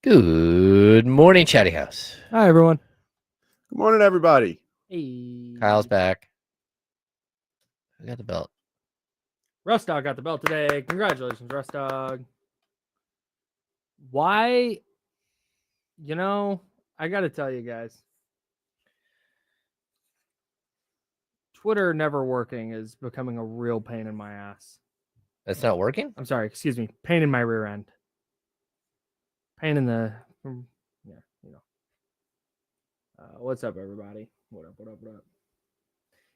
Good morning, Chatty House. Hi, everyone. Good morning, everybody. Hey. Kyle's back. I got the belt. Rustdog got the belt today. Congratulations, Rustdog. Why? I got to tell you guys. Twitter never working is becoming a real pain in my ass. That's not working? I'm sorry. Excuse me. Pain in my rear end. Pain in the... what's up, everybody? What up?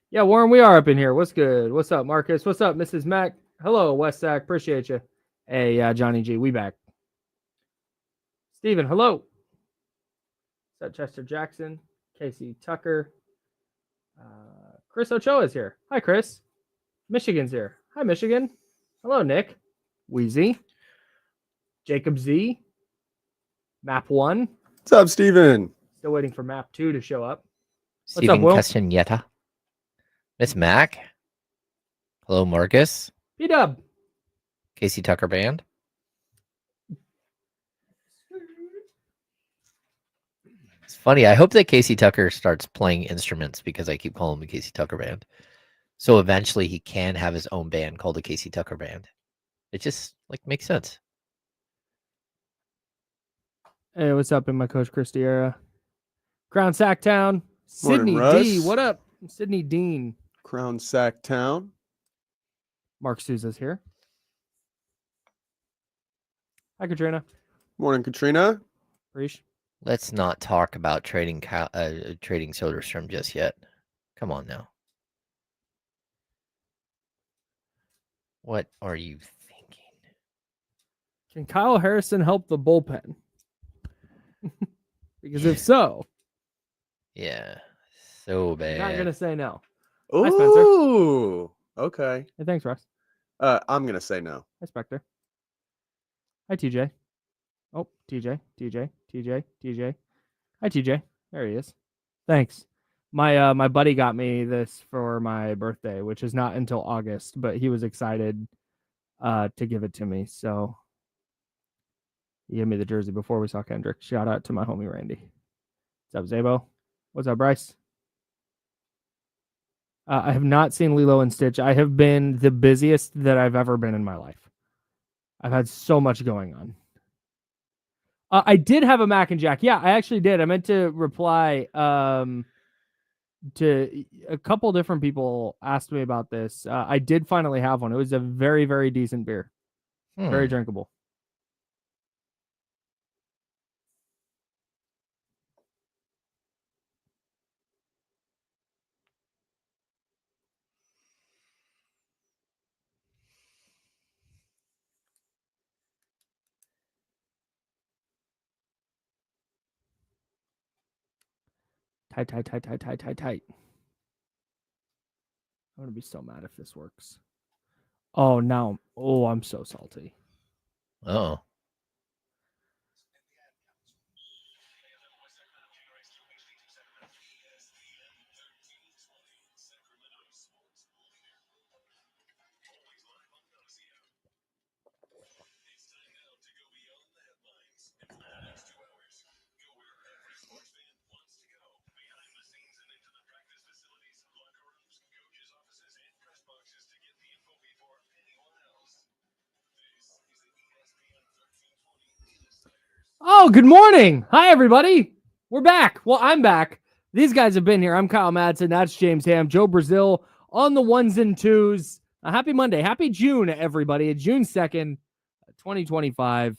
Yeah, Warren, we are up in here. What's good? What's up, Marcus? What's up, Mrs. Mac? Hello, West Sac. Appreciate you. Hey, Johnny G, we back. Steven, hello. What's up, Chester Jackson? Casey Tucker. Chris Ochoa is here. Hi, Chris. Michigan's here. Hi, Michigan. Hello, Nick. Wheezy. Jacob Z. Map 1. What's up, Steven? Still waiting for Map 2 to show up. Steven Castaneda. Miss Mac. Hello, Marcus. P-Dub. Casey Tucker Band. It's funny. I hope that Casey Tucker starts playing instruments because I keep calling him the Casey Tucker Band. So eventually he can have his own band called the Casey Tucker Band. It just makes sense. Hey, what's up in my Coach Christie era? Crown Sacktown. Sydney Morning, D. Russ. What up? Sydney Dean. Crown Sack Town. Mark Souza's here. Hi, Katrina. Morning, Katrina. Preach. Let's not talk about trading Soderstrom just yet. Come on now. What are you thinking? Can Kyle Harrison help the bullpen? Because if so, Yeah, so bad. not gonna say no. Ooh, Hi, Spencer. okay. Hey, thanks, Russ. I'm gonna say no. Hi, Spectre. Hi, TJ. Oh, TJ. Hi, TJ. There he is. Thanks. My buddy got me this for my birthday, which is not until August, but he was excited to give it to me. So he gave me the jersey before we saw Kendrick. Shout out to my homie Randy. What's up, Zabo? What's up, Bryce? I have not seen Lilo and Stitch. I have been the busiest that I've ever been in my life. I've had so much going on. I did have a Mac and Jack. Yeah, I actually did. I meant to reply to a couple different people asked me about this. I did finally have one. It was a very, very decent beer. Very drinkable. Tight. I'm going to be so mad if this works. Oh, now. Oh, I'm so salty. Oh. Oh, good morning. Hi, everybody. We're back. Well, I'm back. These guys have been here. I'm Kyle Madsen. That's James Ham. Joe Brazil on the ones and twos. Happy Monday. Happy June, everybody. June 2nd, 2025.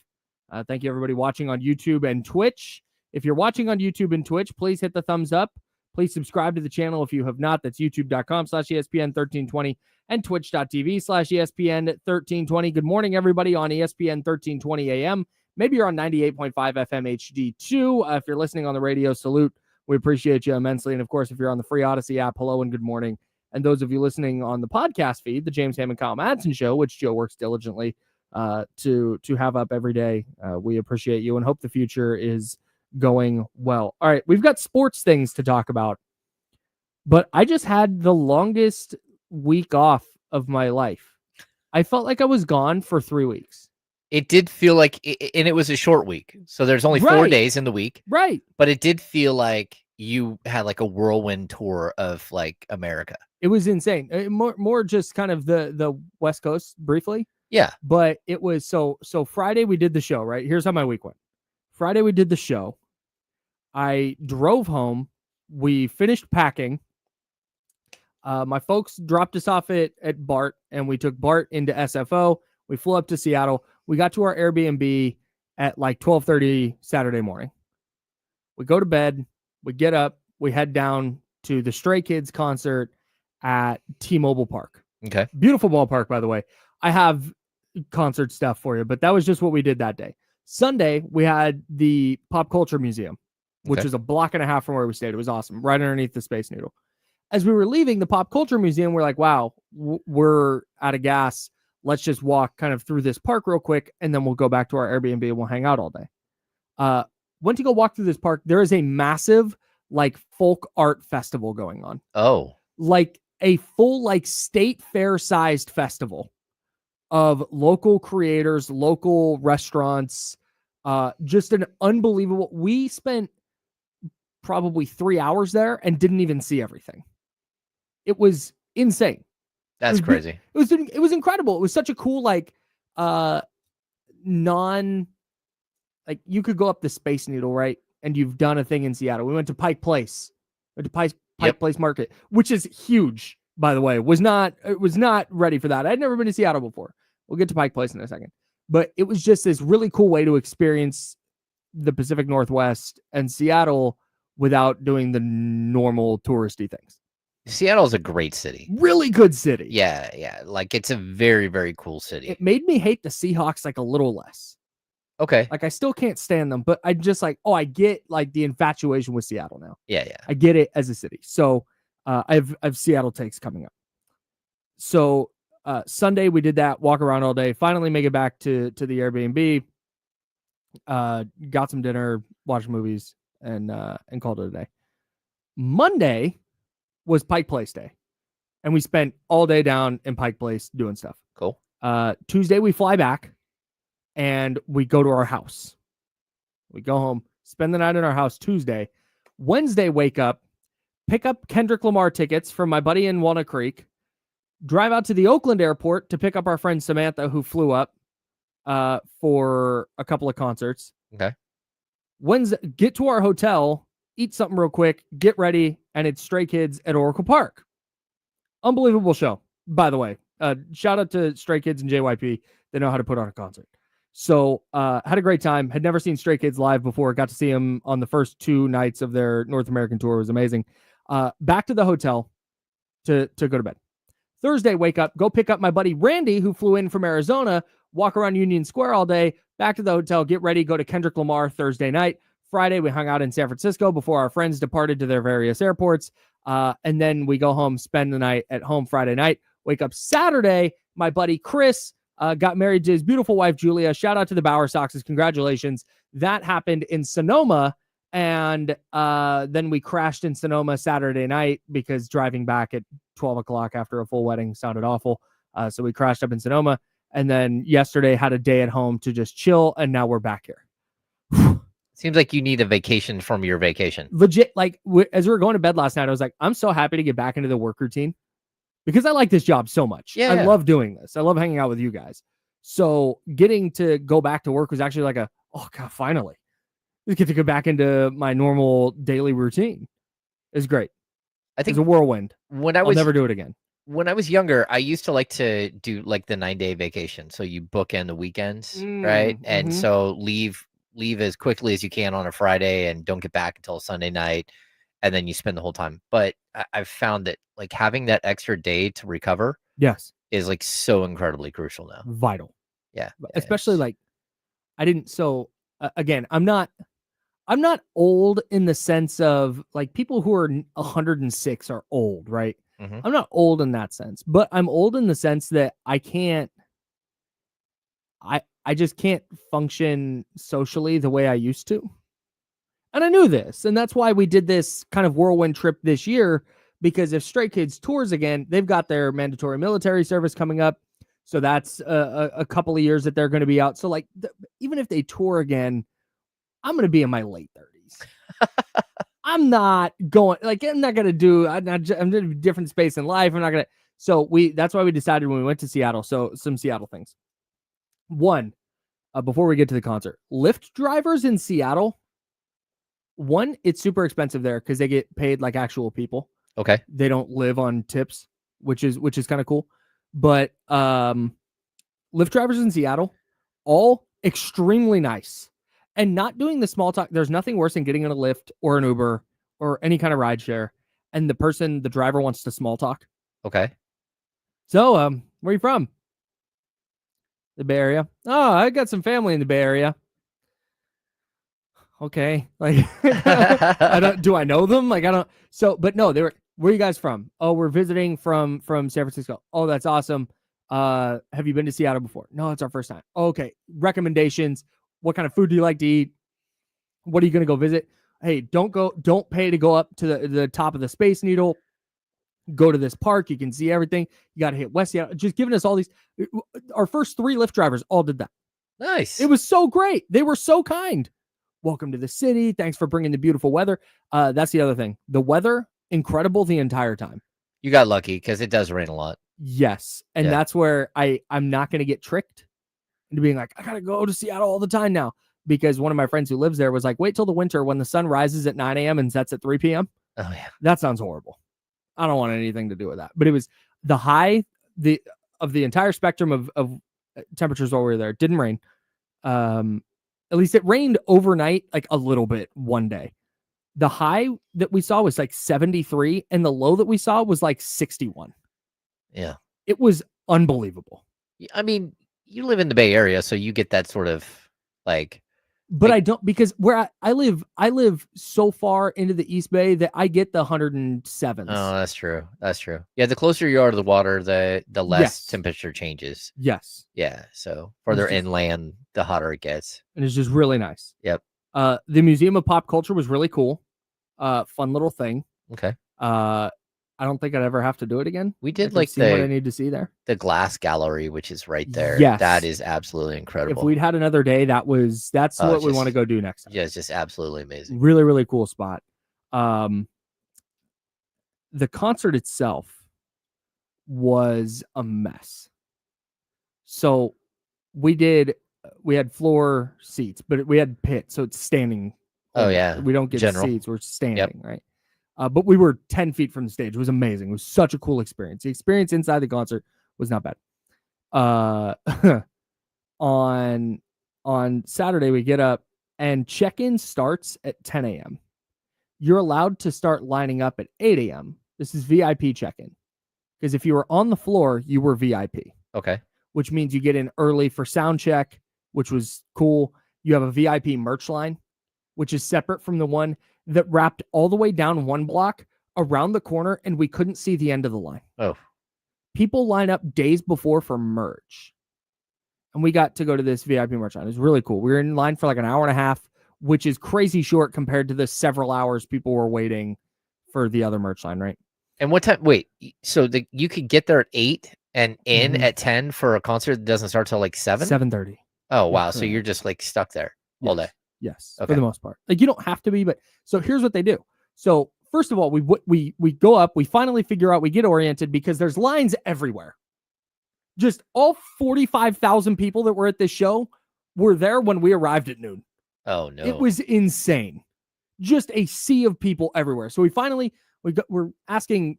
Thank you, everybody, watching on YouTube and Twitch. If you're watching on YouTube and Twitch, please hit the thumbs up. Please subscribe to the channel if you have not. That's youtube.com/ESPN1320 and twitch.tv/ESPN1320. Good morning, everybody, on ESPN 1320 AM. Maybe you're on 98.5 FM HD2. If you're listening on the radio, salute. We appreciate you immensely. And, of course, if you're on the free Odyssey app, hello and good morning. And those of you listening on the podcast feed, the James Ham and Kyle Madsen Show, which Joe works diligently to have up every day, we appreciate you and hope the future is going well. All right, we've got sports things to talk about. But I just had the longest week off of my life. I felt like I was gone for 3 weeks. It did feel like, and it was a short week, so there's only 4 Right. days in the week, Right. but it did feel like you had like a whirlwind tour of like America. It was insane. More just kind of the West Coast briefly. Yeah. But it was so Friday we did the show, right? Here's how my week went. Friday we did the show. I drove home. We finished packing. My folks dropped us off at BART, and we took BART into SFO. We flew up to Seattle. We got to our Airbnb at like 12:30 Saturday morning. We go to bed. We get up. We head down to the Stray Kids concert at T-Mobile Park. Okay. Beautiful ballpark, by the way. I have concert stuff for you, but that was just what we did that day. Sunday, we had the Pop Culture Museum, which is a block and a half from where we stayed. It was awesome, right underneath the Space Needle. As we were leaving the Pop Culture Museum, we're like, wow, we're out of gas. Let's just walk kind of through this park real quick, and then we'll go back to our Airbnb and we'll hang out all day. Went to go walk through this park. There is a massive like folk art festival going on. Oh. Like a full like state fair sized festival of local creators, local restaurants, just an unbelievable. We spent probably 3 hours there and didn't even see everything. It was insane. That's crazy. It was incredible. It was such a cool like like you could go up the Space Needle, right? And you've done a thing in Seattle. We went to Pike Place. Went to Pike Place Market, which is huge, by the way. It was not ready for that. I'd never been to Seattle before. We'll get to Pike Place in a second. But it was just this really cool way to experience the Pacific Northwest and Seattle without doing the normal touristy things. Seattle's a great city. Really good city. Yeah. Like it's a very, very cool city. It made me hate the Seahawks like a little less. Okay. Like I still can't stand them, but I just like, I get like the infatuation with Seattle now. Yeah. I get it as a city. So I've Seattle takes coming up. So Sunday we did that, walk around all day, finally make it back to the Airbnb, got some dinner, watched movies, and called it a day. Monday was Pike Place Day, and we spent all day down in Pike Place doing stuff. Cool. Tuesday we fly back, and we go to our house. We go home, spend the night in our house Tuesday. Wednesday, wake up, pick up Kendrick Lamar tickets from my buddy in Walnut Creek, drive out to the Oakland airport to pick up our friend Samantha, who flew up for a couple of concerts. Okay. Wednesday, get to our hotel, eat something real quick, get ready, and it's Stray Kids at Oracle Park. Unbelievable show, by the way. Shout out to Stray Kids and JYP. They know how to put on a concert. So had a great time. Had never seen Stray Kids live before. Got to see them on the first 2 nights of their North American tour. It was amazing. Back to the hotel to go to bed. Thursday, wake up, go pick up my buddy Randy, who flew in from Arizona, walk around Union Square all day, back to the hotel, get ready, go to Kendrick Lamar Thursday night. Friday, we hung out in San Francisco before our friends departed to their various airports. And then we go home, spend the night at home Friday night. Wake up Saturday, my buddy Chris got married to his beautiful wife, Julia. Shout out to the Bauer Soxes. Congratulations. That happened in Sonoma. And then we crashed in Sonoma Saturday night because driving back at 12 o'clock after a full wedding sounded awful. So we crashed up in Sonoma. And then yesterday had a day at home to just chill. And now we're back here. Seems like you need a vacation from your vacation. Legit, like as we were going to bed last night, I was like, I'm so happy to get back into the work routine because I like this job so much. Yeah. I love doing this. I love hanging out with you guys. So getting to go back to work was actually like oh God, finally. I get to go back into my normal daily routine. It's great. I think it's a whirlwind. I'll never do it again. When I was younger, I used to like to do like the 9-day vacation. So you bookend the weekends, right? And so leave as quickly as you can on a Friday and don't get back until Sunday night. And then you spend the whole time. But I've found that like having that extra day to recover is like so incredibly crucial now. Vital. Yeah. Especially like I didn't. So again, I'm not old in the sense of like people who are 106 are old, right? I'm not old in that sense, but I'm old in the sense that I just can't function socially the way I used to. And I knew this, and that's why we did this kind of whirlwind trip this year, because if Stray Kids tours again, they've got their mandatory military service coming up. So that's a couple of years that they're going to be out. So like, even if they tour again, I'm going to be in my late 30s. I'm not going, like, I'm not going to do, I'm in a different space in life. I'm not going to. So that's why we decided when we went to Seattle. So some Seattle things. One, before we get to the concert, Lyft drivers in Seattle, one, it's super expensive there because they get paid like actual people. Okay. They don't live on tips, which is kind of cool. But Lyft drivers in Seattle, all extremely nice and not doing the small talk. There's nothing worse than getting in a Lyft or an Uber or any kind of ride share, and the driver wants to small talk. Okay. So, where are you from? The Bay Area. Oh, I got some family in the Bay Area. Okay. Like, do I know them? Like, I don't. So, but no, where are you guys from? Oh, we're visiting from San Francisco. Oh, that's awesome. Have you been to Seattle before? No, it's our first time. Okay. Recommendations. What kind of food do you like to eat? What are you going to go visit? Hey, don't pay to go up to the top of the Space Needle. Go to this park. You can see everything. You got to hit West Seattle. Just giving us all these. Our first 3 Lyft drivers all did that. Nice. It was so great. They were so kind. Welcome to the city. Thanks for bringing the beautiful weather. That's the other thing. The weather, incredible the entire time. You got lucky because it does rain a lot. Yes. And that's where I'm not going to get tricked into being like, I got to go to Seattle all the time now. Because one of my friends who lives there was like, wait till the winter when the sun rises at 9 a.m. and sets at 3 p.m. Oh, yeah. That sounds horrible. I don't want anything to do with that. But it was the high of the entire spectrum of temperatures while we were there. It didn't rain. At least it rained overnight, like a little bit one day. The high that we saw was like 73, and the low that we saw was like 61. Yeah. It was unbelievable. I mean, you live in the Bay Area, so you get that sort of like. But I don't, because where I live so far into the East Bay that I get the 107s. Oh, that's true. That's true. Yeah, the closer you are to the water, the less temperature changes. Yes. Yeah. So further inland, the hotter it gets. And it's just really nice. Yep. The Museum of Pop Culture was really cool. Fun little thing. Okay. I don't think I'd ever have to do it again. We did what I need to see there. The glass gallery, which is right there. Yes. That is absolutely incredible. If we'd had another day, that's what we want to go do next time. Yeah, it's just absolutely amazing. Really, really cool spot. The concert itself was a mess. So we had floor seats, but we had pit, so it's standing. Oh, yeah. We don't get General. seats. We're standing, right? But we were 10 feet from the stage. It was amazing. It was such a cool experience. The experience inside the concert was not bad. On Saturday, we get up and check-in starts at 10 a.m. You're allowed to start lining up at 8 a.m. This is VIP check-in. Because if you were on the floor, you were VIP. Okay. Which means you get in early for sound check, which was cool. You have a VIP merch line, which is separate from the one that wrapped all the way down one block around the corner, and we couldn't see the end of the line. Oh. People line up days before for merch. And we got to go to this VIP merch line. It was really cool. We were in line for like an hour and a half, which is crazy short compared to the several hours people were waiting for the other merch line, right? And what time? Wait, so you could get there at 8 and in at 10 for a concert that doesn't start till like 7? 7:30. Oh, wow. So you're just like stuck there all day. Yes, okay. For the most part. Like, you don't have to be, but so here's what they do. So first of all, we go up, we finally figure out, we get oriented because there's lines everywhere. Just all 45,000 people that were at this show were there when we arrived at noon. Oh, no. It was insane. Just a sea of people everywhere. So we're asking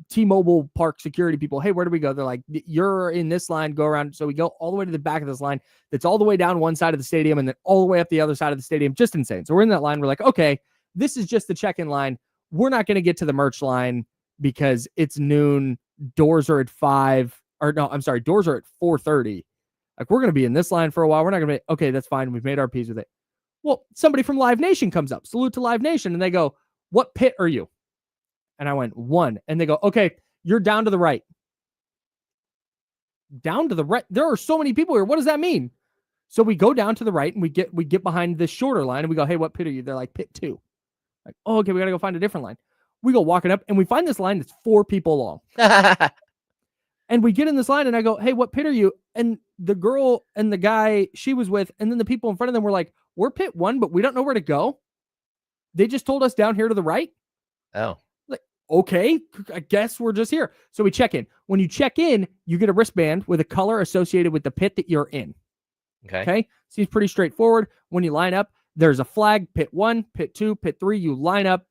T-Mobile Park security people, hey, where do we go? They're like, you're in this line, go around. So we go all the way to the back of this line that's all the way down one side of the stadium and then all the way up the other side of the stadium. Just insane. So we're in that line. We're like, okay, this is just the check-in line. We're not going to get to the merch line because it's noon. Doors are at 5. Or no, I'm sorry, doors are at 4:30. Like, we're going to be in this line for a while. We're not going to be, okay, that's fine. We've made our peace with it. Well, somebody from Live Nation comes up, salute to Live Nation. And they go, what pit are you? And I went, 1. And they go, okay, you're down to the right. Down to the right. There are so many people here. What does that mean? So we go down to the right and we get behind this shorter line and we go, hey, what pit are you? They're like, pit 2. Like, oh, okay, we got to go find a different line. We go walking up and we find this line that's 4 people long. And we get in this line and I go, hey, what pit are you? And the girl and the guy she was with, and then the people in front of them were like, we're pit 1, but we don't know where to go. They just told us down here to the right. Oh. Like, okay, I guess we're just here. So we check in. When you check in, you get a wristband with a color associated with the pit that you're in. Okay. Seems pretty straightforward. When you line up, there's a flag, pit 1, pit 2, pit 3. You line up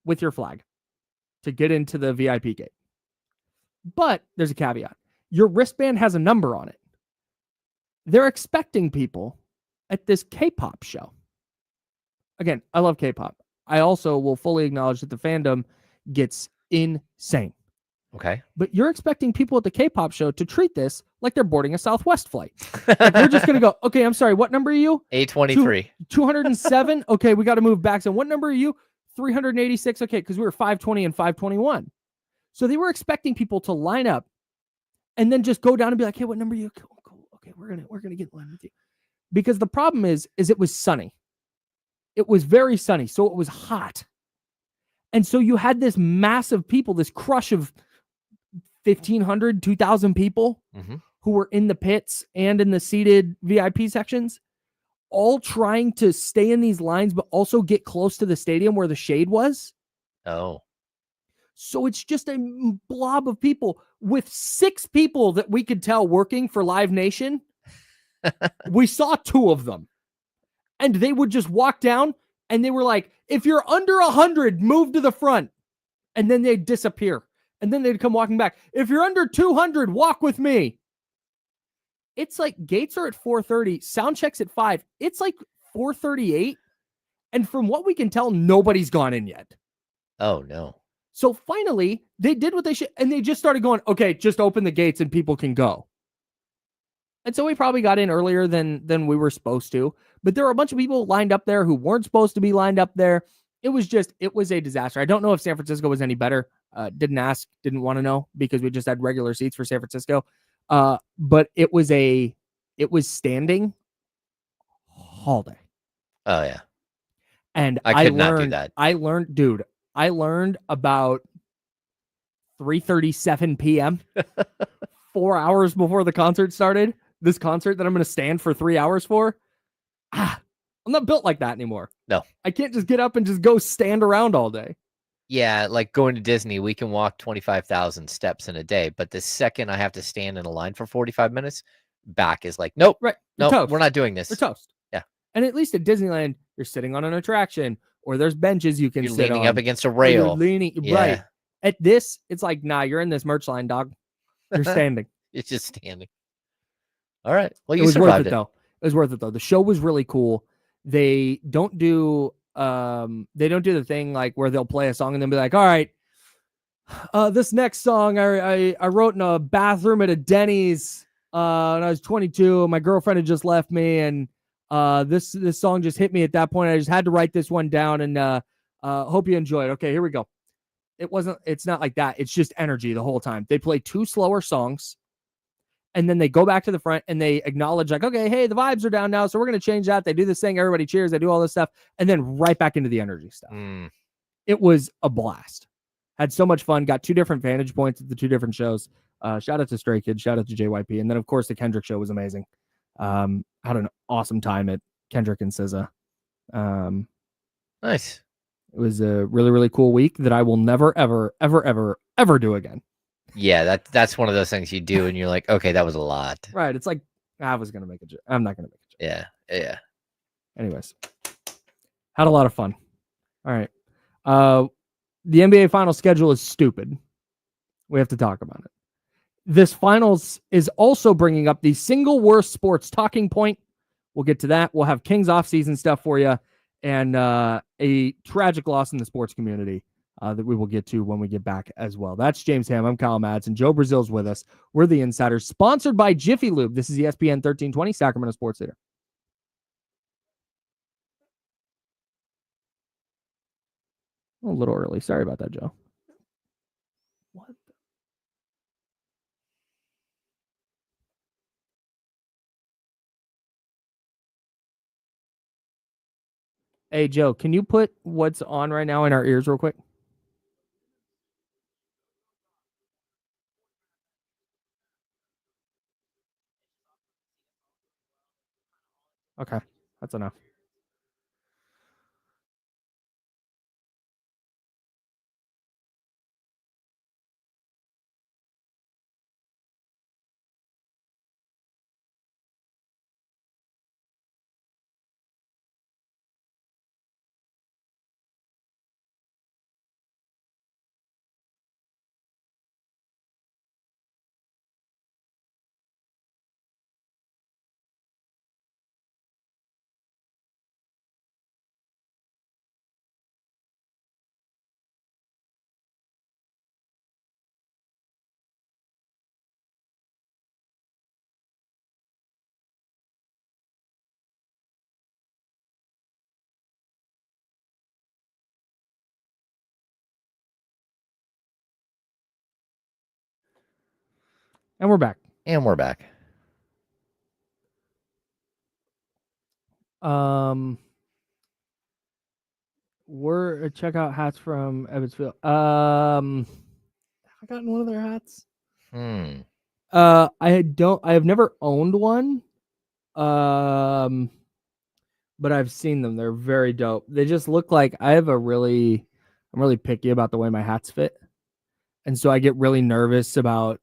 with your flag to get into the VIP gate. But there's a caveat. Your wristband has a number on it. They're expecting people at this K-pop show. Again, I love K-pop. I also will fully acknowledge that the fandom gets insane. Okay. But you're expecting people at the K-pop show to treat this like they're boarding a Southwest flight. Like we're just going to go, okay, I'm sorry, what number are you? A23. 207? Okay, we got to move back. So what number are you? 386. Okay, because we were 520 and 521. So they were expecting people to line up and then just go down and be like, hey, what number are you? Cool. Okay, we're gonna get in line with you. Because the problem is it was sunny. It was very sunny, so it was hot. And so you had this mass of people, this crush of 1,500, 2,000 people who were in the pits and in the seated VIP sections, all trying to stay in these lines, but also get close to the stadium where the shade was. Oh. So it's just a blob of people with 6 people that we could tell working for Live Nation. We saw 2 of them. And they would just walk down and they were like, if you're under 100, move to the front. And then they'd disappear. And then they'd come walking back. If you're under 200, walk with me. It's like gates are at 4:30, sound checks at 5. It's like 4:38. And from what we can tell, nobody's gone in yet. Oh, no. So finally, they did what they should, and they just started going, okay, just open the gates and people can go. And so we probably got in earlier than we were supposed to. But there were a bunch of people lined up there who weren't supposed to be lined up there. It was a disaster. I don't know if San Francisco was any better. Didn't ask, didn't want to know because we just had regular seats for San Francisco. But it was standing all day. Oh, yeah. And I could not do that. I learned about 3:37 p.m. 4 hours before the concert started. This concert that I'm going to stand for 3 hours for. I'm not built like that anymore. No. I can't just get up and just go stand around all day. Yeah, like going to Disney, we can walk 25,000 steps in a day, but the second I have to stand in a line for 45 minutes, back is like, nope, right? Nope, we're not doing this. We're toast. Yeah. And at least at Disneyland, you're sitting on an attraction or there's benches you can You're sit leaning on, up against a rail. You're leaning, Yeah. right. At this, it's like, nah, you're in this merch line, dog. You're standing. It's just standing. All right. Well, It you was worth survived it, though. It was worth it, though. The show was really cool. They don't do the thing like where they'll play a song and then be like, all right, this next song I wrote in a bathroom at a Denny's when I was 22. My girlfriend had just left me, and this song just hit me at that point. I just had to write this one down, and hope you enjoy it. Okay, here we go. It's not like that. It's just energy the whole time. They play 2 slower songs, and then they go back to the front and they acknowledge like, okay, hey, the vibes are down now, so we're going to change that. They do this thing, everybody cheers, they do all this stuff, and then right back into the energy stuff. It was a blast. Had so much fun. Got 2 different vantage points at the 2 different shows. Shout out to Stray Kids, shout out to JYP, and then of course the Kendrick show was amazing. Had an awesome time at Kendrick and SZA. Nice. It was a really, really cool week that I will never, ever, ever, ever, ever do again. Yeah, that's one of those things you do, and you're like, okay, that was a lot. Right. It's like I was gonna make a joke. I'm not gonna make a joke. Yeah. Anyways, had a lot of fun. All right. The NBA final schedule is stupid. We have to talk about it. This finals is also bringing up the single worst sports talking point. We'll get to that. We'll have Kings offseason stuff for you, and a tragic loss in the sports community that we will get to when we get back as well. That's James Ham. I'm Kyle Madsen. Joe Brazil's with us. We're the Insiders, sponsored by Jiffy Lube. This is ESPN 1320, Sacramento Sports Leader. A little early. Sorry about that, Joe. What? Hey, Joe, can you put what's on right now in our ears real quick? Okay, that's enough. And we're back. And we're back. We're check out hats from Evansville. Have I gotten one of their hats? I have never owned one. But I've seen them. They're very dope. They just look like I'm really picky about the way my hats fit. And so I get really nervous about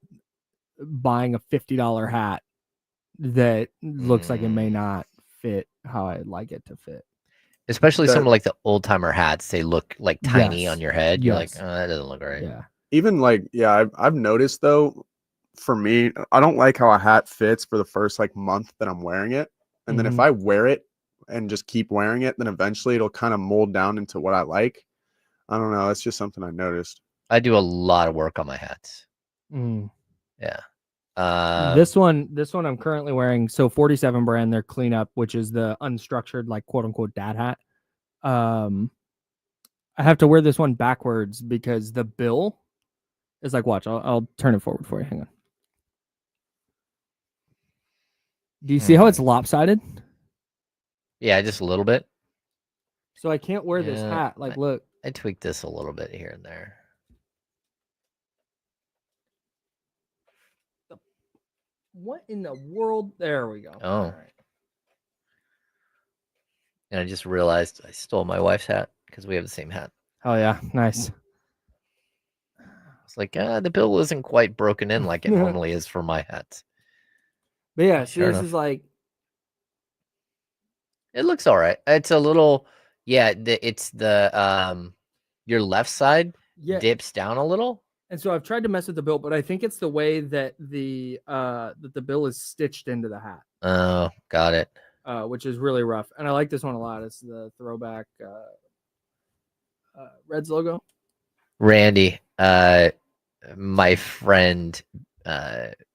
buying a $50 hat that looks like it may not fit how I'd like it to fit. Especially some of like the old timer hats, they look like tiny on your head. You're like, Yes. oh, that doesn't look right. Yeah. Even like, yeah, I've noticed though, for me, I don't like how a hat fits for the first like month that I'm wearing it. And then if I wear it and just keep wearing it, then eventually it'll kind of mold down into what I like. I don't know. It's just something I noticed. I do a lot of work on my hats. Yeah. This one I'm currently wearing. So 47 brand, their cleanup, which is the unstructured, like quote unquote dad hat. I have to wear this one backwards because the bill is like, watch, I'll turn it forward for you. Hang on. Do you see how it's lopsided? Yeah, just a little bit. So I can't wear this hat. Like, look. I tweaked this a little bit here and there. What in the world? There we go. Oh. All right. And I just realized I stole my wife's hat because we have the same hat. Oh, yeah. Nice. It's like, the bill isn't quite broken in like it normally is for my hats. But yeah, Sure this enough. is like. It looks all right. It's a little, it's the, your left side dips down a little. And so I've tried to mess with the bill, but I think it's the way that the bill is stitched into the hat. Oh, got it. Which is really rough. And I like this one a lot. It's the throwback Reds logo. Randy, my friend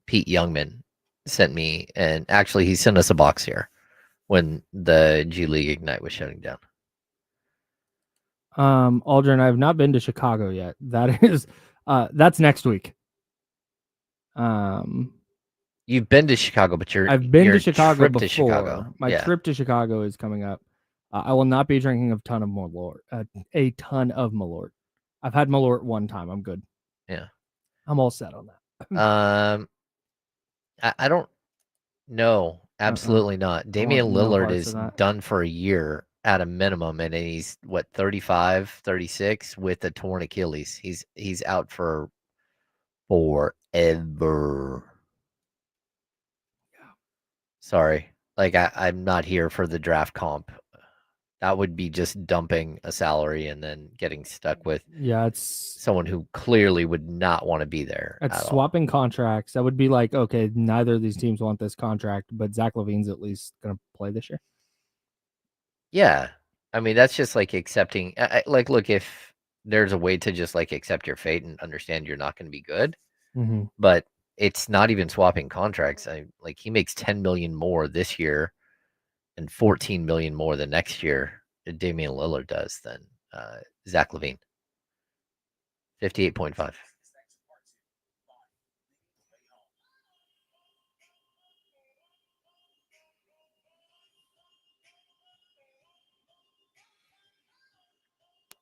Pete Youngman sent me, and actually he sent us a box here when the G League Ignite was shutting down. Aldrin, I've not been to Chicago yet. That is that's next week. You've been to Chicago, but I've been to Chicago before. To Chicago. My trip to Chicago is coming up. I will not be drinking a ton of Malort. A ton of Malort. I've had Malort one time. I'm good. Yeah, I'm all set on that. I don't know. Absolutely not. Damian Lillard is done for a year at a minimum, and he's 35, 36 with a torn Achilles. He's out for forever. Sorry. Like I'm not here for the draft comp. That would be just dumping a salary and then getting stuck with it's someone who clearly would not want to be there. It's swapping contracts. That would be like, okay, neither of these teams want this contract, but Zach LaVine's at least going to play this year. Yeah. I mean, that's just like accepting, like, look, if there's a way to just like accept your fate and understand you're not going to be good, but it's not even swapping contracts. Like he makes 10 million more this year and 14 million more the next year. Damian Lillard does than Zach LaVine. 58.5.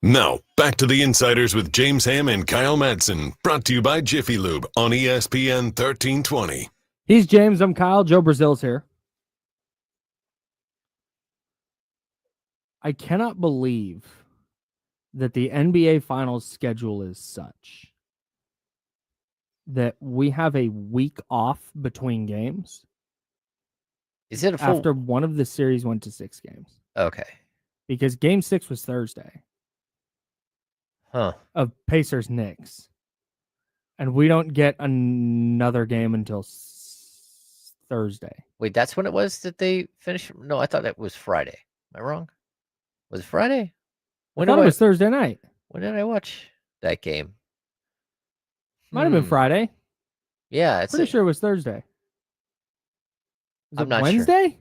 Now, back to the Insiders with James Ham and Kyle Madsen, brought to you by Jiffy Lube on ESPN 1320. He's James, I'm Kyle. Joe Brazil's here. I cannot believe that the NBA Finals schedule is such that we have a week off between games Is it a full? after one of the series went to 6 games. Okay. Because game 6 was Thursday Huh. of Pacers Knicks. And we don't get another game until Thursday. Wait, that's when it was that they finished? No, I thought it was Friday. Am I wrong? Was it Friday? I thought it was Thursday night. When did I watch that game? Might have been Friday. Yeah, it's Pretty sure it was Thursday. Was I'm it not Wednesday?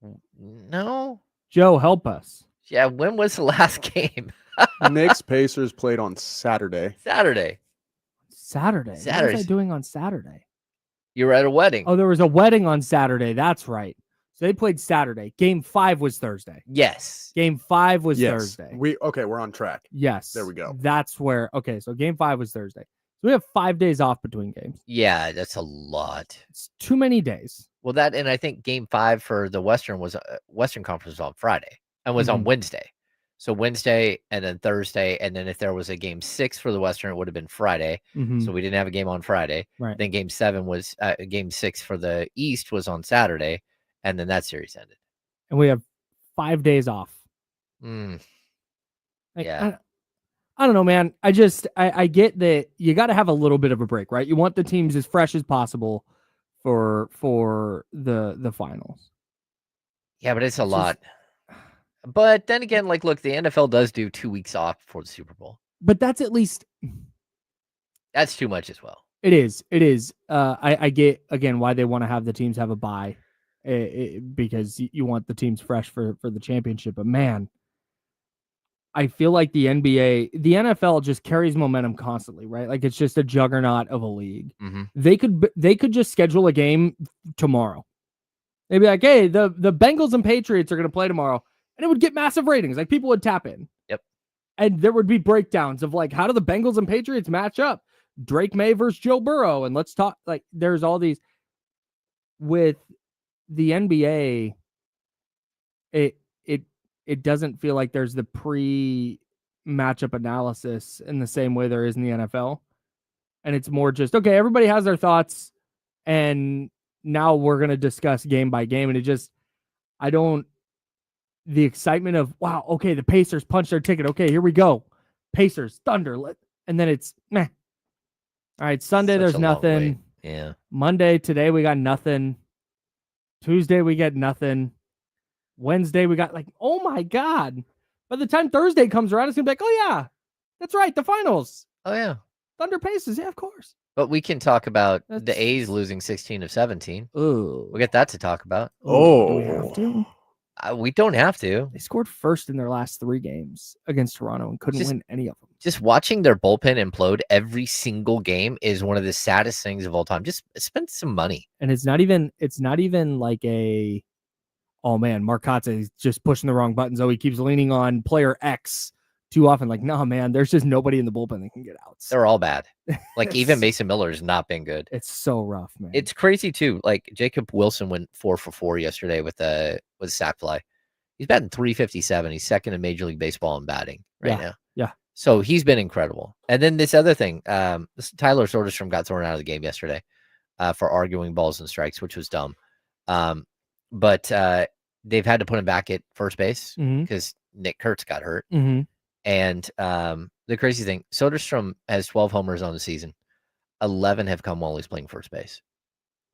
sure. No. Joe, help us. Yeah, when was the last game? Knicks Pacers played on Saturday. Saturday. Saturday. What was I doing on Saturday? You were at a wedding. Oh, there was a wedding on Saturday. That's right. So they played Saturday. Game 5 was Thursday. Yes. Game 5 was Yes. Thursday. We're on track. Yes. There we go. That's where. Okay, so game 5 was Thursday. So we have 5 days off between games. Yeah, that's a lot. It's too many days. Well, that, and I think game 5 for the Western Conference was on Friday and was on Wednesday. So Wednesday and then Thursday, and then if there was a game 6 for the Western, it would have been Friday. So we didn't have a game on Friday. Right. Then game 7 was game 6 for the East was on Saturday, and then that series ended. And we have 5 days off. Like, yeah. I don't know, man. I get that you got to have a little bit of a break, right? You want the teams as fresh as possible for the finals. Yeah, but it's a lot. But then again, like, look, the NFL does do 2 weeks off for the Super Bowl. But that's at least that's too much as well. It is. I get again why they want to have the teams have a bye, because you want the teams fresh for the championship. But man, I feel like the NFL just carries momentum constantly, right? Like it's just a juggernaut of a league. They could just schedule a game tomorrow. They'd be like, hey, the Bengals and Patriots are going to play tomorrow. And it would get massive ratings. Like people would tap in. Yep. And there would be breakdowns of like, how do the Bengals and Patriots match up? Drake May versus Joe Burrow. And let's talk, like, there's all these with the NBA. It doesn't feel like there's the pre-matchup analysis in the same way there is in the NFL. And it's more just, okay, everybody has their thoughts. And now we're going to discuss game by game. And the excitement of, wow, okay, the Pacers punched their ticket. Okay, here we go. Pacers, Thunder. And then it's meh. All right, Sunday, there's nothing. Yeah. Monday, today, we got nothing. Tuesday, we get nothing. Wednesday, we got like, oh my God. By the time Thursday comes around, it's going to be like, oh yeah, that's right, the finals. Oh, yeah. Thunder Pacers, yeah, of course. But we can talk about the A's losing 16 of 17. Ooh. We'll get that to talk about. Do we have to? We don't have to. They scored first in their last 3 games against Toronto and couldn't win any of them. Just watching their bullpen implode every single game is one of the saddest things of all time. Just spend some money. And it's not even like a, oh man, Marcotte is just pushing the wrong buttons. Oh, he keeps leaning on player X too often. Like, no, man, there's just nobody in the bullpen that can get outs. They're all bad. Like even Mason Miller has not been good. It's so rough, man. It's crazy too. Like Jacob Wilson went 4 for 4 yesterday with a sac fly. He's batting .357. He's second in Major League Baseball in batting now. Yeah. So he's been incredible. And then this other thing, Tyler Soderstrom got thrown out of the game yesterday for arguing balls and strikes, which was dumb. But they've had to put him back at first base because Nick Kurtz got hurt. And the crazy thing, Soderstrom has 12 homers on the season. 11 have come while he's playing first base.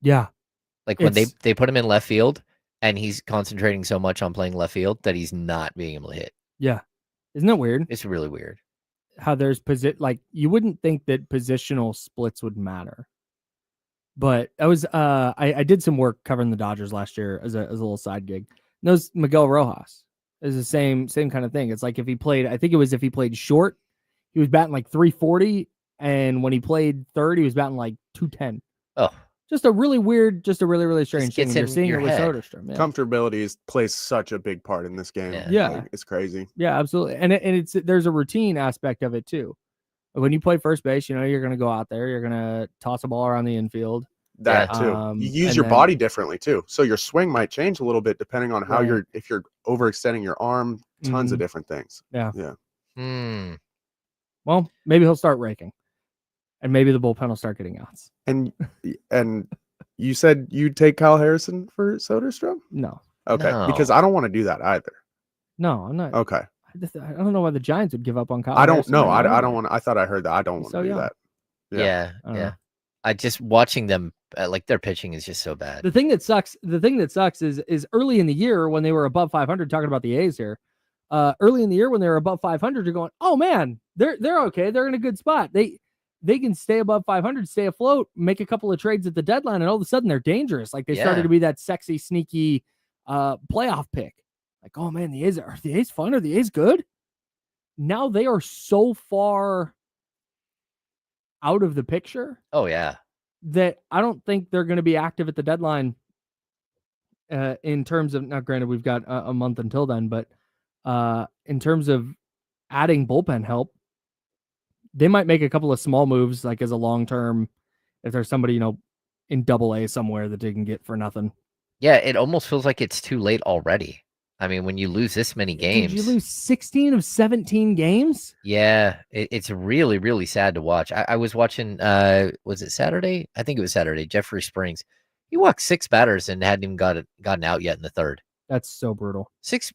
Yeah. Like when they put him in left field and he's concentrating so much on playing left field that he's not being able to hit. Yeah. Isn't that weird? It's really weird. How there's like you wouldn't think that positional splits would matter. But I was I did some work covering the Dodgers last year as a little side gig. And that was Miguel Rojas. It's the same kind of thing. It's like if he played short, he was batting like 340, and when he played third, he was batting like 210. Oh, just a really really strange thing. You're seeing it with Soderstrom. Yeah. Comfortability plays such a big part in this game. Yeah. Like, it's crazy. Yeah, absolutely. And it's there's a routine aspect of it too. When you play first base, you're going to go out there, you're going to toss a ball around the infield. That too. You use and your then- body differently too. So your swing might change a little bit depending on how Right. if you're overextending your arm, tons of different things. Hmm. Well, maybe he'll start raking, and maybe the bullpen will start getting outs. And you said you'd take Kyle Harrison for Soderstrom? No, Okay, No. because I don't want to do that either. no, I'm not. Okay, I don't know why the Giants would give up on Kyle. I don't Harrison know. right now. I don't want. I thought I heard that. I don't He's want so to do young. that. Yeah. I don't Yeah. know. I just watching them like their pitching is just so bad. The thing that sucks is early in the year when they were above 500. Talking about the A's here, early in the year when they were above 500, you're going, oh man, they're okay. They're in a good spot. They can stay above 500, stay afloat, make a couple of trades at the deadline, and all of a sudden they're dangerous. Like they started Yeah. to be that sexy, sneaky playoff pick. Like, oh man, are the A's fun? Are the A's good? Now they are so far out of the picture Oh yeah. that I don't think they're going to be active at the deadline in terms of, now granted we've got a month until then, but in terms of adding bullpen help, they might make a couple of small moves, like as a long-term, if there's somebody, in AA somewhere that they can get for nothing. Yeah, it almost feels like it's too late already. I mean, when you lose this many games, Did you lose 16 of 17 games? yeah, it's really, really sad to watch. I was watching, was it Saturday? I think it was Saturday. Jeffrey Springs, he walked 6 batters and hadn't even gotten out yet in the third. That's so brutal. Six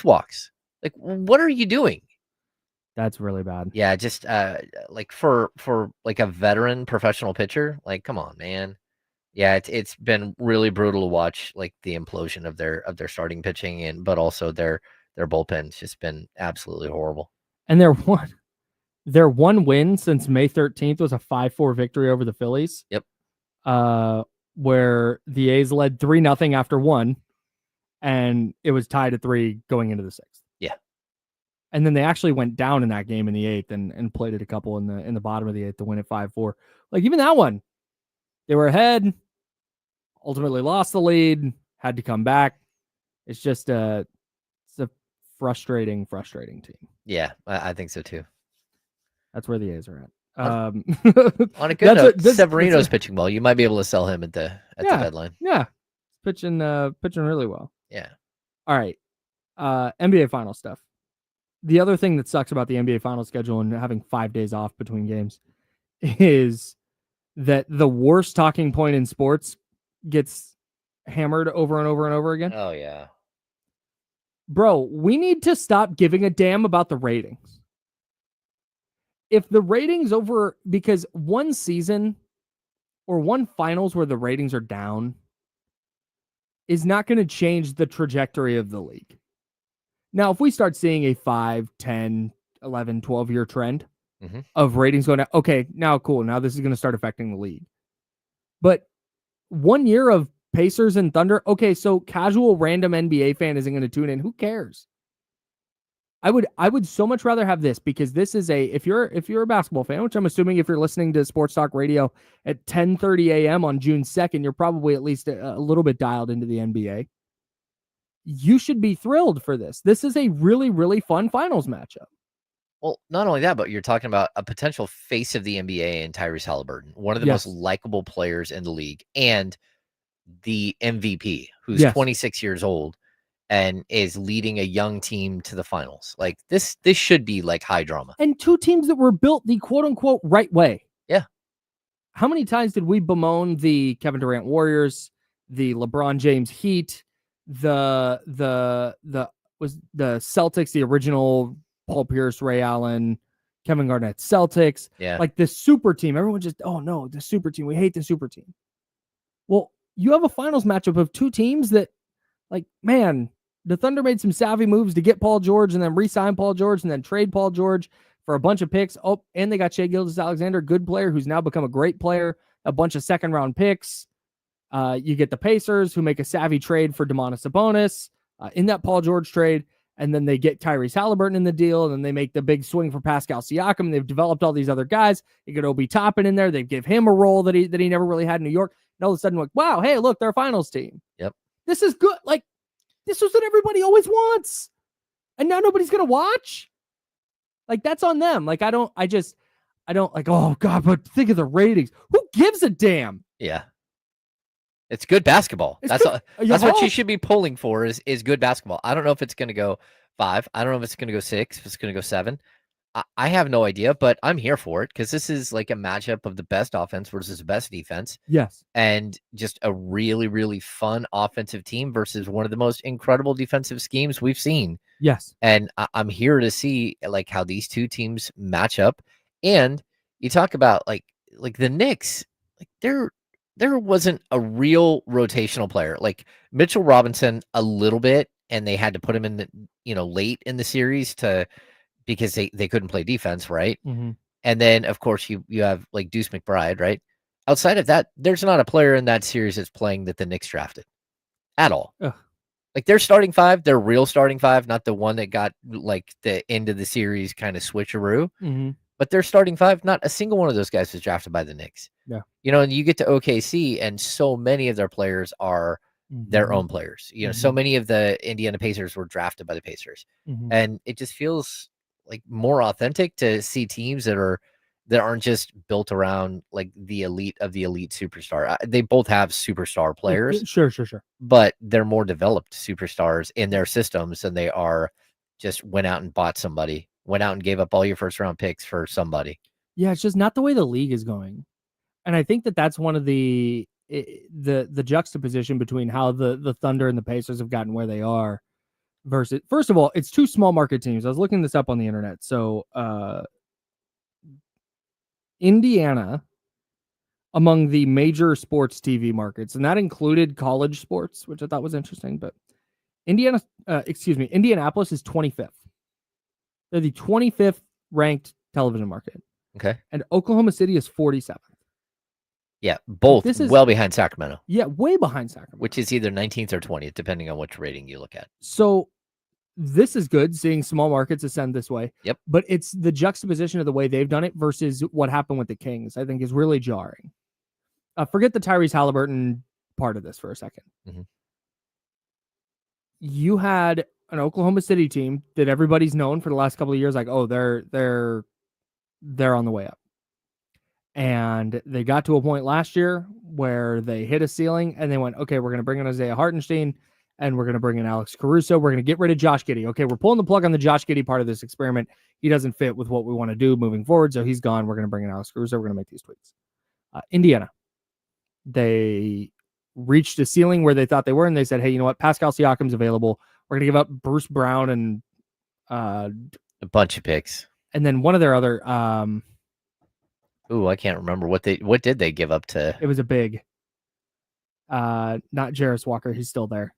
walks. Like, what are you doing? That's really bad. Yeah, just like for like a veteran professional pitcher, like come on, man. Yeah, it's been really brutal to watch, like the implosion of their starting pitching but also their bullpen. It's just been absolutely horrible. And their one win since May 13th was a 5-4 victory over the Phillies. Yep. Where the A's led 3-0 after 1, and it was tied at 3 going into the 6th. Yeah. And then they actually went down in that game in the 8th and played it a couple in the bottom of the 8th to win it 5-4. Like even that one, they were ahead, ultimately lost the lead, had to come back. It's just it's a frustrating team. Yeah, I think so too. That's where the A's are at. On a good note, Severino's pitching well. You might be able to sell him at the deadline. Yeah, pitching really well. Yeah. All right, NBA final stuff. The other thing that sucks about the NBA final schedule and having 5 days off between games is that the worst talking point in sports gets hammered over and over and over again. Oh yeah. Bro, we need to stop giving a damn about the ratings. If the ratings because one season or one finals where the ratings are down is not going to change the trajectory of the league. Now, if we start seeing a 5, 10, 11, 12-year trend of ratings going down, okay, now cool. Now this is going to start affecting the league. But 1 year of Pacers and Thunder, okay, so casual random NBA fan isn't going to tune in. Who cares? I would so much rather have this, because this is if you're a basketball fan, which I'm assuming if you're listening to Sports Talk Radio at 10:30 a.m. on June 2nd, you're probably at least a little bit dialed into the NBA. You should be thrilled for this. This is a really, really fun finals matchup. Well, not only that, but you're talking about a potential face of the NBA in Tyrese Halliburton, one of the most likable players in the league, and the MVP, who's 26 years old and is leading a young team to the finals. Like this should be like high drama. And two teams that were built the quote unquote right way. Yeah. How many times did we bemoan the Kevin Durant Warriors, the LeBron James Heat, the Celtics, the original Paul Pierce, Ray Allen, Kevin Garnett Celtics. Yeah. Like the super team. Everyone just, oh no, the super team. We hate the super team. Well, you have a finals matchup of two teams that, like, man, the Thunder made some savvy moves to get Paul George and then re-sign Paul George and then trade Paul George for a bunch of picks. Oh, and they got Shai Gilgeous-Alexander, good player who's now become a great player, a bunch of second-round picks. You get the Pacers, who make a savvy trade for Domantas Sabonis in that Paul George trade, and then they get Tyrese Halliburton in the deal, and then they make the big swing for Pascal Siakam, and they've developed all these other guys. You get Obi Toppin in there. They give him a role that he never really had in New York. And all of a sudden, like, wow, hey, look, they're a finals team. Yep. This is good. Like, this is what everybody always wants. And now nobody's going to watch. Like, that's on them. Like, I don't like, oh God, but think of the ratings. Who gives a damn? Yeah. It's good basketball. It's That's good. that's what you Yeah. should be pulling for is good basketball. I don't know if it's going to go 5. I don't know if it's going to go 6. If it's going to go 7. I have no idea, but I'm here for it because this is like a matchup of the best offense versus the best defense, Yes. and just a really, really fun offensive team versus one of the most incredible defensive schemes we've seen. Yes. And I'm here to see like how these two teams match up. And you talk about like the Knicks, like there wasn't a real rotational player. Like Mitchell Robinson a little bit, and they had to put him in the late in the series because they couldn't play defense, right? Mm-hmm. And then of course you have like Deuce McBride, right? Outside of that, there's not a player in that series that's playing that the Knicks drafted at all. Ugh. Like their starting 5, their real starting 5, not the one that got like the end of the series kind of switcheroo. Mm-hmm. But their starting 5, not a single one of those guys was drafted by the Knicks. Yeah. And you get to OKC, and so many of their players are their own players. So many of the Indiana Pacers were drafted by the Pacers. Mm-hmm. And it just feels like more authentic to see teams that aren't just built around like the elite of the elite superstar. They both have superstar players. Sure. But they're more developed superstars in their systems than they are just went out and bought somebody, went out and gave up all your first round picks for somebody. Yeah, it's just not the way the league is going. And I think that's one of the juxtaposition between how the Thunder and the Pacers have gotten where they are versus, first of all, it's two small market teams. I was looking this up on the internet. So Indiana, among the major sports TV markets, and that included college sports, which I thought was interesting, but Indianapolis is 25th. They're the 25th ranked television market. Okay. And Oklahoma City is 47th. Yeah, both This is well behind Sacramento. Yeah, way behind Sacramento. Which is either 19th or 20th, depending on which rating you look at. So this is good, seeing small markets ascend this way. Yep. But it's the juxtaposition of the way they've done it versus what happened with the Kings, I think, is really jarring. Forget the Tyrese Halliburton part of this for a second. Mm-hmm. You had an Oklahoma City team that everybody's known for the last couple of years, like, oh, they're on the way up. And they got to a point last year where they hit a ceiling and they went, okay, we're going to bring in Isaiah Hartenstein and we're going to bring in Alex Caruso. We're going to get rid of Josh Giddey. Okay, we're pulling the plug on the Josh Giddey part of this experiment. He doesn't fit with what we want to do moving forward, so he's gone. We're going to bring in Alex Caruso. We're going to make these tweaks. Indiana, they reached a ceiling where they thought they were, and they said, hey, you know what? Pascal Siakam's available. We're going to give up Bruce Brown and a bunch of picks. And then one of their other I can't remember what did they give up to. It was a big not Jarris Walker, he's still there.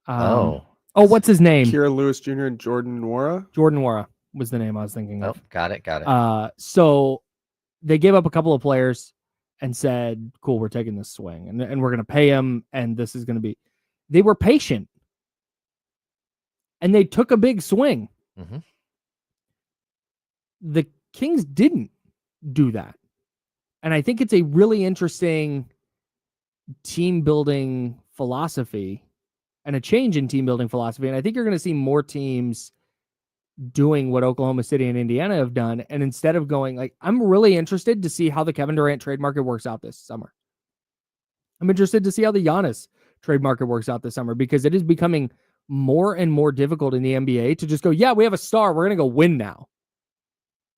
What's his name? Kira Lewis Jr. and Jordan Nwora. Jordan Nwora was the name I was thinking of. Got it. So they gave up a couple of players and said, cool, we're taking this swing and we're going to pay him. And this is going to be, they were patient and they took a big swing. Mm-hmm. The Kings didn't do that. And I think it's a really interesting team building philosophy and a change in team building philosophy. And I think you're going to see more teams doing what Oklahoma City and Indiana have done. And instead of going like, I'm really interested to see how the Kevin Durant trade market works out this summer. I'm interested to see how the Giannis trade market works out this summer, because it is becoming more and more difficult in the NBA to just go, yeah, we have a star, we're going to go win now.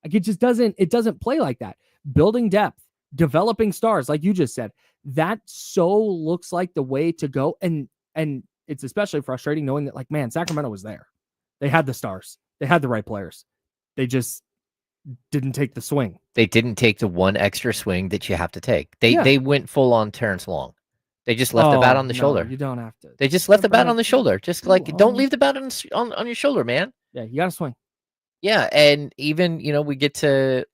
Like it doesn't play like that. Building depth, developing stars, like you just said, that so looks like the way to go. And it's especially frustrating knowing that, like, man, Sacramento was there. They had the stars. They had the right players. They just didn't take the swing. They didn't take the one extra swing that you have to take. They went full on Terrence Long. They just left the bat on the shoulder. You don't have to. They just left the bat on the shoulder. Just don't leave the bat on your shoulder, man. Yeah, you got to swing. Yeah, and even, we get to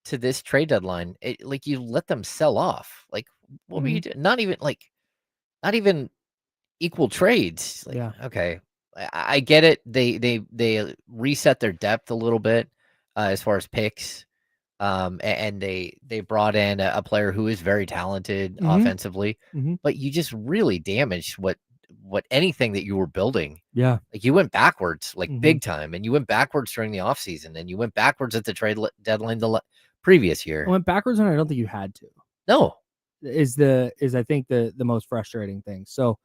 this trade deadline, you let them sell off. Like, what were you doing? Not even equal trades. Okay, I get it. They reset their depth a little bit as far as picks, and they brought in a player who is very talented offensively, but you just really damaged what anything that you were building. Yeah. Like you went backwards, big time, and you went backwards during the offseason, and you went backwards at the trade deadline the previous year. I went backwards, and I don't think you had to. No, is I think the most frustrating thing. So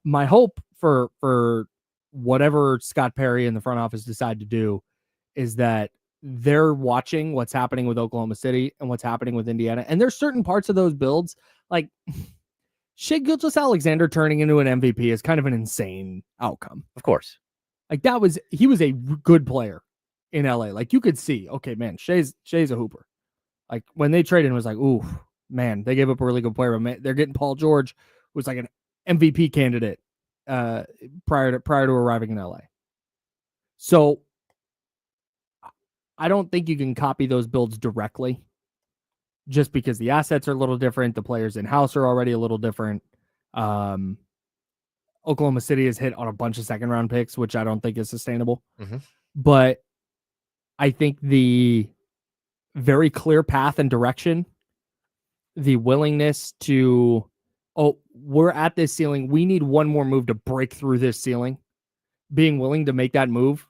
my hope for whatever Scott Perry and the front office decide to do is that they're watching what's happening with Oklahoma City and what's happening with Indiana. And there's certain parts of those builds, like Shai Gilgeous-Alexander turning into an MVP is kind of an insane outcome. Of course. Like he was a good player in LA. Like you could see, okay, man, Shai's a hooper. Like when they traded him, it was like, ooh, man, they gave up a really good player. But man, they're getting Paul George, who was like an MVP candidate prior to arriving in LA. So I don't think you can copy those builds directly, just because the assets are a little different. The players in house are already a little different. Oklahoma City has hit on a bunch of second round picks, which I don't think is sustainable. Mm-hmm. But I think the very clear path and direction, the willingness to, we're at this ceiling. We need one more move to break through this ceiling. Being willing to make that move,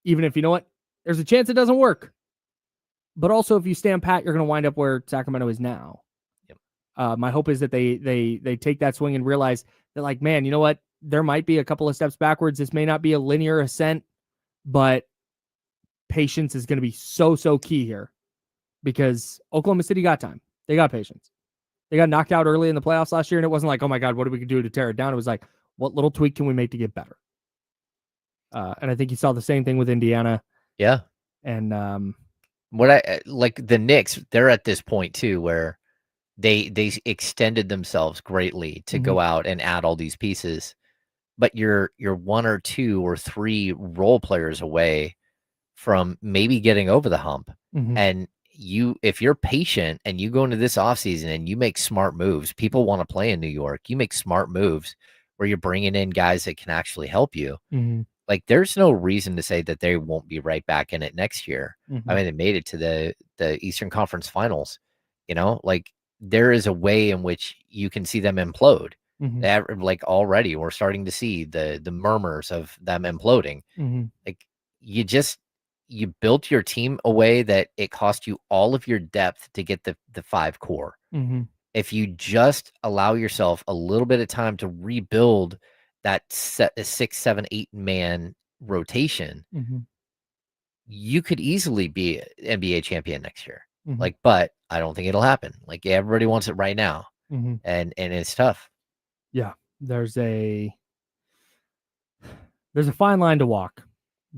even if you know what, there's a chance it doesn't work. But also, if you stand pat, you're going to wind up where Sacramento is now. Yep. My hope is that they take that swing and realize that, like, man, you know what? There might be a couple of steps backwards. This may not be a linear ascent, but patience is going to be so key here, because Oklahoma City got time. They got patience. They got knocked out early in the playoffs last year, and it wasn't like, oh my God, what do we do to tear it down? It was like, what little tweak can we make to get better? And I think you saw the same thing with Indiana. Yeah. And what I like, the Knicks, they're at this point too, where they extended themselves greatly to go out and add all these pieces, but you're 1 or 2 or 3 role players away from maybe getting over the hump. And if you're patient and you go into this offseason and you make smart moves, people want to play in New York. You make smart moves where you're bringing in guys that can actually help you. Like, there's no reason to say that they won't be right back in it next year. I mean, they made it to the Eastern Conference Finals. You know, like, there is a way in which you can see them implode. Like, already we're starting to see the murmurs of them imploding. Like, you built your team a way that it cost you all of your depth to get the 5 core. If you just allow yourself a little bit of time to rebuild that 6, 7, 8 man rotation, you could easily be an NBA champion next year. Like, but I don't think it'll happen. Like, everybody wants it right now. And it's tough. Yeah. There's a fine line to walk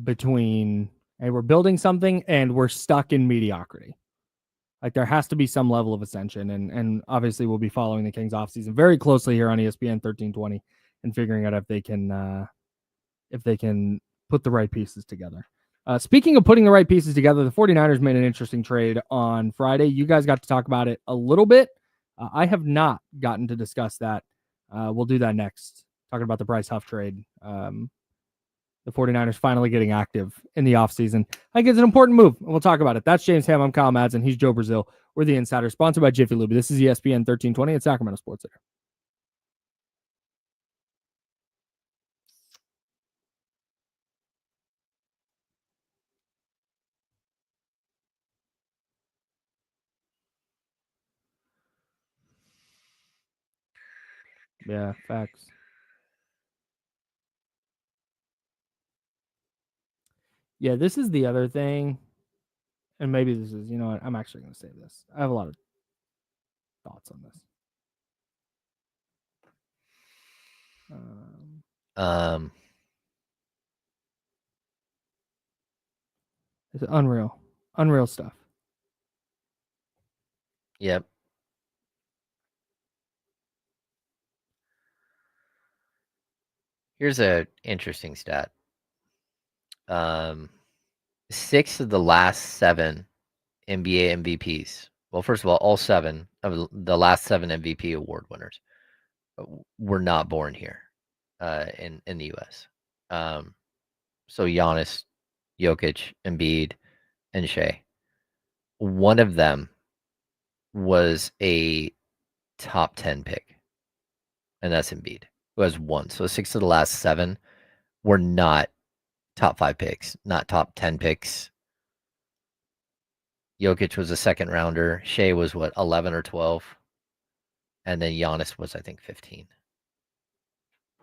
between, hey, we're building something and we're stuck in mediocrity. Like, there has to be some level of ascension, and obviously we'll be following the Kings offseason very closely here on ESPN 1320 and figuring out if they can put the right pieces together. Speaking of putting the right pieces together, the 49ers made an interesting trade on Friday. You guys got to talk about it a little bit. I have not gotten to discuss that. We'll do that next, talking about the Bryce Huff trade. The 49ers finally getting active in the offseason. I think it's an important move, and we'll talk about it. That's James Ham. I'm Kyle Madsen. He's Joe Brazil. We're the Insider, sponsored by Jiffy Lube. This is ESPN 1320 at Sacramento Sports Center. Yeah, facts. Yeah, this is the other thing. And maybe this is, you know what? I'm actually going to save this. I have a lot of thoughts on this. It's unreal. Unreal stuff. Yep. Here's a interesting stat. 6 of the last 7 NBA MVPs. Well, first of all 7 of the last 7 MVP award winners were not born here in the U.S. So Giannis, Jokic, Embiid, and Shai. One of them was a top 10 pick, and that's Embiid, who has 1. So 6 of the last 7 were not top 5 picks, not top 10 picks. Jokic was a second rounder. Shai was 11 or 12. And then Giannis was, I think, 15.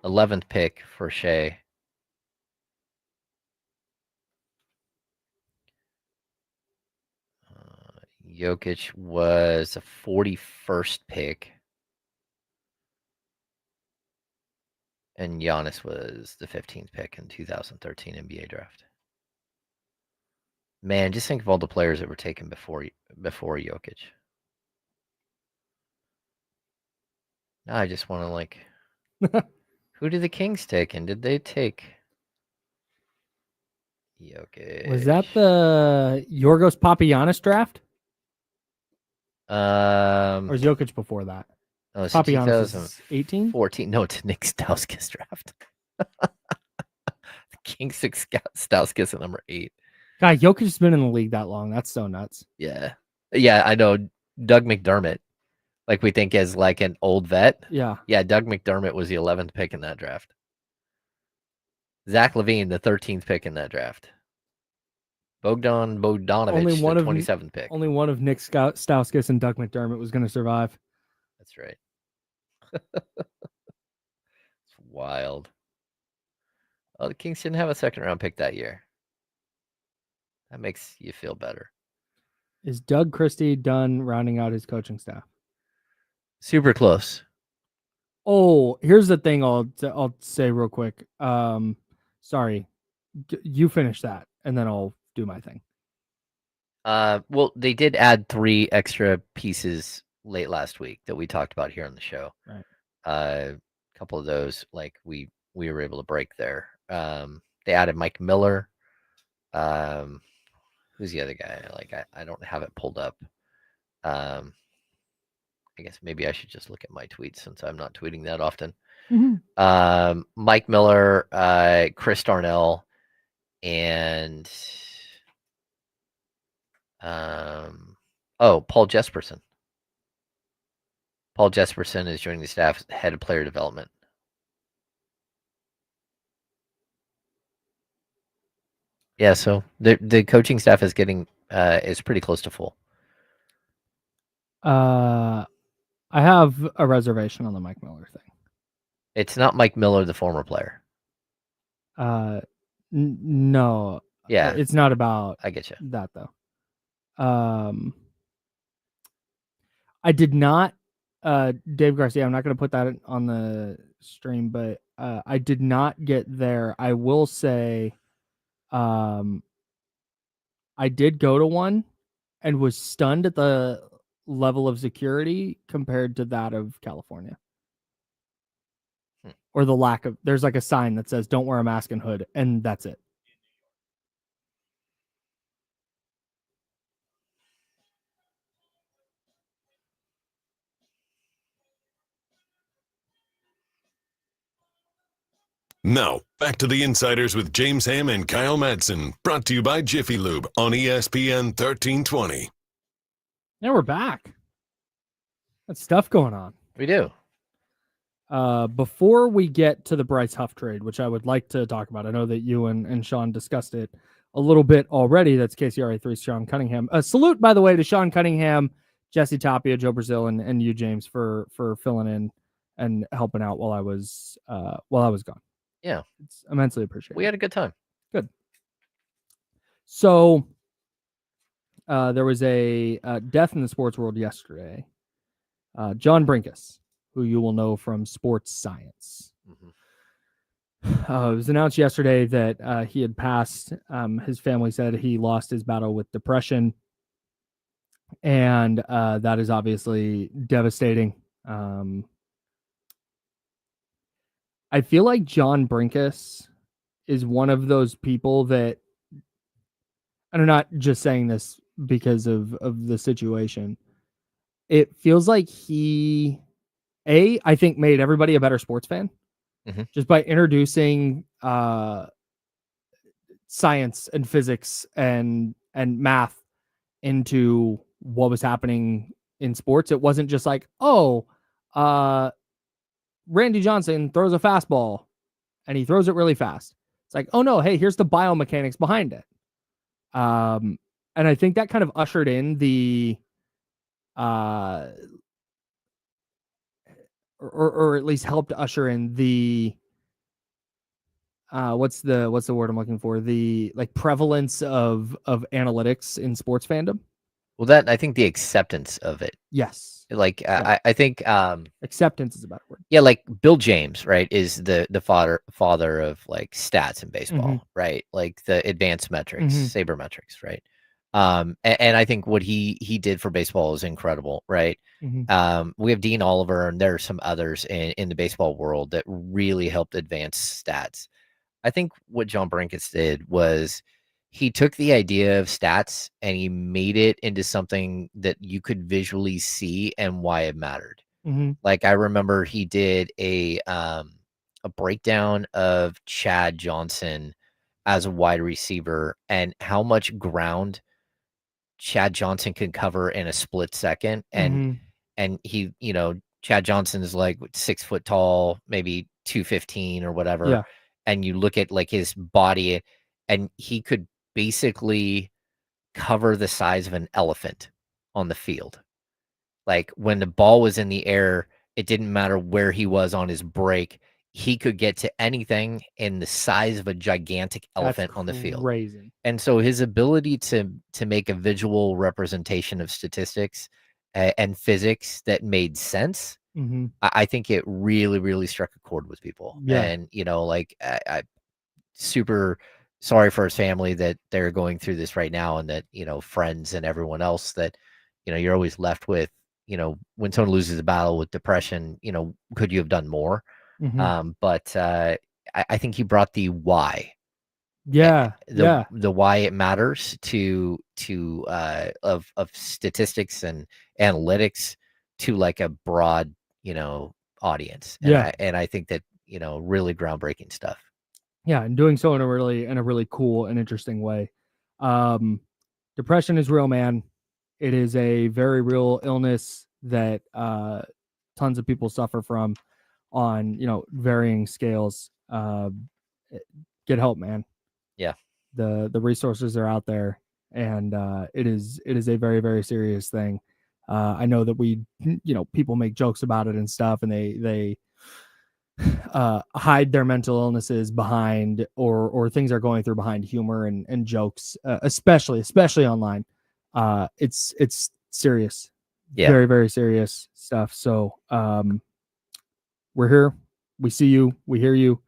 11th pick for Shea. Jokic was a 41st pick. And Giannis was the 15th pick in 2013 NBA draft. Man, just think of all the players that were taken before Jokic. Now I just want to like, who did the Kings take? And did they take Jokic? Was that the Yorgos Papagiannis draft? Or was Jokic before that? No, it's Papagiannis is 18? 14. No, it's Nick Stauskas draft. The Kings took Stauskas at number 8. God, Jokic has been in the league that long. That's so nuts. Yeah. Yeah, I know. Doug McDermott, like we think is like an old vet. Yeah. Yeah, Doug McDermott was the 11th pick in that draft. Zach LaVine, the 13th pick in that draft. Bogdanovich, Only one the of 27th pick. Only one of Nick Stauskas and Doug McDermott was going to survive. That's right. It's wild. Oh, the Kings didn't have a second round pick that year. That makes you feel better. Is Doug Christie done rounding out his coaching staff? Super close. Oh, here's the thing I'll say real quick. Sorry. You finish that, and then I'll do my thing. Well, they did add 3 extra pieces late last week that we talked about here on the show. Right. A couple of those, like we were able to break there. They added Mike Miller. Who's the other guy? Like I don't have it pulled up. I guess maybe I should just look at my tweets since I'm not tweeting that often. Mm-hmm. Mike Miller, Chris Darnell, and Paul Jesperson. Paul Jesperson is joining the staff as head of player development. Yeah, so the coaching staff is is pretty close to full. I have a reservation on the Mike Miller thing. It's not Mike Miller, the former player. No. Yeah, it's not about I get you. that though. I did not, Dave Garcia, I'm not going to put that on the stream, but I did not get there. I will say, I did go to one and was stunned at the level of security compared to that of California. Or the lack of, there's like a sign that says, don't wear a mask and hood, and that's it. Now, back to the Insiders with James Ham and Kyle Madsen, brought to you by Jiffy Lube on ESPN 1320. And we're back. That's stuff going on. We do. Before we get to the Bryce Huff trade, which I would like to talk about, I know that you and Sean discussed it a little bit already. That's KCRA3's Sean Cunningham. Salute, by the way, to Sean Cunningham, Jesse Tapia, Joe Brazil, and you, James, for filling in and helping out while I was gone. Yeah, it's immensely appreciated. We had a good time. Good. So there was a death in the sports world yesterday. John Brenkus, who you will know from Sports Science. Mm-hmm. It was announced yesterday that he had passed. His family said he lost his battle with depression, and that is obviously devastating. I feel like John Brenkus is one of those people that, and I'm not just saying this because of the situation. It feels like he, I think, made everybody a better sports fan, mm-hmm. just by introducing science and physics and math into what was happening in sports. It wasn't just like, Randy Johnson throws a fastball and he throws it really fast. It's like, oh no, hey, here's the biomechanics behind it. And I think that kind of ushered in the or at least helped usher in the what's the word I'm looking for? The like prevalence of analytics in sports fandom. Well, that I think the acceptance of it, Yes. like Yeah. I think Acceptance is a better word. yeah, like Bill James, right, is the father of like stats in baseball, right? Like the advanced metrics, sabermetrics, right? And I think what he did for baseball is incredible, right? We have Dean Oliver, and there are some others in the baseball world that really helped advance stats. I think what John Brenkus did was he took the idea of stats and he made it into something that you could visually see and why it mattered. Like I remember he did a breakdown of Chad Johnson as a wide receiver and how much ground Chad Johnson could cover in a split second. And he, Chad Johnson is like 6 foot tall, maybe 215 or whatever. Yeah. And you look at like his body, and he could basically cover the size of an elephant on the field. Like when the ball was in the air, it didn't matter where he was on his break. He could get to anything in the size of a gigantic elephant on the field. Crazy. And so his ability to make a visual representation of statistics and physics that made sense, I think it really, really struck a chord with people. Yeah. And, like I super sorry for his family that they're going through this right now, and that, friends and everyone else that, you're always left with, when someone loses a battle with depression, could you have done more? But I think he brought the why. The why it matters to of statistics and analytics to like a broad, audience. And I think that, really groundbreaking stuff. Yeah, and doing so in a really cool and interesting way. Depression is real, man. It is a very real illness that tons of people suffer from on, varying scales. Get help, man. Yeah. The resources are out there, and it is a very, very serious thing. I know that we, people make jokes about it and stuff, and they hide their mental illnesses behind or things they're going through behind humor and jokes, especially online. It's serious. Yeah. Very, very serious stuff. So we're here. We see you. We hear you.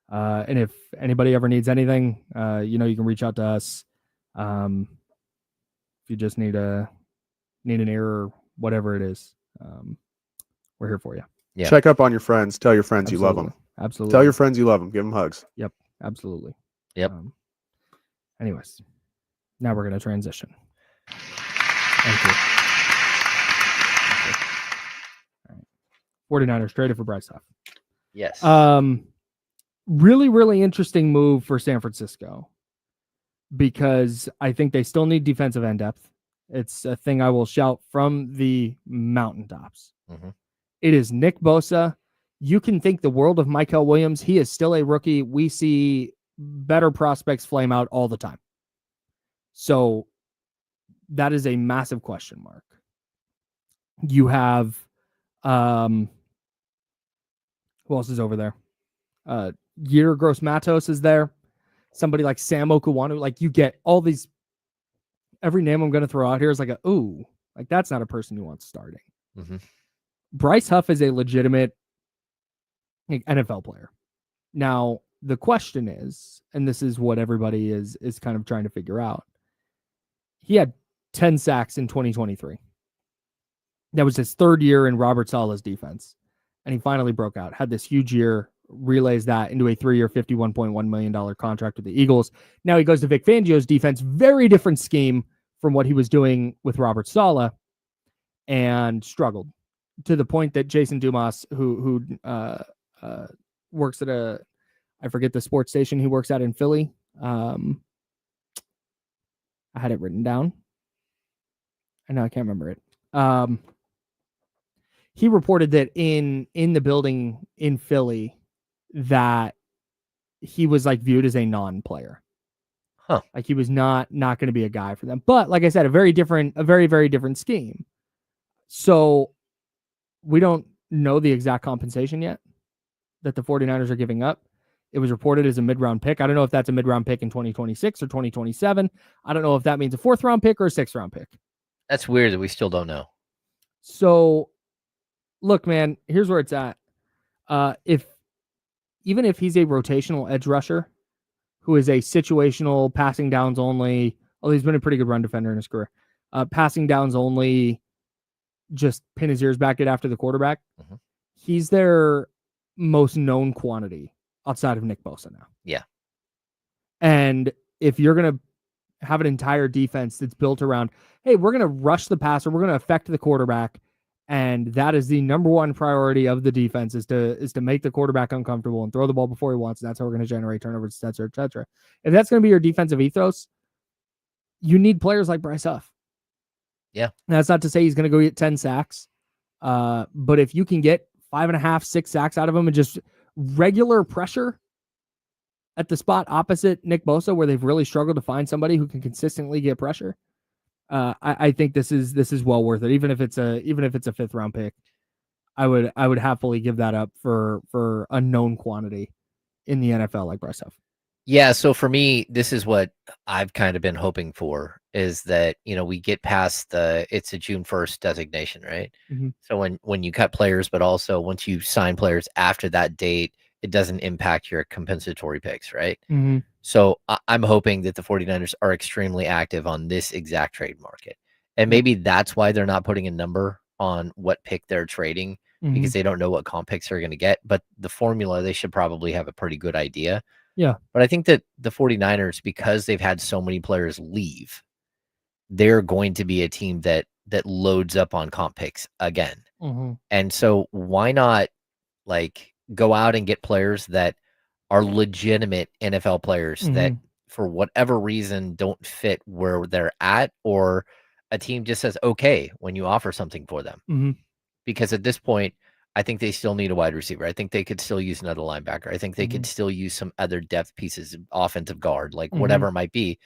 And if anybody ever needs anything, you can reach out to us. If you just need an ear or whatever it is, we're here for you. Yeah. Check up on your friends. Tell your friends you love them. Absolutely. Tell your friends you love them. Give them hugs. Yep. Absolutely. Yep. Anyways, now we're going to transition. Thank you. All right. 49ers traded for Bryce Huff. Yes. Really, really interesting move for San Francisco, because I think they still need defensive end depth. It's a thing I will shout from the mountaintops. It is Nick Bosa. You can think the world of Mykel Williams. He is still a rookie. We see better prospects flame out all the time. So that is a massive question mark. You have, who else is over there? Year Gross Matos is there. Somebody like Sam Okuwanu. Like, you get all these. Every name I'm going to throw out here is like like that's not a person you want starting. Bryce Huff is a legitimate NFL player. Now, the question is, and this is what everybody is kind of trying to figure out. He had 10 sacks in 2023. That was his third year in Robert Saleh's defense. And he finally broke out, had this huge year, relays that into a 3-year, $51.1 million contract with the Eagles. Now he goes to Vic Fangio's defense, very different scheme from what he was doing with Robert Saleh, and struggled to the point that Jason Domas, who works at I forget the sports station he works at in Philly. I had it written down. I know I can't remember it. He reported that in the building in Philly that he was like viewed as a non-player. Like he was not going to be a guy for them. But like I said, a very, very different scheme. So we don't know the exact compensation yet that the 49ers are giving up. It was reported as a mid-round pick. I don't know if that's a mid-round pick in 2026 or 2027. I don't know if that means a 4th-round pick or a 6th-round pick. That's weird that we still don't know. So, look, man, here's where it's at. Even if he's a rotational edge rusher who is a situational passing downs only, although he's been a pretty good run defender in his career, passing downs only, just pin his ears back, get after the quarterback. Mhm. He's their most known quantity outside of Nick Bosa now. Yeah. And if you're going to have an entire defense that's built around, hey, we're going to rush the passer, we're going to affect the quarterback, and that is the number one priority of the defense is to make the quarterback uncomfortable and throw the ball before he wants. That's how we're going to generate turnovers, et cetera, et cetera. If that's going to be your defensive ethos, you need players like Bryce Huff. Yeah. And that's not to say he's going to go get 10 sacks. But if you can get 5.5, 6 sacks out of him and just regular pressure at the spot opposite Nick Bosa, where they've really struggled to find somebody who can consistently get pressure, I think this is well worth it. Even if it's a 5th-round pick, I would happily give that up for a known quantity in the NFL like Bryce Huff. Yeah, so for me, this is what I've kind of been hoping for is that, we get past it's a June 1st designation, right? Mm-hmm. So when you cut players, but also once you sign players after that date, it doesn't impact your compensatory picks, right? Mm-hmm. So I'm hoping that the 49ers are extremely active on this exact trade market. And maybe that's why they're not putting a number on what pick they're trading because they don't know what comp picks they're going to get. But the formula, they should probably have a pretty good idea. Yeah. But I think that the 49ers, because they've had so many players leave, they're going to be a team that loads up on comp picks again. Mm-hmm. And so why not go out and get players that are legitimate NFL players that for whatever reason don't fit where they're at, or a team just says, okay, when you offer something for them. Mm-hmm. Because at this point, I think they still need a wide receiver. I think they could still use another linebacker. I think they could still use some other depth pieces, offensive guard, whatever it might be.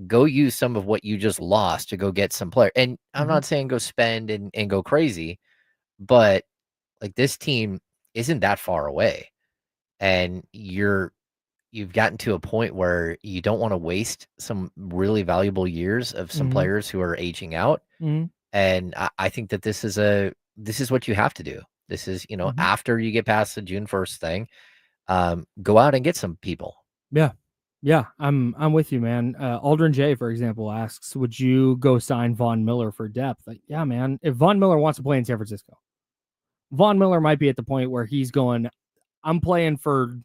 Go use some of what you just lost to go get some player. And I'm not saying go spend and go crazy, but this team isn't that far away. And you've gotten to a point where you don't want to waste some really valuable years of some players who are aging out. And I think that this is what you have to do. This is, after you get past the June 1st thing, go out and get some people. Yeah. Yeah. I'm with you, man. Aldrin J, for example, asks, would you go sign Von Miller for depth? Yeah, man. If Von Miller wants to play in San Francisco, Von Miller might be at the point where he's going, I'm playing for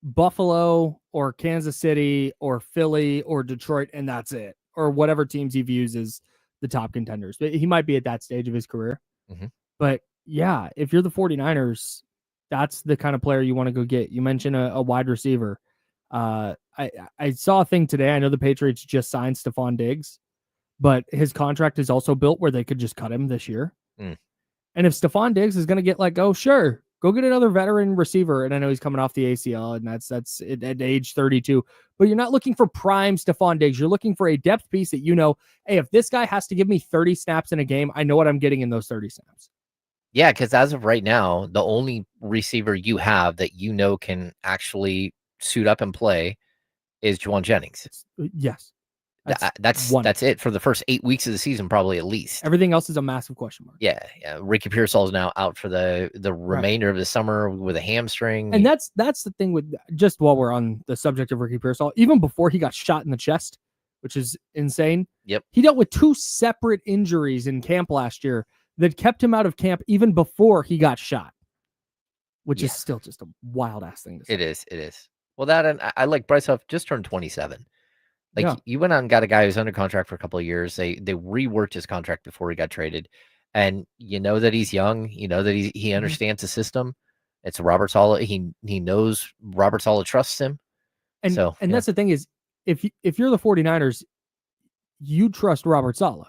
Buffalo or Kansas City or Philly or Detroit, and that's it. Or whatever teams he views as the top contenders. But he might be at that stage of his career. But yeah, if you're the 49ers, that's the kind of player you want to go get. You mentioned a wide receiver. I saw a thing today. I know the Patriots just signed Stephon Diggs, but his contract is also built where they could just cut him this year. And if Stephon Diggs is going to get let go, sure, go get another veteran receiver. And I know he's coming off the ACL, and that's at age 32. But you're not looking for prime Stephon Diggs. You're looking for a depth piece that hey, if this guy has to give me 30 snaps in a game, I know what I'm getting in those 30 snaps. Yeah, because as of right now, the only receiver you have that can actually suit up and play is Juwan Jennings. Yes. That's it for the first 8 weeks of the season, probably at least. Everything else is a massive question mark. Yeah. Ricky Pearsall is now out for the remainder of the summer with a hamstring. And that's the thing with, just while we're on the subject of Ricky Pearsall, even before he got shot in the chest, which is insane. Yep. He dealt with 2 separate injuries in camp last year that kept him out of camp even before he got shot, which is still just a wild ass thing to say. It is. Well, that, and I like Bryce Huff just turned 27. You went out and got a guy who's under contract for a couple of years. They reworked his contract before he got traded. And that he's young, that he understands the system. It's Robert Saleh. He knows Robert Saleh trusts him. And that's the thing is, if you're the 49ers, you trust Robert Saleh.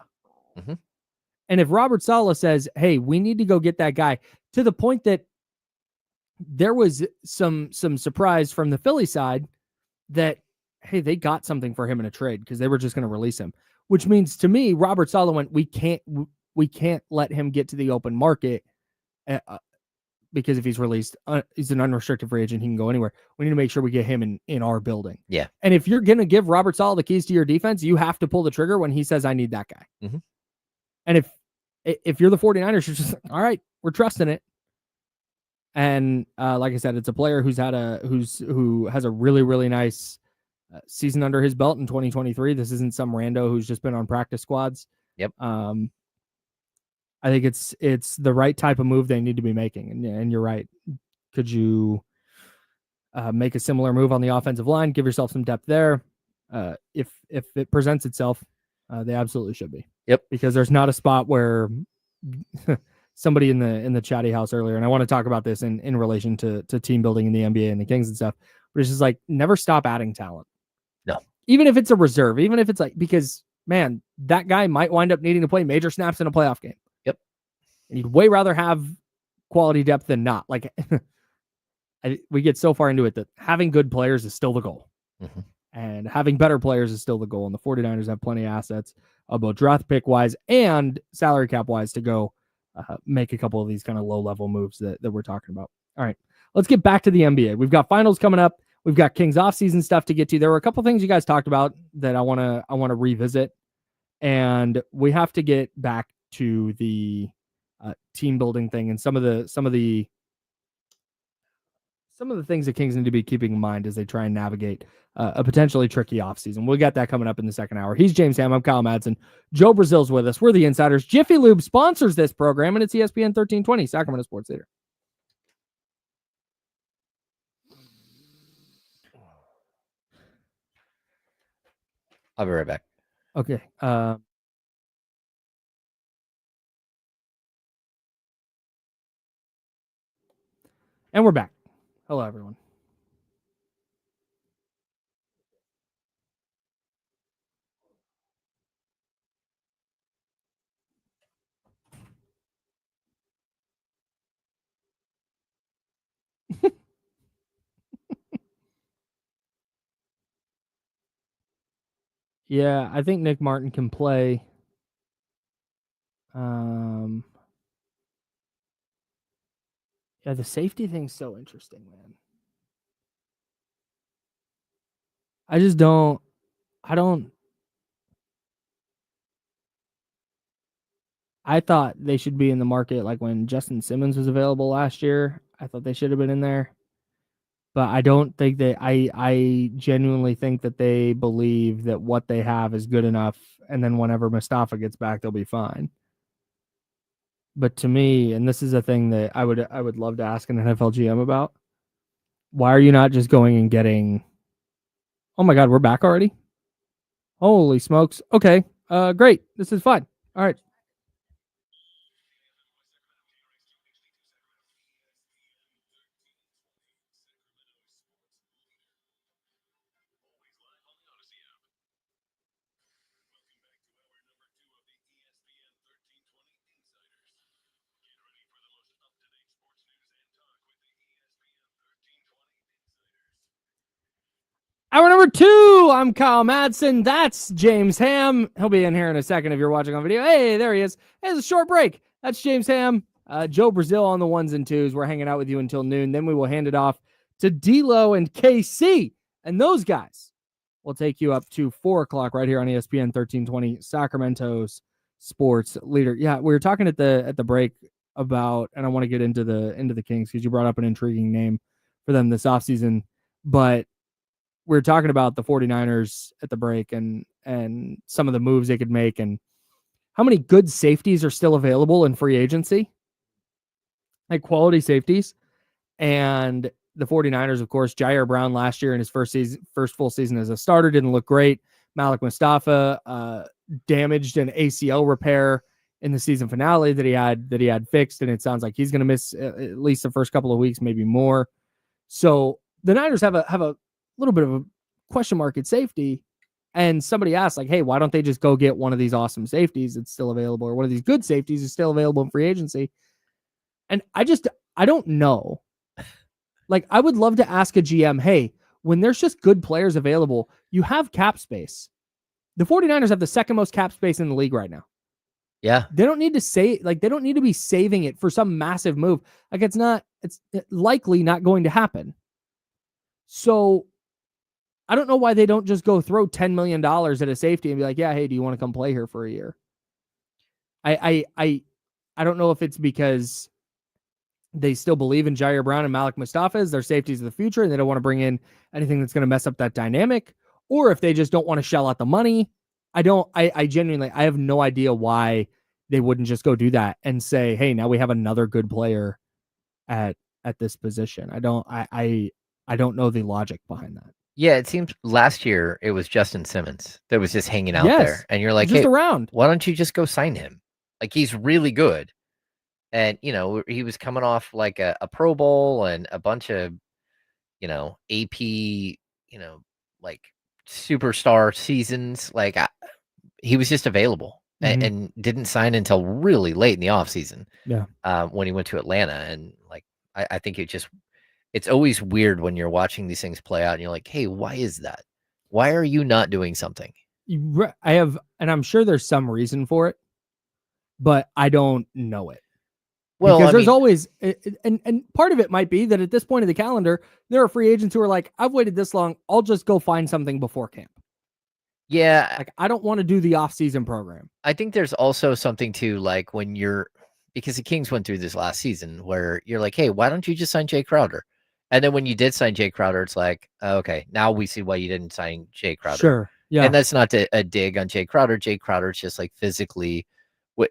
And if Robert Saleh says, hey, we need to go get that guy, to the point that there was some surprise from the Philly side that, hey, they got something for him in a trade because they were just going to release him, which means to me, Robert Saleh went, we can't let him get to the open market because if he's released, he's an unrestricted free agent. He can go anywhere. We need to make sure we get him in our building. Yeah. And if you're going to give Robert Saleh the keys to your defense, you have to pull the trigger when he says, I need that guy. Mm-hmm. And if you're the 49ers, you're just like, all right, we're trusting it. And like I said, it's a player who has a really, really nice season under his belt in 2023. This isn't some rando who's just been on practice squads. Yep. I think it's the right type of move they need to be making. And you're right. Could you make a similar move on the offensive line? Give yourself some depth there. If it presents itself, they absolutely should be. Yep. Because there's not a spot where somebody in the chatty house earlier, and I want to talk about this in relation to team building in the NBA and the Kings and stuff, but it's just like, never stop adding talent. No. Even if it's a reserve, even if it's like, because man, that guy might wind up needing to play major snaps in a playoff game. Yep. And you'd way rather have quality depth than not. Like we get so far into it that having good players is still the goal. Mm-hmm. And having better players is still the goal. And the 49ers have plenty of assets, both draft pick wise and salary cap wise, to go make a couple of these kind of low level moves that we're talking about. All right, let's get back to the NBA. We've got finals coming up. We've got Kings offseason stuff to get to. There were a couple things you guys talked about that I want to revisit, and we have to get back to the team building thing and some of the things that Kings need to be keeping in mind as they try and navigate a potentially tricky offseason. We'll get that coming up in the second hour. He's James Ham. I'm Kyle Madsen. Joe Brazil's with us. We're the Insiders. Jiffy Lube sponsors this program, and it's ESPN 1320, Sacramento Sports Theater. I'll be right back. Okay. And we're back. Hello, everyone. Yeah, I think Nick Martin can play. Yeah, the safety thing's so interesting, man. I thought they should be in the market like when Justin Simmons was available last year. I thought they should have been in there. But I don't think I genuinely think that they believe that what they have is good enough, and then whenever Mustafa gets back, they'll be fine. But to me, and this is a thing that I would love to ask an NFL GM about, why are you not just going and getting, oh my God, we're back already? Holy smokes. Okay, great. This is fun. All right. Hour number 2, I'm Kyle Madsen. That's James Ham. He'll be in here in a second if you're watching on video. Hey, there he is. Hey, it's a short break. That's James Ham. Joe Brazil on the 1s and 2s. We're hanging out with you until noon. Then we will hand it off to D-Lo and KC. And those guys will take you up to 4 o'clock right here on ESPN 1320, Sacramento's sports leader. Yeah, we were talking at the break about, and I want to get into the Kings because you brought up an intriguing name for them this offseason. But we were talking about the 49ers at the break and some of the moves they could make and how many good safeties are still available in free agency, like quality safeties. And the 49ers, of course, Jair Brown last year in his first full season as a starter didn't look great. Malik Mustafa damaged an ACL repair in the season finale that he had fixed, and it sounds like he's going to miss at least the first couple of weeks, maybe more. So the Niners have a little bit of a question mark at safety, and somebody asked like, hey, why don't they just go get one of these awesome safeties that's still available, or one of these good safeties is still available in free agency? And I don't know. Like, I would love to ask a GM, hey, when there's just good players available, you have cap space. The 49ers have the second most cap space in the league right now. Yeah. They don't need to say they don't need to be saving it for some massive move. Like it's likely not going to happen. So I don't know why they don't just go throw $10 million at a safety and be like, yeah, hey, do you want to come play here for a year? I don't know if it's because they still believe in Jair Brown and Malik Mustafa as their safeties of the future and they don't want to bring in anything that's going to mess up that dynamic, or if they just don't want to shell out the money. I genuinely, I have no idea why they wouldn't just go do that and say, hey, now we have another good player at this position. I don't know the logic behind that. Yeah, it seems last year it was Justin Simmons that was just hanging out Yes, there. And you're like, just hey, around. why don't you just go sign him? Like, he's really good. And, he was coming off like a Pro Bowl and a bunch of, AP, like superstar seasons. Like, he was just available and didn't sign until really late in the offseason. Yeah. When he went to Atlanta. And, like, I think it's always weird when you're watching these things play out and you're like, hey, why is that? Why are you not doing something? And I'm sure there's some reason for it, but I don't know it. Well, because there's always, and part of it might be that at this point of the calendar, there are free agents who are like, I've waited this long, I'll just go find something before camp. Yeah. Like, I don't want to do the off-season program. I think there's also something to, like, because the Kings went through this last season where you're like, hey, why don't you just sign Jay Crowder? And then when you did sign Jay Crowder, it's like, okay, now we see why you didn't sign Jay Crowder. Sure. Yeah. And that's not a dig on Jay Crowder. Jay Crowder's just, like, physically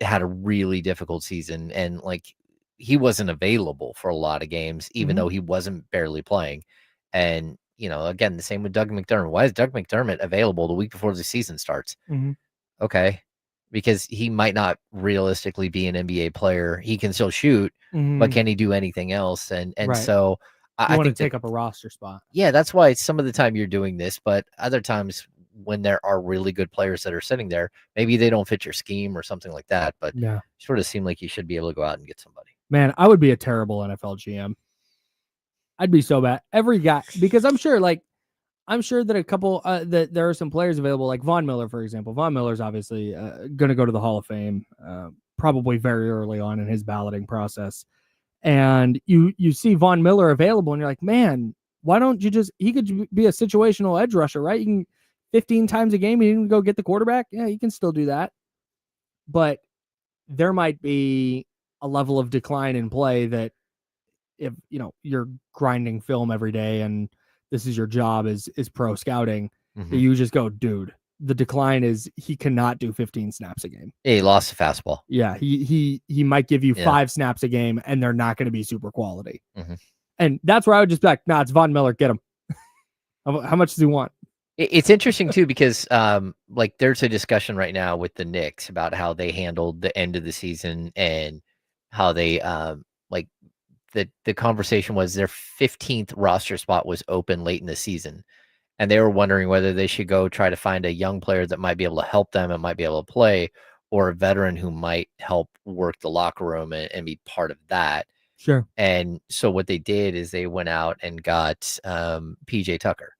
had a really difficult season. And, like, he wasn't available for a lot of games, even though he wasn't barely playing. And, again, the same with Doug McDermott. Why is Doug McDermott available the week before the season starts? Okay. Because he might not realistically be an NBA player. He can still shoot, but can he do anything else? And Right. so I want think to take up a roster spot. Yeah, that's why some of the time you're doing this, but other times when there are really good players that are sitting there, maybe they don't fit your scheme or something like that. But yeah, sort of seem like you should be able to go out and get somebody. Man, I would be a terrible NFL GM. I'd be so bad. Every guy, because I'm sure that a couple that there are some players available, like Von Miller, for example. Von Miller's obviously going to go to the Hall of Fame, probably very early on in his balloting process. And you see Von Miller available, and you're like, man, why don't you he could be a situational edge rusher, right? You can 15 times a game, you can go get the quarterback. Yeah, you can still do that. But there might be a level of decline in play that if you're grinding film every day and this is your job is pro scouting, that you just go, dude, the decline is he cannot do 15 snaps a game. Yeah, he lost a fastball. Yeah, he might give you 5 snaps a game and they're not going to be super quality. And that's where I would just be like, nah, it's Von Miller, get him. How much does he want? It's interesting too, because like there's a discussion right now with the Knicks about how they handled the end of the season and how they like the conversation was their 15th roster spot was open late in the season. And they were wondering whether they should go try to find a young player that might be able to help them and might be able to play, or a veteran who might help work the locker room and be part of that. Sure. And so what they did is they went out and got PJ Tucker.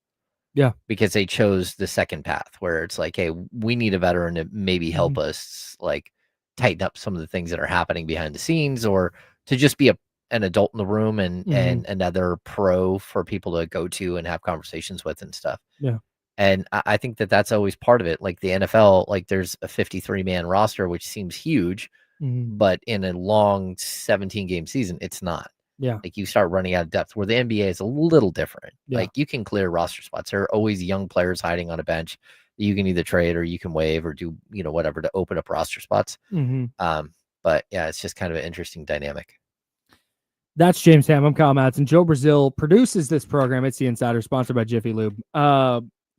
Yeah. Because they chose the second path where it's like, hey, we need a veteran to maybe help us like tighten up some of the things that are happening behind the scenes, or to just be an adult in the room and another pro for people to go to and have conversations with and stuff. Yeah. And I think that's always part of it. Like the NFL, like there's a 53-man roster, which seems huge, but in a long 17-game season, it's not. Yeah. Like you start running out of depth, where the NBA is a little different. Yeah. Like you can clear roster spots. There are always young players hiding on a bench that you can either trade or you can waive or do, whatever to open up roster spots. But yeah, it's just kind of an interesting dynamic. That's James Ham. I'm Kyle Madsen. Joe Brazil produces this program. It's the Insider, sponsored by Jiffy Lube.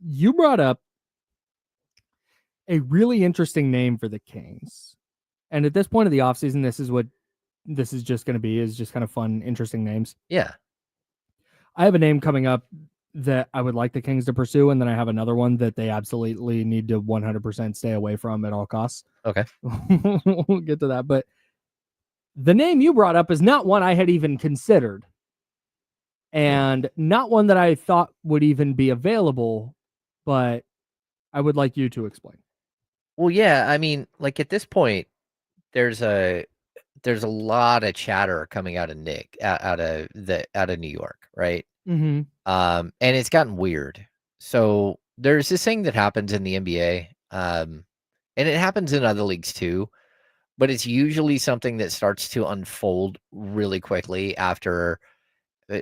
You brought up a really interesting name for the Kings. And at this point of the offseason, this is what this is just going to be, is just kind of fun, interesting names. Yeah. I have a name coming up that I would like the Kings to pursue, and then I have another one that they absolutely need to 100% stay away from at all costs. Okay. We'll get to that. But the name you brought up is not one I had even considered, and not one that I thought would even be available, but I would like you to explain. Well, yeah, I mean, like at this point, there's a lot of chatter coming out of out of New York, right? Mm-hmm. And it's gotten weird. So there's this thing that happens in the NBA, and it happens in other leagues too, but it's usually something that starts to unfold really quickly after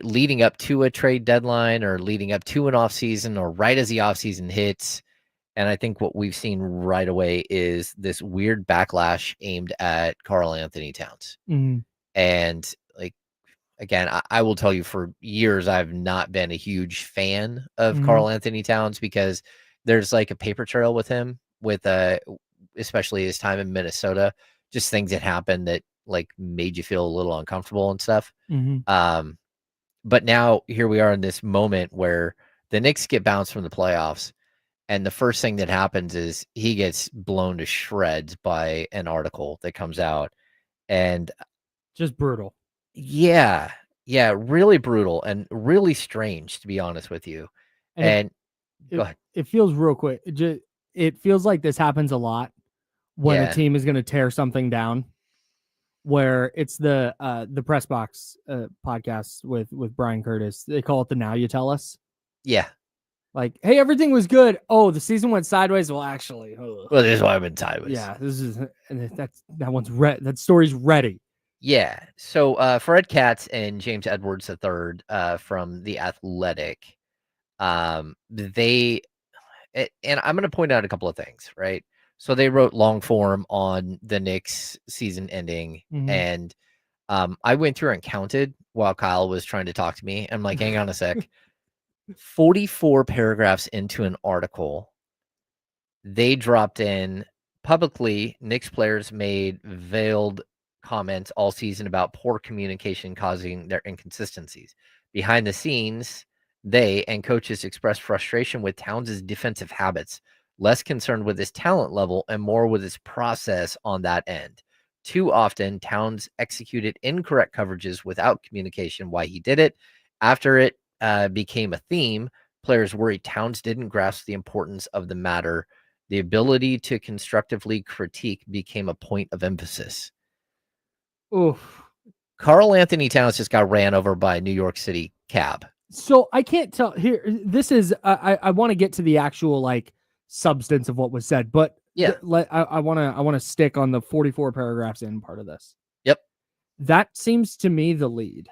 leading up to a trade deadline or leading up to an offseason or right as the offseason hits. And I think what we've seen right away is this weird backlash aimed at Karl Anthony Towns. Mm-hmm. And like, again, I will tell you for years, I've not been a huge fan of Mhm. Karl Anthony Towns because there's like a paper trail with him with especially his time in Minnesota, just things that happened that like made you feel a little uncomfortable and stuff. Mm-hmm. But now here we are in this moment where the Knicks get bounced from the playoffs. And the first thing that happens is he gets blown to shreds by an article that comes out. And Just brutal. yeah, really brutal and really strange, to be honest with you. And Go ahead. it feels real quick. It feels like this happens a lot when a Yeah. team is going to tear something down. Where it's the Press Box podcast with Brian Curtis. They call it the Now You Tell Us. Yeah. Like, hey, everything was good. Oh, the season went sideways. Well, actually, Well, this is why I've been sideways. yeah, this is that story's ready. Yeah. So Fred Katz and James Edwards III from The Athletic, they and I'm going to point out a couple of things, right? So they wrote long form on the Knicks season ending, Mhm. and I went through and counted while Kyle was trying to talk to me. I'm like, hang on a sec. 44 paragraphs into an article, they dropped in publicly, Knicks players made veiled comments all season about poor communication causing their inconsistencies. Behind the scenes, they and coaches expressed frustration with Towns' defensive habits, less concerned with his talent level and more with his process on that end. Too often, Towns executed incorrect coverages without communication why he did it. After it became a theme, players worried Towns didn't grasp the importance of the matter. The ability to constructively critique became a point of emphasis. Oof. Karl Anthony Towns just got ran over by a New York City cab. So I can't tell here. This is I want to get to the actual like substance of what was said, but Yeah. I want to stick on the 44 paragraphs in part of this. Yep. That seems to me the lead.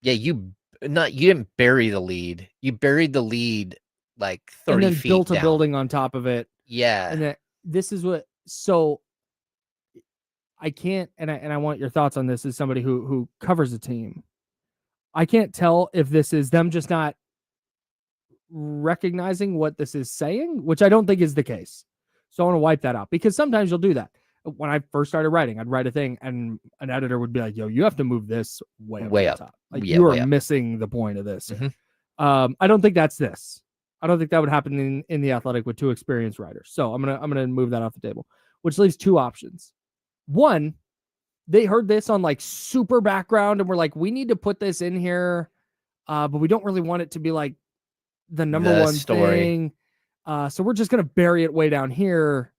Yeah, you didn't bury the lead. You buried the lead like 30 and then feet built down. a building on top of it. Yeah. And this is what. So I can't, and I want your thoughts on this as somebody who covers a team. I can't tell if this is them just not recognizing what this is saying, which I don't think is the case. So I want to wipe that out because sometimes you'll do that. When I first started writing, I'd write a thing and an editor would be like, yo, you have to move this way up. To the top. Like Yeah, you way are up. missing the point of this. Mhm. I don't think that's this. I don't think that would happen in the Athletic with two experienced writers. So I'm gonna move that off the table, which leaves two options. One, they heard this on like super background and we're like, we need to put this in here, but we don't really want it to be like the number one story. thing. So we're just gonna bury it way down here.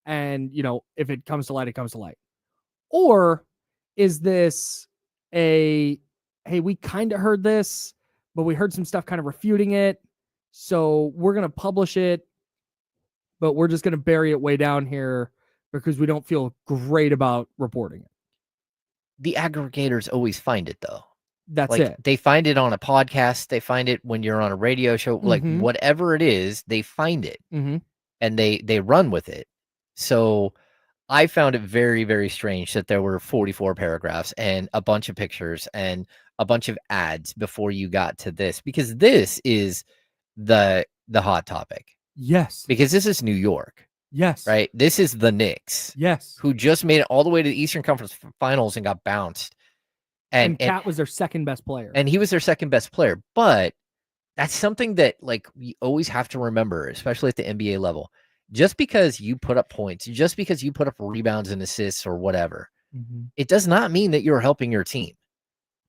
And if it comes to light, it comes to light. Or is this hey, we kind of heard this, but we heard some stuff kind of refuting it. So we're gonna publish it, but we're just gonna bury it way down here because we don't feel great about reporting it. The aggregators always find it though. That's like, it. They find it on a podcast. They find it when you're on a radio show. Like Mhm. whatever it is, they find it and they run with it. So I found it very, very strange that there were 44 paragraphs and a bunch of pictures and a bunch of ads before you got to this, because this is the hot topic. Yes. Because this is New York. Yes. Right? This is the Knicks. Yes. Who just made it all the way to the Eastern Conference Finals and got bounced. And Cat was their second best player. And he was their second best player. But that's something that like we always have to remember, especially at the NBA level. Just because you put up points, just because you put up rebounds and assists or whatever, it does not mean that you're helping your team.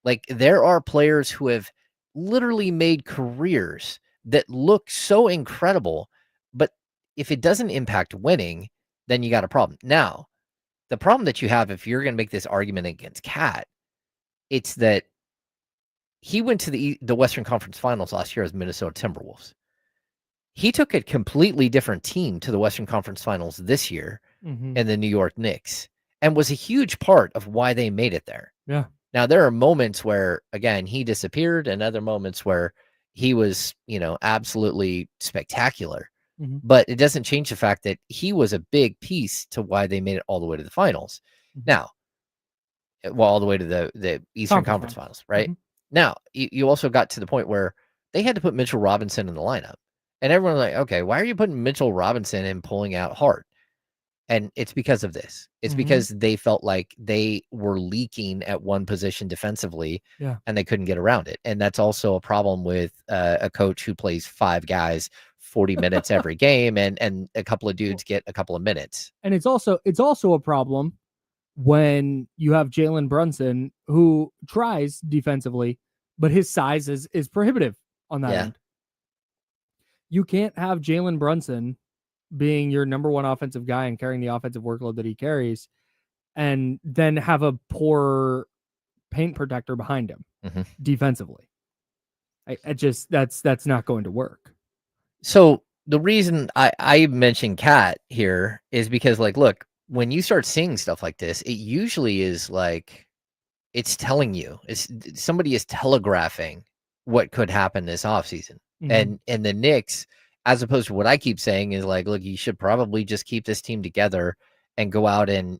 Like there are players who have literally made careers that look so incredible, but if it doesn't impact winning, then you got a problem. Now, the problem that you have if you're going to make this argument against Cat, it's that he went to the Western Conference Finals last year as Minnesota Timberwolves. He took a completely different team to the Western Conference Finals this year Mm-hmm. and the New York Knicks, and was a huge part of why they made it there. Yeah. Now, there are moments where, again, he disappeared, and other moments where he was, absolutely spectacular. Mm-hmm. But it doesn't change the fact that he was a big piece to why they made it all the way to the finals. Mhm. Now, all the way to the Eastern Conference Finals, right? Mhm. Now, you also got to the point where they had to put Mitchell Robinson in the lineup. And everyone's like, okay, why are you putting Mitchell Robinson and pulling out Hart? And it's because of this. It's Mhm. because they felt like they were leaking at one position defensively, Yeah. and they couldn't get around it. And that's also a problem with a coach who plays 5 guys 40 minutes every game, and a couple of dudes get a couple of minutes. And it's also a problem when you have Jalen Brunson, who tries defensively, but his size is prohibitive on that end. You can't have Jalen Brunson being your number one offensive guy and carrying the offensive workload that he carries, and then have a poor paint protector behind him defensively. I just that's not going to work. So the reason I mentioned Cat here is because, like, look, when you start seeing stuff like this, it usually is like it's telling you, somebody is telegraphing what could happen this offseason. Mhm. And the Knicks, as opposed to what I keep saying, is like, look, you should probably just keep this team together and go out and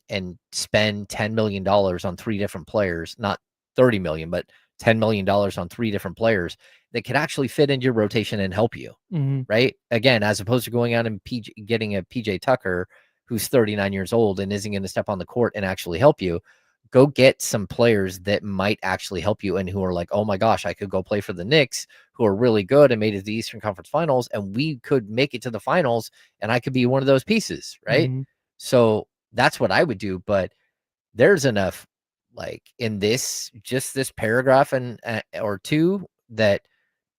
spend $10 million on 3 different players, not 30 million, but $10 million on 3 different players that could actually fit into your rotation and help you. Mhm. Right? Again, as opposed to going out and getting a PJ Tucker who's 39 years old and isn't going to step on the court and actually help you. Go get some players that might actually help you and who are like, oh my gosh, I could go play for the Knicks, who are really good and made it to the Eastern Conference Finals, and we could make it to the finals, and I could be one of those pieces, right? Mhm. So that's what I would do. But there's enough, like, in this paragraph and or two, that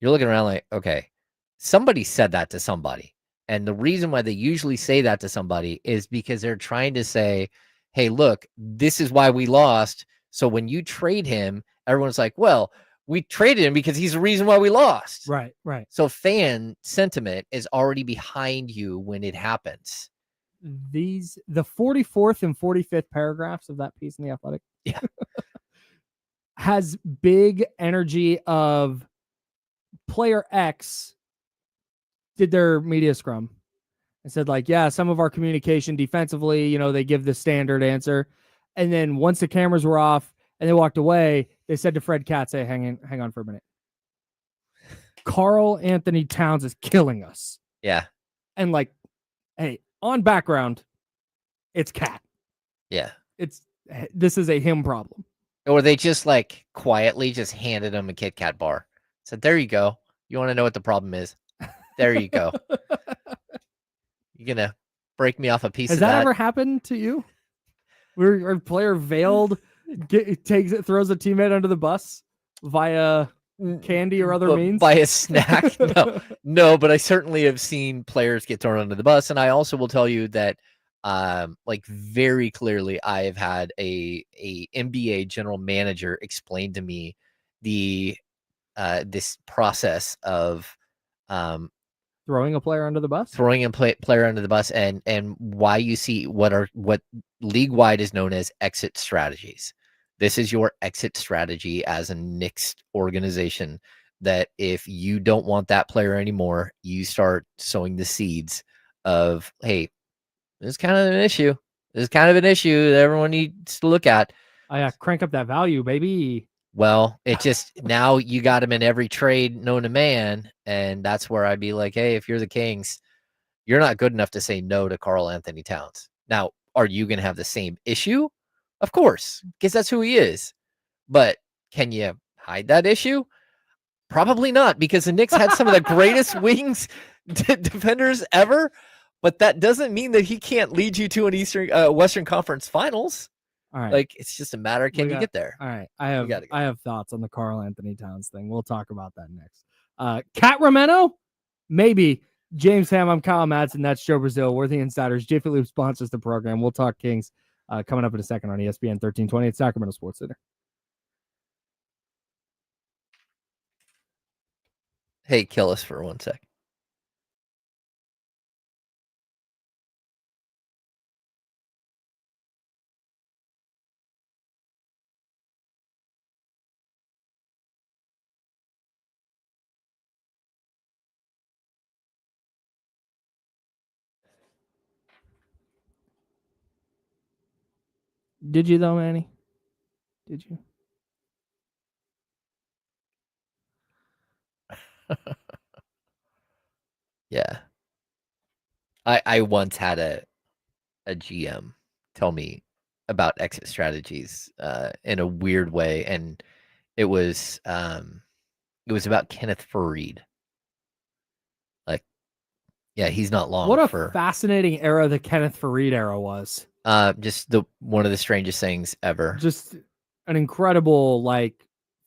you're looking around like, okay, somebody said that to somebody. And the reason why they usually say that to somebody is because they're trying to say, hey, look, this is why we lost. So when you trade him, everyone's like, well, we traded him because he's the reason why we lost. Right. So fan sentiment is already behind you when it happens. The 44th and 45th paragraphs of that piece in The Athletic has big energy of player X did their media scrum and said, like, yeah, some of our communication defensively, they give the standard answer. And then once the cameras were off and they walked away, they said to Fred Katz, hey, hang on for a minute. Karl Anthony Towns is killing us. Yeah. And like, hey, on background, it's Cat. Yeah. This is a him problem. Or they just like quietly just handed him a Kit Kat bar. Said, there you go. You want to know what the problem is? There you go. You're going to break me off a piece Has of that? Has that ever happened to you? Where a player veiled throws a teammate under the bus via candy or other means? By a snack? No, but I certainly have seen players get thrown under the bus. And I also will tell you that like very clearly I have had a NBA general manager explain to me this process of throwing a player under the bus, player under the bus, and why you see what league wide is known as exit strategies. This is your exit strategy as a Knicks organization, that if you don't want that player anymore, you start sowing the seeds of, hey, this is kind of an issue. This is kind of an issue that everyone needs to look at. Crank up that value, baby. Well, it just, now you got him in every trade known to man. And that's where I'd be like, hey, if you're the Kings, you're not good enough to say no to Karl Anthony Towns. Now, are you going to have the same issue? Of course, because that's who he is. But can you hide that issue? Probably not, because the Knicks had some of the greatest wings defenders ever. But that doesn't mean that he can't lead you to an Western Conference Finals. All right. Like, it's just a matter of, can you get there? All right. I have thoughts on the Karl Anthony Towns thing. We'll talk about that next. Cat Romano? Maybe. James Ham, I'm Kyle Madsen. That's Joe Brazil. We're the Insiders. Jiffy Lube sponsors the program. We'll talk Kings Coming up in a second on ESPN 1320 at Sacramento Sports Center. Hey, kill us for 1 sec. Did you though, Manny? Did you? Yeah. I once had a GM tell me about exit strategies in a weird way, and it was about Kenneth Faried. Like, yeah, he's not long What a for fascinating era the Kenneth Faried era was. just one of the strangest things ever. Just an incredible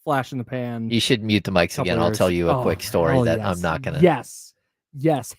flash in the pan. You should mute the mics couple again. I'll tell years. you a quick story hell that yes. I'm not gonna. Yes. Yes.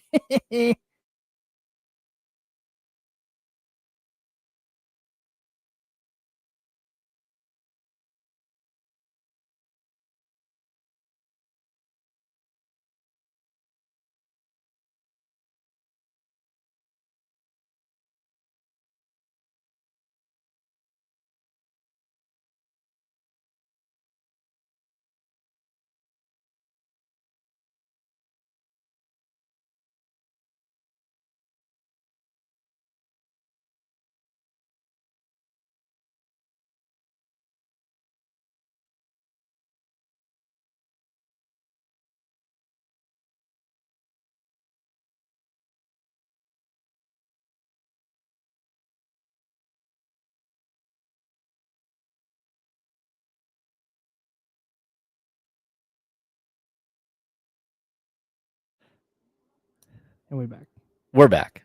And we're back. We're back.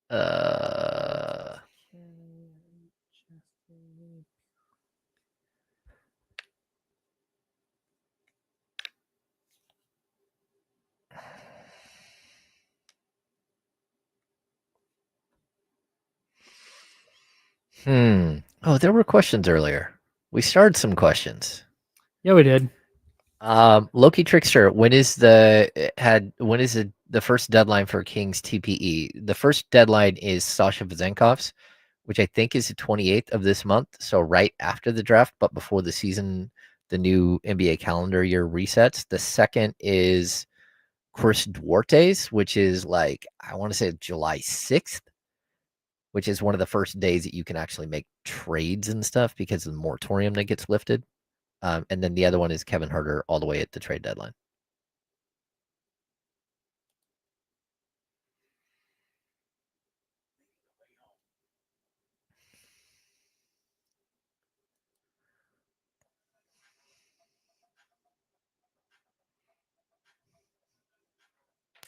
Uh, Oh, there were questions earlier. We started some questions. Yeah, we did. Loki Trickster, when is the first deadline for Kings TPE? The first deadline is Sasha Vezenkov's, which I think is the 28th of this month, so right after the draft, but before the season, the new NBA calendar year resets. The second is Chris Duarte's, which is I want to say July 6th, which is one of the first days that you can actually make trades and stuff because of the moratorium that gets lifted. And then the other one is Kevin Huerter all the way at the trade deadline.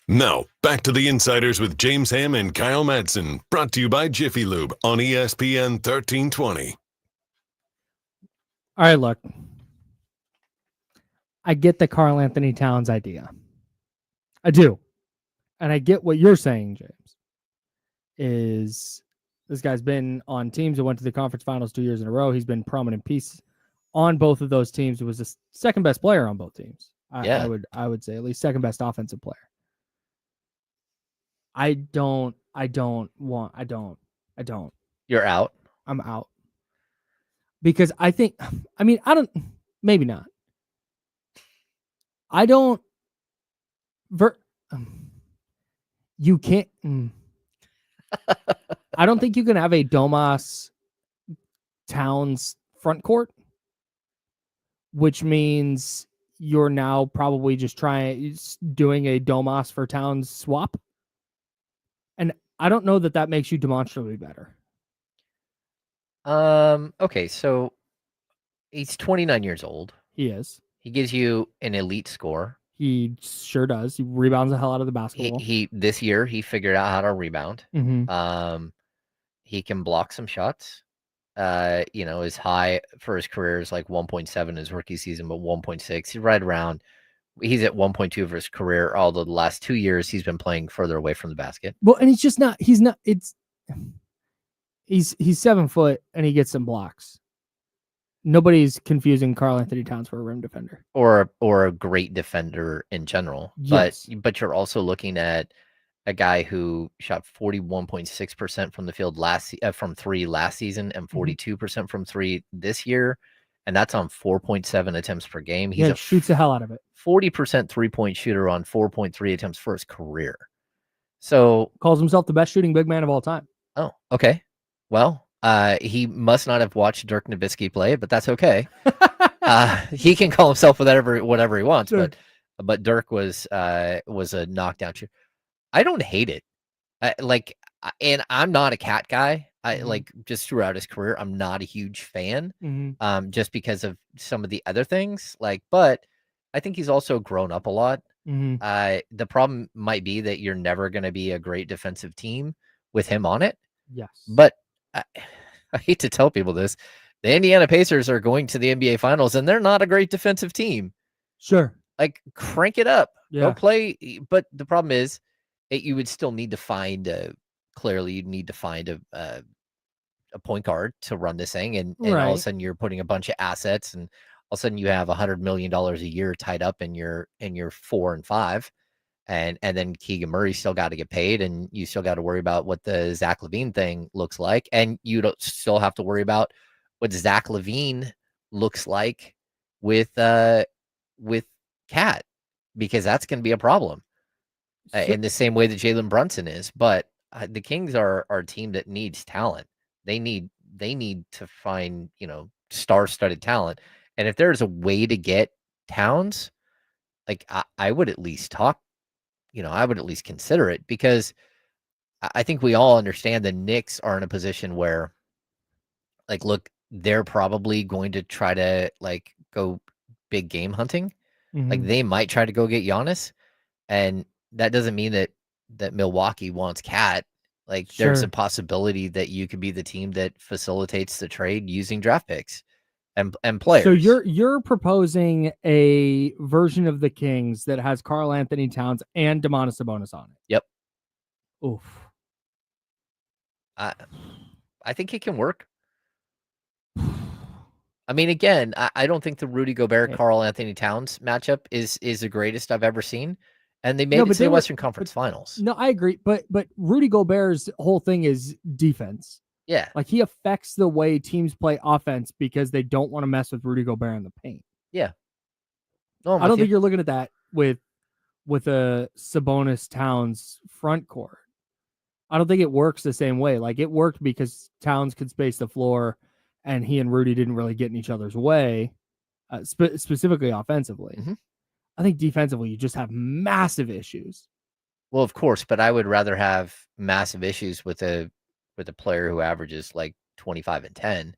Now, back to the Insiders with James Ham and Kyle Madsen, brought to you by Jiffy Lube on ESPN 1320. All right, look. I get the Karl Anthony Towns idea. I do. And I get what you're saying, James. Is this guy's been on teams that went to the conference finals 2 years in a row. He's been prominent piece on both of those teams. He was the second best player on both teams. I would say at least second best offensive player. I don't. You're out. I'm out. Because maybe not. I don't. You can't. I don't think you can have a Domas Towns front court, which means you're now probably just doing a Domas for Towns swap. And I don't know that makes you demonstrably better. Okay, so he's 29 years old. He is. He gives you an elite score. He sure does. He rebounds the hell out of the basketball. He this year he figured out how to rebound. Mm-hmm. He can block some shots. His high for his career is 1.7 his rookie season, but 1.6. He's right around He's at 1.2 of his career. Although the last 2 years he's been playing further away from the basket. Well, and he's just not. He's not. He's 7 foot and he gets some blocks. Nobody's confusing Karl Anthony Towns for a rim defender or a great defender in general. Yes. But you're also looking at a guy who shot 41.6% from the field from three last season and 42% from three this year, and that's on 4.7 attempts per game. He's shoots the hell out of it. 40% 3-point shooter on 4.3 attempts for his career. So calls himself the best shooting big man of all time. Oh, okay. Well, he must not have watched Dirk Nowitzki play, but that's okay. He can call himself whatever he wants, Sure. but Dirk was a knockdown shooter. I don't hate it. And I'm not a Cat guy. Like just throughout his career, I'm not a huge fan. Just because of some of the other things. But I think he's also grown up a lot. The problem might be that you're never going to be a great defensive team with him on it. Yes, but I hate to tell people this. The Indiana Pacers are going to the NBA Finals, and they're not a great defensive team. Sure. Crank it up. Yeah. Go play. But the problem is, you would still need to find clearly you'd need to find a point guard to run this thing, and all of a sudden you're putting a bunch of assets, and all of a sudden you have $100 million a year tied up in your 4 and 5. And then Keegan Murray still got to get paid, and you still got to worry about what the Zach LaVine thing looks like, and you don't still have to worry about what Zach LaVine looks like with Cat, because that's going to be a problem in the same way that Jalen Brunson is. But the Kings are a team that needs talent. They need to find star-studded talent, and if there's a way to get Towns, I would at least talk. I would at least consider it, because I think we all understand the Knicks are in a position where, look, they're probably going to try to go big game hunting. They might try to go get Giannis, and that doesn't mean that Milwaukee wants Cat. There's a possibility that you could be the team that facilitates the trade using draft picks and players. So you're proposing a version of the Kings that has Karl Anthony Towns and Domantas Sabonis on it. Yep. Oof. I think it can work. I mean, again, I don't think the Rudy Gobert Karl Anthony Towns matchup is the greatest I've ever seen, and they made it to the Western Conference Finals. No, I agree, but Rudy Gobert's whole thing is defense. Yeah. He affects the way teams play offense because they don't want to mess with Rudy Gobert in the paint. Yeah. No, I don't think you're looking at that with a Sabonis Towns front court. I don't think it works the same way. It worked because Towns could space the floor, and he and Rudy didn't really get in each other's way, specifically offensively. I think defensively, you just have massive issues. Well, of course, but I would rather have massive issues with a player who averages 25 and 10.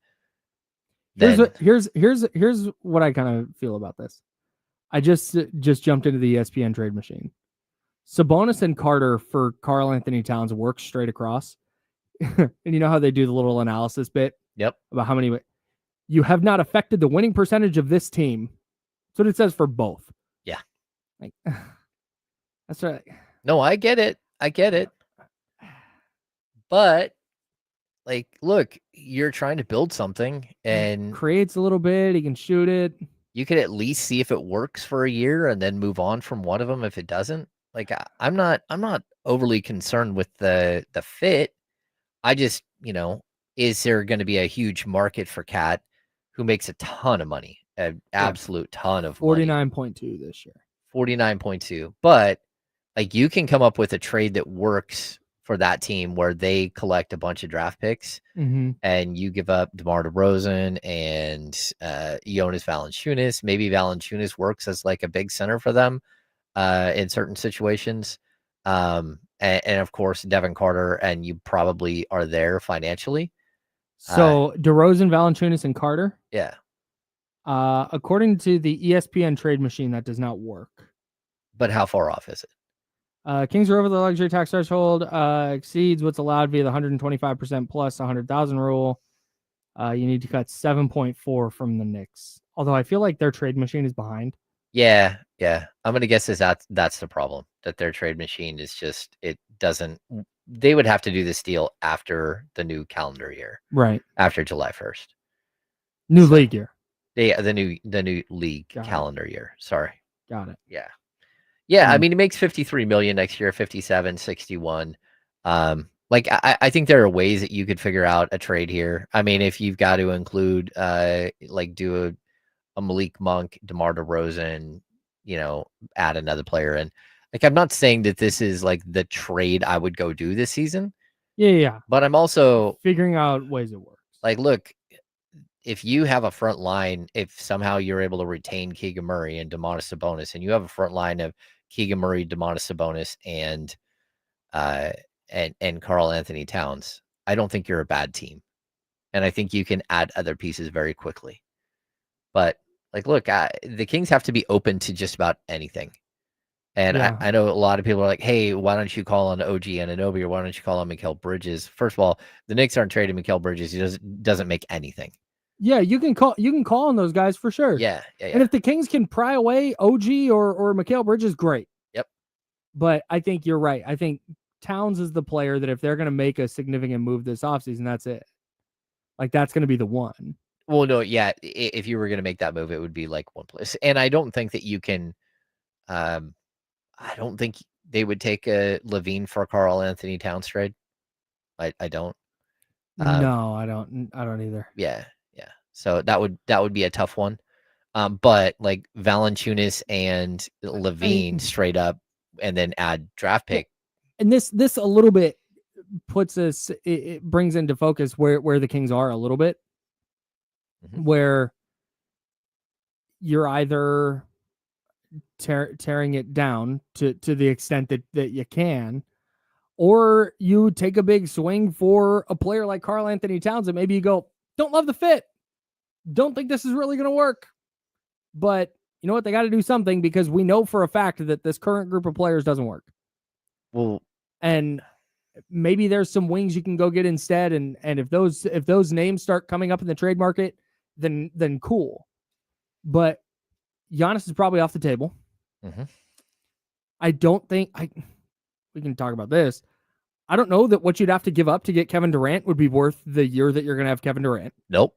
Here's what I kind of feel about this. I just jumped into the ESPN trade machine. Sabonis and Carter for Karl Anthony Towns work straight across. And you know how they do the little analysis bit? Yep. About how many you have not affected the winning percentage of this team. That's what it says for both. Yeah. That's right. No, I get it. But look, you're trying to build something, and creates a little bit. He can shoot it. You could at least see if it works for a year and then move on from one of them if it doesn't. I'm not overly concerned with the fit. I just, is there going to be a huge market for Cat, who makes a ton of money, an absolute ton of money. 49.2 this year. 49.2. But you can come up with a trade that works for that team where they collect a bunch of draft picks, and you give up DeMar DeRozan and Jonas Valanciunas. Maybe Valanciunas works as a big center for them in certain situations. And of course, Devin Carter, and you probably are there financially. So DeRozan, Valanciunas, and Carter? Yeah. According to the ESPN trade machine, that does not work. But how far off is it? Kings are over the luxury tax threshold, exceeds what's allowed via the 125% plus 100,000 rule. You need to cut 7.4 from the Knicks. Although I feel like their trade machine is behind. Yeah. I'm gonna guess that's the problem. That their trade machine is just it doesn't. They would have to do this deal after the new calendar year, Right. after July 1st. New So- league year. The new league Got it. calendar year. Sorry. Got it. Yeah. Yeah, I Mm. mean, it makes 53 million next year, 57, 61. Like I think there are ways that you could figure out a trade here. I mean, if you've got to include like do a Malik Monk, DeMar DeRozan, add another player in. Like I'm not saying that this is like the trade I would go do this season, Yeah. but I'm also Figuring out ways it works. like, look, if you have a front line, if somehow you're able to retain Keegan Murray and Domantas Sabonis, and you have a front line of Keegan Murray, Domantas Sabonis, and Karl Anthony Towns, I don't think you're a bad team, and I think you can add other pieces very quickly. But like, look, the Kings have to be open to just about anything. And Yeah. I know a lot of people are like, hey, why don't you call on OG Anunoby, or why don't you call on Mikal Bridges? First of all, the Knicks aren't trading Mikal Bridges. He doesn't make anything. Yeah, you can call on those guys for sure. Yeah. And if the Kings can pry away OG or Mikal Bridges, great. Yep. But I think you're right. I think Towns is the player that if they're going to make a significant move this offseason, that's it. Like that's going to be the one. Well, no, yeah. If you were going to make that move, it would be like one place. And I don't think that you can. I don't think they would take a Levine for Karl Anthony Towns trade. I don't. No, I don't either. Yeah. So that would be a tough one. But like Valanciunas and Levine straight up, and then add draft pick. And this a little bit puts us. It brings into focus where the Kings are a little bit, where you're either tearing it down to the extent that you can, or you take a big swing for a player like Karl Anthony Towns and maybe you go, don't love the fit, don't think this is really going to work, but you know what, they got to do something because we know for a fact that this current group of players doesn't work. Well, and maybe there's some wings you can go get instead, and if those names start coming up in the trade market, then cool. But Giannis is probably off the table. I don't think we can talk about this. I don't know that what you'd have to give up to get Kevin Durant would be worth the year that you're going to have Kevin Durant. Nope.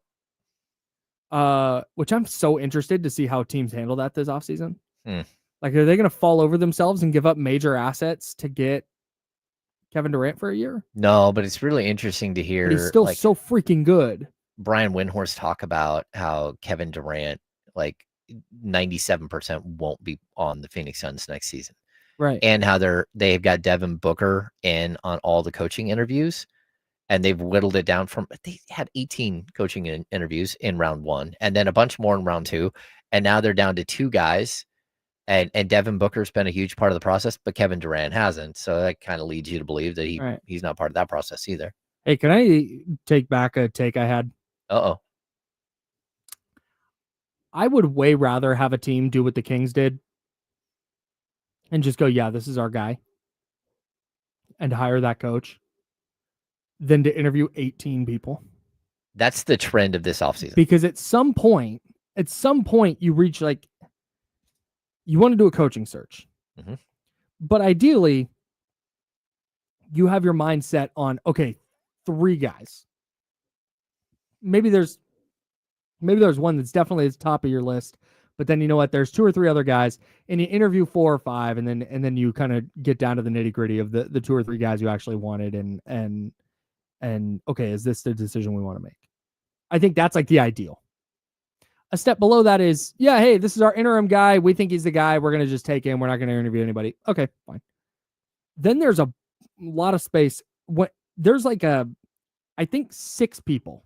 Which I'm so interested to see how teams handle that this offseason. Like, are they going to fall over themselves and give up major assets to get Kevin Durant for a year? No, but it's really interesting to hear. But he's still so freaking good. Brian Windhorst talk about how Kevin Durant, like 97% won't be on the Phoenix Suns next season. Right. And how they've got Devin Booker in on all the coaching interviews, and they've whittled it down they had 18 coaching interviews in round 1 and then a bunch more in round 2. And now they're down to 2 guys, and Devin Booker's been a huge part of the process, but Kevin Durant hasn't. So that kind of leads you to believe that he's not part of that process either. Hey, can I take back a take I had? I would way rather have a team do what the Kings did and just go, yeah, this is our guy, and hire that coach, than to interview 18 people. That's the trend of this offseason. Because at some point you reach, like, you want to do a coaching search. But ideally, you have your mind set on, okay, 3 guys. Maybe there's one that's definitely at the top of your list, but then you know what? There's 2 or 3 other guys, and you interview 4 or 5, and then you kind of get down to the nitty gritty of the 2 or 3 guys you actually wanted, and okay, is this the decision we want to make? I think that's like the ideal. A step below that is, yeah, hey, this is our interim guy. We think he's the guy. We're gonna just take him. We're not gonna interview anybody. Okay, fine. Then there's a lot of space. There's like I think 6 people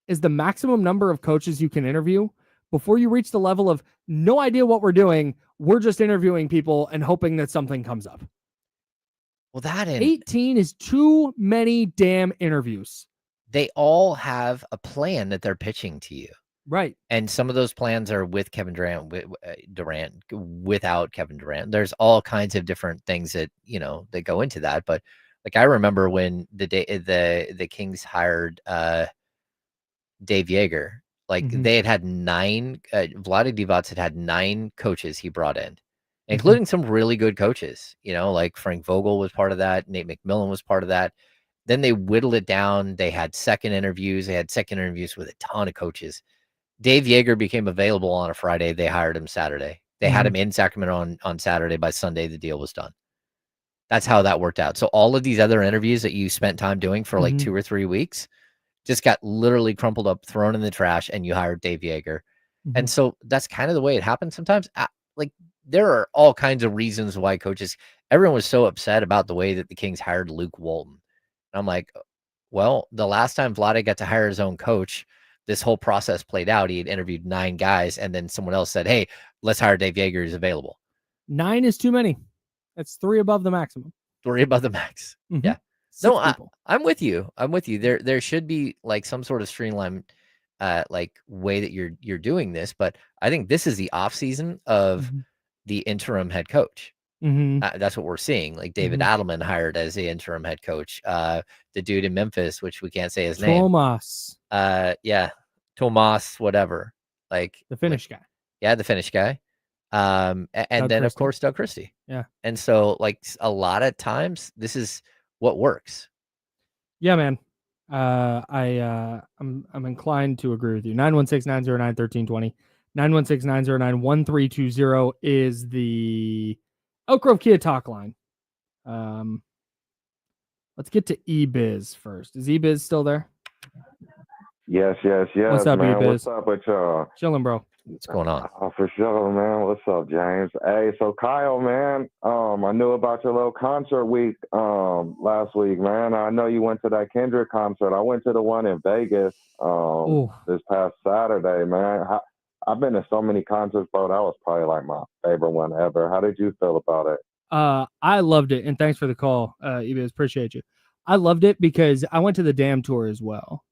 is the maximum number of coaches you can interview before you reach the level of no idea what we're doing. We're just interviewing people and hoping that something comes up. Well, 18 is too many damn interviews. They all have a plan that they're pitching to you. Right. And some of those plans are with Kevin Durant, without Kevin Durant. There's all kinds of different things that, that go into that. But like, I remember when the Kings hired Dave Yeager, Like they had 9. Vlade Divac had 9 coaches he brought in, including some really good coaches. Like Frank Vogel was part of that. Nate McMillan was part of that. Then they whittled it down. They had second interviews. They had second interviews with a ton of coaches. Dave Yeager became available on a Friday. They hired him Saturday. They had him in Sacramento on Saturday. By Sunday, the deal was done. That's how that worked out. So all of these other interviews that you spent time doing for like 2 or 3 weeks just got literally crumpled up, thrown in the trash, and you hired Dave Yeager. And so that's kind of the way it happens sometimes. Like there are all kinds of reasons why coaches, everyone was so upset about the way that the Kings hired Luke Walton. And I'm like, well, the last time Vlade got to hire his own coach, this whole process played out. He had interviewed 9 guys, and then someone else said, hey, let's hire Dave Yeager. He's available. 9 is too many. That's 3 above the maximum. 3 above the max. Yeah. No, I'm with you. There should be like some sort of streamlined like way that you're doing this, but I think this is the off season of the interim head coach. That's what we're seeing. Like David Adelman hired as the interim head coach. The dude in Memphis, which we can't say his name. Domas. Yeah. Tomas, whatever. Like the Finnish guy. Yeah, the Finnish guy. And then of course Doug Christie. Yeah. And so like a lot of times this is what works. Yeah, man. I'm inclined to agree with you. 916-909-1320. 916-909-1320 is the Elk Grove Kia talk line. Let's get to eBiz first. Is eBiz still there? Yes. What's up, man? eBiz? What's up with y'all? Chilling, bro. What's going on? Oh, for sure, man. What's up, James? Hey, so Kyle, man, I knew about your little concert week last week, man. I know you went to that Kendrick concert. I went to the one in Vegas this past Saturday, man. I've been to so many concerts, bro. That was probably like my favorite one ever. How did you feel about it? I loved it, and thanks for the call, Ebez. Appreciate you. I loved it because I went to the Damn Tour as well,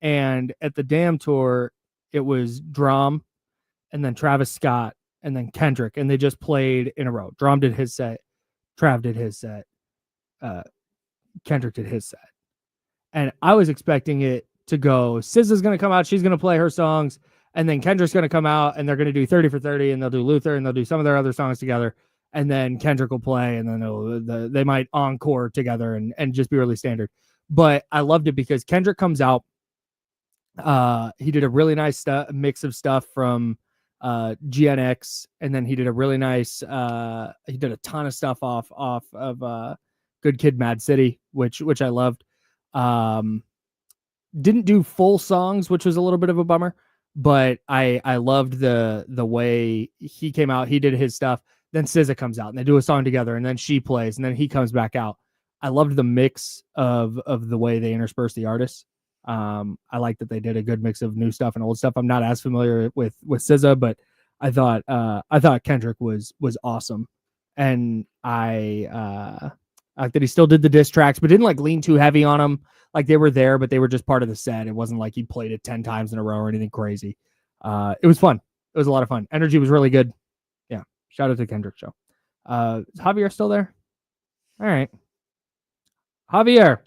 and at the Damn Tour, it was Drum, and then Travis Scott, and then Kendrick, and they just played in a row. Drum did his set, Trav did his set, Kendrick did his set, and I was expecting it to go. SZA's going to come out, she's going to play her songs, and then Kendrick's going to come out, and they're going to do 30 for 30, and they'll do Luther, and they'll do some of their other songs together. And then Kendrick will play, and then they might encore together and just be really standard. But I loved it because Kendrick comes out. He did a really nice mix of stuff from GNX, and then he did a really nice. He did a ton of stuff off of Good Kid, Mad City, which I loved. Didn't do full songs, which was a little bit of a bummer, but I loved the way he came out. He did his stuff. Then SZA comes out and they do a song together, and then she plays, and then he comes back out. I loved the mix of the way they interspersed the artists. I like that they did a good mix of new stuff and old stuff. I'm not as familiar with SZA, but I thought Kendrick was awesome, and I like that he still did the diss tracks, but didn't like lean too heavy on them. Like they were there, but they were just part of the set. It wasn't like he played it 10 times in a row or anything crazy. It was fun. It was a lot of fun. Energy was really good. Yeah. Shout out to Kendrick show. Is Javier still there? All right. Javier,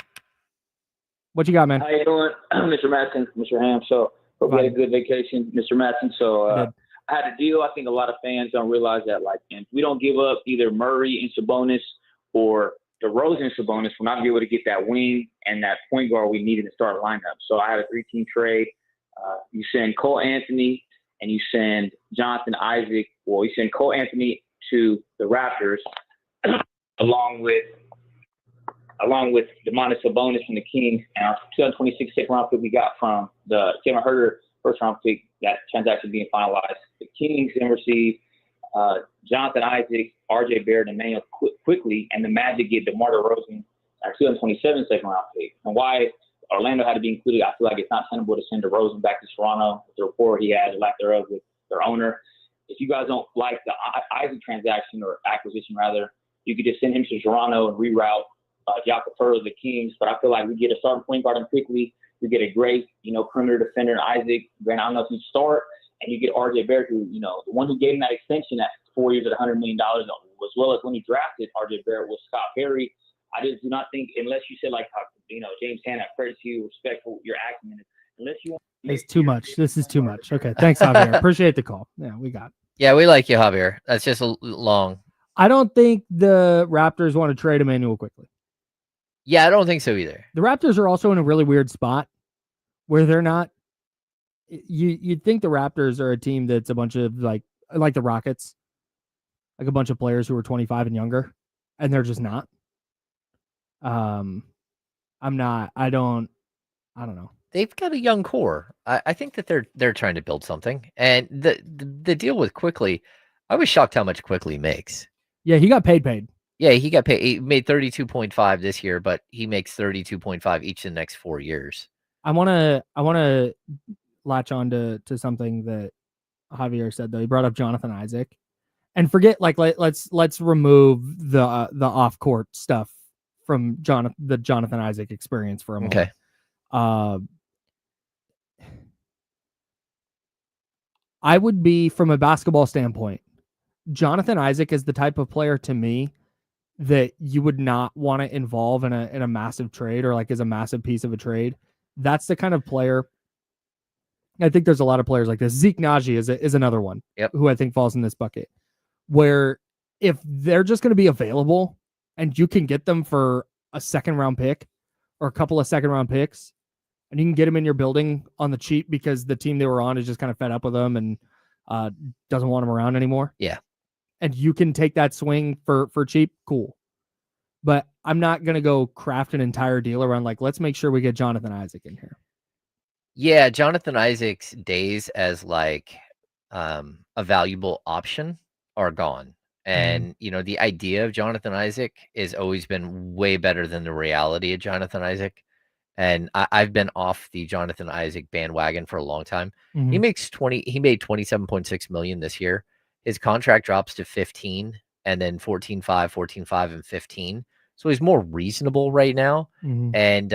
what you got, man? How you doing, Mr. Matson, Mr. Ham? So hope you had a good vacation, Mr. Matson. So I had a deal. I think a lot of fans don't realize that, like, if we don't give up either Murray and Sabonis or DeRozan and Sabonis, we'll not be able to get that wing and that point guard we needed to start a lineup. So I had a 3-team trade. You send Cole Anthony and you send Jonathan Isaac. Well, you send Cole Anthony to the Raptors along with Domantas Sabonis from the Kings and our 2026 second round pick we got from the Kevin Huerter first round pick. That transaction being finalized. The Kings then receive Jonathan Isaac, RJ Barrett, and Emmanuel quickly, and the Magic get DeMar DeRozan, our 2027 second round pick. And why Orlando had to be included, I feel like it's not tenable to send DeRozan back to Toronto with the rapport he has, or lack thereof, with their owner. If you guys don't like the Isaac transaction or acquisition, rather, you could just send him to Toronto and reroute Jakob Poeltl to the Kings. But I feel like we get a starting point guard quickly. We get a great, perimeter defender in Isaac. Granted, I don't know if you start, and you get RJ Barrett, who, the one who gave him that extension at 4 years at $100 million, as well as when he drafted RJ Barrett was Scott Perry. I just do not think, unless you said, like, James Hanna, credit to you, respect for your acumen, unless you want It's too much. This is too much. Okay, thanks, Javier. Appreciate the call. Yeah, we got it. Yeah, we like you, Javier. That's just long. I don't think the Raptors want to trade Emmanuel quickly. Yeah, I don't think so either. The Raptors are also in a really weird spot where they're not. You'd think the Raptors are a team that's a bunch of like the Rockets, like a bunch of players who are 25 and younger, and they're just not. I'm not. I don't know. They've got a young core. I think that they're trying to build something. And the deal with Quickly, I was shocked how much Quickly makes. Yeah, he got paid. Yeah, he got paid. He made 32.5 this year, but he makes 32.5 each in the next 4 years. I wanna latch on to something that Javier said though. He brought up Jonathan Isaac, and forget let's remove the off court stuff from the Jonathan Isaac experience for a moment. Okay. I would be, from a basketball standpoint, Jonathan Isaac is the type of player to me that you would not want to involve in a massive trade or like as a massive piece of a trade. That's the kind of player. I think there's a lot of players like this. Zeke Naji is another one who I think falls in this bucket, where if they're just going to be available and you can get them for a second round pick or a couple of second round picks, and you can get them in your building on the cheap because the team they were on is just kind of fed up with them and doesn't want them around anymore. Yeah. And you can take that swing for cheap, cool. But I'm not going to go craft an entire deal around like, let's make sure we get Jonathan Isaac in here. Yeah, Jonathan Isaac's days as like a valuable option are gone. And, the idea of Jonathan Isaac has always been way better than the reality of Jonathan Isaac. And I've been off the Jonathan Isaac bandwagon for a long time. He made $27.6 million this year. His contract drops to 15 and then 14.5, 14.5, and 15. So he's more reasonable right now. And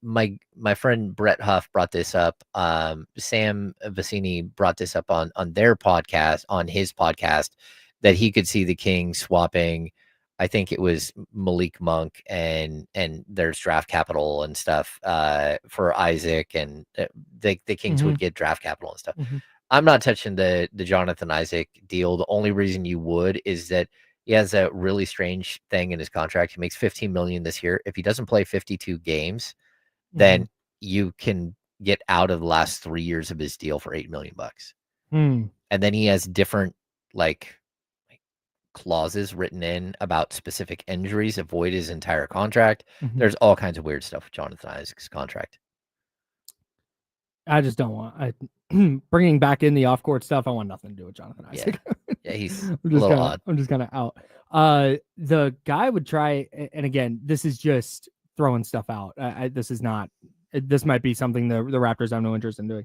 my friend Brett Huff brought this up. Sam Vecini brought this up on their podcast, on his podcast, that he could see the Kings swapping, I think it was Malik Monk and there's draft capital and stuff for Isaac, and the Kings would get draft capital and stuff. I'm not touching the Jonathan Isaac deal. The only reason you would is that he has a really strange thing in his contract. He makes $15 million this year. If he doesn't play 52 games, then you can get out of the last 3 years of his deal for $8 million. And then he has different like clauses written in about specific injuries, avoid his entire contract. There's all kinds of weird stuff with Jonathan Isaac's contract. I just don't want bringing back in the off court stuff. I want nothing to do with Jonathan Isaac. Yeah, he's a little odd. I'm just kind of out. The guy would try, and again, this is just throwing stuff out. This might be something the Raptors have no interest in doing.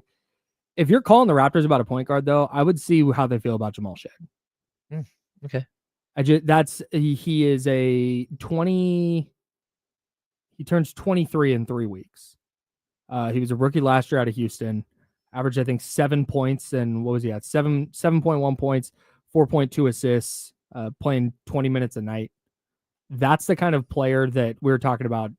If you're calling the Raptors about a point guard, though, I would see how they feel about Jamal Shead. Okay. He is a 20. He turns 23 in 3 weeks. He was a rookie last year out of Houston. Averaged, I think, 7 points, and what was he at? 7.1 points, 4.2 assists, playing 20 minutes a night. That's the kind of player that we're talking about.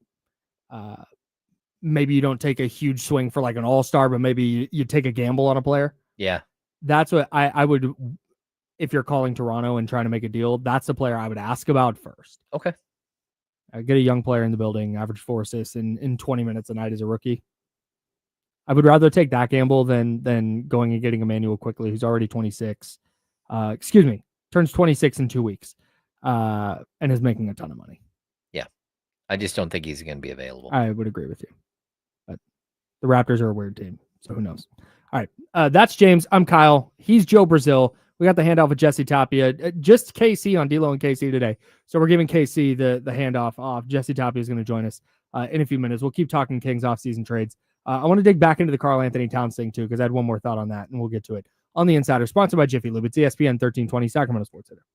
Maybe you don't take a huge swing for like an all-star, but maybe you take a gamble on a player. Yeah. That's what I would, if you're calling Toronto and trying to make a deal, that's the player I would ask about first. Okay. Get a young player in the building, average 4 assists in 20 minutes a night as a rookie. I would rather take that gamble than going and getting Emmanuel quickly, who's already 26. Turns 26 in 2 weeks, and is making a ton of money. Yeah. I just don't think he's going to be available. I would agree with you. But the Raptors are a weird team, so who knows? All right. That's James. I'm Kyle. He's Joe Brazil. We got the handoff with Jesse Tapia. Just KC on D-Lo and KC today. So we're giving KC the handoff off. Jesse Tapia is going to join us in a few minutes. We'll keep talking Kings offseason trades. I want to dig back into the Karl Anthony Towns thing, too, because I had one more thought on that, and we'll get to it on The Insider, sponsored by Jiffy Lube. It's ESPN 1320, Sacramento Sports Center.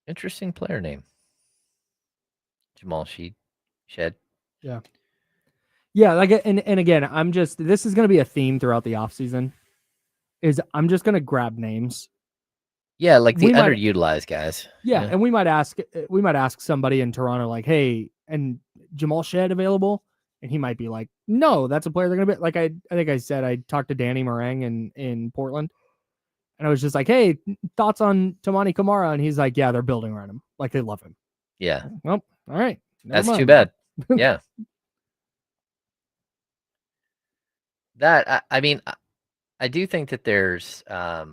Interesting player name. Jamal Shead. Yeah. Yeah, and again, this is going to be a theme throughout the offseason, is I'm just going to grab names Yeah, like the we might- underutilized guys. Yeah, and we might ask somebody in Toronto like, hey, and Jamal Shead available? And he might be like, no, that's a player they're gonna be like. I think I said I talked to Danny Meringue in Portland, and I was just like, hey, thoughts on Tamani Kamara? And he's like, yeah, they're building around him, like they love him. Yeah. Well, all right, That's never too mind. bad. Yeah. That I mean, I do think that there's a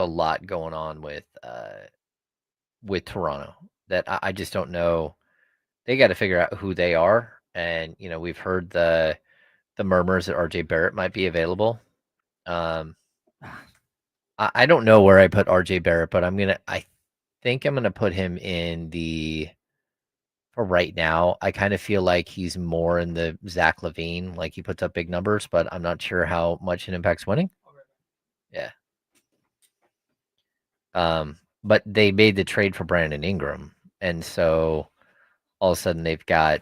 lot going on with Toronto that I just don't know. They got to figure out who they are, and we've heard the murmurs that RJ Barrett might be available. I don't know where I put RJ Barrett, but I think I'm gonna put him in for right now. I kind of feel like he's more in the Zach LaVine, like he puts up big numbers, but I'm not sure how much it impacts winning. Yeah. But they made the trade for Brandon Ingram, and so all of a sudden they've got,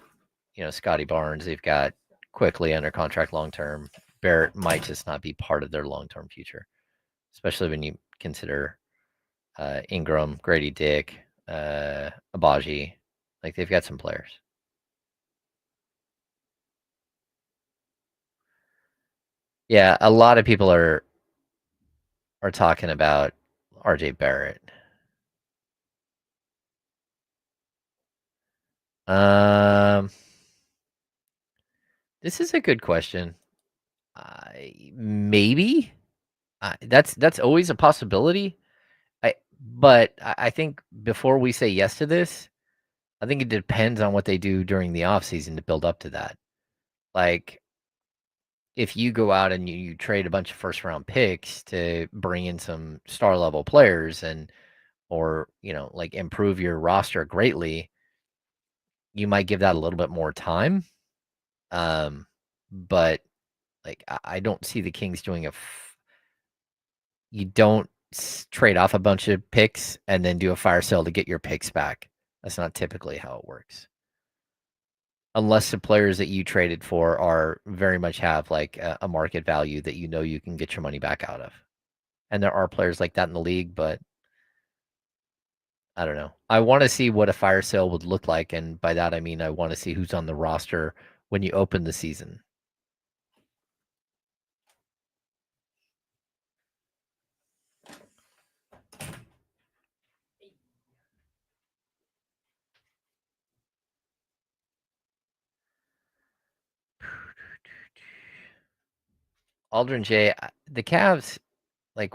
Scotty Barnes, they've got Quickly under contract long term. Barrett might just not be part of their long term future, especially when you consider Ingram, Grady Dick, Abaji. Like they've got some players. Yeah, a lot of people are talking about RJ Barrett. This is a good question. Maybe that's always a possibility. But I think before we say yes to this, I think it depends on what they do during the offseason to build up to that. Like, if you go out and you trade a bunch of first round picks to bring in some star level players or like improve your roster greatly, you might give that a little bit more time. But like I don't see the Kings doing you don't trade off a bunch of picks and then do a fire sale to get your picks back. That's not typically how it works. Unless the players that you traded for very much have like a market value that you can get your money back out of. And there are players like that in the league, but I don't know. I want to see what a fire sale would look like, and by that I mean I want to see who's on the roster when you open the season. Aldrin J, the Cavs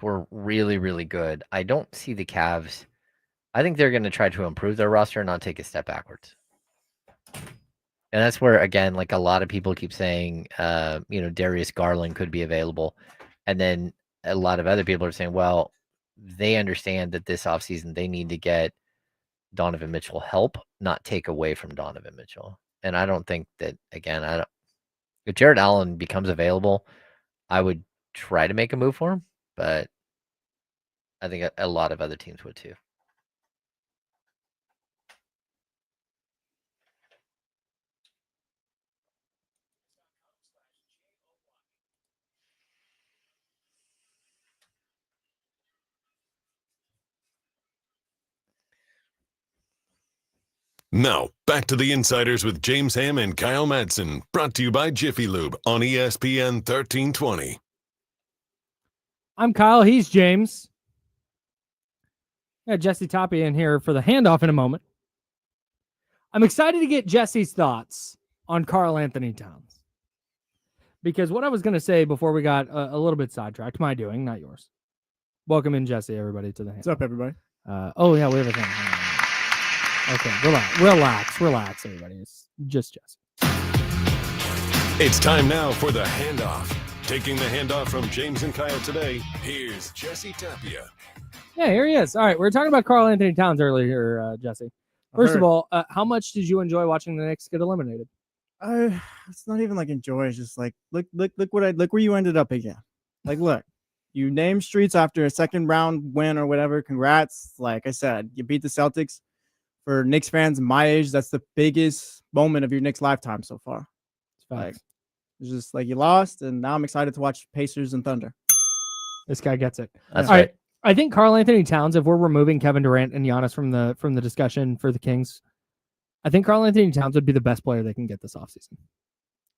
were really, really good. I don't see the Cavs. I think they're going to try to improve their roster and not take a step backwards. And that's where, again, a lot of people keep saying, Darius Garland could be available. And then a lot of other people are saying, well, they understand that this offseason they need to get Donovan Mitchell help, not take away from Donovan Mitchell. And I don't think that, again, if Jared Allen becomes available, I would try to make a move for him, but I think a lot of other teams would too. Now, back to the Insiders with James Ham and Kyle Madsen, brought to you by Jiffy Lube on ESPN 1320. I'm Kyle. He's James. Got Jesse Tapia in here for the handoff in a moment. I'm excited to get Jesse's thoughts on Karl Anthony Towns. Because what I was going to say before we got a little bit sidetracked, my doing, not yours. Welcome in, Jesse, everybody, to the handoff. What's up, everybody? Oh, yeah, we have a thing. Okay, relax, everybody. It's just Jesse. It's time now for the handoff. Taking the handoff from James and Kyle today, here's Jesse Tapia. Yeah, here he is. All right, we were talking about Karl Anthony Towns earlier, Jesse. First of all, how much did you enjoy watching the Knicks get eliminated? It's not even enjoy. It's just look where you ended up again. Look, you named streets after a second round win or whatever. Congrats. Like I said, you beat the Celtics. For Knicks fans my age, that's the biggest moment of your Knicks lifetime so far. It's just you lost, and now I'm excited to watch Pacers and Thunder. This guy gets it. That's all right. I think Karl Anthony Towns, if we're removing Kevin Durant and Giannis from the discussion for the Kings, I think Karl Anthony Towns would be the best player they can get this offseason.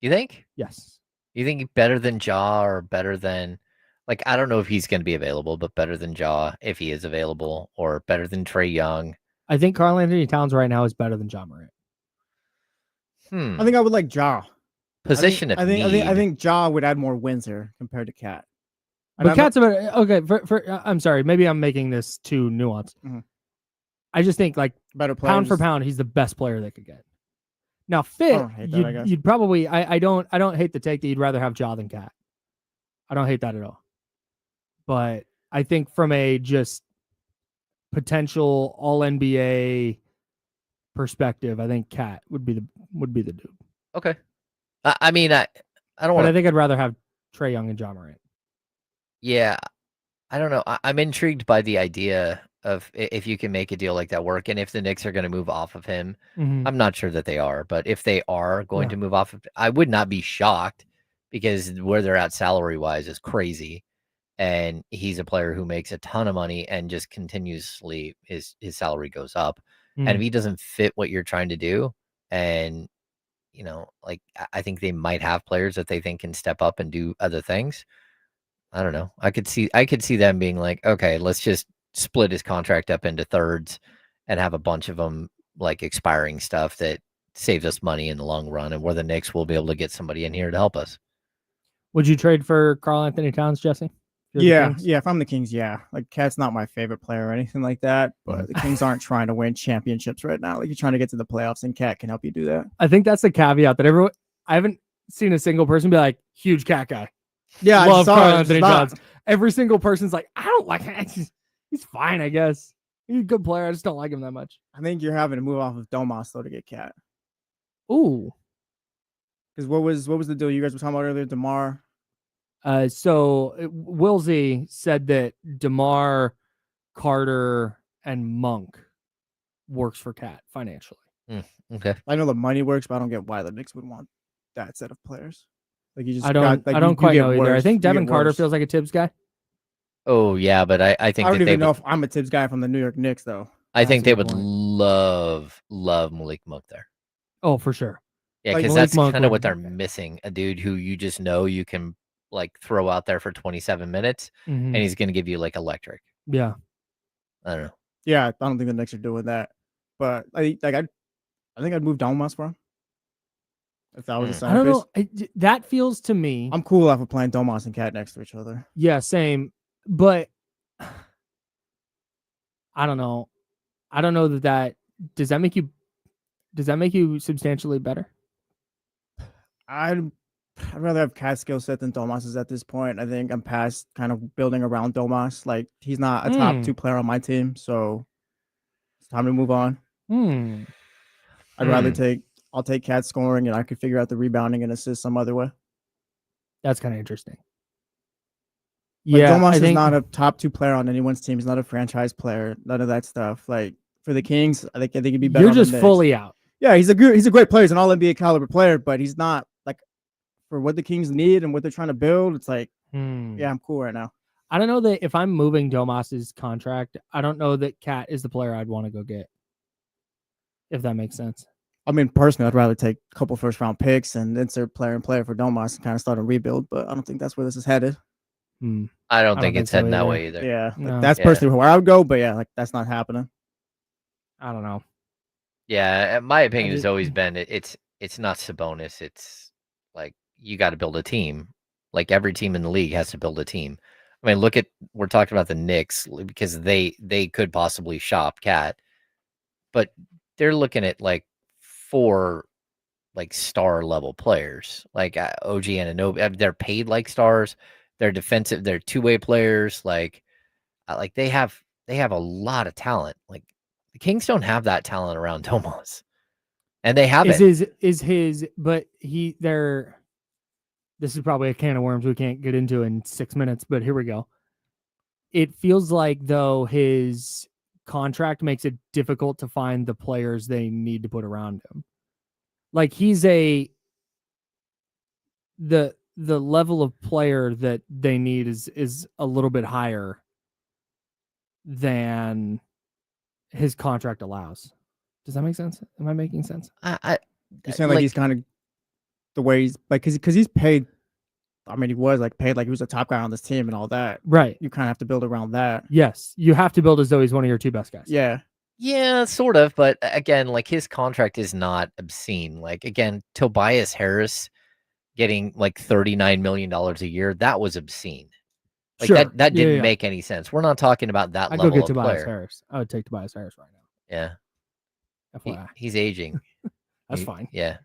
You think? Yes. You think better than Ja or better than, like, I don't know if he's going to be available, but better than Ja if he is available, or better than Trae Young? I think Karl Anthony Towns right now is better than Ja Morant. I think I would like Ja. Position of need. I think Ja would add more wins here compared to Cat. But Cat's about okay. I'm sorry, maybe I'm making this too nuanced. Mhm. I just think like better players. pound for pound, he's the best player they could get. Now fit, you'd probably I don't hate the take that you'd rather have Ja than Cat. I don't hate that at all. But I think from a just potential All NBA perspective, I think Cat would be the dude. Okay. I mean, I don't want. But I think I'd rather have Trae Young and Ja Morant. Yeah, I don't know. I'm intrigued by the idea of if you can make a deal like that work, and if the Knicks are going to move off of him. I'm not sure that they are, but if they are going to move off of, I would not be shocked, because where they're at salary wise is crazy, and he's a player who makes a ton of money and just continuously his salary goes up. And if he doesn't fit what you're trying to do, and like, I think they might have players that they think can step up and do other things. I don't know. I could see them being like, okay, let's just split his contract up into thirds and have a bunch of them like expiring stuff that saves us money in the long run, and where the Knicks will be able to get somebody in here to help us. Would you trade for Karl Anthony Towns, Jesse? Yeah. If I'm the Kings, yeah. Like Cat's not my favorite player or anything like that, but the Kings aren't trying to win championships right now. Like, you're trying to get to the playoffs, and Cat can help you do that. I think that's the caveat that I haven't seen a single person be like, huge Cat guy. Yeah, love Karl Anthony Towns. Every single person's like, I don't like him. He's fine, I guess. He's a good player. I just don't like him that much. I think you're having to move off of Domas though to get Cat. Ooh. Because what was the deal you guys were talking about earlier, DeMar? So Wilsey said that DeMar, Carter, and Monk works for Cat financially. Okay. I know the money works, but I don't get why the Knicks would want that set of players. Like, you just I don't quite know either. I think Devin Carter feels like a Tibbs guy. Oh yeah, but I think I don't even know if I'm a Tibbs guy from the New York Knicks though. I think they would love Malik Monk there. Oh, for sure. Yeah, because that's kind of what they're missing. A dude who you just know you can like throw out there for 27 minutes and he's going to give you like electric. Yeah. I don't know. Yeah, I don't think the Knicks are doing that. But I think I'd move Domas for him. If that was a I don't know. That feels to me. I'm cool off of playing Domas and Cat next to each other. Yeah, same. But I don't know. I don't know that does that make you substantially better? I'd rather have Cat's skill set than Domas's at this point. I think I'm past kind of building around Domas. Like, he's not a top 2 player on my team, so it's time to move on. I'll take Cat's scoring, and I could figure out the rebounding and assist some other way. That's kind of interesting. Like, yeah, Domas is not a top 2 player on anyone's team. He's not a franchise player. None of that stuff. Like, for the Kings, I think he'd be better. You're just fully out. Yeah, he's a great player. He's an All-NBA caliber player, but he's not like for what the Kings need and what they're trying to build. It's like, yeah, I'm cool right now. I don't know that if I'm moving Domas's contract, I don't know that Cat is the player I'd want to go get. If that makes sense. I mean, personally, I'd rather take a couple first-round picks and insert player and player for Domas and kind of start a rebuild, but I don't think that's where this is headed. I don't think it's heading that way either. Yeah, that's personally where I would go, but yeah, like that's not happening. I don't know. Yeah, my opinion has always been it's not Sabonis. It's like you got to build a team. Like every team in the league has to build a team. I mean, we're talking about the Knicks because they could possibly shop Cat, but they're looking at like 4 like star level players, like OG Anunoby. They're paid like stars. They're defensive. They're 2-way players. Like they have a lot of talent. Like the Kings don't have that talent around Domas, and they have it. This is probably a can of worms we can't get into in 6 minutes, but here we go. It feels like though his contract makes it difficult to find the players they need to put around him. Like he's the level of player that they need is a little bit higher than his contract allows. Does that make sense? Am I making sense? You're saying like he's kind of the way he's like because he's paid. I mean, he was like paid like he was a top guy on this team and all that. Right. You kind of have to build around that. Yes. You have to build as though he's one of your 2 best guys. Yeah. Yeah, sort of. But again, like his contract is not obscene. Like again, Tobias Harris getting like $39 million a year, that was obscene. Like Sure. that didn't Yeah. make any sense. We're not talking about that I'd level go get of Tobias player. Harris. I would take Tobias Harris right now. Yeah. FYI. He's aging. That's fine. Yeah.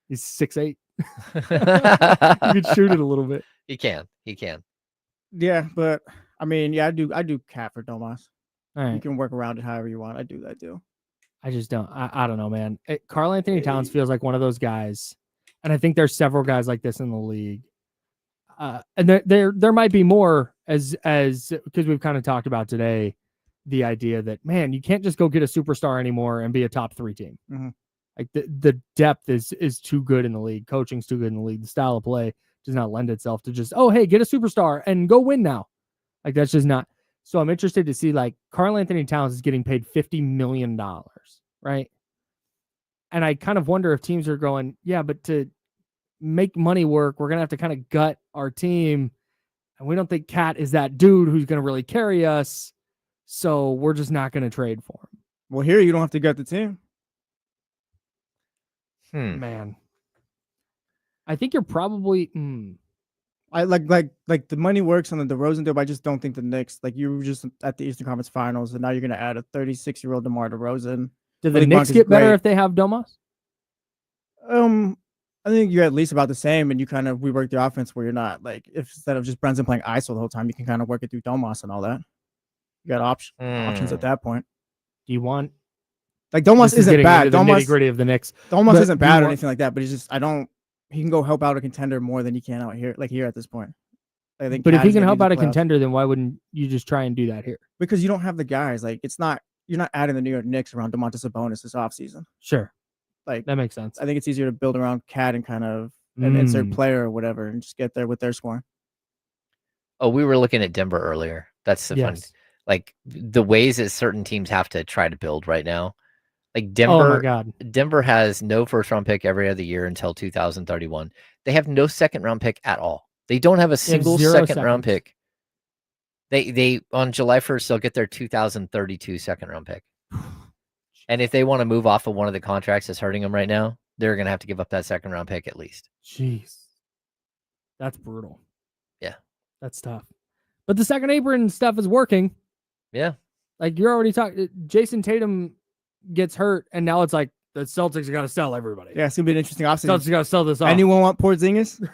He's 6'8". You could shoot it a little bit. He can. Yeah, but I mean, yeah, I do cap for Domas. All You right. can work around it however you want. I do that too. I just don't. I don't know, man. Karl Anthony Towns feels like one of those guys, and I think there's several guys like this in the league. And there might be more as because we've kind of talked about today the idea that, man, you can't just go get a superstar anymore and be a top 3 team. Mhm. Like the depth is too good in the league. Coaching's too good in the league. The style of play does not lend itself to just, oh, hey, get a superstar and go win now. Like that's just not. So I'm interested to see like Karl Anthony Towns is getting paid $50 million, right? And I kind of wonder if teams are going, yeah, but to make money work, we're going to have to kind of gut our team. And we don't think Cat is that dude who's going to really carry us. So we're just not going to trade for him. Well, here you don't have to gut the team. Man. I think you're probably I like the money works on the DeRozan deal, but I just don't think the Knicks, like you were just at the Eastern Conference Finals, and now you're gonna add a 36-year-old DeMar DeRozan. Did I the think Knicks Marcus get better great. if they have Domas? I think you're at least about the same, and you kind of rework the offense where you're not like if instead of just Brunson playing ISO the whole time, you can kind of work it through Domas and all that. You got options at that point. Do you want Like Domas this is isn't getting bad. into the Domas nitty-gritty of the Knicks. Domas But isn't do you bad or want- anything like that, but he's just he can go help out a contender more than he can out here, like here at this point. I think But if Cat he is can gonna help be out the a playoffs. contender, then why wouldn't you just try and do that here? Because you don't have the guys. Like you're not adding the New York Knicks around Domantas Sabonis this offseason. Sure. Like That makes sense. I think it's easier to build around Cat and kind of an insert Mm. player or whatever and just get there with their scoring. Oh, we were looking at Denver earlier. That's the fun. Yes. Like the ways that certain teams have to try to build right now. Like Oh my Denver, God. Denver has no first round pick every other year until 2031. They have no second round pick at all. They don't have a single 0 second round seconds. pick. They on July 1st they'll get their 2032 second round pick. And if they want to move off of one of the contracts that's hurting them right now, they're going to have to give up that second round pick at least. Jeez. That's brutal. Yeah. That's tough. But the second apron stuff is working. Yeah. Like you're already talking. Jason Tatum gets hurt, and now it's like the Celtics got to sell everybody. Yeah, it's gonna be an interesting offseason. Celtics got to sell this off. Anyone want Porzingis?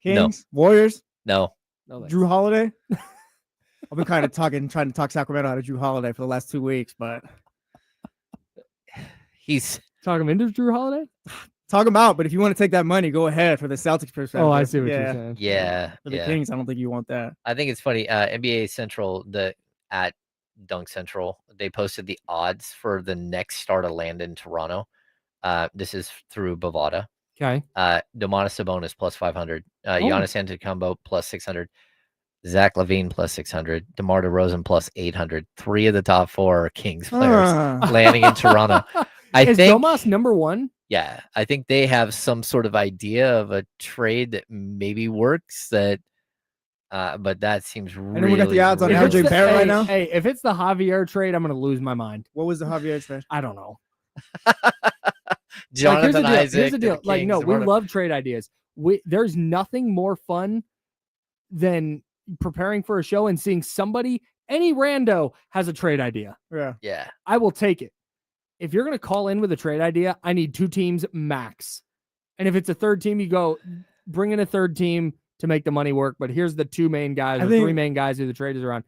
Kings, Warriors, No. No, thanks. Drew Holiday. I've been trying to talk Sacramento out of Drew Holiday for the last 2 weeks, but He's Talk him into Drew Holiday? talk him out. But if you want to take that money, go ahead for the Celtics perspective. Oh, I see what yeah. you're saying. yeah. For the Yeah. Kings, I don't think you want that. I think it's funny. NBA Central, at Dunk Central, they posted the odds for the next star to land in Toronto. This is through Bovada. Okay. Domantas Sabonis plus 500. Giannis Antetokounmpo plus 600. Zach LaVine plus 600. DeMar DeRozan plus 800. 3 of the top 4 are Kings players landing in Toronto. I Is think Domas number 1? Yeah, I think they have some sort of idea of a trade that maybe works. But that seems really. then we got the odds on really RJ low. Barrett right now? Hey, if it's the Javier trade, I'm going to lose my mind. What was the Javier trade? I don't know. Jonathan like, Isaac. here's the deal. to the Like, no, Kings, we Rondo- love trade ideas. There's nothing more fun than preparing for a show and seeing somebody, any rando, has a trade idea. Yeah. Yeah, I will take it. If you're going to call in with a trade idea, I need 2 teams max. And if it's a third team, you go bring in a third team to make the money work. But here's the 2 main guys I or think- 3 main guys who the trade is around.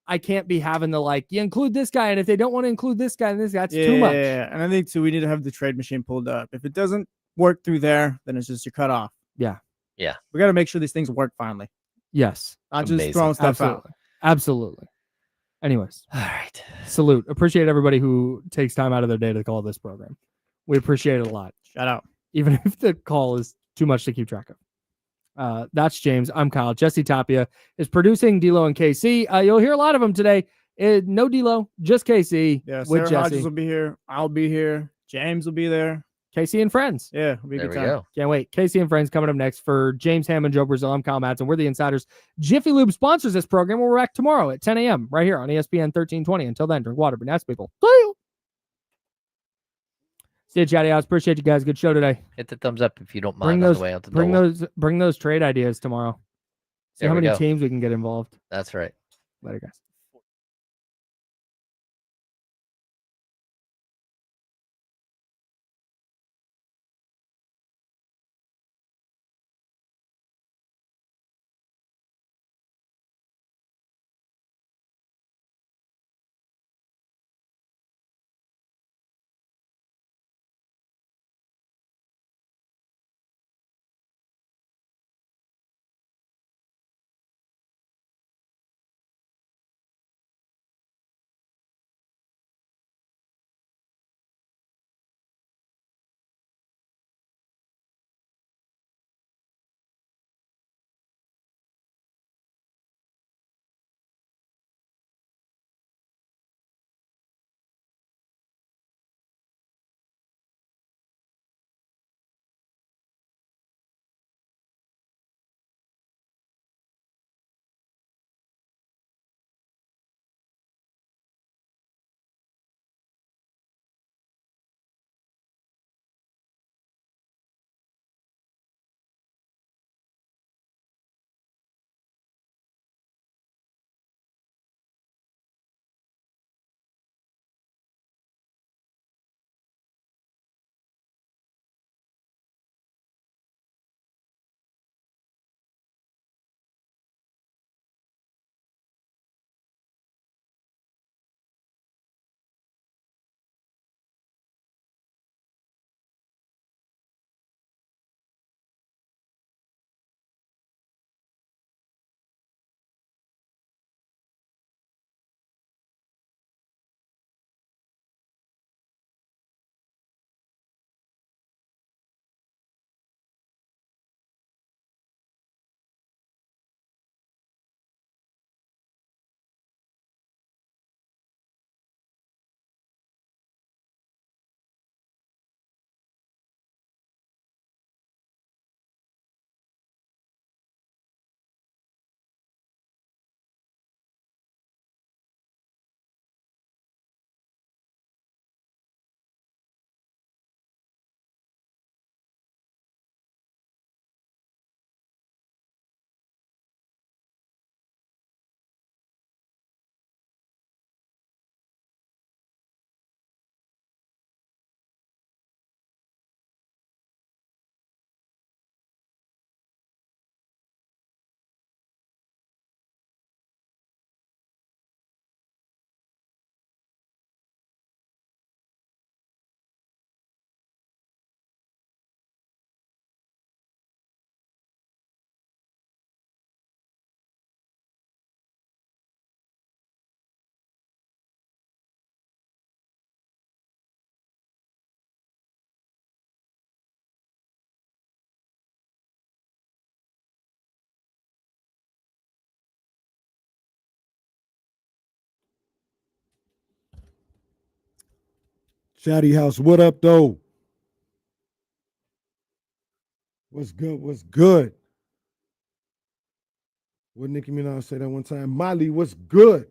I can't be having the you include this guy. And if they don't want to include this guy and this guy, that's too much. Yeah. And I think too, we need to have the trade machine pulled up. If it doesn't work through there, then it's just you're cut off. Yeah. Yeah. We got to make sure these things work finally. Yes. Not Amazing. just throwing stuff Absolutely. out. Absolutely. Anyways, all right. salute. Appreciate everybody who takes time out of their day to call this program. We appreciate it a lot. Shout out. Even if the call is too much to keep track of. That's James. I'm Kyle. Jesse Tapia is producing D-Lo and KC. You'll hear a lot of them today. No D-Lo, just KC Yeah, with Sara Hodges Jesse. will be here. I'll be here. James will be there. KC and friends. Yeah, it'll be a There good we time. go. Can't wait. Casey and friends coming up next for James Hammond, Joe Brazil. I'm Kyle Madsen. We're the Insiders. Jiffy Lube sponsors this program. We're back tomorrow at 10 a.m. right here on ESPN 1320. Until then, drink water, but nice people. See you. See you, chatty house. Appreciate you guys. Good show today. Hit the thumbs up if you don't Bring mind on those, the way out the door. bring those trade ideas tomorrow. See There how we many go. teams we can get involved. That's right. Later, guys. Chatty House, what up, though? What's good? What's good? What Nicki Minaj say that one time? Molly, what's good?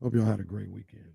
Hope y'all had a great weekend.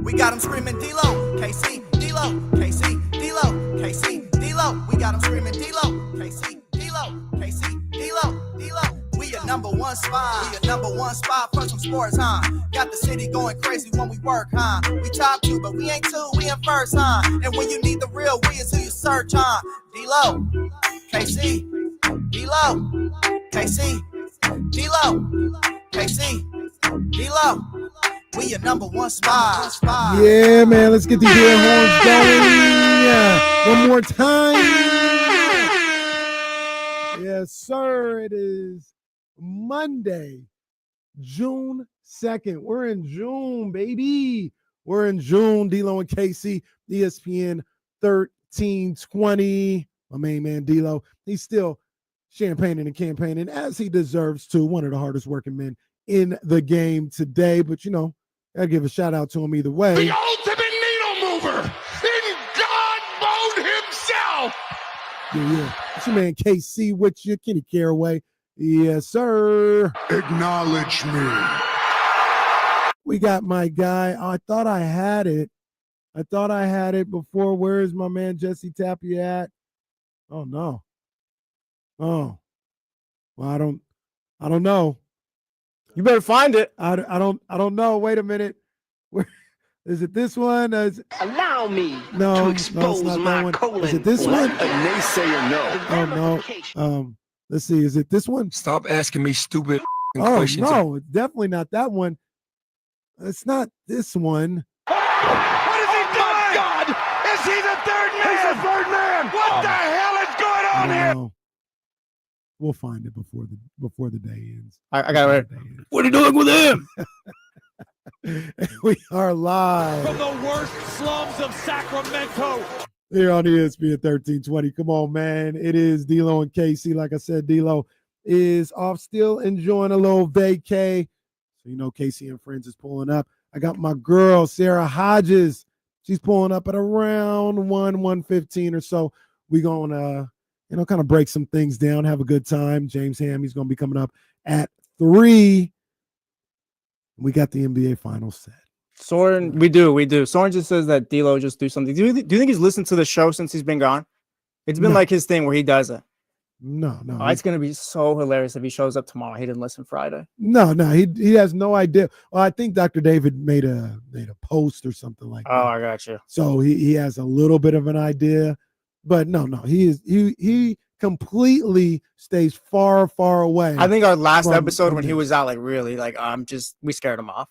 We got them screaming D-Lo, KC, D-Lo, KC, D-Lo, KC, D-Lo. We got them screaming D-Lo, KC, D-Lo, KC, D-Lo, D-Lo. We are number one. one spot. We your number one spot for some sports, huh? Got the city going crazy when we work, huh? We top 2, but we ain't 2, we in first, huh? And when you need the real, we is who you search, huh? D-Lo, KC, D-Lo, KC, D-Lo, KC, D-Lo. We your number one spot. Yeah, man. Let's get these air horns going. Yeah. One more time. Yes, sir. It is Monday, June 2nd. We're in June, baby. We're in June. D-Lo and KC, ESPN 1320. My main man, D-Lo. He's still champagning and campaigning as he deserves to. One of the hardest working men in the game today. But, you know, I give a shout out to him either way. The ultimate needle mover in God mode himself. Yeah. It's your man KC with you, Kenny Caraway. Yes, sir. Acknowledge me. We got my guy. I thought I had it before. Where is my man Jesse Tapia at? Oh no. Oh. Well, I don't know. You better find it. I don't know. Wait a minute. Where is it? This one? Allow me No, to expose no, it's not my that one. colon. Is it this one? A naysayer, no. Oh no. Let's see. Is it this one? Stop asking me stupid Oh questions. no, it's definitely not that one. It's not this one. What is he doing? My God! Is he the third man? He's the third man. What the hell is going on here? No. We'll find it before the day ends. I got it. What are you doing with him? We are live From the worst slums of Sacramento. here on ESPN 1320. Come on, man. It is D-Lo and KC. Like I said, D-Lo is off still enjoying a little vacay. So, you know, KC and Friends is pulling up. I got my girl, Sara Hodges. She's pulling up at around 1:15 or so. We're going to, kind of break some things down, have a good time. James Ham, he's going to be coming up at 3. We got the NBA Finals set. Soren, we do. Soren just says that D-Lo just do something. Do you think he's listened to the show since he's been gone? It's been like his thing where he does it. No. Oh, it's gonna be so hilarious if he shows up tomorrow. He didn't listen Friday. No, he has no idea. Well, I think Dr. David made a post or something like that. Oh, I got you. So he has a little bit of an idea, but no, he completely stays far away. I think our last from- episode from when he this. was out, like really, like we scared him off.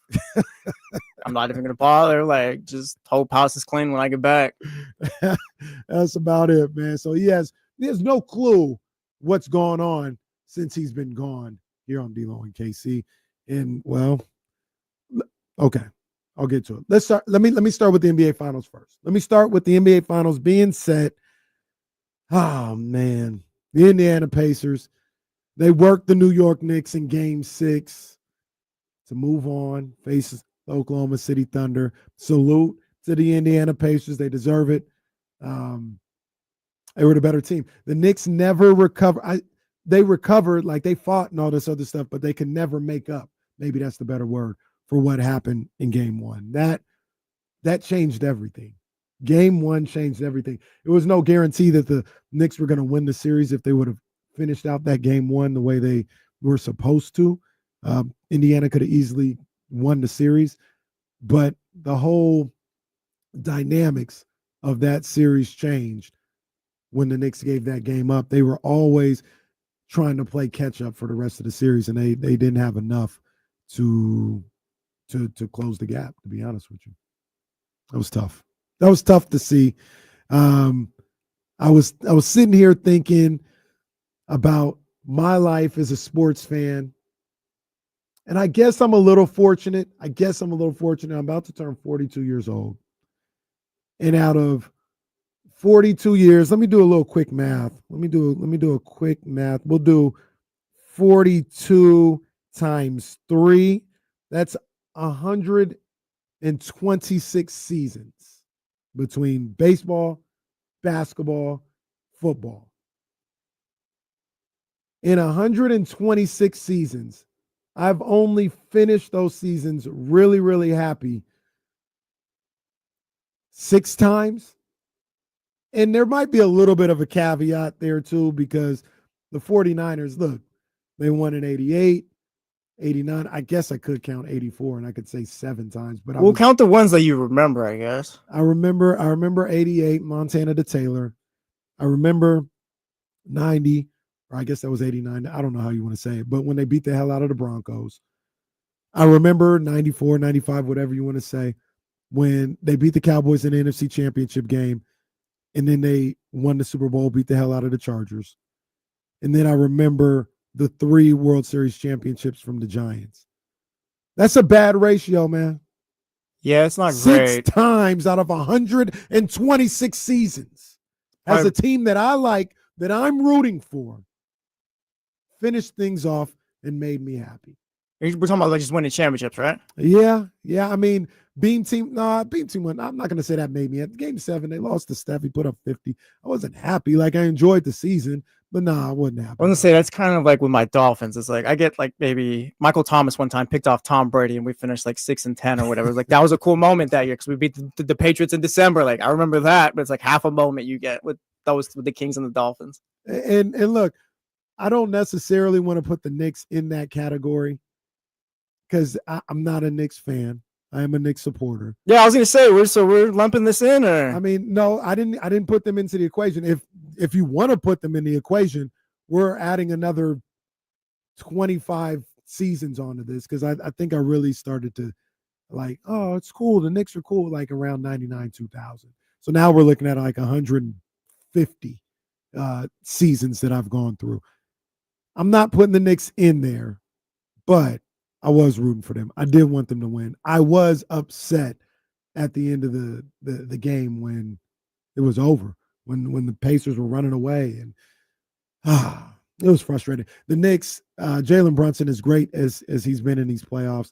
I'm not even gonna bother. Like, just hope house is clean when I get back. That's about it, man. So he has no clue what's going on since he's been gone here on D-Lo and KC. And well, okay, I'll get to it. Let's start. Let me start with the NBA Finals first. Let me start with the NBA Finals being set. Oh man, the Indiana Pacers, they worked the New York Knicks in Game 6 to move on, faces the Oklahoma City Thunder. Salute to the Indiana Pacers. They deserve it. They were the better team. The Knicks never recover. They recovered, like they fought and all this other stuff, but they can never make up. Maybe that's the better word for what happened in Game 1. That changed everything. Game 1 changed everything. It was no guarantee that the Knicks were going to win the series if they would have finished out that Game 1 the way they were supposed to. Indiana could have easily won the series, but the whole dynamics of that series changed when the Knicks gave that game up. They were always trying to play catch up for the rest of the series, and they didn't have enough to close the gap, to be honest with you. That was tough. That was tough to see. I was sitting here thinking about my life as a sports fan, and I guess I'm a little fortunate. I'm about to turn 42 years old, and out of 42 years, let me do a little quick math. Let me do a quick math. We'll do 42 times 3. That's 126 seasons between baseball, basketball, football. In 126 seasons, I've only finished those seasons really, really happy 6 times. And there might be a little bit of a caveat there too, because the 49ers, look, they won in 88. 89. I guess I could count 84 and I could say 7 times, but We'll count the ones that you remember, I guess. I remember 88, Montana to Taylor. I remember 90, or I guess that was 89. I don't know how you want to say it, but when they beat the hell out of the Broncos. I remember 94, 95, whatever you want to say, when they beat the Cowboys in the NFC Championship game, and then they won the Super Bowl, beat the hell out of the Chargers. And then I remember the 3 World Series championships from the Giants. That's a bad ratio, man. Yeah, it's not 6 great. times out of 126 seasons as a team that I like, that I'm rooting for, finished things off and made me happy. We're talking about like just winning championships, right? Yeah. I mean, Beam Team won. I'm not going to say that made me happy. Game 7, they lost to Steph. He put up 50. I wasn't happy. Like, I enjoyed the season, but I wasn't happy. I was going to say that's kind of like with my Dolphins. It's like I get like maybe Michael Thomas one time picked off Tom Brady and we finished like 6-10 or whatever. It's like that was a cool moment that year because we beat the Patriots in December. Like I remember that, but it's like half a moment you get with the Kings and the Dolphins. And look, I don't necessarily want to put the Knicks in that category because I'm not a Knicks fan. I am a Knicks supporter. Yeah, I was gonna say we're lumping this in, or I mean, no, I didn't put them into the equation. If you want to put them in the equation, we're adding another 25 seasons onto this because I think I really started to like, oh, it's cool. The Knicks are cool, like around 99, 2000. So now we're looking at like 150 seasons that I've gone through. I'm not putting the Knicks in there, but I was rooting for them. I did want them to win. I was upset at the end of the game when it was over, when the Pacers were running away, and it was frustrating. The Knicks, Jalen Brunson, as great as he's been in these playoffs,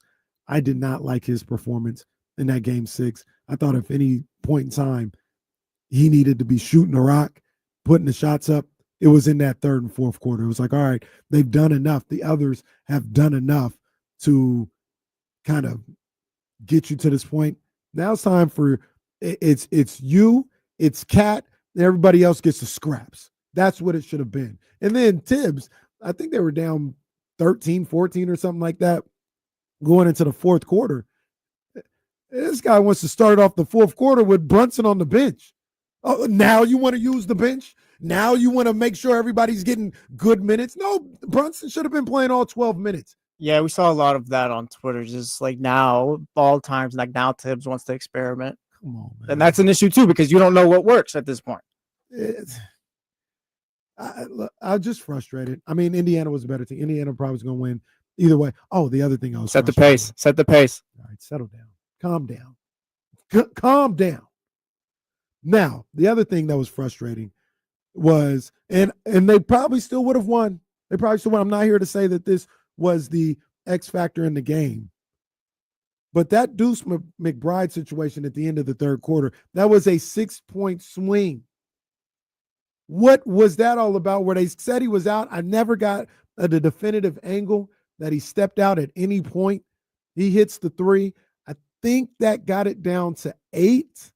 I did not like his performance in that game 6. I thought if any point in time he needed to be shooting the rock, putting the shots up, it was in that 3rd and 4th quarter. It was like, all right, they've done enough. The others have done enough to kind of get you to this point. Now it's time for it's you, it's Cat, and everybody else gets the scraps. That's what it should have been. And then Tibbs, I think they were down 13, 14 or something like that going into the 4th quarter. This guy wants to start off the 4th quarter with Brunson on the bench. Oh, now you want to use the bench? Now you want to make sure everybody's getting good minutes? No, Brunson should have been playing all 12 minutes. Yeah, we saw a lot of that on Twitter. Just like now, all times, like now Tibbs wants to experiment. Come on, man. And that's an issue too, because you don't know what works at this point. I'm just frustrated. I mean, Indiana was a better team. Indiana probably was going to win either way. Oh, the other thing I was Set the pace. Set the pace. All right, settle down. Calm down. Calm down. Now, the other thing that was frustrating was, and they probably still would have won. They probably still won. I'm not here to say that this was the X factor in the game. But that Deuce McBride situation at the end of the 3rd quarter, that was a 6-point swing. What was that all about? Where they said he was out, I never got the definitive angle that he stepped out at any point. He hits the 3. I think that got it down to 8.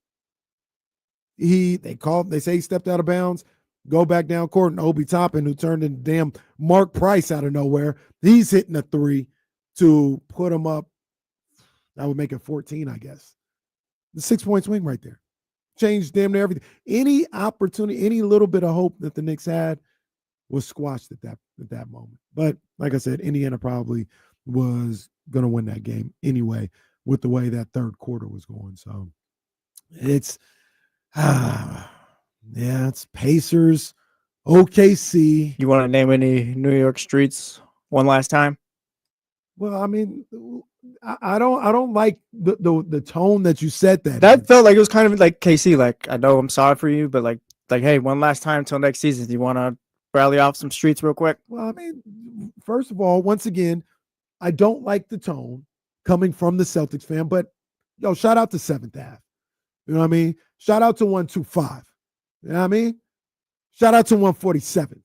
They say he stepped out of bounds. Go back down court, and Obi Toppin, who turned into damn Mark Price out of nowhere, he's hitting a 3 to put him up. That would make it 14, I guess. The 6-point swing right there. Changed damn near everything. Any opportunity, any little bit of hope that the Knicks had was squashed at that moment. But like I said, Indiana probably was going to win that game anyway with the way that 3rd quarter was going. So it's yeah, it's Pacers, OKC. You want to name any New York streets one last time? Well, I mean, I don't like the tone that you said that. That felt like it was kind of like KC. Like, I know I'm sorry for you, but like, hey, one last time until next season. Do you want to rally off some streets real quick? Well, I mean, first of all, once again, I don't like the tone coming from the Celtics fan, but yo, shout out to 7th Ave. You know what I mean? Shout out to 125. You know what I mean? Shout out to 147.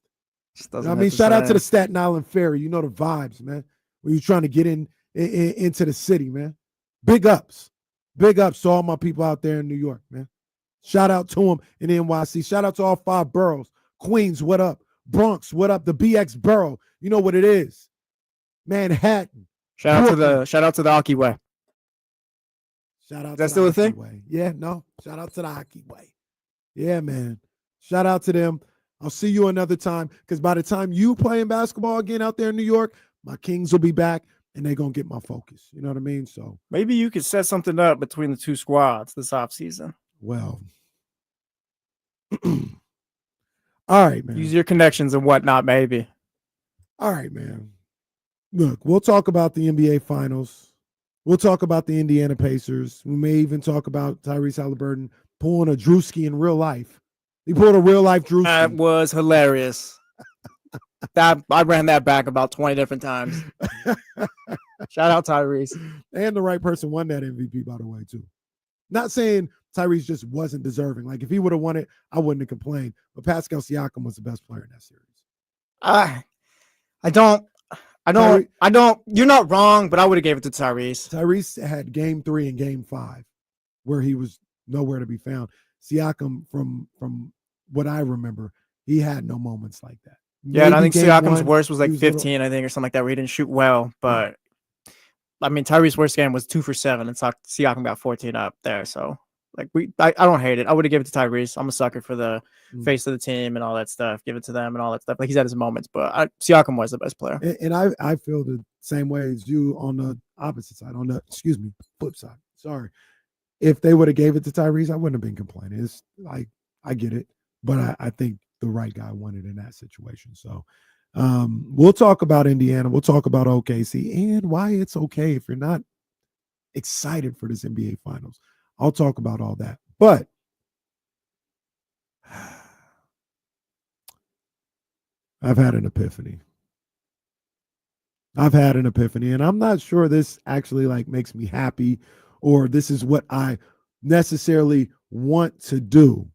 You know what I mean? Shout out to the Staten Island Ferry. You know the vibes, man. When you're trying to get into the city, man. Big ups. Big ups to all my people out there in New York, man. Shout out to them in NYC. Shout out to all 5 boroughs. Queens, what up? Bronx, what up? The BX borough. You know what it is. Manhattan, Shout out to the Hockey Way. Shout out Is that to still the a thing? Hockey Way. Yeah, no. Shout out to the Hockey Way. Yeah, man. Shout out to them. I'll see you another time because by the time you playing basketball again out there in New York, my Kings will be back and they're going to get my focus. You know what I mean? So maybe you could set something up between the two squads this offseason. Well, all right, man. Use your connections and whatnot, maybe. All right, man. Look, we'll talk about the NBA Finals. We'll talk about the Indiana Pacers. We may even talk about Tyrese Halliburton pulling a Drewski in real life. He pulled a real life Drewski. That was hilarious. I ran that back about 20 different times. Shout out Tyrese. And the right person won that MVP, by the way, too. Not saying Tyrese just wasn't deserving. Like, if he would have won it, I wouldn't have complained. But Pascal Siakam was the best player in that series. I don't. You're not wrong, but I would have gave it to Tyrese. Tyrese had game 3 and game 5 where he was nowhere to be found. Siakam, from what I remember, he had no moments like that. Yeah, and I think Siakam's worst was like he 15, I think, or something like that, where he didn't shoot well. But I mean, Tyrese's worst game was 2 for 7, and Siakam got 14 up there. So like I don't hate it. I would have given it to Tyrese. I'm a sucker for the face of the team and all that stuff. Give it to them and all that stuff. Like, he's had his moments, but Siakam was the best player. And I feel the same way as you on the opposite side, on the flip side. Sorry. If they would have gave it to Tyrese, I wouldn't have been complaining. It's like, I get it, but I think the right guy won it in that situation. So we'll talk about Indiana. We'll talk about OKC and why it's okay if you're not excited for this NBA Finals. I'll talk about all that. But I've had an epiphany. And I'm not sure this actually like makes me happy or this is what I necessarily want to do.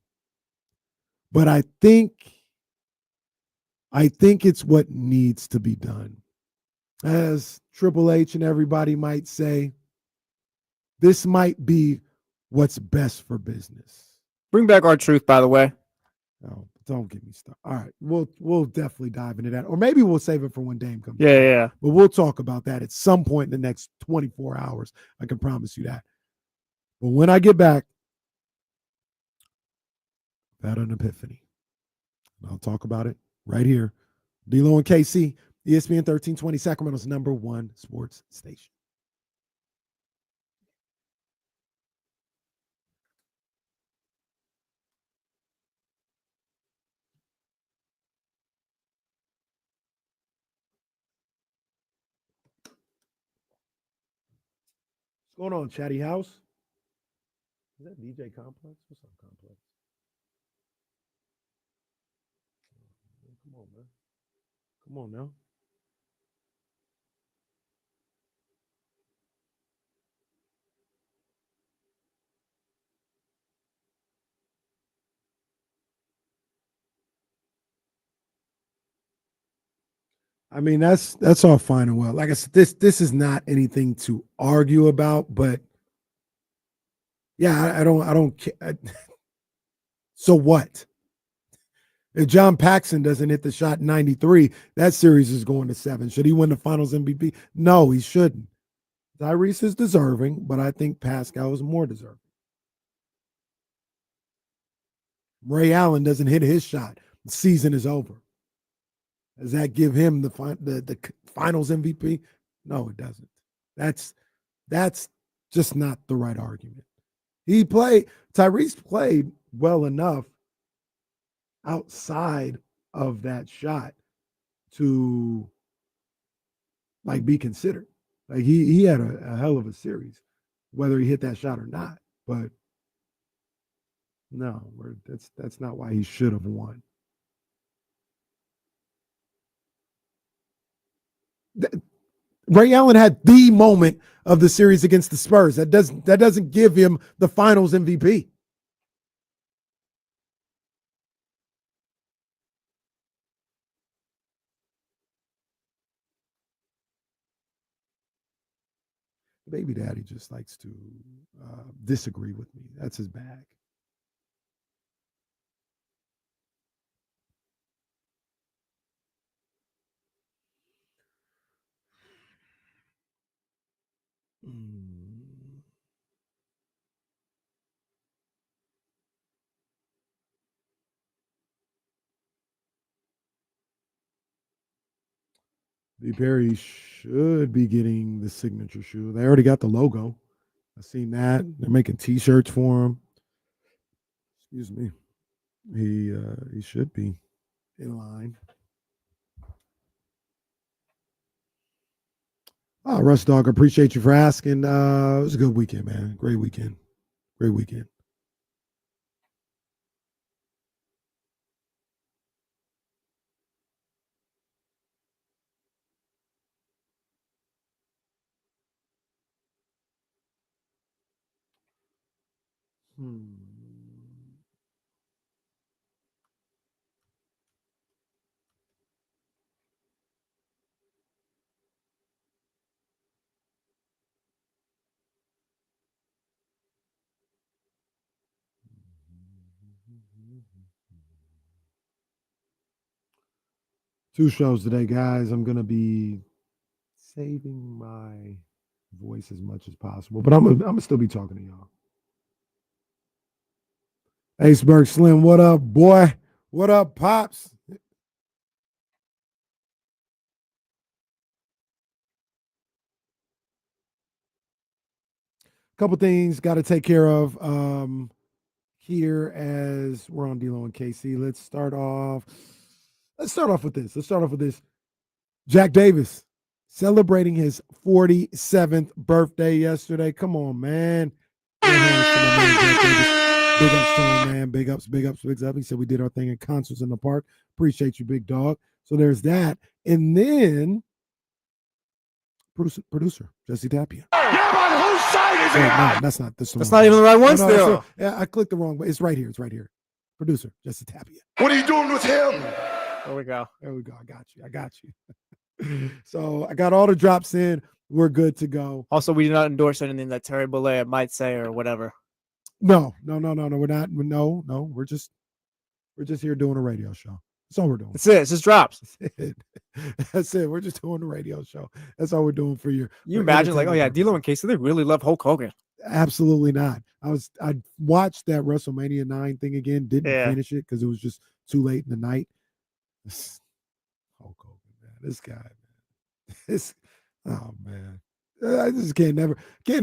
But I think it's what needs to be done. As Triple H and everybody might say, this might be what's best for business. Bring back R-Truth, by the way. Oh, don't get me started. All right, we'll definitely dive into that, or maybe we'll save it for when Dame comes. Yeah. But we'll talk about that at some point in the next 24 hours. I can promise you that. But when I get back, I've had an epiphany. I'll talk about it right here. D-Lo and KC, ESPN 1320, Sacramento's #1 sports station. What's going on, Chatty House? Is that DJ Complex? What's up, Complex? Come on, man. Come on now. I mean, that's all fine and well. Like I said, this is not anything to argue about, but yeah, I don't care. So what? If John Paxson doesn't hit the shot 93, that series is going to 7. Should he win the Finals MVP? No, he shouldn't. Tyrese is deserving, but I think Pascal is more deserving. Ray Allen doesn't hit his shot. The season is over. Does that give him the Finals MVP? No, it doesn't. That's just not the right argument. Tyrese played well enough outside of that shot to like be considered. Like he had a hell of a series, whether he hit that shot or not. But no, that's not why he should have won. Ray Allen had the moment of the series against the Spurs. That doesn't give him the Finals MVP. Baby daddy just likes to disagree with me. That's his bag. B. Perry should be getting the signature shoe. They already got the logo. I've seen that. They're making T-shirts for him. Excuse me. He should be in line. Oh, Russ Dog, appreciate you for asking. It was a good weekend, man. Great weekend. Great weekend. Two shows today, guys. I'm gonna be saving my voice as much as possible, but I'm gonna still be talking to y'all. Aceberg Slim, what up, boy? What up, Pops? Couple things got to take care of here as we're on D-Lo and KC. Let's start off with this. Jack Davis celebrating his 47th birthday yesterday. Come on, man. Big ups to him, man. Big ups. He said we did our thing at concerts in the park. Appreciate you, big dog. So there's that. And then producer Jesse Tapia. Yeah, but whose side is he on? No, that's not this. That's not even the right one still. Yeah, I clicked the wrong way. It's right here. Producer Jesse Tapia. What are you doing with him? There we go. I got you. So I got all the drops in. We're good to go. Also, we do not endorse anything that Terry Bollea might say or whatever. No. We're not. No. We're just here doing a radio show. That's all we're doing. That's it. It's just drops. That's it. We're just doing a radio show. That's all we're doing for you. You imagine, like, oh yeah, D-Lo and Casey, they really love Hulk Hogan. Absolutely not. I watched that WrestleMania 9 thing again. Didn't finish it because it was just too late in the night. Hulk Hogan, man. This guy, man. I just can't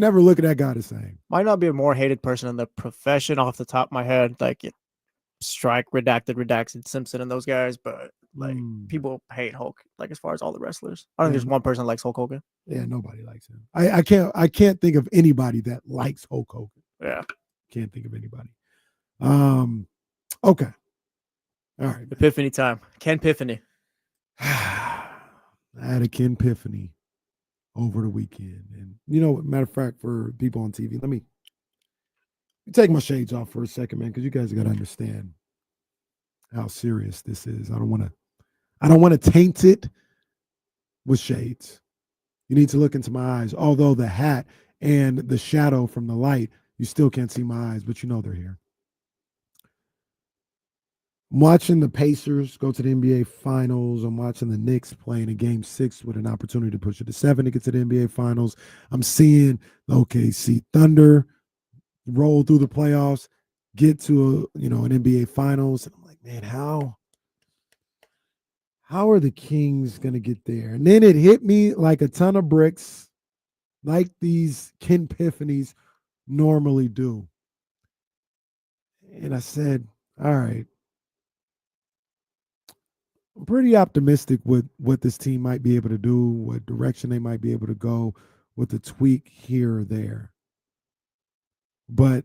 never look at that guy the same. Might not be a more hated person in the profession off the top of my head, like Strike, Redacted, Simpson, and those guys, but like people hate Hulk. Like as far as all the wrestlers, I don't think there's one person that likes Hulk Hogan. Yeah, nobody likes him. I can't think of anybody that likes Hulk Hogan. Yeah, can't think of anybody. Okay, all right. Epiphany time. Ken Piffany. I had a Ken Piffany over the weekend, and matter of fact, for people on TV, let me take my shades off for a second, man, because you guys got to understand how serious this is. I don't want to taint it with shades. You need to look into my eyes. Although the hat and the shadow from the light, you still can't see my eyes, but they're here. I'm watching the Pacers go to the NBA Finals. I'm watching the Knicks playing a Game 6 with an opportunity to push it to 7 to get to the NBA Finals. I'm seeing the OKC Thunder roll through the playoffs, get to an NBA Finals, and I'm like, man, how are the Kings gonna get there? And then it hit me like a ton of bricks, like these Ken Piffanies normally do. And I said, all right, I'm pretty optimistic with what this team might be able to do, what direction they might be able to go with a tweak here or there. But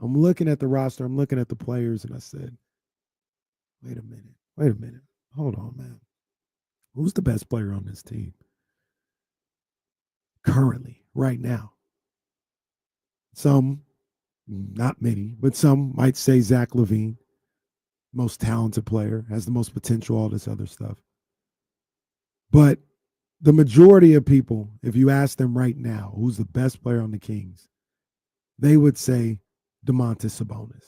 I'm looking at the roster, I'm looking at the players, and I said, wait a minute. Hold on, man. Who's the best player on this team? Currently, right now. Some, not many, but some might say Zach LaVine, most talented player, has the most potential, all this other stuff. But the majority of people, if you ask them right now, who's the best player on the Kings, they would say Domantas Sabonis.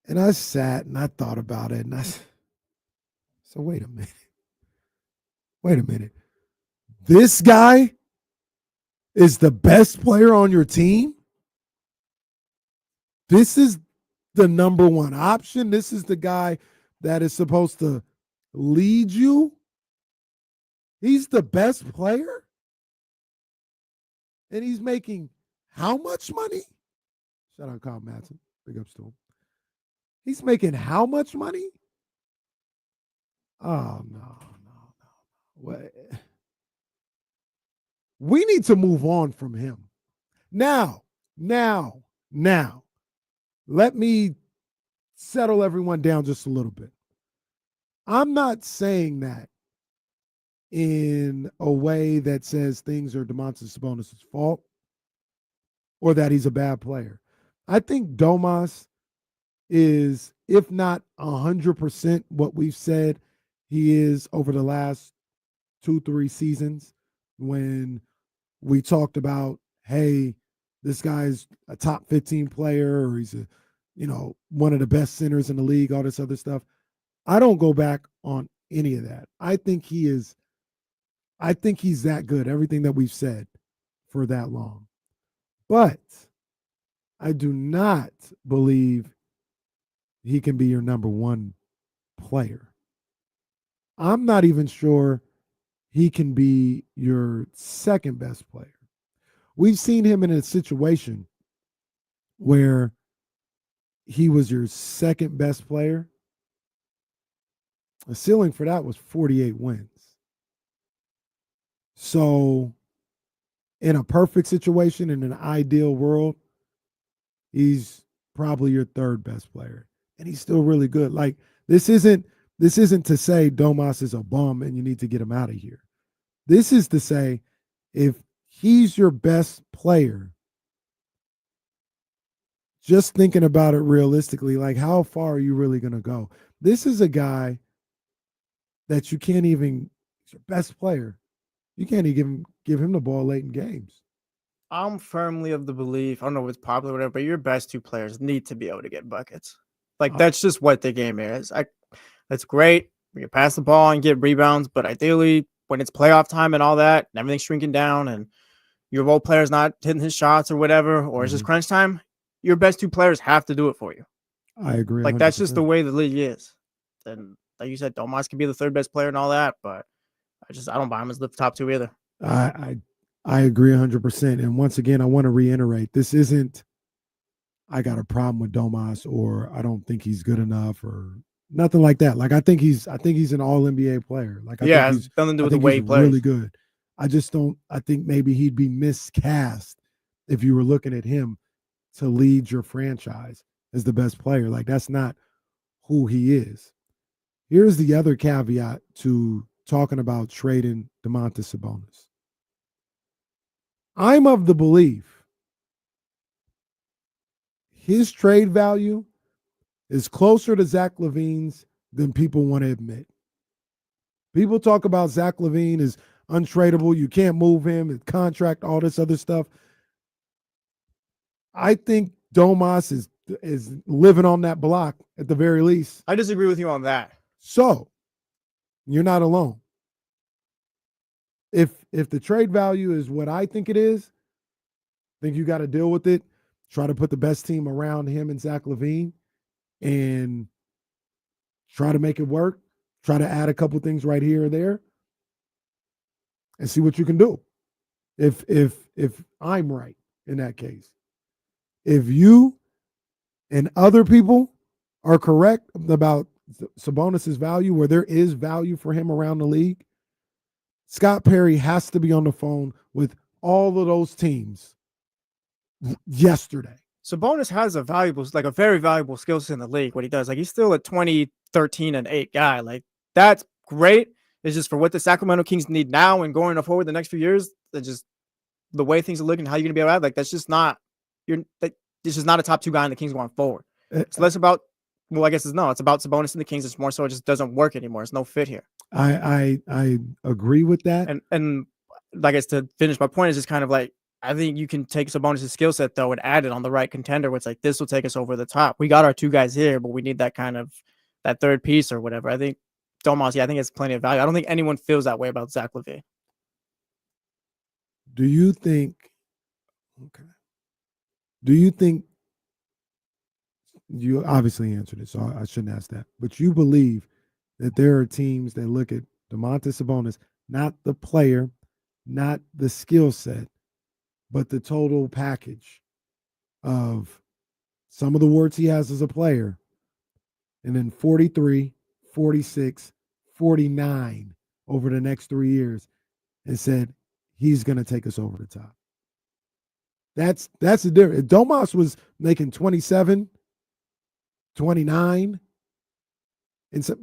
And I sat and I thought about it, and I said, so wait a minute. This guy is the best player on your team. This is the number one option. This is the guy that is supposed to lead you. He's the best player. And he's making how much money? Shout out Kyle Madsen. Big ups to him. He's making how much money? Oh, no. What? We need to move on from him. Now, let me settle everyone down just a little bit. I'm not saying that in a way that says things are Domantas Sabonis' fault or that he's a bad player. I think Domas is, if not 100% what we've said he is over the last 2-3 seasons, when we talked about, hey, this guy's a top 15 player, or he's one of the best centers in the league, all this other stuff. I don't go back on any of that. I think he's that good, everything that we've said for that long. But I do not believe he can be your number one player. I'm not even sure he can be your second best player. We've seen him in a situation where he was your second best player. The ceiling for that was 48 wins. So in a perfect situation, in an ideal world, he's probably your third best player. And he's still really good. Like, this isn't to say Domas is a bum and you need to get him out of here. This is to say, if he's your best player, just thinking about it realistically, like, how far are you really going to go? This is a guy that you can't even, he's your best player. You can't even give him the ball late in games. I'm firmly of the belief, I don't know if it's popular or whatever, but your best two players need to be able to get buckets. Like, that's just what the game is. That's great. We can pass the ball and get rebounds, but ideally, when it's playoff time and all that, and everything's shrinking down, and your role player's not hitting his shots or whatever, or it's just crunch time, your best two players have to do it for you. I agree. Like, 100%. that's just the way the league is. And like you said, Domas can be the third best player and all that, but I don't buy him as the top two either. I agree 100%. And once again, I want to reiterate, this isn't, I got a problem with Domas, or I don't think he's good enough, or nothing like that. Like, I think he's an all NBA player. Like, I think it's nothing to do with the way he plays. Really good. I think maybe he'd be miscast if you were looking at him to lead your franchise as the best player. Like, that's not who he is. Here's the other caveat to talking about trading Domantas Sabonis. I'm of the belief his trade value is closer to Zach LaVine's than people want to admit. People talk about Zach LaVine is untradeable. You can't move him, his contract, all this other stuff. I think Domas is living on that block at the very least. I disagree with you on that. So you're not alone. If the trade value is what I think it is, I think you got to deal with it. Try to put the best team around him and Zach LaVine and try to make it work. Try to add a couple things right here or there and see what you can do. If I'm right in that case. If you and other people are correct about Sabonis' value, where there is value for him around the league, Scott Perry has to be on the phone with all of those teams yesterday. Sabonis has a very valuable skill set in the league. What he does, like, he's still a 20-13-8 guy. Like, that's great. It's just for what the Sacramento Kings need now and going forward the next few years. That just the way things are looking, how you're gonna be able to have, like, that's just not this is not a top two guy in the Kings going forward. It's less about, well, I guess it's about Sabonis and the Kings. It's more so it just doesn't work anymore. It's no fit here. I agree with that. And I guess to finish my point is just kind of like, I think you can take Sabonis' skill set though and add it on the right contender where it's like, this will take us over the top. We got our two guys here, but we need that third piece or whatever. I think Domas, I think it's plenty of value. I don't think anyone feels that way about Zach LaVine. Do you think? Okay. Do you think you obviously answered it, so I shouldn't ask that. But you believe that there are teams that look at Domantas Sabonis, not the player, not the skill set, but the total package of some of the words he has as a player, and then 43, 46, 49 over the next 3 years, and said he's going to take us over the top. That's the difference. If Domas was making 27, 29, and so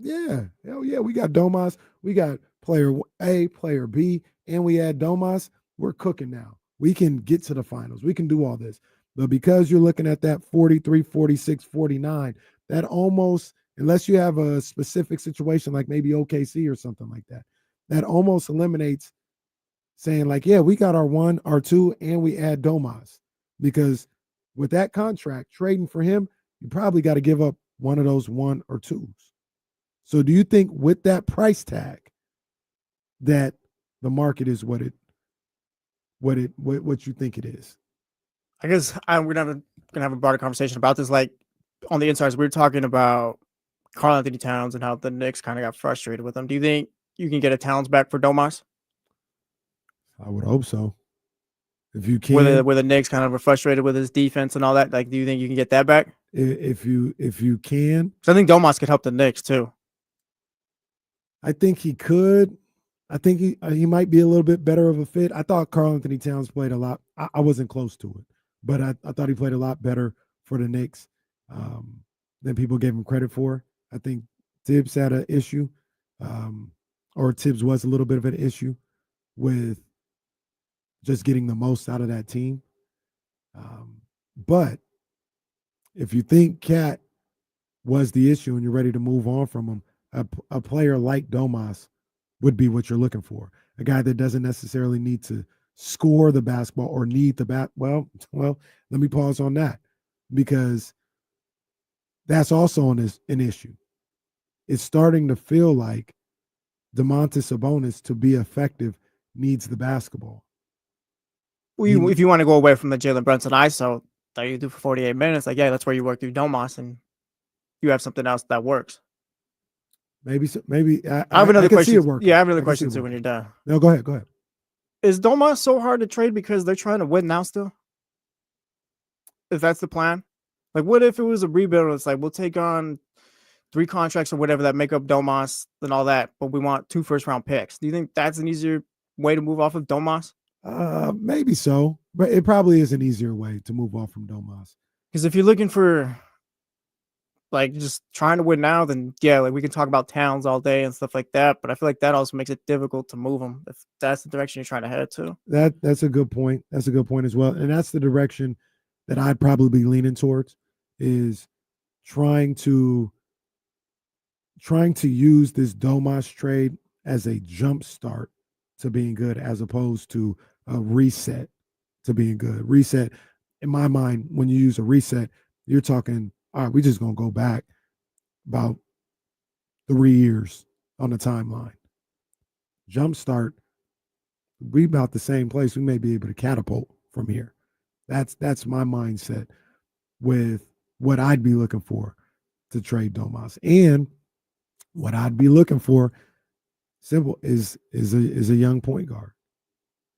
hell yeah, we got Domas, we got player A, player B, and we add Domas. We're cooking now. We can get to the finals. We can do all this. But because you're looking at that 43, 46, 49, that almost, unless you have a specific situation like maybe OKC or something like that, that almost eliminates saying like, yeah, we got our 1, our 2, and we add Domas. Because with that contract, trading for him, you probably got to give up one of those 1 or 2s. So do you think with that price tag that the market is what you think it is? I guess we're gonna have a broader conversation about this. Like on the insides, we were talking about Karl Anthony Towns and how the Knicks kind of got frustrated with him. Do you think you can get a Towns back for Domas? I would hope so. If you can, where the Knicks kind of were frustrated with his defense and all that, like, do you think you can get that back? If you can, so I think Domas could help the Knicks too. I think he could. I think he might be a little bit better of a fit. I thought Karl Anthony Towns played a lot. I wasn't close to it, but I thought he played a lot better for the Knicks than people gave him credit for. I think Tibbs had an issue, or Tibbs was a little bit of an issue with just getting the most out of that team. But if you think Cat was the issue and you're ready to move on from him, a player like Domas would be what you're looking for. A guy that doesn't necessarily need to score the basketball or need the bat. Well, let me pause on that, because that's also an issue. It's starting to feel like Domantas Sabonis, to be effective, needs the basketball. Well, if you want to go away from the Jalen Brunson ISO that you do for 48 minutes, like, yeah, that's where you work through Domas and you have something else that works. Maybe I have another question. Yeah, I have another question too when you're done. No, go ahead. Is Domas so hard to trade because they're trying to win now still? If that's the plan? Like, what if it was a rebuild? It's like, we'll take on 3 contracts or whatever that make up Domas and all that, but we want 2 first-round picks. Do you think that's an easier way to move off of Domas? Maybe so, but it probably is an easier way to move off from Domas. Because if you're looking for like just trying to win now, then yeah, like we can talk about Towns all day and stuff like that. But I feel like that also makes it difficult to move them if that's the direction you're trying to head to. That's a good point. That's a good point as well. And that's the direction that I'd probably be leaning towards, is trying to use this Domas trade as a jump start to being good, as opposed to a reset to being good. Reset, in my mind, when you use a reset, you're talking, all right, we're just going to go back about 3 years on the timeline. Jumpstart, we about the same place. We may be able to catapult from here. That's my mindset with what I'd be looking for to trade Domas. And what I'd be looking for, simple, is a young point guard.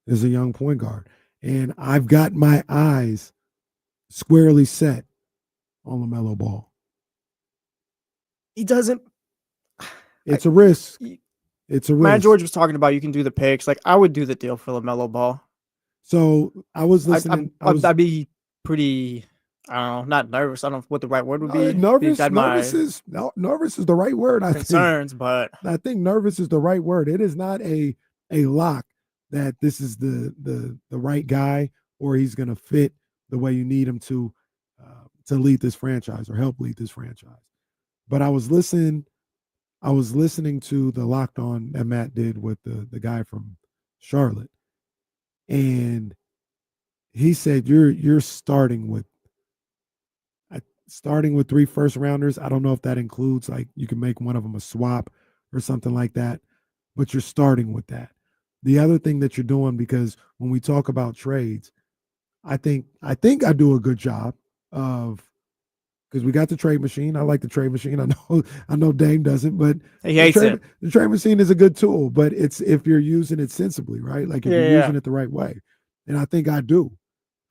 Is a young point guard. And I've got my eyes squarely set on LaMelo Ball. He doesn't. It's a risk. It's a risk. Matt George was talking about you can do the picks. Like, I would do the deal for LaMelo Ball. So I was listening. I'd be pretty, I don't know, not nervous. I don't know what the right word would be. Nervous is the right word. I concerns, think. But I think nervous is the right word. It is not a lock that this is the right guy, or he's going to fit the way you need him to lead this franchise or help lead this franchise. But I was listening to the Locked On that Matt did with the guy from Charlotte, and he said you're starting with 3 first rounders. I don't know if that includes, like, you can make one of them a swap or something like that, but you're starting with that. The other thing that you're doing, because when we talk about trades, I think I do a good job of, because we got the trade machine. I like the trade machine. I know Dame doesn't, but He hates it. the trade machine is a good tool, but it's if you're using it sensibly, right? Like if you're using it the right way. And I think I do.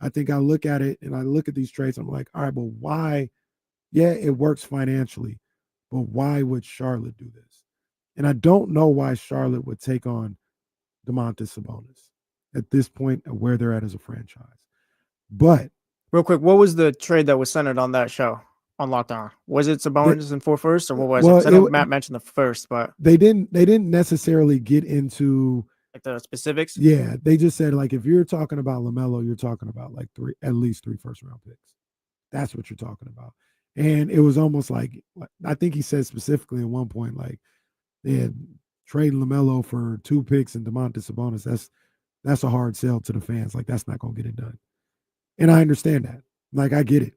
I think I look at it and I look at these trades. I'm like, all right, but why? Yeah, it works financially, but why would Charlotte do this? And I don't know why Charlotte would take on Domantas Sabonis at this point of where they're at as a franchise. But real quick, what was the trade that was centered on that show on Locked On? Was it Sabonis and 4 firsts, or what was it? 'Cause I know Matt mentioned the first, but they didn't necessarily get into like the specifics. Yeah, they just said like if you're talking about LaMelo, you're talking about like at least 3 first-round picks. That's what you're talking about. And it was almost like I think he said specifically at one point like they had traded LaMelo for 2 picks and Domantas Sabonis. That's a hard sell to the fans. Like that's not gonna get it done. And I understand that. Like I get it.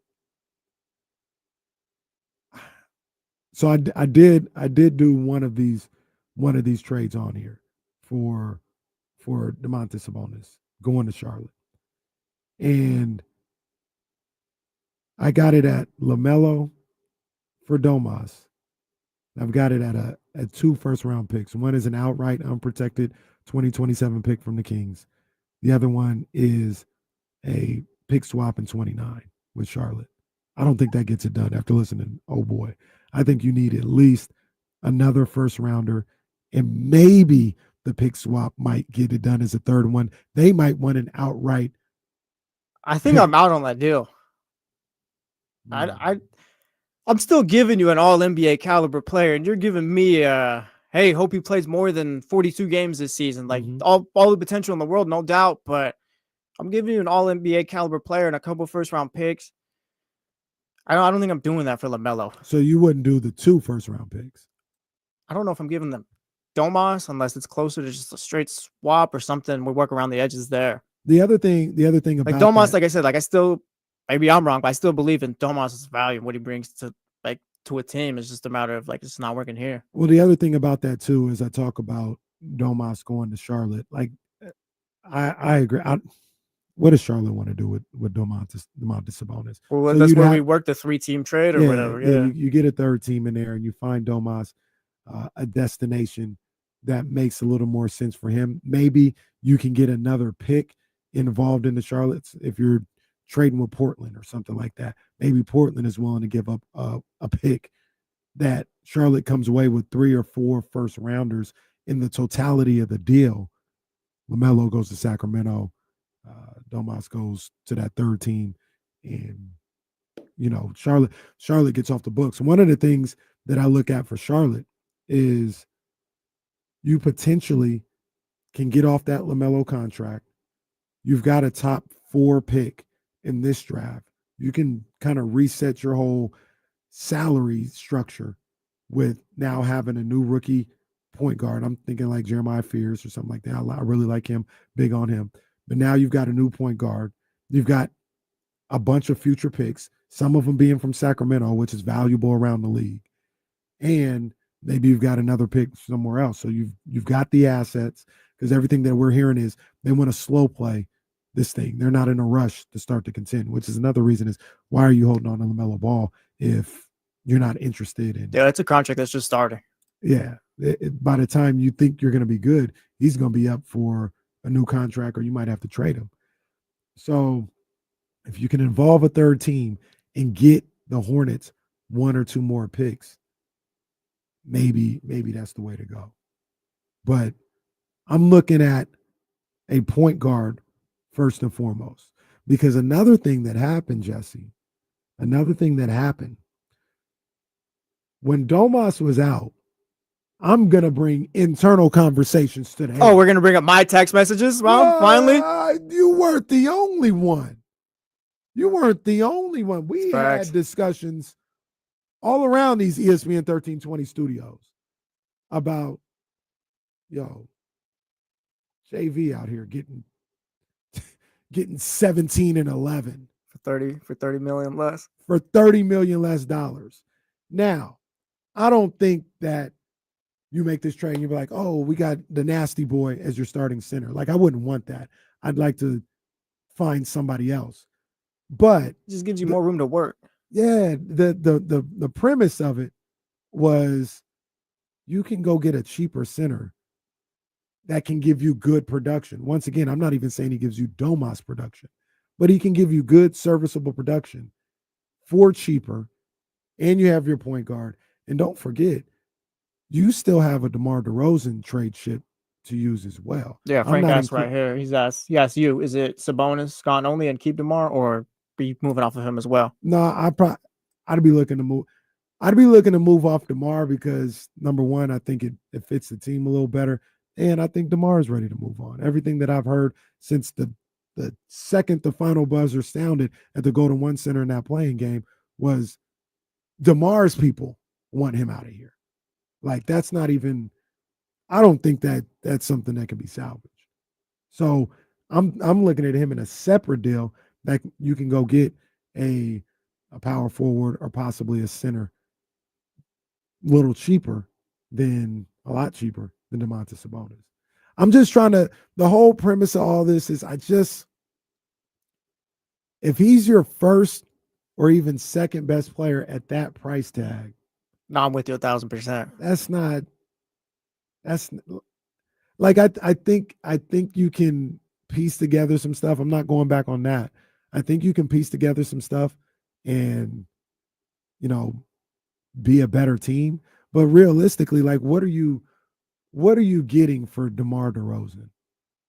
So I did do one of these trades on here for Domantas Sabonis going to Charlotte. And I got it at LaMelo for Domas. I've got it at 2 first-round picks. One is an outright unprotected 2027 pick from the Kings. The other one is a pick swap in 29 with Charlotte. I don't think that gets it done after listening. Oh boy. I think you need at least another first rounder, and maybe the pick swap might get it done as a third one. They might want an outright. I think I'm out on that deal. I'm still giving you an all NBA caliber player, and you're giving me hey, hope he plays more than 42 games this season. Like all the potential in the world, no doubt, but I'm giving you an all NBA caliber player and a couple first round picks. I don't think I'm doing that for LaMelo. So you wouldn't do the 2 first-round picks? I don't know if I'm giving them Domas unless it's closer to just a straight swap or something. We work around the edges there. The other thing about like Domas, like I said, like I still, maybe I'm wrong, but I still believe in Domas' value and what he brings to a team. It's just a matter of like it's not working here. Well, the other thing about that too is I talk about Domas going to Charlotte. Like I agree. What does Charlotte want to do with Domantas Sabonis? Well, so that's where we work the 3-team trade or whatever. Yeah, you get a third team in there and you find Domas a destination that makes a little more sense for him. Maybe you can get another pick involved in the Charlottes if you're trading with Portland or something like that. Maybe Portland is willing to give up a pick that Charlotte comes away with 3 or 4 first rounders in the totality of the deal. LaMelo goes to Sacramento. Domas goes to that third team, and Charlotte gets off the books. One of the things that I look at for Charlotte is you potentially can get off that LaMelo contract. You've got a top 4 pick in this draft. You can kind of reset your whole salary structure with now having a new rookie point guard. I'm thinking like Jeremiah Fears or something like that. I really like him, big on him. But now you've got a new point guard. You've got a bunch of future picks, some of them being from Sacramento, which is valuable around the league. And maybe you've got another pick somewhere else. So you've got the assets, because everything that we're hearing is they want to slow play this thing. They're not in a rush to start to contend, which is another reason is why are you holding on to LaMelo Ball if you're not interested in? Yeah, it's a contract that's just starting. Yeah. By the time you think you're going to be good, he's going to be up for a new contract, or you might have to trade him. So if you can involve a third team and get the Hornets 1 or 2 more picks, maybe that's the way to go. But I'm looking at a point guard first and foremost, because another thing that happened, Jesse, when Domas was out, I'm going to bring internal conversations to the head. Oh, we're going to bring up my text messages? Well, finally. You weren't the only one. We had discussions all around these ESPN 1320 studios about, JV out here getting 17 and 11 for 30 million less. For $30 million less dollars. Now, I don't think that you make this trade and you're like, oh, we got the nasty boy as your starting center. Like, I wouldn't want that. I'd like to find somebody else. But It just gives you more room to work. yeah, the premise of it was you can go get a cheaper center that can give you good production. Once again, I'm not even saying he gives you Domas production, but he can give you good, serviceable production for cheaper, and you have your point guard. And don't forget, you still have a DeMar DeRozan trade chip to use as well. Yeah, Frank asked right here. He asked you, is it Sabonis gone only and keep DeMar, or be moving off of him as well? No, I'd be looking to move. I'd be looking to move off DeMar because, number one, I think it fits the team a little better. And I think DeMar is ready to move on. Everything that I've heard since the second the final buzzer sounded at the Golden One Center in that playing game was DeMar's people want him out of here. Like, that's not even, I don't think that's something that can be salvaged. So I'm looking at him in a separate deal that you can go get a power forward or possibly a center a lot cheaper than Domantas Sabonis. I'm just trying to, the whole premise of all this is if he's your first or even second best player at that price tag. No, I'm with you 1,000%. That's like, I think you can piece together some stuff. I'm not going back on that. I think you can piece together some stuff and, be a better team. But realistically, like, what are you getting for DeMar DeRozan?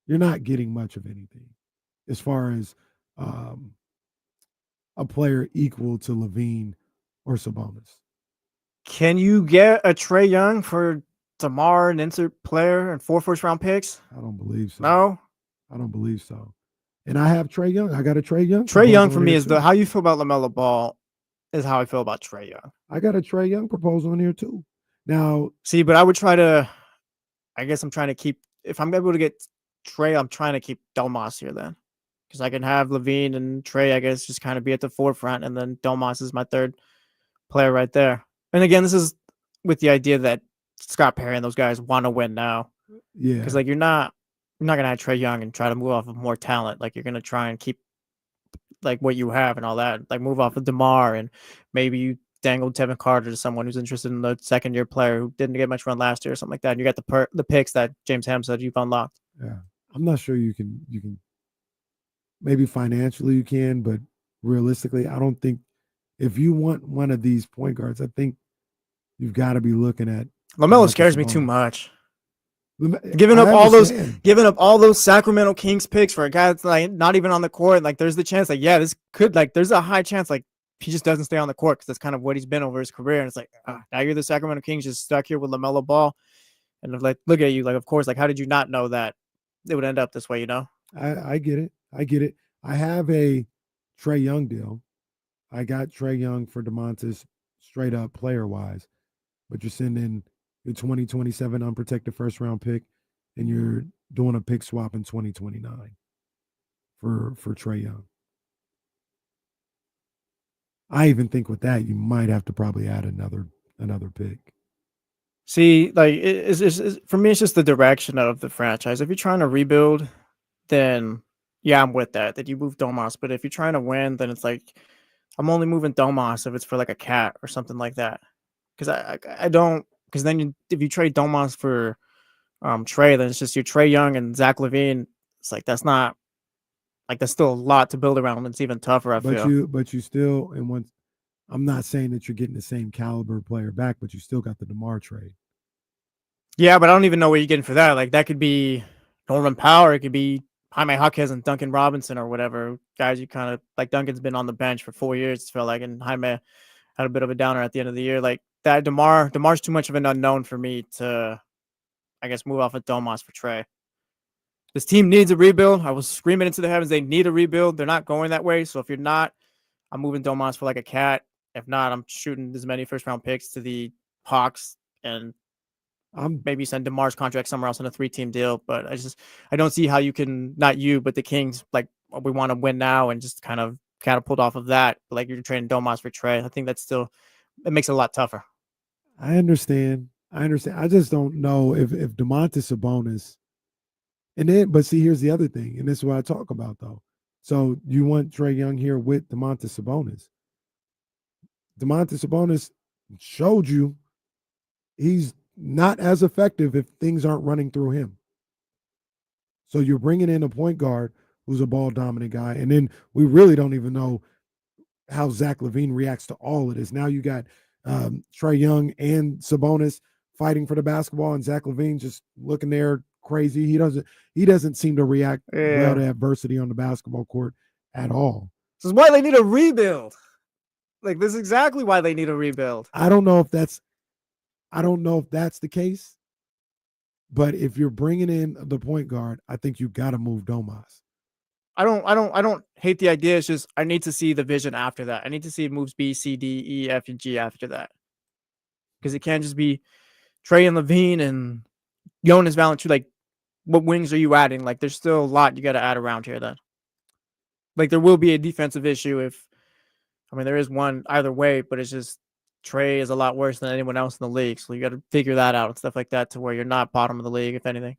You're not getting much of anything as far as a player equal to Levine or Sabonis. Can you get a Trae Young for DeMar, an insert player, and 4 first-round picks? I don't believe so. No? I don't believe so. And I have Trae Young. I got a Trae Young. Trae Young for me is how you feel about LaMelo Ball is how I feel about Trae Young. I got a Trae Young proposal in here too. Now, see, but I would try to, I guess I'm trying to keep, if I'm able to get Trae, I'm trying to keep Domas here then. Because I can have Levine and Trae, I guess, just kind of be at the forefront. And then Domas is my third player right there. And again, this is with the idea that Scott Perry and those guys want to win now. Yeah. Because like you're not gonna have Trae Young and try to move off of more talent. Like you're gonna try and keep like what you have and all that. Like move off of DeMar and maybe you dangled Tevin Carter to someone who's interested in the second-year player who didn't get much run last year or something like that. And you got the picks that James Ham said you've unlocked. Yeah, I'm not sure you can. Maybe financially you can, but realistically, I don't think if you want one of these point guards, I think you've got to be looking at LaMelo scares me too much. Giving up all those Sacramento Kings picks for a guy that's like not even on the court, like there's the chance, like this could, like there's a high chance like he just doesn't stay on the court because that's kind of what he's been over his career. And it's like now you're the Sacramento Kings just stuck here with LaMelo Ball, and like look at you, like of course, like how did you not know that it would end up this way? I get it. I have a Trae Young deal. I got Trae Young for Domantas straight up player wise, but you're sending your 2027 unprotected first round pick, and you're doing a pick swap in 2029 for Trae Young. I even think with that you might have to probably add another pick. See, like it's for me, it's just the direction of the franchise. If you're trying to rebuild, then yeah, I'm with that you move Domas. But if you're trying to win, then it's like I'm only moving Domas if it's for like a cat or something like that. Because I don't. Because then if you trade Domas for Trae, then it's just your Trae Young and Zach LaVine. It's like that's not like that's still a lot to build around. It's even tougher. I feel. But you still, and once I'm not saying that you're getting the same caliber player back, but you still got the DeMar trade. Yeah, but I don't even know what you're getting for that. Like that could be Norman Powell. It could be Jaime Jaquez and Duncan Robinson or whatever guys. You kind of like Duncan's been on the bench for 4 years. It felt like, and Jaime had a bit of a downer at the end of the year. Like that DeMar's too much of an unknown for me to, I guess, move off of Domas for Trae. This team needs a rebuild. I was screaming into the heavens. They need a rebuild. They're not going that way. So if you're not, I'm moving Domas for like a cat. If not, I'm shooting as many first round picks to the Hawks and maybe send DeMar's contract somewhere else in a 3-team deal. But I don't see how you can, not you, but the Kings, like we want to win now and just kind of catapult off of that. But like you're trading Domas for Trae. I think that's still, it makes it a lot tougher. I understand. I understand. I just don't know if Domantas Sabonis, and then, but see, here's the other thing, and this is what I talk about though. So you want Trae Young here with Domantas Sabonis. Domantas Sabonis showed you he's not as effective if things aren't running through him. So you're bringing in a point guard who's a ball dominant guy, and then we really don't even know how Zach LaVine reacts to all of this. Now you got Trae Young and Sabonis fighting for the basketball, and Zach LaVine just looking there crazy. He doesn't seem to react well to adversity on the basketball court at all. This is why they need a rebuild. Like, this is exactly why they need a rebuild. I don't know if that's the case, but if you're bringing in the point guard, I think you got to move Domas. I don't hate the idea. It's just I need to see the vision after that. I need to see moves B, C, D, E, F, and G after that. Because it can't just be Trae and LaVine and Jonas Valanciunas. Like, what wings are you adding? Like, there's still a lot you got to add around here then. Like, there will be a defensive issue there is one either way, but it's just Trae is a lot worse than anyone else in the league. So you got to figure that out and stuff like that to where you're not bottom of the league, if anything.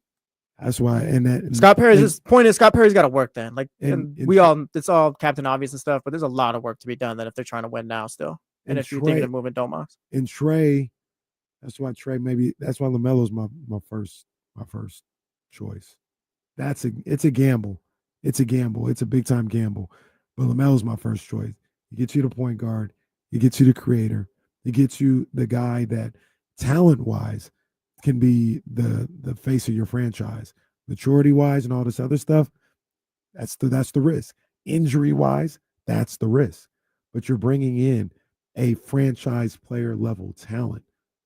That's why. Scott Perry's point is Scott Perry's got to work then. Like, it's all Captain Obvious and stuff, but there's a lot of work to be done then if they're trying to win now still. And if you're thinking of moving Domas. And Trae, that's why LaMelo's my first choice. It's a gamble. It's a gamble. It's a big time gamble. But LaMelo's my first choice. He gets you the point guard. He gets you the creator. He gets you the guy that talent-wise can be the face of your franchise. Maturity-wise and all this other stuff, that's the risk. Injury-wise, that's the risk. But you're bringing in a franchise player level talent,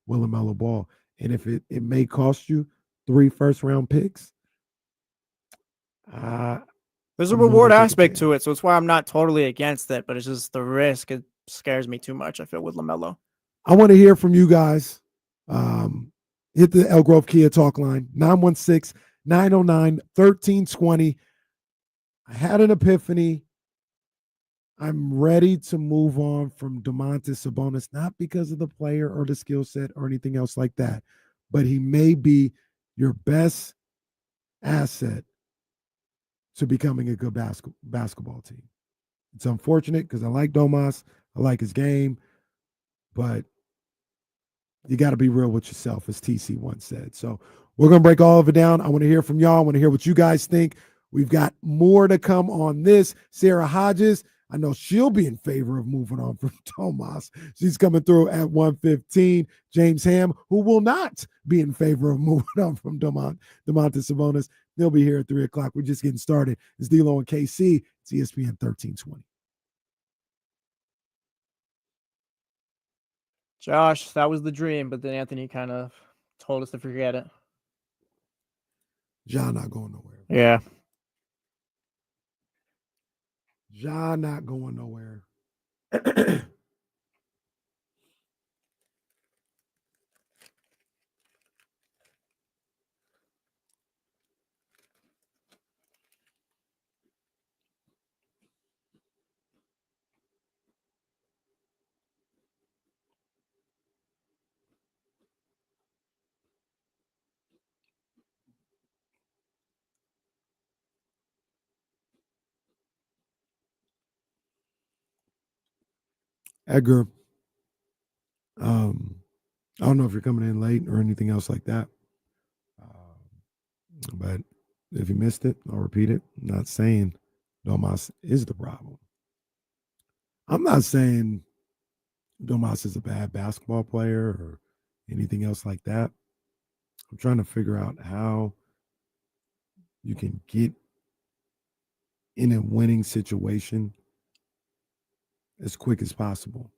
LaMelo Ball. And if it may cost you 3 first-round picks, there's a reward aspect to it, so it's why I'm not totally against it, but it's just the risk. It scares me too much, I feel, with LaMelo. I want to hear from you guys. Hit the Elk Grove Kia talk line, 916-909-1320. I had an epiphany. I'm ready to move on from Domantas Sabonis, not because of the player or the skill set or anything else like that, but he may be your best asset to becoming a good basketball team. It's unfortunate because I like Domas. I like his game, but you got to be real with yourself, as TC once said. So we're going to break all of it down. I want to hear from y'all. I want to hear what you guys think. We've got more to come on this. Sara Hodges, I know she'll be in favor of moving on from Domas. She's coming through at 1:15. James Ham, who will not be in favor of moving on from Domantas Sabonis. They'll be here at 3 o'clock. We're just getting started. It's D-Lo and KC. It's ESPN 1320. Josh, that was the dream, but then Anthony kind of told us to forget it. Ja not going nowhere. Yeah. Ja not going nowhere. Edgar, I don't know if you're coming in late or anything else like that, but if you missed it, I'll repeat it. I'm not saying Domas is the problem. I'm not saying Domas is a bad basketball player or anything else like that. I'm trying to figure out how you can get in a winning situation as quick as possible.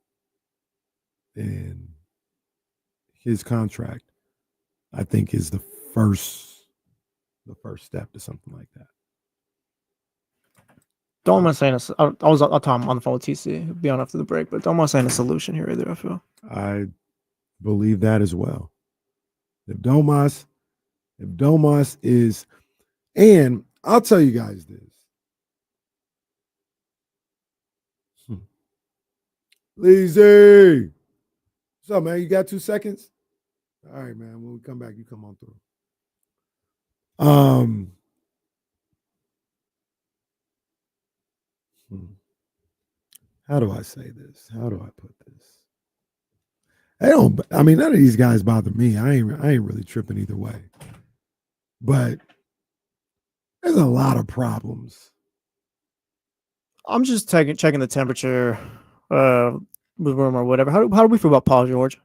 And his contract, I think, is the first step to something like that. Domas saying I'll talk on the phone with TC. He'll be on after the break, but Domas saying a solution here either, I feel. I believe that as well. If Domas is, and I'll tell you guys this. Leezy. What's up, man? You got 2 seconds? All right, man. When we come back, you come on through. How do I say this? How do I put this? I mean, none of these guys bother me. I ain't really tripping either way. But there's a lot of problems. I'm just checking the temperature with room or whatever. How do we feel about Paul George?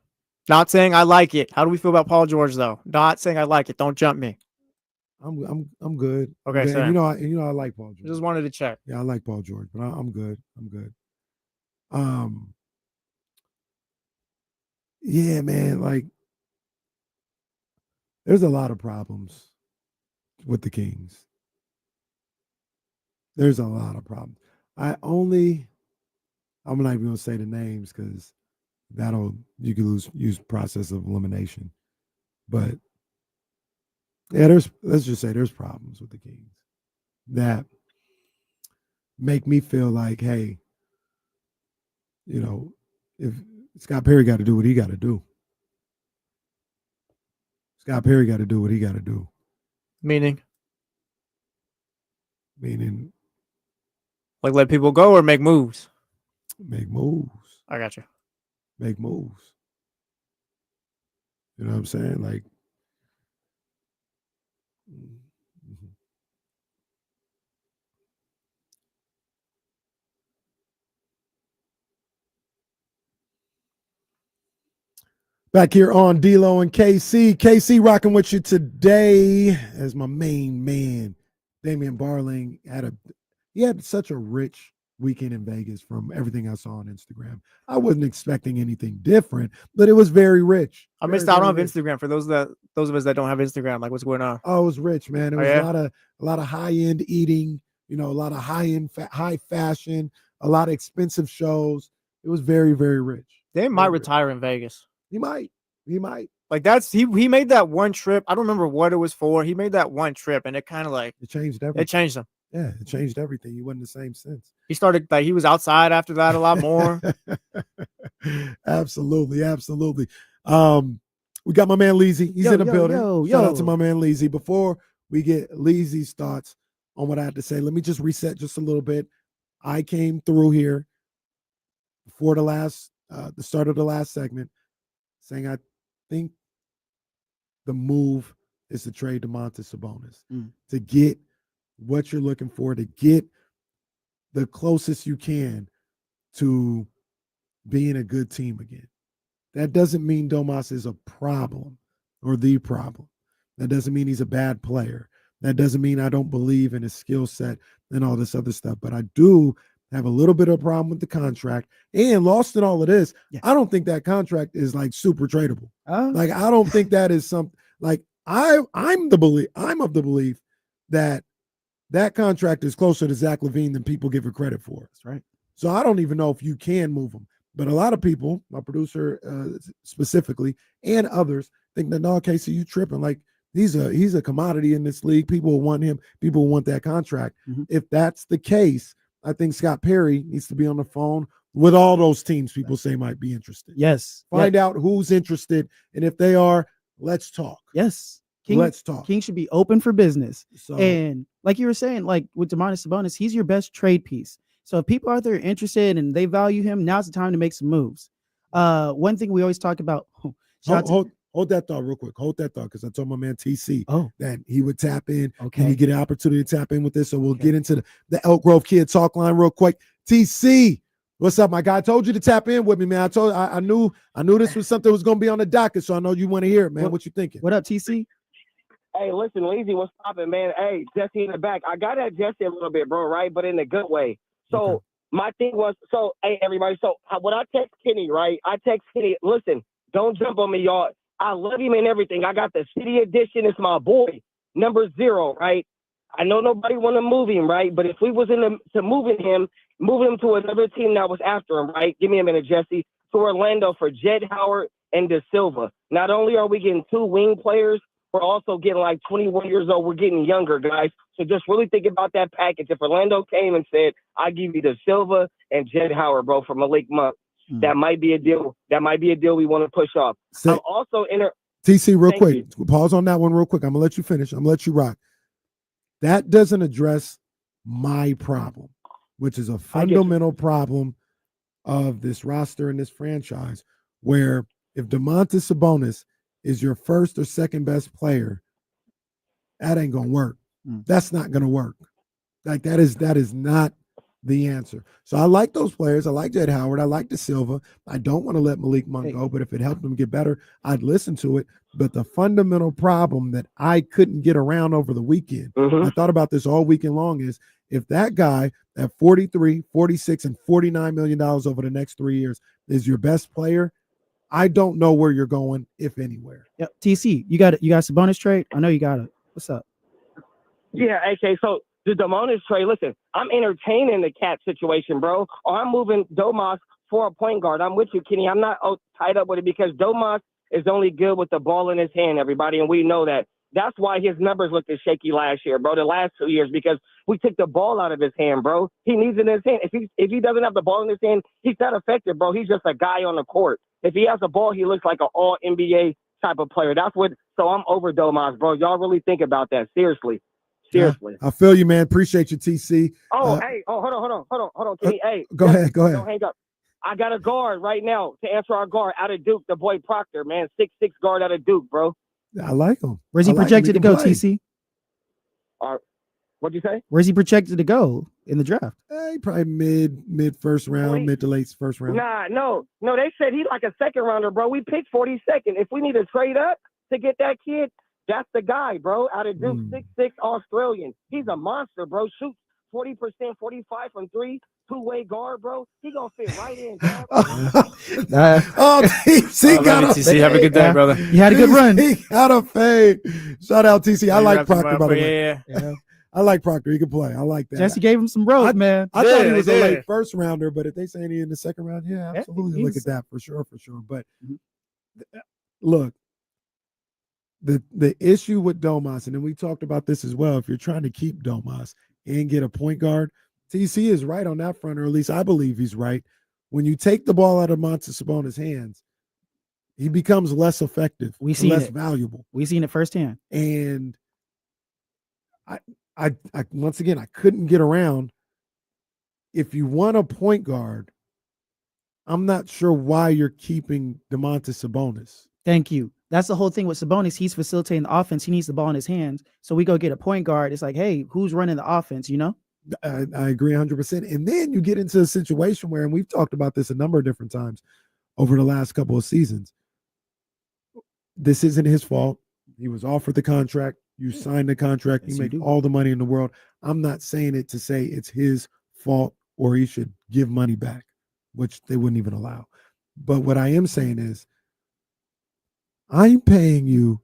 Not saying I like it. How do we feel about Paul George though? Not saying I like it. Don't jump me. I'm good. Okay, and you know I like Paul George. Just wanted to check. Yeah, I like Paul George, but I'm good. I'm good. Yeah, man, like there's a lot of problems with the Kings. There's a lot of problems. I'm not even gonna say the names because you can use process of elimination. But yeah, let's just say there's problems with the Kings that make me feel like, hey, you know, if Scott Perry got to do what he got to do. Scott Perry got to do what he got to do. Meaning, like let people go or make moves. Make moves. I got you. Make moves. You know what I'm saying? Like, back here on D-Lo and KC. KC rocking with you today as my main man, Damian Barling. He had such a rich weekend in Vegas from everything I saw on Instagram. I wasn't expecting anything different, but it was very rich. I missed out on Instagram for those of us that don't have Instagram. Like, what's going on? Oh, it was rich, man. It was a lot of high-end eating, a lot of high fashion, a lot of expensive shows. It was very, very rich. They might retire in Vegas. He might. Like he made that one trip. I don't remember what it was for. He made that one trip and it kind of like it changed everything. It changed him. Yeah, it changed everything. He wasn't the same since. He started he was outside after that a lot more. Absolutely. We got my man Leezy. He's in the building. Shout out to my man Leezy. Before we get Leezy's thoughts on what I had to say, let me just reset just a little bit. I came through here before the start of the last segment saying I think the move is to trade Domantas Sabonis to get what you're looking for, to get the closest you can to being a good team again. That doesn't mean Domas is a problem or the problem. That doesn't mean he's a bad player. That doesn't mean I don't believe in his skill set and all this other stuff. But I do have a little bit of a problem with the contract. And lost in all of this, I don't think that contract is like super tradable. Like I don't think that is something like I'm of the belief that contract is closer to Zach LaVine than people give it credit for. That's right. So I don't even know if you can move him. But a lot of people, my producer specifically, and others think that no, Casey, you tripping. Like he's a commodity in this league. People will want him. People will want that contract. If that's the case, I think Scott Perry needs to be on the phone with all those teams people say might be interested. Yes. Find out who's interested. And if they are, let's talk. Yes. Let's talk. King should be open for business. So, and like you were saying, like with Domantas Sabonis, he's your best trade piece. So if people out there are interested and they value him, now's the time to make some moves. One thing we always talk about. Hold that thought real quick. Hold that thought because I told my man TC that he would tap in. Okay. And he get an opportunity to tap in with this. So we'll get into the Elk Grove Kid talk line real quick. TC, what's up, my guy? I told you to tap in with me, man. I knew this was something that was going to be on the docket, so I know you want to hear it, man. What you thinking? What up, TC? Hey, listen, Lazy, what's poppin', man? Hey, Jesse in the back. I got at Jesse a little bit, bro, right? But in a good way. So my thing was, hey, everybody. So when I text Kenny, right? I text Kenny, listen, don't jump on me, y'all. I love him and everything. I got the city edition. It's my boy, number 0, right? I know nobody want to move him, right? But if we was to moving him to another team that was after him, right? Give me a minute, Jesse. To Orlando for Jed Howard and De Silva. Not only are we getting 2 wing players, we're also getting like 21 years old. We're getting younger, guys. So just really think about that package. If Orlando came and said, I give you De Silva and Jed Howard, bro, for Malik Monk, that might be a deal. That might be a deal we want to push off. I'm also TC, real Thank quick. Pause on that one real quick. I'm going to let you finish. I'm going to let you rock. That doesn't address my problem, which is a fundamental problem of this roster and this franchise, where if Domantas Sabonis is your first or second best player, that ain't going to work. That's not going to work. Like that is not the answer. So I like those players. I like Jed Howard. I like De Silva. I don't want to let Malik Monk go, but if it helped him get better, I'd listen to it. But the fundamental problem that I couldn't get around over the weekend, I thought about this all weekend long, is if that guy at 43, 46, and $49 million over the next 3 years is your best player, I don't know where you're going, if anywhere. Yep. TC, you got Sabonis trade? I know you got it. What's up? Yeah, AK. So the Domantas trade, listen, I'm entertaining the cat situation, bro. Or I'm moving Domas for a point guard. I'm with you, Kenny. I'm not tied up with it because Domas is only good with the ball in his hand, everybody, and we know that. That's why his numbers looked as shaky last year, bro, the last 2 years, because we took the ball out of his hand, bro. He needs it in his hand. If he doesn't have the ball in his hand, he's not effective, bro. He's just a guy on the court. If he has the ball, he looks like an all-NBA type of player. So I'm over Domas, bro. Y'all really think about that. Seriously. Seriously. I feel you, man. Appreciate you, TC. Hold on, Kenny. Hey, go ahead. Don't hang up. I got a guard right now to answer our guard out of Duke, the boy Proctor, man. 6'6" guard out of Duke, bro. I like him. Where's he projected to go, TC? What'd you say? Where's he projected to go in the draft? Probably mid first round, mid to late first round. No. They said he's like a second rounder, bro. We picked 42nd. If we need to trade up to get that kid, that's the guy, bro. Out of Duke, 6'6" Australian. He's a monster, bro. Shoots 40%, 45 from three. Two-way guard, bro. He gonna fit right in, dog. TC got a TC, have a good day, brother. You had a good run. He got a fade. Shout out TC. I like wrapped him Proctor, up, by the but way. yeah. I like Proctor. He can play. I like that. Jesse gave him some rope, man. I thought he Yeah, was they a did. late first rounder, but if they say he in the second round, yeah, absolutely look at that for sure. But look, the issue with Domas, and then we talked about this as well. If you're trying to keep Domas and get a point guard, TC is right on that front, or at least I believe he's right. When you take the ball out of Domantas Sabonis' hands, he becomes less effective, less valuable. We've seen it firsthand. And I once again, I couldn't get around. If you want a point guard, I'm not sure why you're keeping Domantas Sabonis. Thank you. That's the whole thing with Sabonis. He's facilitating the offense. He needs the ball in his hands. So we go get a point guard. It's like, hey, who's running the offense, you know? I agree 100%. And then you get into a situation where, and we've talked about this a number of different times over the last couple of seasons, this isn't his fault. He was offered the contract. You signed the contract. You make all the money in the world. I'm not saying it to say it's his fault or he should give money back, which they wouldn't even allow. But what I am saying is, I'm paying you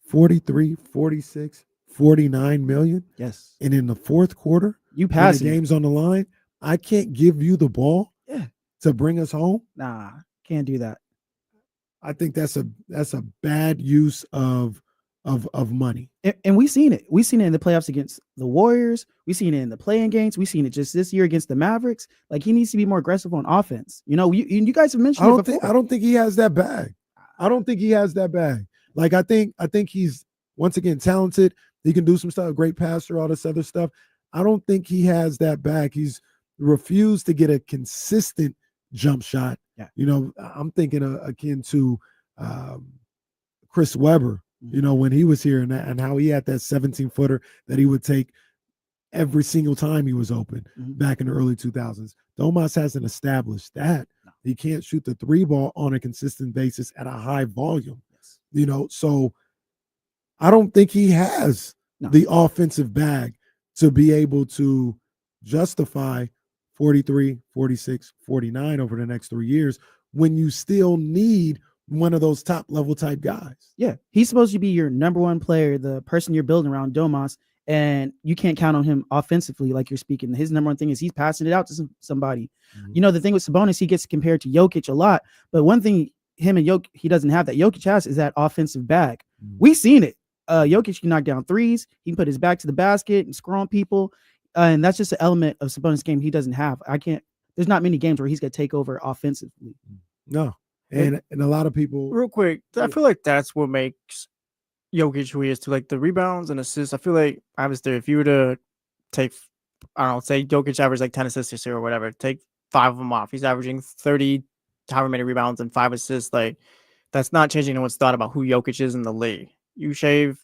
43, 46, 49 million. Yes. And in the fourth quarter, you pass the game's on the line, I can't give you the ball to bring us home. Nah, can't do that. I think that's a bad use of money. And we've seen it. We've seen it in the playoffs against the Warriors. We've seen it in the play-in games. We've seen it just this year against the Mavericks. Like, he needs to be more aggressive on offense. You know, you guys have mentioned it before. I don't think he has that bag. Like, I think he's, once again, talented. He can do some stuff, great passer, all this other stuff. I don't think he has that back. He's refused to get a consistent jump shot. Yeah. You know, I'm thinking akin to Chris Webber, you know, when he was here and how he had that 17-footer that he would take every single time he was open back in the early 2000s. Domas hasn't established that. No. He can't shoot the three ball on a consistent basis at a high volume. Yes. You know, so I don't think he has the offensive bag to be able to justify 43, 46, 49 over the next 3 years when you still need one of those top level type guys. Yeah. He's supposed to be your number one player, the person you're building around, Domas, and you can't count on him offensively like you're speaking. His number one thing is he's passing it out to somebody. You know, the thing with Sabonis, he gets compared to Jokic a lot, but one thing him and Jokic, he doesn't have that Jokic has is that offensive bag. We've seen it. Jokic can knock down threes. He can put his back to the basket and score on people. And that's just an element of Sabonis' game he doesn't have. There's not many games where he's going to take over offensively. No. And a lot of people Real quick, I feel like that's what makes Jokic who he is too. Like the rebounds and assists. I feel like obviously if you were to take, I don't know, say Jokic averaged like 10 assists this year or whatever, take 5 of them off. He's averaging 30, however many rebounds and 5 assists. Like that's not changing anyone's thought about who Jokic is in the league. You shave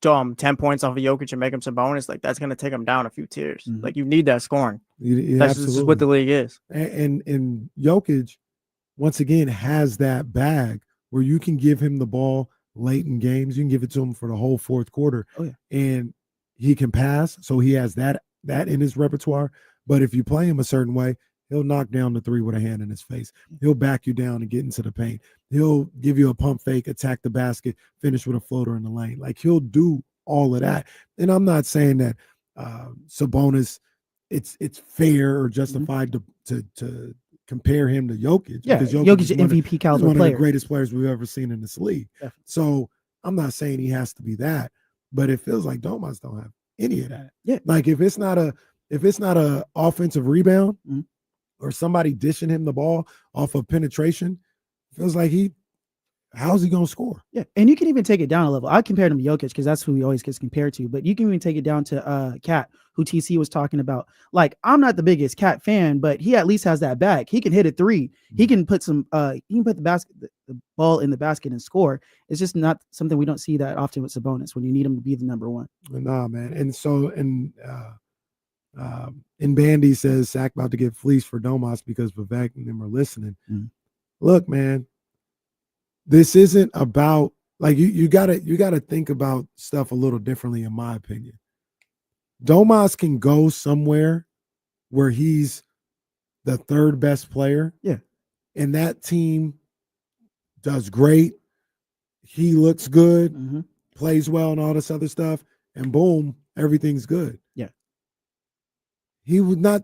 10 points off of Jokic and make him Sabonis, like that's gonna take him down a few tiers. Like you need that scoring. That's just what the league is. And Jokic, once again, has that bag where you can give him the ball late in games. You can give it to him for the whole fourth quarter. Oh, yeah. And he can pass, so he has that in his repertoire. But if you play him a certain way, he'll knock down the three with a hand in his face. He'll back you down and get into the paint. He'll give you a pump fake, attack the basket, finish with a floater in the lane. Like he'll do all of that. And I'm not saying that Sabonis, it's fair or justified to compare him to Jokic. Yeah, because Jokic is an MVP caliber one player. of the greatest players we've ever seen in this league. Definitely. So I'm not saying he has to be that, but it feels like Domas don't have any of that. Yeah. Like if it's not a offensive rebound or somebody dishing him the ball off of penetration, feels like how's he gonna score? Yeah, and you can even take it down a level. I compared him to Jokic because that's who he always gets compared to. But you can even take it down to Cat, who TC was talking about. Like, I'm not the biggest Cat fan, but he at least has that bag. He can hit a three. He can put the ball in the basket and score. It's just not something we don't see that often with Sabonis when you need him to be the number one. Nah, man. And so and Bandy says Sack about to get fleeced for Domas because Vivek and them are listening. Look, man. This isn't about like you gotta think about stuff a little differently, in my opinion. Domas can go somewhere where he's the third best player. Yeah. And that team does great. He looks good, plays well, and all this other stuff, and boom, everything's good. Yeah. He's not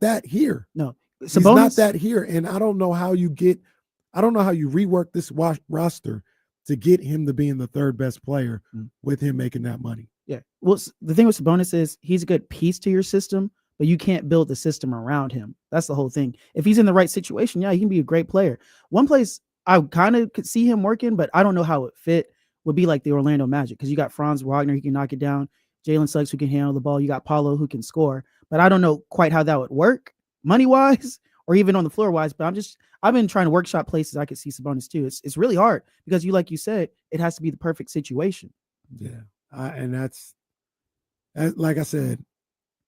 that here. No. He's not that here. And I don't know how you rework this roster to get him to being the third best player with him making that money. Yeah. Well, the thing with Sabonis is he's a good piece to your system, but you can't build the system around him. That's the whole thing. If he's in the right situation, yeah, he can be a great player. One place I kind of could see him working, but I don't know how it fit, would be like the Orlando Magic, because you got Franz Wagner, he can knock it down. Jalen Suggs, who can handle the ball. You got Paulo, who can score. But I don't know quite how that would work money-wise or even on the floor-wise. But I've been trying to workshop places I could see Sabonis too. It's really hard because like you said, it has to be the perfect situation. Yeah. And that's like I said,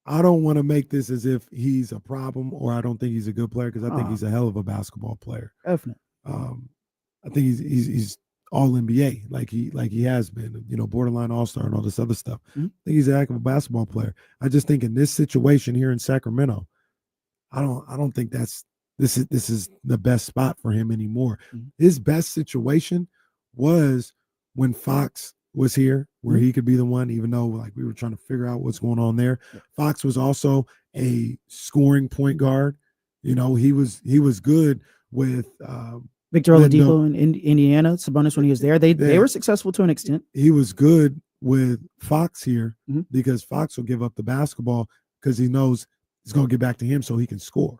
I don't want to make this as if he's a problem or I don't think he's a good player, because I think he's a hell of a basketball player. Definitely. I think he's all NBA like he has been, borderline all-star and all this other stuff. I think he's a heck of a basketball player. I just think in this situation here in Sacramento, I don't think this is the best spot for him anymore. His best situation was when Fox was here, where he could be the one, even though like we were trying to figure out what's going on there. Fox was also a scoring point guard. He was good with Victor Oladipo in Indiana, Sabonis when he was there. They were successful to an extent. He was good with Fox here because Fox will give up the basketball because he knows it's going to get back to him so he can score.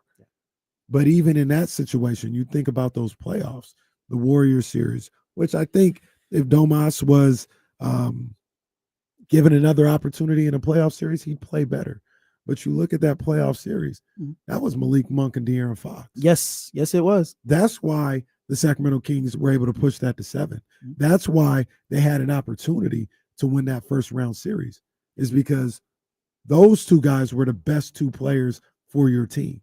But even in that situation, you think about those playoffs, the Warriors series, which I think if Domas was given another opportunity in a playoff series, he'd play better. But you look at that playoff series, that was Malik Monk and De'Aaron Fox. Yes, it was. That's why the Sacramento Kings were able to push that to 7. That's why they had an opportunity to win that first round series, is because those two guys were the best two players for your team,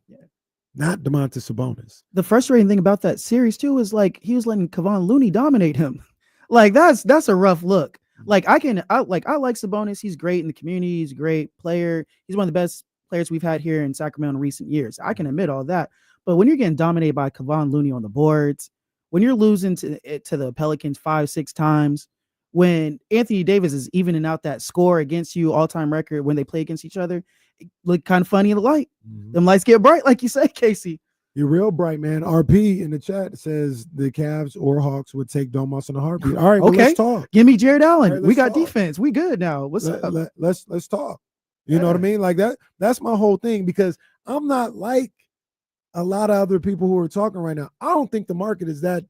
not Domantas Sabonis. The frustrating thing about that series too is like he was letting Kevon Looney dominate him. Like that's a rough look. Like I like Sabonis. He's great in the community. He's a great player. He's one of the best players we've had here in Sacramento in recent years. I can admit all that. But when you're getting dominated by Kevon Looney on the boards, when you're losing to the Pelicans 5-6 times, when Anthony Davis is evening out that score against you, all-time record, when they play against each other, it look kind of funny in the light. Them lights get bright, like you say, Casey. You're real bright, man. RP in the chat says the Cavs or Hawks would take Domas in a heartbeat. All right, well, let's talk. Give me Jared Allen. Right, we got talk. defense. We good now. What's up? Let's talk. You know what I mean? Like that's my whole thing, because I'm not like a lot of other people who are talking right now, I don't think the market is that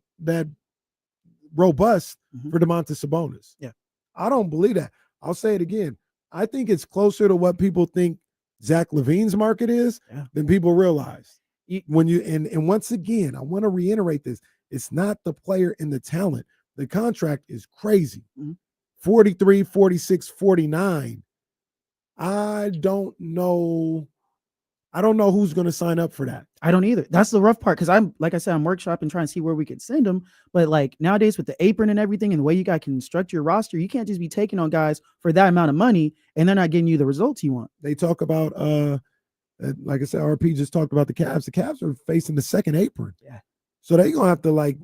robust for Domantas Sabonis. Yeah. I don't believe that. I'll say it again. I think it's closer to what people think Zach LaVine's market is than people realize. When you and once again, I want to reiterate this. It's not the player and the talent. The contract is crazy. 43, 46, 49. I don't know who's going to sign up for that. I don't either. That's the rough part because I'm, like I said, I'm workshopping trying to see where we could send them. But like nowadays with the apron and everything and the way you guys can construct your roster, you can't just be taking on guys for that amount of money and they're not getting you the results you want. They talk about, like I said, RP just talked about the Cavs. The Cavs are facing the second apron. Yeah. So they're going to have to, like,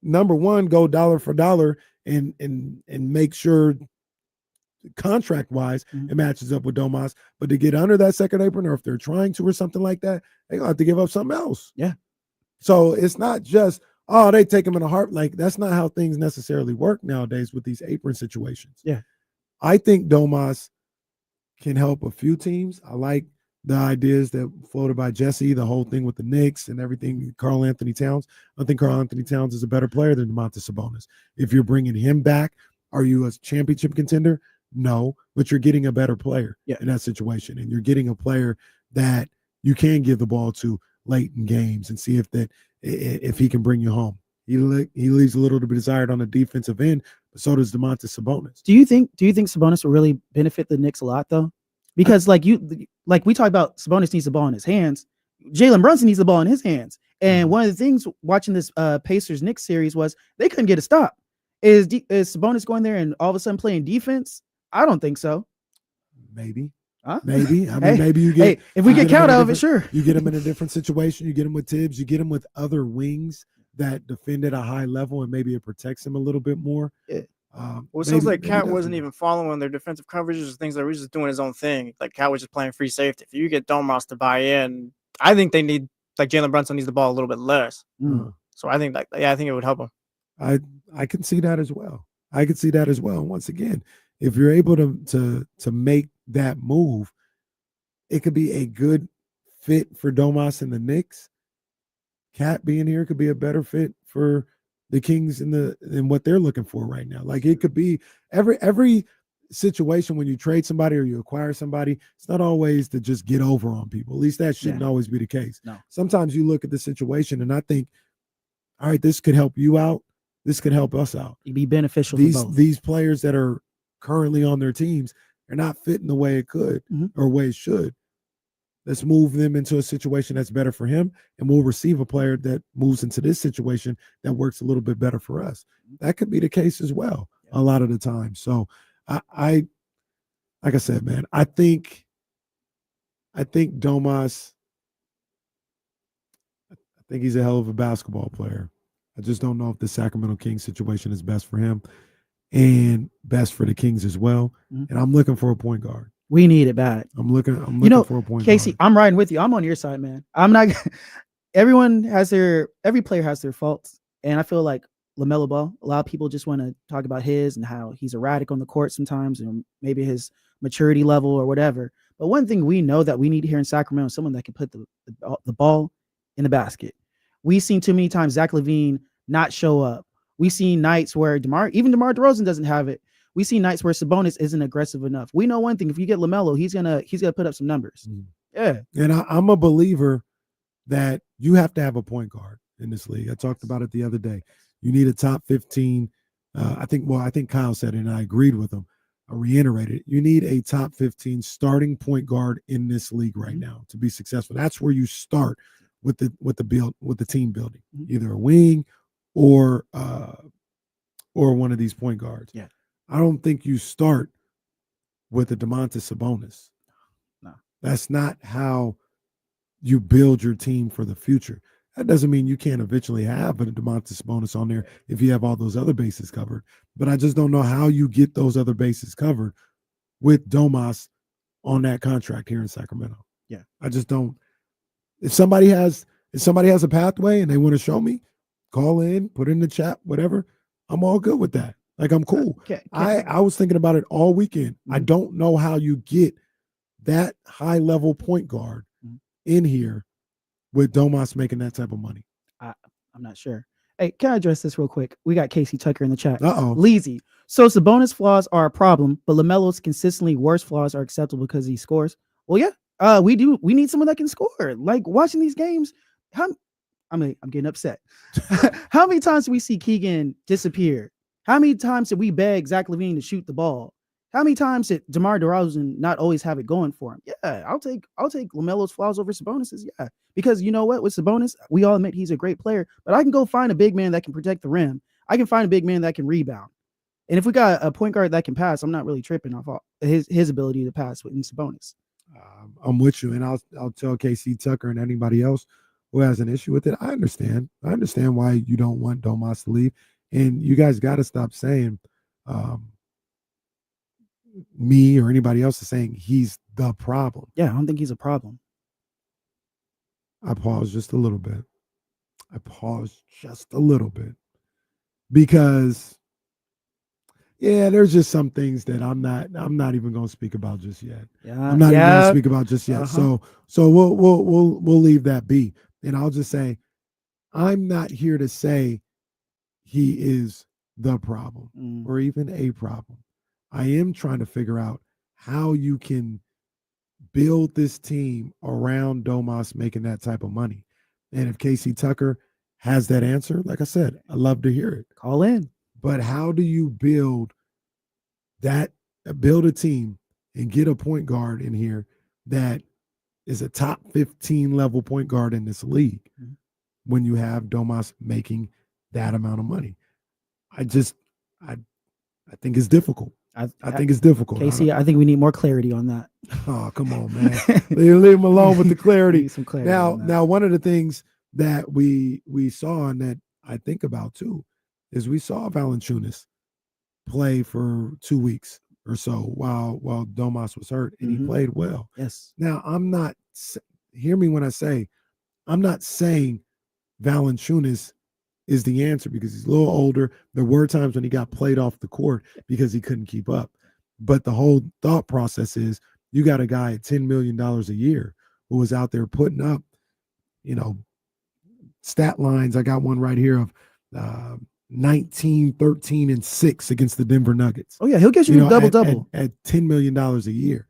number one, go dollar for dollar and make sure contract-wise it matches up with Domas. But to get under that second apron, or if they're trying to or something like that, they're going to have to give up something else. Yeah. So it's not just, oh, they take them in a heart. Like, that's not how things necessarily work nowadays with these apron situations. Yeah. I think Domas can help a few teams. I like the ideas that floated by Jesse, the whole thing with the Knicks and everything, Karl Anthony Towns. I think Karl Anthony Towns is a better player than Domantas Sabonis. If you're bringing him back, are you a championship contender? No, but you're getting a better player in that situation. And you're getting a player that you can give the ball to late in games and see if he can bring you home. He leaves a little to be desired on the defensive end, but so does Domantas Sabonis. Do you think Sabonis will really benefit the Knicks a lot though? Because like we talk about Sabonis needs the ball in his hands. Jalen Brunson needs the ball in his hands. And one of the things watching this Pacers Knicks series was they couldn't get a stop. Is Sabonis going there and all of a sudden playing defense? I don't think so. Maybe. Huh? Maybe. I mean, maybe you get. If we get count out of it, sure. You get him in a different situation. You get him with Tibbs. You get him with other wings that defend at a high level, and maybe it protects him a little bit more. Yeah. Well, it sounds like Cat wasn't even following their defensive coverages or things like that. He was just doing his own thing. Like Cat was just playing free safety. If you get Domas to buy in, I think they need, like Jalen Brunson needs the ball a little bit less. So I think I think it would help him. I can see that as well. I can see that as well. And once again, if you're able to make that move, it could be a good fit for Domas and the Knicks. Cat being here could be a better fit for the Kings in what they're looking for right now. Like it could be every situation when you trade somebody or you acquire somebody, it's not always to just get over on people. At least that shouldn't always be the case. No. Sometimes you look at the situation and I think, all right, this could help you out. This could help us out. It'd be beneficial for both. These players that are currently on their teams are not fitting the way it could or way it should. Let's move them into a situation that's better for him, and we'll receive a player that moves into this situation that works a little bit better for us. That could be the case as well a lot of the time. So I like I said, man, I think Domas, I think he's a hell of a basketball player. I just don't know if the Sacramento Kings situation is best for him and best for the Kings as well. And I'm looking for a point guard. We need it bad. I'm looking for a point Casey, guard. I'm riding with you. I'm on your side, man. I'm not every player has their faults. And I feel like LaMelo Ball, a lot of people just want to talk about his and how he's erratic on the court sometimes, and maybe his maturity level or whatever. But one thing we know that we need here in Sacramento is someone that can put the ball in the basket. We've seen too many times Zach LaVine not show up. We've seen nights where DeMar DeRozan doesn't have it. We see nights where Sabonis isn't aggressive enough. We know one thing: if you get LaMelo, he's gonna put up some numbers. Yeah, and I'm a believer that you have to have a point guard in this league. I talked about it the other day. You need a top 15. I think Kyle said it, and I agreed with him. I reiterated: you need a top 15 starting point guard in this league right now to be successful. That's where you start with the team building, either a wing or one of these point guards. Yeah. I don't think you start with a Domantas Sabonis. No. That's not how you build your team for the future. That doesn't mean you can't eventually have a Domantas Sabonis on there if you have all those other bases covered. But I just don't know how you get those other bases covered with Domas on that contract here in Sacramento. Yeah. I just don't. If somebody has a pathway and they want to show me, call in, put it in the chat, whatever, I'm all good with that. Like, I'm cool. I was thinking about it all weekend. I don't know how you get that high level point guard in here with Domas making that type of money? I'm not sure. Hey, can I address this real quick? We got Casey Tucker in the chat. Leezy. So Sabonis flaws are a problem, but LaMelo's consistently worse flaws are acceptable because he scores. Well, yeah, we do. We need someone that can score. Like watching these games, I'm getting upset. How many times do we see Keegan disappear? How many times did we beg Zach LaVine to shoot the ball? How many times did DeMar DeRozan not always have it going for him? Yeah, I'll take LaMelo's flaws over Sabonis's. Yeah, because you know what? With Sabonis, we all admit he's a great player, but I can go find a big man that can protect the rim. I can find a big man that can rebound. And if we got a point guard that can pass, I'm not really tripping off his ability to pass with Sabonis. I'm with you, and I'll tell KC Tucker and anybody else who has an issue with it. I understand why you don't want Domas to leave, and you guys got to stop saying me or anybody else is saying he's the problem. Yeah, I don't think he's a problem. I paused just a little bit. Because there's just some things that I'm not even going to speak about just yet. I'm not even going to speak about just yet. So we'll leave that be. And I'll just say, I'm not here to say he is the problem or even a problem. I am trying to figure out how you can build this team around Domas making that type of money. And if KC Tucker has that answer, like I said, I'd love to hear it. Call in. But how do you build a team and get a point guard in here that is a top 15 level point guard in this league when you have Domas making that amount of money? I think it's difficult. I think it's difficult. Casey, I think we need more clarity on that. Oh, come on, man. Leave him alone with the clarity. Some clarity Now, one of the things that we saw and that I think about too is we saw Valanciunas play for 2 weeks or so while Domas was hurt, and he played well. Yes. Now, hear me when I say, I'm not saying Valanciunas is the answer because he's a little older. There were times when he got played off the court because he couldn't keep up. But the whole thought process is you got a guy at $10 million a year who was out there putting up, stat lines. I got one right here of 19, 13, and 6 against the Denver Nuggets. Oh, yeah, he'll get you a double-double. At $10 million a year.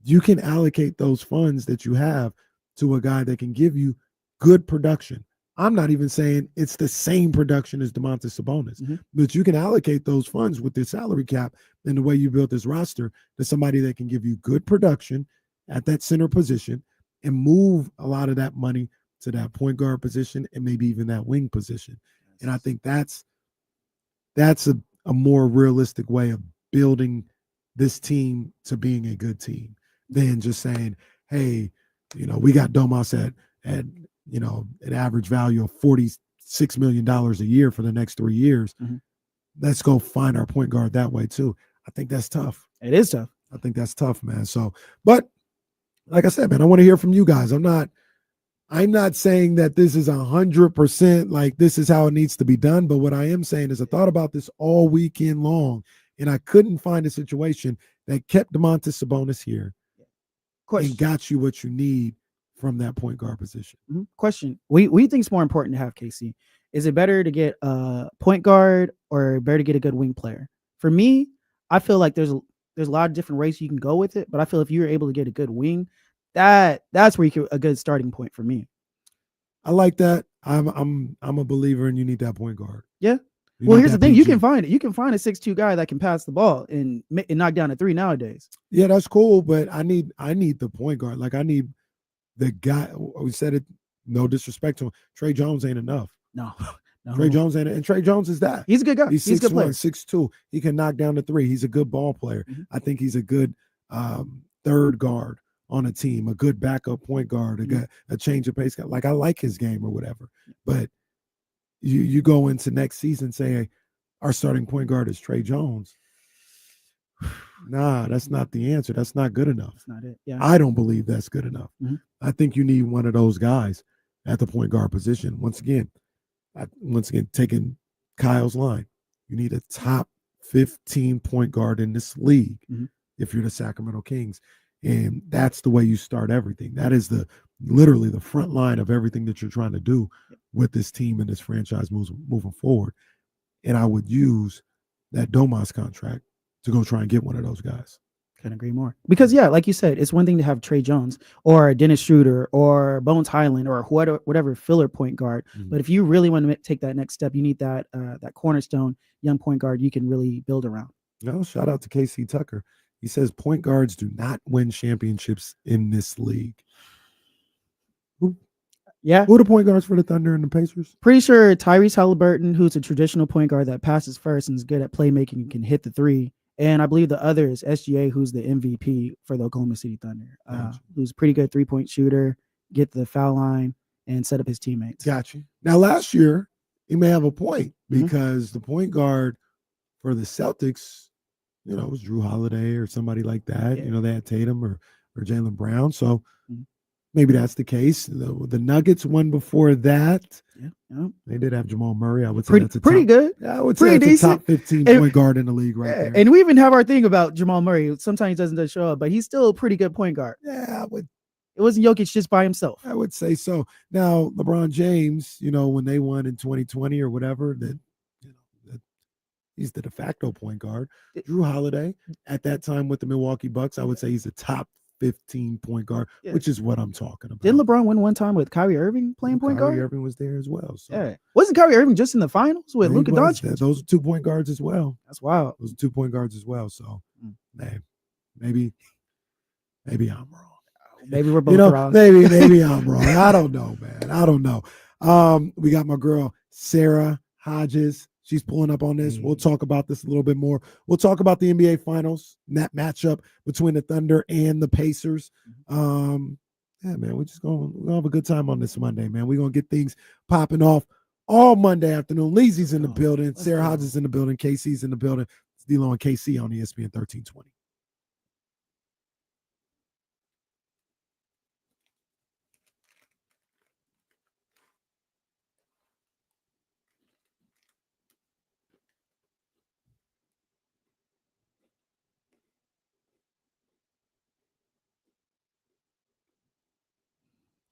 You can allocate those funds that you have to a guy that can give you good production. I'm not even saying it's the same production as Domantas Sabonis, but you can allocate those funds with the salary cap and the way you built this roster to somebody that can give you good production at that center position and move a lot of that money to that point guard position and maybe even that wing position. And I think that's a more realistic way of building this team to being a good team than just saying, hey, we got Domas at an average value of $46 million a year for the next 3 years. Let's go find our point guard that way too. I think that's tough. It is tough. I think that's tough, man. So, but like I said, man, I want to hear from you guys. I'm not saying that this is 100% like this is how it needs to be done. But what I am saying is I thought about this all weekend long, and I couldn't find a situation that kept Domantas Sabonis here and got you what you need from that point guard position. Question. We think it's more important to have KC. Is it better to get a point guard or better to get a good wing player? For me, I feel like there's a lot of different ways you can go with it, but I feel if you're able to get a good wing, that's where you get a good starting point for me. I like that. I'm a believer in you need that point guard. Yeah. Well, here's the thing. You can find it. You can find a 6'2" guy that can pass the ball and knock down a three nowadays. Yeah, that's cool, but I need the point guard. Like I need the guy. We said it. No disrespect to him. Trey Jones ain't enough. No. Trey Jones ain't, and Trey Jones is that. He's a good guy. He's a good player. 6'2". He can knock down the three. He's a good ball player. I think he's a good third guard on a team, a good backup point guard, a change of pace guy. Like I like his game or whatever. But you go into next season saying our starting point guard is Trey Jones. Nah, that's not the answer. That's not good enough. That's not it. Yeah. I don't believe that's good enough. I think you need one of those guys at the point guard position. Once again, taking Kyle's line, you need a top 15 point guard in this league if you're the Sacramento Kings. And that's the way you start everything. That is literally the front line of everything that you're trying to do with this team and this franchise moving forward. And I would use that Domas contract to go try and get one of those guys. Couldn't agree more. Because like you said, it's one thing to have Trey Jones or Dennis Schroeder or Bones Highland or whatever filler point guard. Mhm. But if you really want to take that next step, you need that cornerstone young point guard you can really build around. No, shout out to KC Tucker. He says point guards do not win championships in this league. Who are the point guards for the Thunder and the Pacers? Pretty sure Tyrese Halliburton, who's a traditional point guard that passes first and is good at playmaking and can hit the three. And I believe the other is SGA, who's the MVP for the Oklahoma City Thunder, who's a pretty good three-point shooter, get to the foul line, and set up his teammates. Gotcha. Now, last year, he may have a point because the point guard for the Celtics, it was Drew Holiday or somebody like that. Yeah. They had Tatum or Jaylen Brown. So maybe that's the case. The Nuggets won before that. Yeah. They did have Jamal Murray. I would say that's pretty good. Yeah, I would pretty say that's a top decent. 15 point guard in the league right there. And we even have our thing about Jamal Murray. Sometimes he doesn't show up, but he's still a pretty good point guard. Yeah, it wasn't Jokic just by himself. I would say so. Now, LeBron James, when they won in 2020 or whatever, that he's the de facto point guard. Drew Holiday, at that time with the Milwaukee Bucks, I would say he's a top 15 point guard, which is what I'm talking about. Didn't LeBron win one time with Kyrie Irving playing point guard? Kyrie Irving was there as well. So. Yeah. Wasn't Kyrie Irving just in the finals with Luka Doncic? Those are 2 point guards as well. That's wild. Those are 2 point guards as well. So, maybe I'm wrong. Maybe we're both wrong. Maybe I'm wrong. I don't know, man. I don't know. We got my girl, Sara Hodges. She's pulling up on this. We'll talk about this a little bit more. We'll talk about the NBA Finals, that matchup between the Thunder and the Pacers. Man, we're just going to have a good time on this Monday, man. We're going to get things popping off all Monday afternoon. Leezy's in the building. Sara Hodges in the building. KC's in the building. It's D-Lo and KC on ESPN 1320.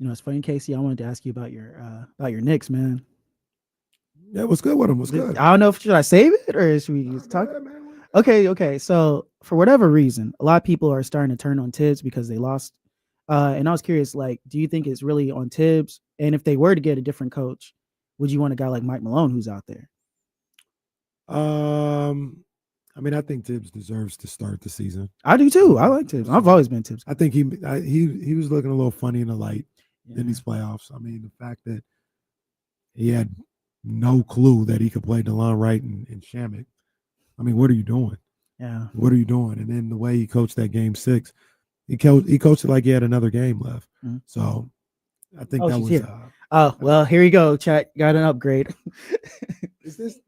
It's funny, Casey. I wanted to ask you about your Knicks, man. Yeah, what's good with them? What's good? I don't know if should I save it or should we just talk? Okay. So for whatever reason, a lot of people are starting to turn on Tibbs because they lost. And I was curious, do you think it's really on Tibbs? And if they were to get a different coach, would you want a guy like Mike Malone who's out there? I think Tibbs deserves to start the season. I do too. I like Tibbs. I've always been Tibbs. I think he was looking a little funny in the light in these playoffs. The fact that he had no clue that he could play DeLon Wright and Shamet. What are you doing? Yeah. What are you doing? And then the way he coached that game 6, he coached it like he had another game left. Mm-hmm. So I think that was. Well, here you go, chat. Got an upgrade. Is this?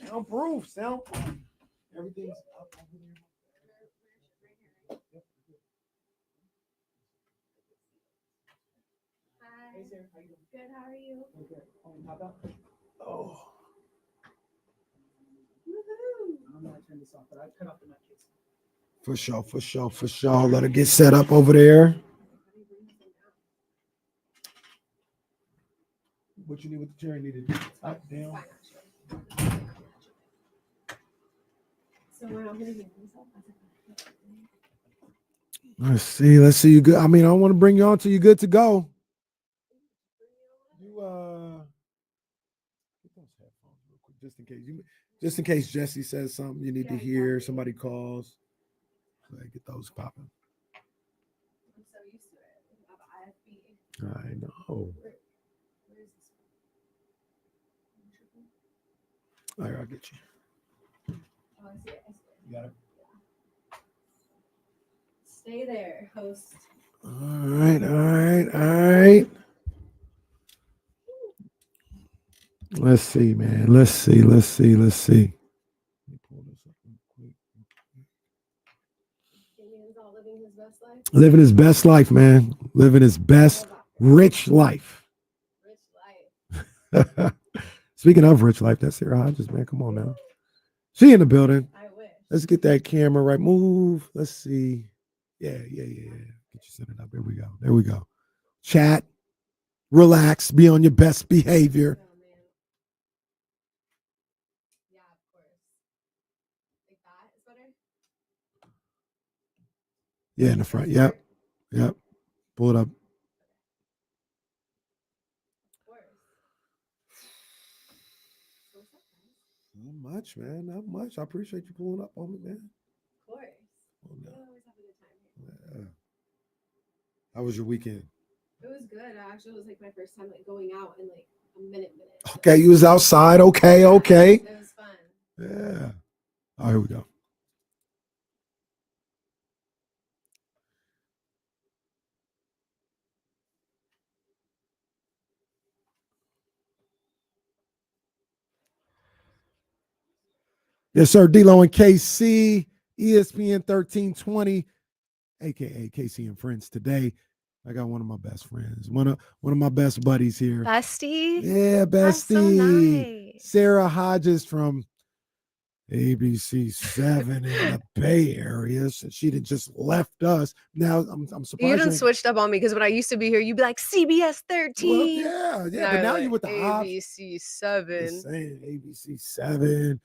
Soundproof. Everything's up over there. Hi. Good. How are you? Okay. Oh. I'm gonna turn this off, but I cut off the mic. For sure. Let her get set up over there. What you need with the chair? You need it up, down. So we're not gonna get myself. Let's see you good. I don't want to bring you on till you're good to go. You get those headphones real quick, just in case Jesse says something you need to hear, somebody calls. Get those popping. I'm so used to it. I have I know. Where is this All right, I'll get you. Oh, I see it. You got it? Yeah. Stay there, host. All right. Let's see, man. Let's see. Let me pull this up real quick. Damien's all living his best life. Living his best life, man. Living his best rich life. Rich life. Speaking of rich life, that's Sara Hodges, man. Come on now. She in the building. I wish. Let's get that camera right. Move. Let's see. Yeah. Get you set it up. There we go. Chat. Relax. Be on your best behavior. Yeah, of course. Like that is better. Yeah, in the front. Yep. Pull it up. Not much, man. Not much. I appreciate you pulling up on me, man. Of course. We always have a good time here. Yeah. How was your weekend? It was good. Actually, it was like my first time like going out in like a minute. Okay, you was outside. Okay. It was fun. Yeah. Oh, here we go. Yes, sir. D-Lo and KC, ESPN 1320, aka KC and Friends. Today, I got one of my best friends, one of my best buddies here. Bestie? Yeah, bestie. That's so nice. Sara Hodges from ABC 7 in the Bay Area. So she done just left us. Now I'm surprised. You done switched up on me because when I used to be here, you'd be like CBS 13. Well, yeah. But now you with the ABC 7. saying ABC 7,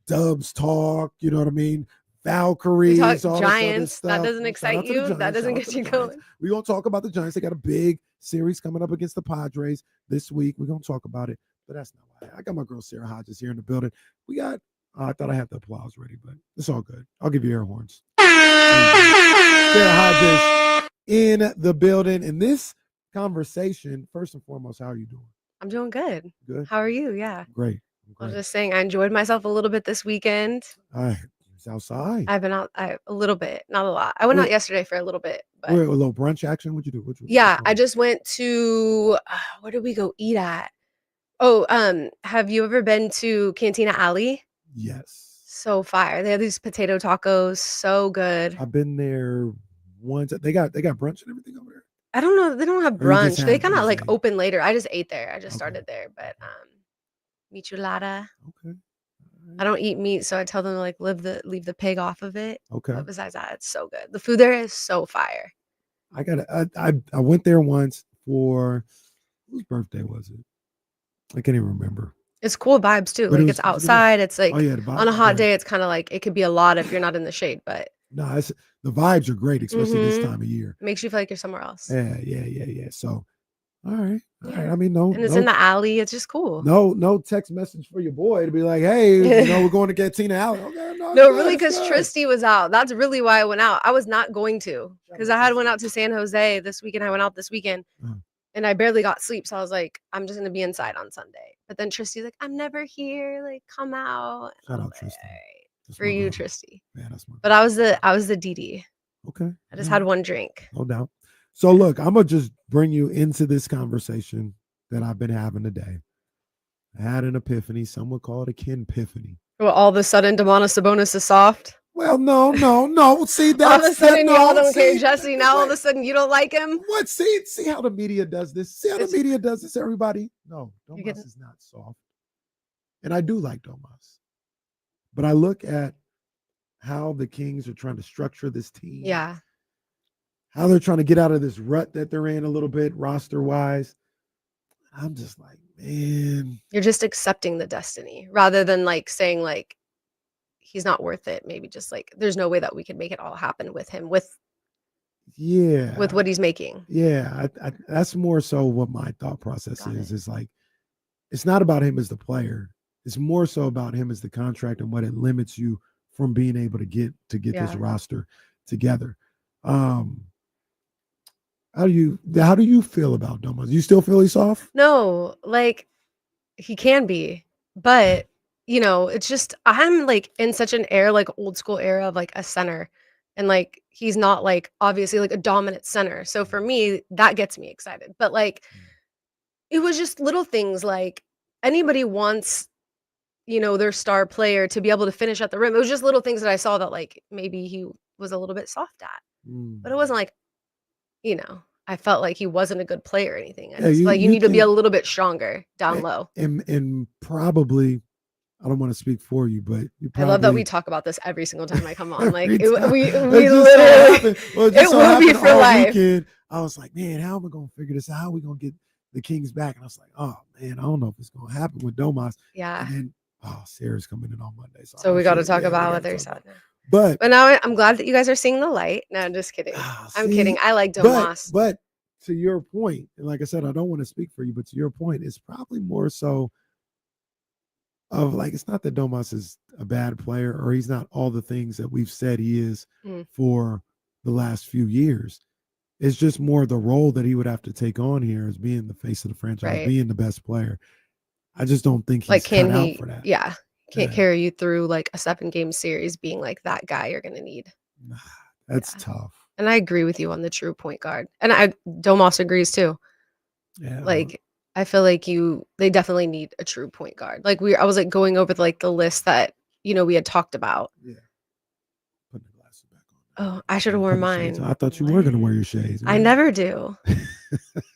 Dubs talk. You know what I mean? Valkyries, We all talk this other Giants. That stuff. doesn't Shout out excite to the you. Giants. That doesn't Shout out get to the you Giants. going. We're going to talk about the Giants. They got a big series coming up against the Padres this week. We're going to talk about it, but that's not why. I got my girl Sara Hodges here in the building. We got, I thought I had the applause ready, but it's all good. I'll give you air horns. Sara Hodges in the building. In this conversation, first and foremost, how are you doing? I'm doing good. Good. How are you? Yeah. Great. I was just saying I enjoyed myself a little bit this weekend. It's outside. I've been out a little bit, not a lot. I went out yesterday for a little bit. But Wait, a little brunch action? What'd you do? yeah, I just went to where did we go eat at? Oh, have you ever been to Cantina Alley? Yes. So fire. They have these potato tacos, so good. I've been there once. They got brunch and everything over there. I don't know. They don't have Or you just brunch. They had- kind of just like ate? open later. I just ate there. I just started there, but michelada. Okay. I don't eat meat, so I tell them to like leave the pig off of it. Okay. But besides that, it's so good. The food there is so fire. I went there once for whose birthday was it? I can't even remember. It's cool vibes too. But it Like was- it's outside. It's like Oh, yeah, the vibe on a was hot great. day, it's kind of like it could be a lot if you're not in the shade, but No, the vibes are great, especially this Mhm. time of year. it makes you feel like you're somewhere else. Yeah. So, all right. I mean, no, And it's no, in the alley. It's just cool. no text message for your boy to be like, hey, we're going to Cantina Alley. Okay, No, it's really, good, it's because good. Tristy was out. That's really why I went out. I was not going to because I had went out to San Jose this weekend. I went out this weekend and I barely got sleep. So I was like, I'm just gonna be inside on Sunday. But then Tristy's like, I'm never here. Like, come out. Shout out Tristy. For you, Tristy. Yeah, that's my But I was the DD. Okay. I just had one drink. No doubt. So look, I'm gonna just bring you into this conversation that I've been having today. I had an epiphany. Some would call it a kin-piphany. Well, all of a sudden, Domantas Sabonis is soft. Well, no. See, All of a that's sudden, y'all don't care, see, Jesse. Now all of a sudden, you don't like him. What? See how the media does this. See how the media does this, everybody. No, You Domas get- is not soft. And I do like Domas. But I look at how the Kings are trying to structure this team. Yeah. How they're trying to get out of this rut that they're in a little bit roster-wise. I'm just like, man. You're just accepting the destiny rather than like saying like he's not worth it. Maybe just like there's no way that we can make it all happen with him with what he's making. Yeah, I that's more so what my thought process is. It's like it's not about him as the player. It's more so about him as the contract and what it limits you from being able to get this Yeah. roster together. How do you feel about Domas? You still feel he's soft? No, like he can be, but you know, it's just I'm like in such an era, like old school era of like a center. And like he's not like obviously like a dominant center. So for me, that gets me excited. But like it was just little things like anybody wants, you know, their star player to be able to finish at the rim. It was just little things that I saw that like maybe he was a little bit soft at. But it wasn't like, you know, I felt like he wasn't a good player or anything. I Yeah, just you- like you you need to be a think- little bit stronger down low. And probably I don't want to speak for you, but you I probably. love that we talk about this every single time I come on. Like every it, time. we It just so literally, happened- well, it just so will be happened for all life. weekend, I was like, man, how am I gonna figure this out? How are we gonna get the Kings back? And I was like, oh man, I don't know if it's gonna happen with Domas. Yeah. And then Sarah's coming in on Monday, So we got to shit, talk yeah, we about gotta what they're talk saying. about it. But now I'm glad that you guys are seeing the light. No, I'm just kidding. I'm See, kidding. I like Domas. But to your point, and like I said, I don't want to speak for you, but to your point, it's probably more so of like, it's not that Domas is a bad player or he's not all the things that we've said he is for the last few years. It's just more the role that he would have to take on here as being the face of the franchise, Right. being the best player. I just don't think he's Like, can cut he? out for that. Yeah, can't Yeah. carry you through like a 7-game series, being like that guy you're gonna need. That's tough. And I agree with you on the true point guard, and Domas agrees too. Yeah. Like, I feel like they definitely need a true point guard. Like I was like going over the list that we had talked about. Yeah. Oh, I should have worn mine. I thought you were going to wear your shades. I man. never do.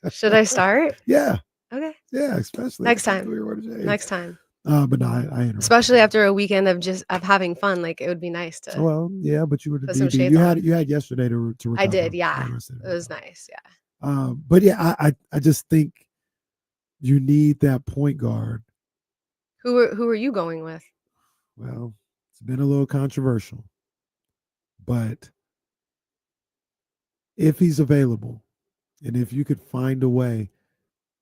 Should I start? Yeah. Okay. Yeah, especially Next especially time. when you're wearing shades. Next time. But no, I interrupt. Especially after a weekend of having fun, like it would be nice to. Well, yeah, but you were the put some DB. shades You on. had yesterday to recover. I did, yeah. It was nice, yeah. But yeah, I just think you need that point guard. Who are you going with? Well, it's been a little controversial, but if he's available, and if you could find a way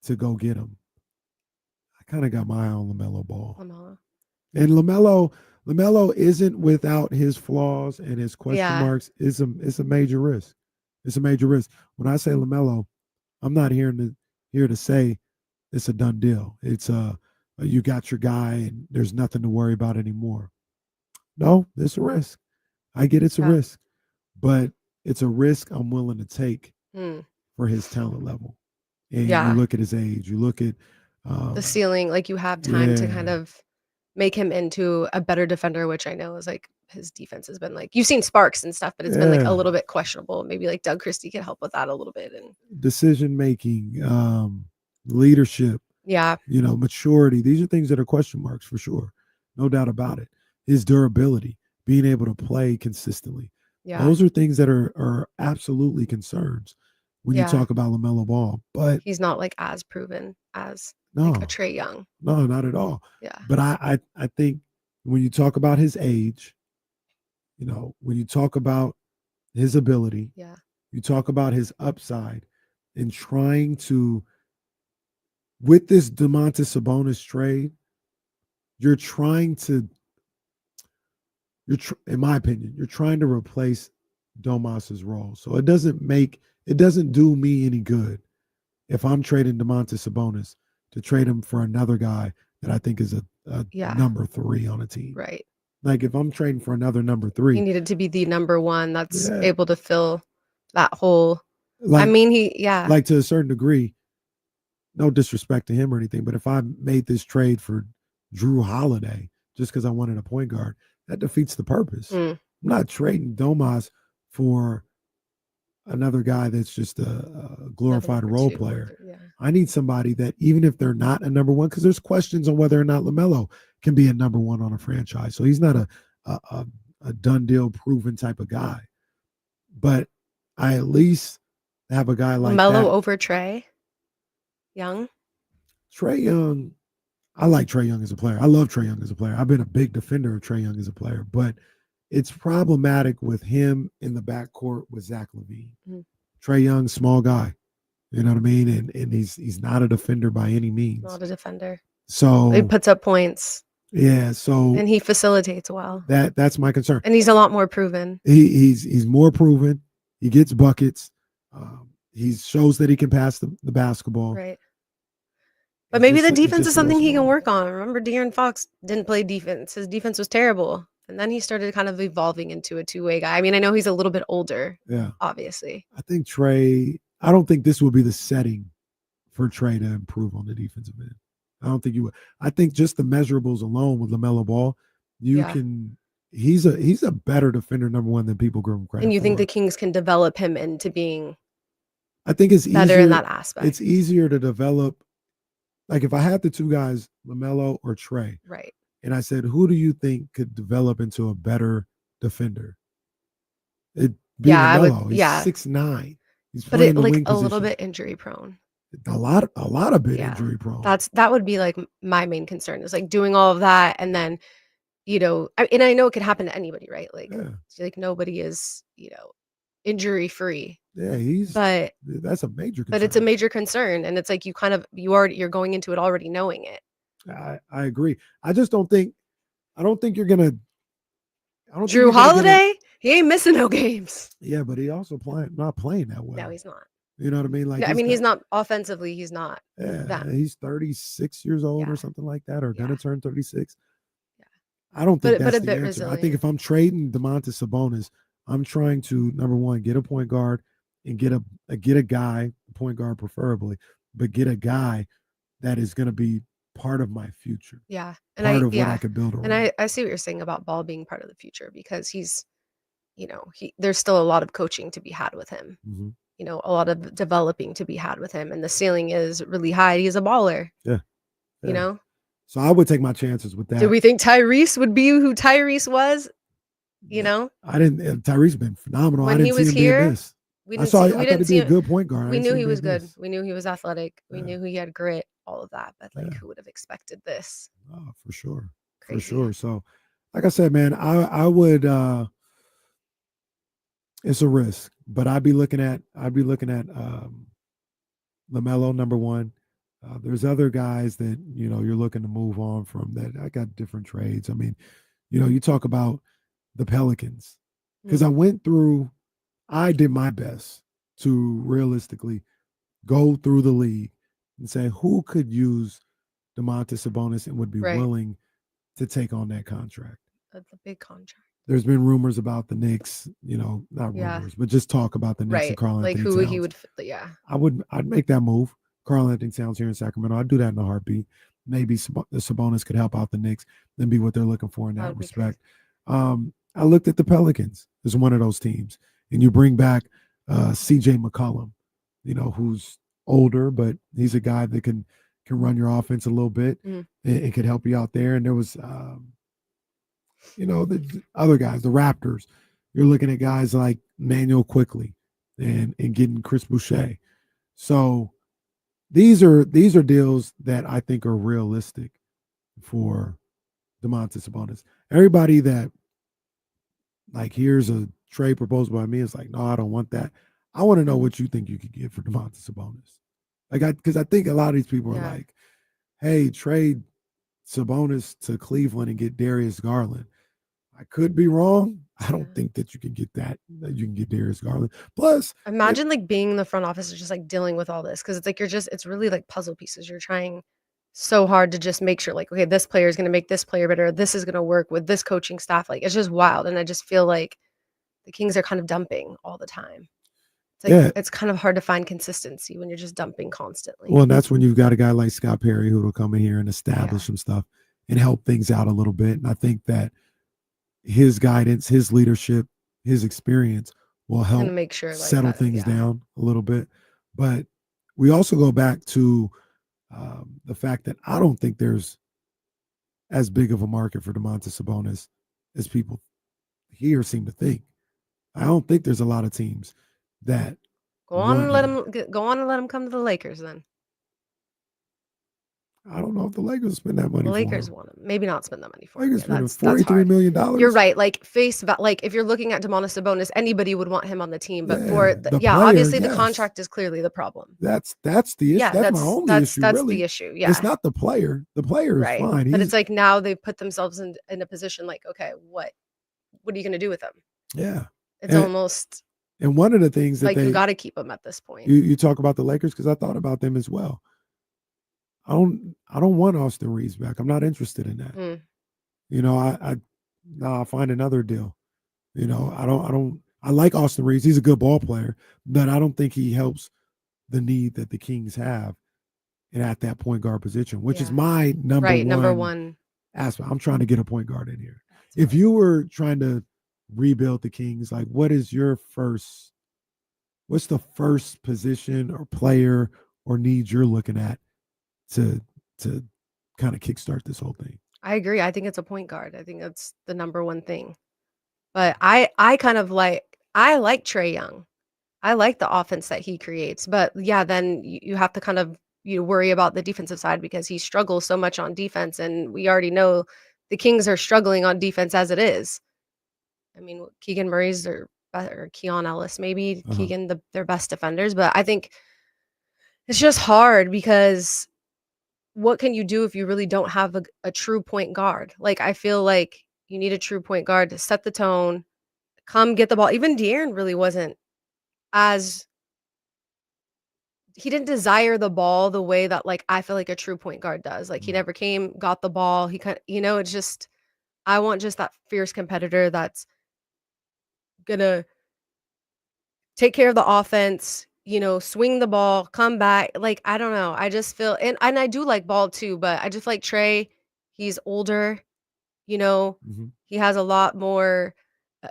to go get him, I kind of got my eye on LaMelo Ball. And LaMelo isn't without his flaws and his question marks. It's a major risk. It's a major risk. When I say LaMelo, I'm not here to say it's a done deal. It's you got your guy and there's nothing to worry about anymore. No, it's a risk. I get it's a risk, but it's a risk I'm willing to take for his talent level. And you look at his age, you look at the ceiling, like you have time to kind of make him into a better defender, which I know is like his defense has been like, you've seen sparks and stuff, but it's been like a little bit questionable. Maybe like Doug Christie could help with that a little bit. And decision making, leadership, maturity. These are things that are question marks for sure. No doubt about it. His durability, being able to play consistently. Yeah. Those are things that are absolutely concerns when you talk about LaMelo Ball. But he's not like as proven as no, like a Trae Young. No, not at all. Yeah. But I think when you talk about his age, when you talk about his ability, you talk about his upside and trying to, with this Domantas Sabonis trade, in my opinion, you're trying to replace Domas's role. So it doesn't do me any good if I'm trading Domantas Sabonis to trade him for another guy that I think is a number 3 on a team. Right. Like if I'm trading for another number 3. He needed to be the number 1 that's able to fill that hole. Like to a certain degree, no disrespect to him or anything, but if I made this trade for Drew Holiday just because I wanted a point guard, that defeats the purpose. I'm not trading Domas for another guy that's just a glorified role player. I need somebody that, even if they're not a number 1, because there's questions on whether or not LaMelo can be a number 1 on a franchise. So he's not a done deal, proven type of guy. But I at least have a guy like LaMelo that. over Trae Young. Trae Young, I like Trae Young as a player. I love Trae Young as a player. I've been a big defender of Trae Young as a player, but it's problematic with him in the backcourt with Zach LaVine. Trae Young, small guy, you know what I mean, and he's not a defender by any means. Not a defender. So he puts up points. Yeah, so and he facilitates well. That's my concern. And he's a lot more proven. He's more proven. He gets buckets. He shows that he can pass the basketball. Right. But maybe the defense is something he can work on. Remember, De'Aaron Fox didn't play defense. His defense was terrible. And then he started kind of evolving into a two-way guy. I mean, I know he's a little bit older. Yeah. Obviously. I think Trae, I don't think this will be the setting for Trae to improve on the defensive end. I don't think you would. I think just the measurables alone with LaMelo Ball, he's a better defender, number one, than people give him credit for. And you think the Kings can develop him into being I think it's better easier in that aspect. It's easier to develop. Like if I had the two guys, LaMelo or Trae, right, and I said, who do you think could develop into a better defender? It being Yeah, I would. Melo. He's Yeah, 6'9". He's but playing it the like wing a little position. bit injury prone. A lot of bit Yeah, injury prone. that would be like my main concern is like doing all of that and then and I know it could happen to anybody, right? Like Yeah. like nobody is injury free, Yeah, but that's a major concern. but it's a major concern, and it's like you're going into it already knowing it. I agree. I don't think you're gonna. I don't think Drew you're gonna get Holiday, he ain't missing no games. Yeah, but he also not playing that well. No, he's not. You know what I mean? Like No, I mean, he's not offensively. He's not. Yeah, that. he's 36 years old or something like that, or gonna turn 36. Yeah. I don't think But that's a the bit answer. I think resilient. if I'm trading Domantas Sabonis, I'm trying to, number one, get a point guard and get a guy, point guard preferably, but get a guy that is going to be part of my future. Yeah, and part of what I could build around. And I see what you're saying about Ball being part of the future because he's, there's still a lot of coaching to be had with him. Mm-hmm. A lot of developing to be had with him, and the ceiling is really high. He's a baller. Yeah. So I would take my chances with that. Do we think Tyrese would be who Tyrese was? I didn't. Tyrese been phenomenal. When I didn't he was see him here, being this. I thought he'd be a good point guard. We knew he was good. We knew he was athletic. We knew he had grit, all of that. But who would have expected this? Oh, for sure. Crazy. For sure. So, like I said, man, I would. It's a risk, but I'd be looking at LaMelo, number one. There's other guys that you're looking to move on from that. I got different trades. I mean, you talk about the Pelicans because I did my best to realistically go through the league and say who could use Domantas Sabonis and would be willing to take on that contract. That's a big contract. There's been rumors about the Knicks, not rumors, but just talk about the Knicks and Karl Anthony who Towns. he would, yeah. I'd make that move. Karl Anthony Towns here in Sacramento. I'd do that in a heartbeat. Maybe the Sabonis could help out the Knicks and be what they're looking for in that respect. I looked at the Pelicans as one of those teams, and you bring back CJ McCollum, who's older, but he's a guy that can run your offense a little bit and could help you out there. And there was, the other guys, the Raptors. You're looking at guys like Manuel Quickly and getting Chris Boucher. So these are deals that I think are realistic for Domantas Sabonis. Everybody that here's a trade proposal by me is like, no, I don't want that. I want to know what you think you could get for Domantas Sabonis. Because I think a lot of these people are like, hey, trade Sabonis to Cleveland and get Darius Garland. I could be wrong. I don't think that you can get that you can get Darius Garland. Plus, imagine being in the front office is just dealing with all this because it's it's really like puzzle pieces. You're trying so hard to just make sure okay, this player is going to make this player better. This is going to work with this coaching staff. It's just wild. And I just feel like the Kings are kind of dumping all the time. It's it's kind of hard to find consistency when you're just dumping constantly. Well, and that's when you've got a guy like Scott Perry who will come in here and establish some stuff and help things out a little bit. And I think that his guidance, his leadership, his experience will help make sure settle things down a little bit. But we also go back to the fact that I don't think there's as big of a market for Domantas Sabonis as people here seem to think. I don't think there's a lot of teams that go on and let him come to the Lakers then. I don't know if the Lakers spend that money. The Lakers want him. Maybe not spend that money for Lakers him. spending $43 million. You're right. If you're looking at Domantas Sabonis, anybody would want him on the team. But player, obviously the contract is clearly the problem. That's the issue. Yeah, that's my only issue. That's really. the issue. Yeah, it's not the player. The player is fine. But it's now they've put themselves in a position okay, what are you going to do with him? Yeah, it's almost. And one of the things that you got to keep him at this point. You talk about the Lakers because I thought about them as well. I don't want Austin Reeves back. I'm not interested in that. I'll find another deal. I like Austin Reeves. He's a good ball player, but I don't think he helps the need that the Kings have and at that point guard position, which is my number one aspect. I'm trying to get a point guard in here. If you were trying to rebuild the Kings, what's the first position or player or need you're looking at to kind of kickstart this whole thing? I agree. I think it's a point guard. I think that's the number one thing. But I kind of I like Trae Young. I like the offense that he creates. But yeah, then you have to kind of worry about the defensive side because he struggles so much on defense, and we already know the Kings are struggling on defense as it is. I mean, Keegan Murray's or Keon Ellis, maybe Keegan their best defenders, but I think it's just hard because what can you do if you really don't have a true point guard? Like, I feel like you need a true point guard to set the tone, come get the ball. Even De'Aaron really wasn't as he didn't desire the ball the way that like I feel like a true point guard does. Like he never came, got the ball. He kind of, it's just I want just that fierce competitor that's gonna take care of the offense, swing the ball, come back. Like, I don't know. I just feel and I do like ball too, but I just like Trae. He's older, he has a lot more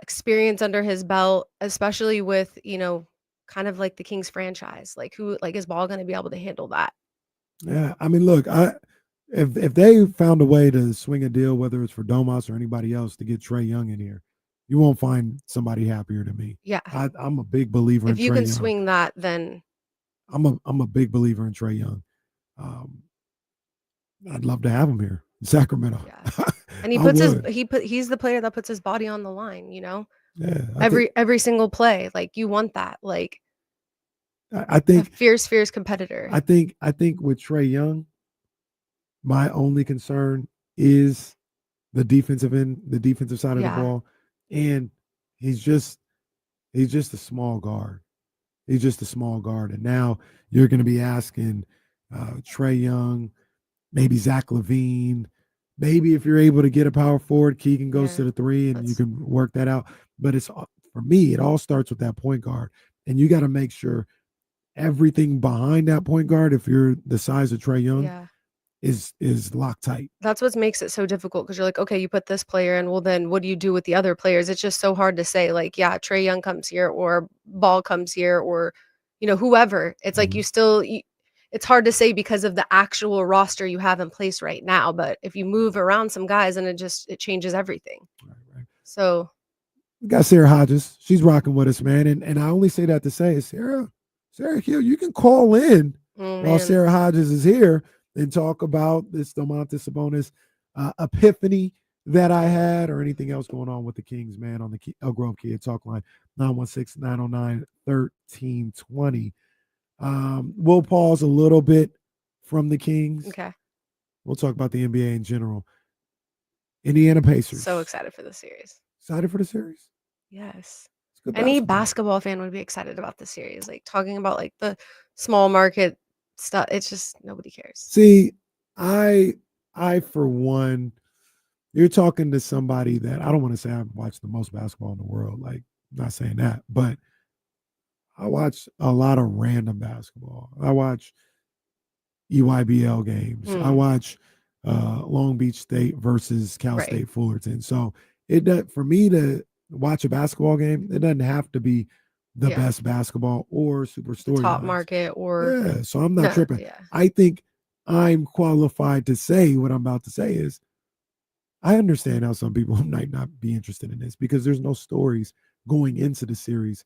experience under his belt, especially with, kind of like the Kings franchise. Like who like is ball gonna be able to handle that? Yeah. I mean, look, if they found a way to swing a deal, whether it's for Domas or anybody else, to get Trae Young in here, you won't find somebody happier than me. Yeah. I'm a big believer in Trae Young. If you can swing that, then I'm a big believer in Trae Young. I'd love to have him here in Sacramento. Yeah. And he's the player that puts his body on the line, Yeah. Every single play. Like you want that. Like I think a fierce competitor. I think with Trae Young, my only concern is the defensive side of the ball. And he's just a small guard. He's just a small guard. And now you're going to be asking Trae Young, maybe Zach LaVine, maybe if you're able to get a power forward, Keegan goes to the three and you can work that out. But for me, it all starts with that point guard. And you got to make sure everything behind that point guard, if you're the size of Trae Young, is locked tight. That's what makes it so difficult because you're like, okay, you put this player in, well then what do you do with the other players? It's just so hard to say like, yeah, Trae Young comes here or Ball comes here or whoever. It's like it's hard to say because of the actual roster you have in place right now, but if you move around some guys and it changes everything. Right. So we got Sara Hodges. She's rocking with us, man. And I only say that to say, Sara Hill, you can call in while Sara Hodges is here and talk about this Domantas Sabonis epiphany that I had or anything else going on with the Kings, man, on the Elk Grove Kid Talk line, 916-909-1320. We'll pause a little bit from the Kings. Okay. We'll talk about the NBA in general. Indiana Pacers. So excited for the series. Excited for the series? Yes. Any basketball fan would be excited about the series. Like talking about like the small market stuff. It's just nobody cares. See, I for one, you're talking to somebody that I don't want to say I've watched the most basketball in the world. Like, I'm not saying that, but I watch a lot of random basketball. I watch EYBL games. I watch Long Beach State versus Cal State Fullerton. So it does, for me to watch a basketball game, it doesn't have to be the best basketball or super story top market or so I'm not tripping. I think I'm qualified to say what I'm about to say is I understand how some people might not be interested in this because there's no stories going into the series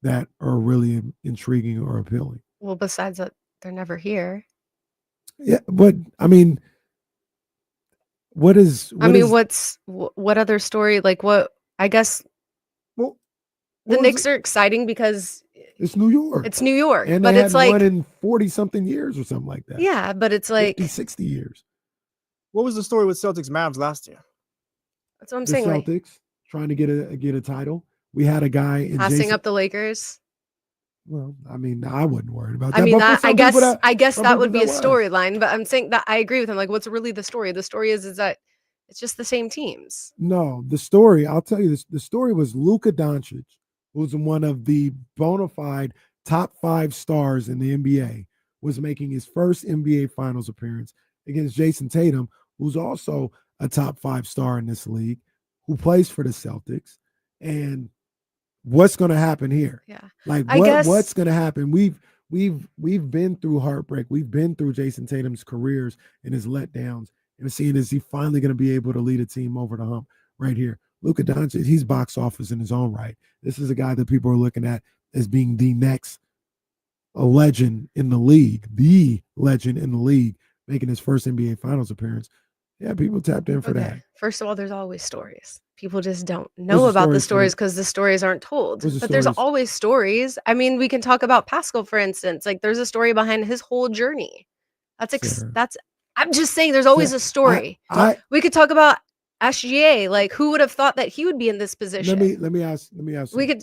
that are really intriguing or appealing. Well, besides that, they're never here. Yeah, but I mean, what other story? Like what? I guess. Well, the Knicks are exciting because it's New York. It's New York, and but it's like one in 40-something years or something like that. Yeah, but it's like 50, 60 years. What was the story with Celtics Mavs last year? That's what I'm the saying. Celtics trying to get a title. We had a guy in passing up the Lakers. Well, I mean, I wasn't worried about that. I mean, but I guess that would be a storyline. But I'm saying that I agree with him. Like, what's really the story? The story is that it's just the same teams. No, the story. I'll tell you this. The story was Luka Doncic, who's one of the bona fide top 5 stars in the NBA, was making his first NBA Finals appearance against Jason Tatum, who's also a top 5 star in this league, who plays for the Celtics. And what's going to happen here? Yeah. Like what's going to happen? We've been through heartbreak. We've been through Jason Tatum's careers and his letdowns. and seeing is he finally going to be able to lead a team over the hump right here. Luka Doncic, he's box office in his own right. This is a guy that people are looking at as being the next legend in the league, making his first NBA Finals appearance. Yeah, people tapped in for that. First of all, there's always stories. People just don't know about the stories because the stories aren't told. But there's always stories. I mean, we can talk about Pascal, for instance. Like, there's a story behind his whole journey. I'm just saying there's always a story. We could talk about SGA. Like, who would have thought that he would be in this position? Let me ask.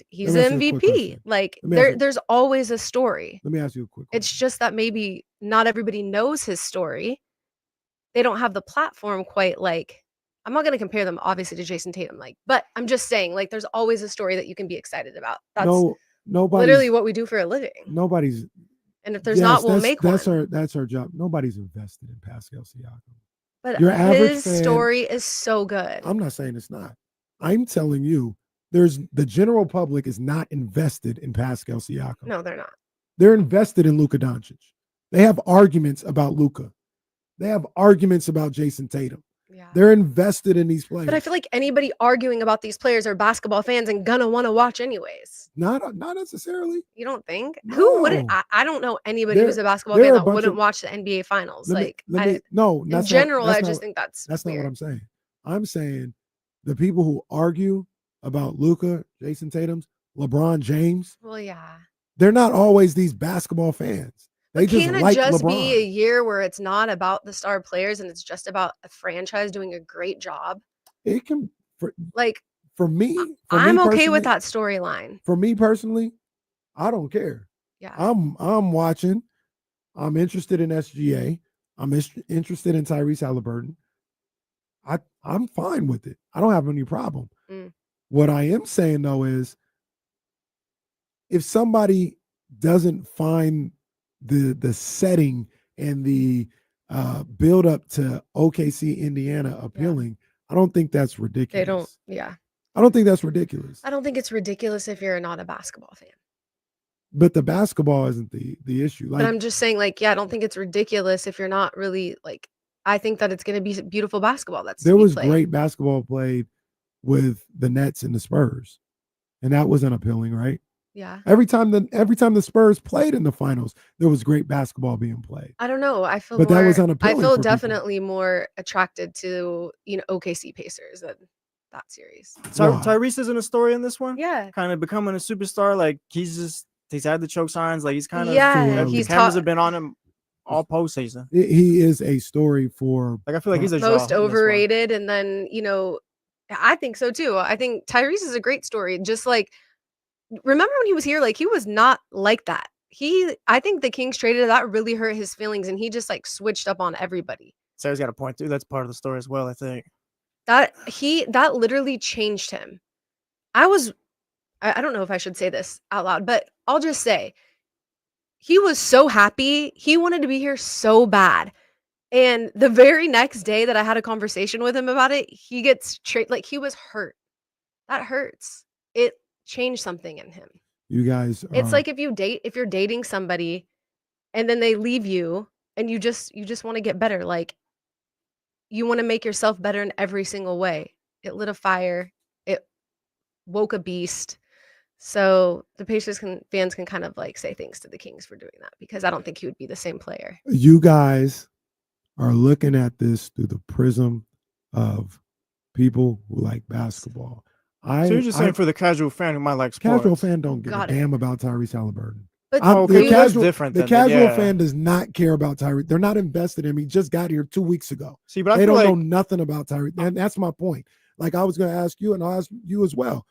He's an MVP. Like, there's always a story. Let me ask you a quick question. It's just that maybe not everybody knows his story. They don't have the platform quite like. I'm not going to compare them obviously to Jason Tatum, but I'm just saying, like, there's always a story that you can be excited about. That's literally what we do for a living. And if there's not, we'll make one. That's our job. Nobody's invested in Pascal Siakam. But his story is so good. I'm not saying it's not. I'm telling you, the general public is not invested in Pascal Siakam. No, they're not. They're invested in Luka Doncic. They have arguments about Luka. They have arguments about Jason Tatum. Yeah. They're invested in these players. But I feel like anybody arguing about these players are basketball fans and gonna want to watch anyways. Not necessarily. You don't think? No. Who wouldn't? I don't know anybody who's a basketball fan that wouldn't watch the NBA Finals. In general, I just think that's not what I'm saying. I'm saying the people who argue about Luka, Jason Tatum's, LeBron James. Well, yeah. They're not always these basketball fans. They just Can't it like just LeBron. be a year where it's not about the star players and it's just about a franchise doing a great job? It can, for me. I'm okay with that storyline. For me personally, I don't care. Yeah, I'm watching. I'm interested in SGA. I'm interested in Tyrese Halliburton. I'm fine with it. I don't have any problem. What I am saying though is, if somebody doesn't find the setting and the build up to OKC Indiana appealing, I don't think that's ridiculous. They don't. Yeah, I don't think that's ridiculous. I don't think it's ridiculous if you're not a basketball fan. But the basketball isn't the issue. But I'm just saying, I don't think it's ridiculous if you're not really I think that it's going to be beautiful basketball. There was great basketball played with the Nets and the Spurs, and that was unappealing, right? Yeah. Every time the Spurs played in the finals, there was great basketball being played. I don't know. I feel that was unappealing. I feel for definitely more attracted to OKC Pacers than that series. Tyrese isn't a story in this one. Yeah. Kind of becoming a superstar. Like he's had the choke signs. Like he's kind of the cameras have been on him all postseason. He is a story for I feel like he's a most overrated, and then I think so too. I think Tyrese is a great story. Just remember when he was here, he was not like that. I think the Kings traded that really hurt his feelings, and he just switched up on everybody. Sarah's got a point too. That's part of the story as well, I think. That literally changed him. I don't know if I should say this out loud, but I'll just say he was so happy. He wanted to be here so bad. And the very next day that I had a conversation with him about it, he gets he was hurt. That hurts. It changed something in him. You guys it's like if you're dating somebody and then they leave you and you just want to get better. You want to make yourself better in every single way. It lit a fire. It woke a beast. So the Pacers fans can kind of say thanks to the Kings for doing that, because I don't think he would be the same player. You guys are looking at this through the prism of people who like basketball. So you're just saying for the casual fan who might like sports. Casual fan don't give a damn about Tyrese Halliburton. But the casual fan does not care about Tyrese. They're not invested in him. He just got here 2 weeks ago. See, but they don't know nothing about Tyrese. And that's my point. I was going to ask you, and I'll ask you as well.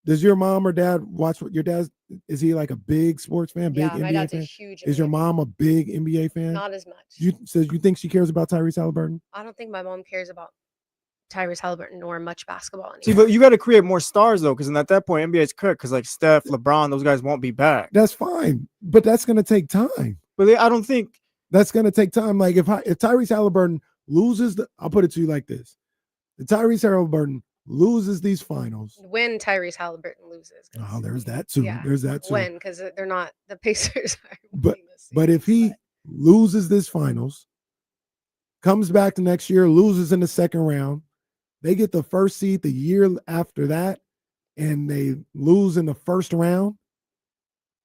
Does your mom or dad watch what your dad is? He a big sports fan? Big NBA my dad's fan? a huge. Is your mom a big NBA fan? Not as much. You think she cares about Tyrese Halliburton? I don't think my mom cares about Tyrese Halliburton or much basketball anymore. See, but you got to create more stars though, because at that point NBA's cooked. Because Steph, LeBron, those guys won't be back. That's fine, but that's going to take time. But I don't think that's going to take time. If Tyrese Halliburton loses, I'll put it to you like this: if Tyrese Halliburton loses these finals, when Tyrese Halliburton loses, there's that too. Yeah, there's that too. When, because they're not the Pacers. But if he loses this finals, comes back the next year, loses in the second round. They get the first seed the year after that, and they lose in the first round.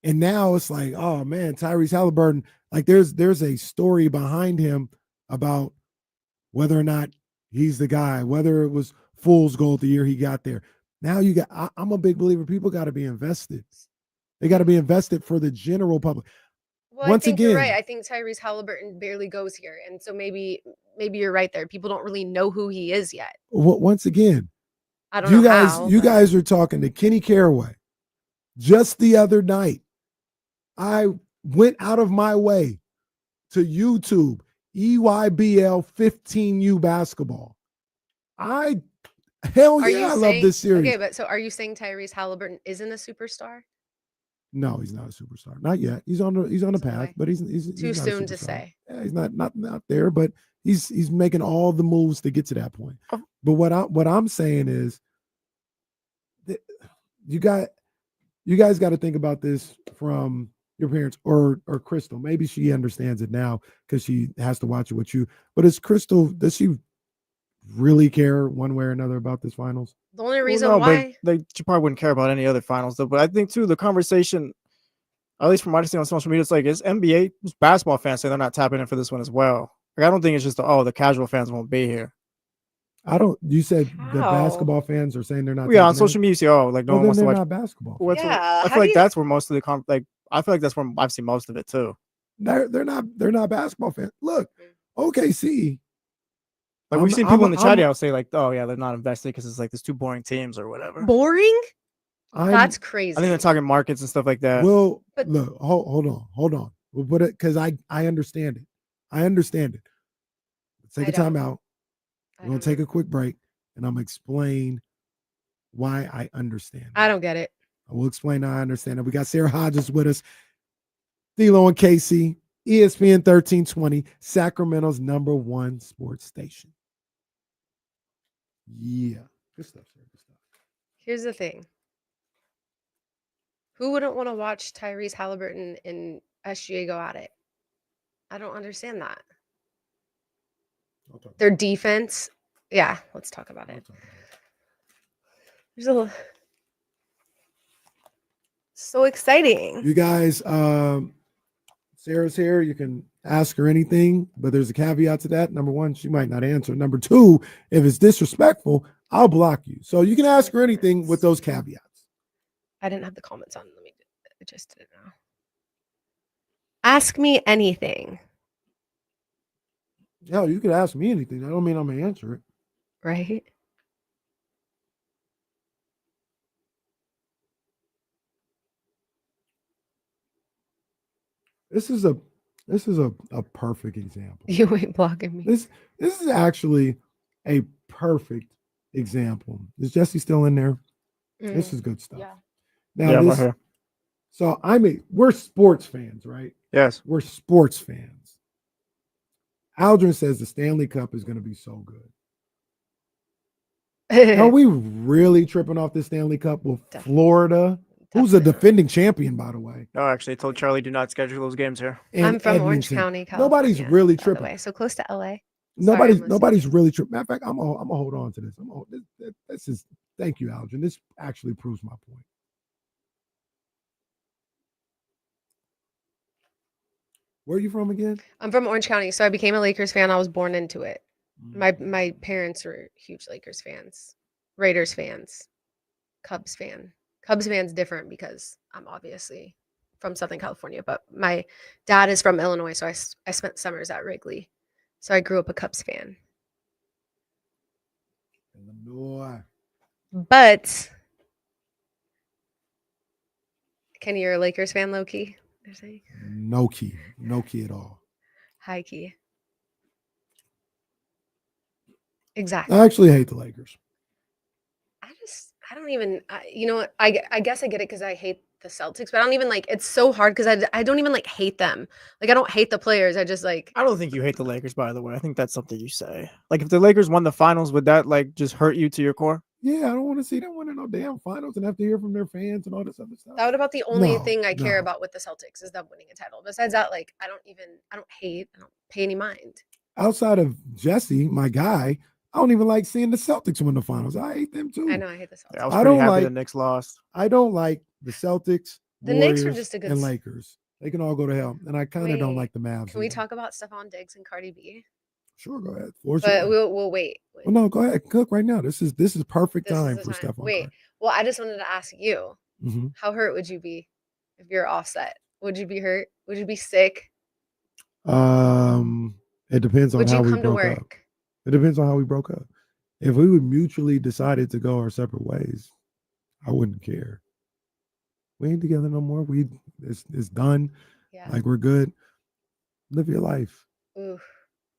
And now it's like, oh man, Tyrese Halliburton, like there's a story behind him about whether or not he's the guy, whether it was fool's gold the year he got there. Now I'm a big believer. People got to be invested. They got to be invested for the general public. Well, Once I think again, you're right. I think Tyrese Halliburton barely goes here, and so maybe you're right there. People don't really know who he is yet. once again, I don't know how. You guys are talking to Kenny Caraway. Just the other night, I went out of my way to YouTube EYBL 15U basketball. I love this series. Okay, but so are you saying Tyrese Halliburton isn't a superstar? No, he's not a superstar. Not yet. He's on the path, but he's Too not a soon to superstar. say. Yeah, he's not there, but he's making all the moves to get to that point. But what I'm saying is that you guys got to think about this from your parents or Crystal. Maybe she understands it now because she has to watch it with you. But is Crystal, does she really care one way or another about this finals? The only reason Well, no, why but she probably wouldn't care about any other finals though. But I think too the conversation, at least from what I see on social media, it's like it's NBA basketball fans say they're not tapping in for this one as well. Like I don't think it's just the casual fans won't be here. You said the basketball fans are saying they're not. Yeah, on social media, you see, like no one wants to watch not basketball. Well, I feel like that's where most of the I feel like that's where I've seen most of it too. They're not basketball fans. Look, OKC. Like we've seen people in the chat out say like, oh yeah, they're not invested because it's like there's two boring teams or whatever. boring? That's crazy. I think they're talking markets and stuff like that. Well, look, hold on. We'll put it because I understand it. I understand it. Let's take a time out. We're gonna take a quick break, and I'm gonna explain why I understand. I don't get it. I will explain how I understand it. We got Sara Hodges with us, D'Lo and Casey, ESPN 1320, Sacramento's #1 sports station. Yeah, good stuff, Sarah. Good stuff. Here's the thing. Who wouldn't want to watch Tyrese Halliburton and SGA go at it? I don't understand that. Their defense. Yeah, let's talk about it. There's a so exciting. You guys, Sarah's here. You can ask her anything, but there's a caveat to that. Number one, she might not answer. Number two, if it's disrespectful, I'll block you. So you can ask her anything with those caveats. I didn't have the comments on. Let me adjust it now. Ask me anything. Yeah, you could ask me anything. That don't mean I'm gonna answer it. Right? This is a perfect example. You ain't blocking me. This is actually a perfect example. Is Jesse still in there? This is good stuff. Yeah. Now I'm right here. So we're sports fans, right? Yes. We're sports fans. Aldrin says the Stanley Cup is going to be so good. Are we really tripping off this Stanley Cup with Florida, who's a defending champion, by the way? No, actually, I told Charlie do not schedule those games here. I'm from Orange County, California. Nobody's really by the tripping. way, so close to LA. Nobody's really tripping. Matter of fact, I'm gonna hold on to this. This is thank you, Aldrin. This actually proves my point. Where are you from again? I'm from Orange County, so I became a Lakers fan. I was born into it. My parents were huge Lakers fans, Raiders fans, Cubs fan. Cubs fan's different because I'm obviously from Southern California, but my dad is from Illinois, so I spent summers at Wrigley. So I grew up a Cubs fan. Illinois. But Kenny, you're a Lakers fan, low key? They're saying. No key at all. High key. Exactly. I actually hate the Lakers. I don't even, you know what? I guess I get it because I hate the Celtics, but I don't even it's so hard because I don't even hate them. Like, I don't hate the players. I just I don't think you hate the Lakers, by the way. I think that's something you say. Like, if the Lakers won the finals, would that just hurt you to your core? Yeah, I don't want to see them winning no damn finals and have to hear from their fans and all this other stuff. That would about the only thing I care about with the Celtics is them winning a title. Besides that, I don't hate, I don't pay any mind. outside of Jesse, my guy, I don't even like seeing the Celtics win the finals. I hate them too. I know I hate the Celtics. I was I pretty don't happy like- the Knicks lost. I don't like the Celtics, The Knicks are Warriors, just a good and s- Lakers. They can all go to hell. And I kind of don't Wait, like the Mavs. Can we either. talk about Stephon Diggs and Cardi B? Sure, go ahead. Floor's But yours. we'll wait. Well, no, go ahead. Cook right now. This is perfect This is time the for time. Stephon. Wait. Well, I just wanted to ask you, Mm-hmm. how hurt would you be if you're offset? Would you be hurt? Would you be sick? It depends on Would how you we come to broke up. work? It depends on how we broke up. If we would mutually decided to go our separate ways, I wouldn't care. We ain't together no more. It's done. Yeah. Like we're good. Live your life. Oof.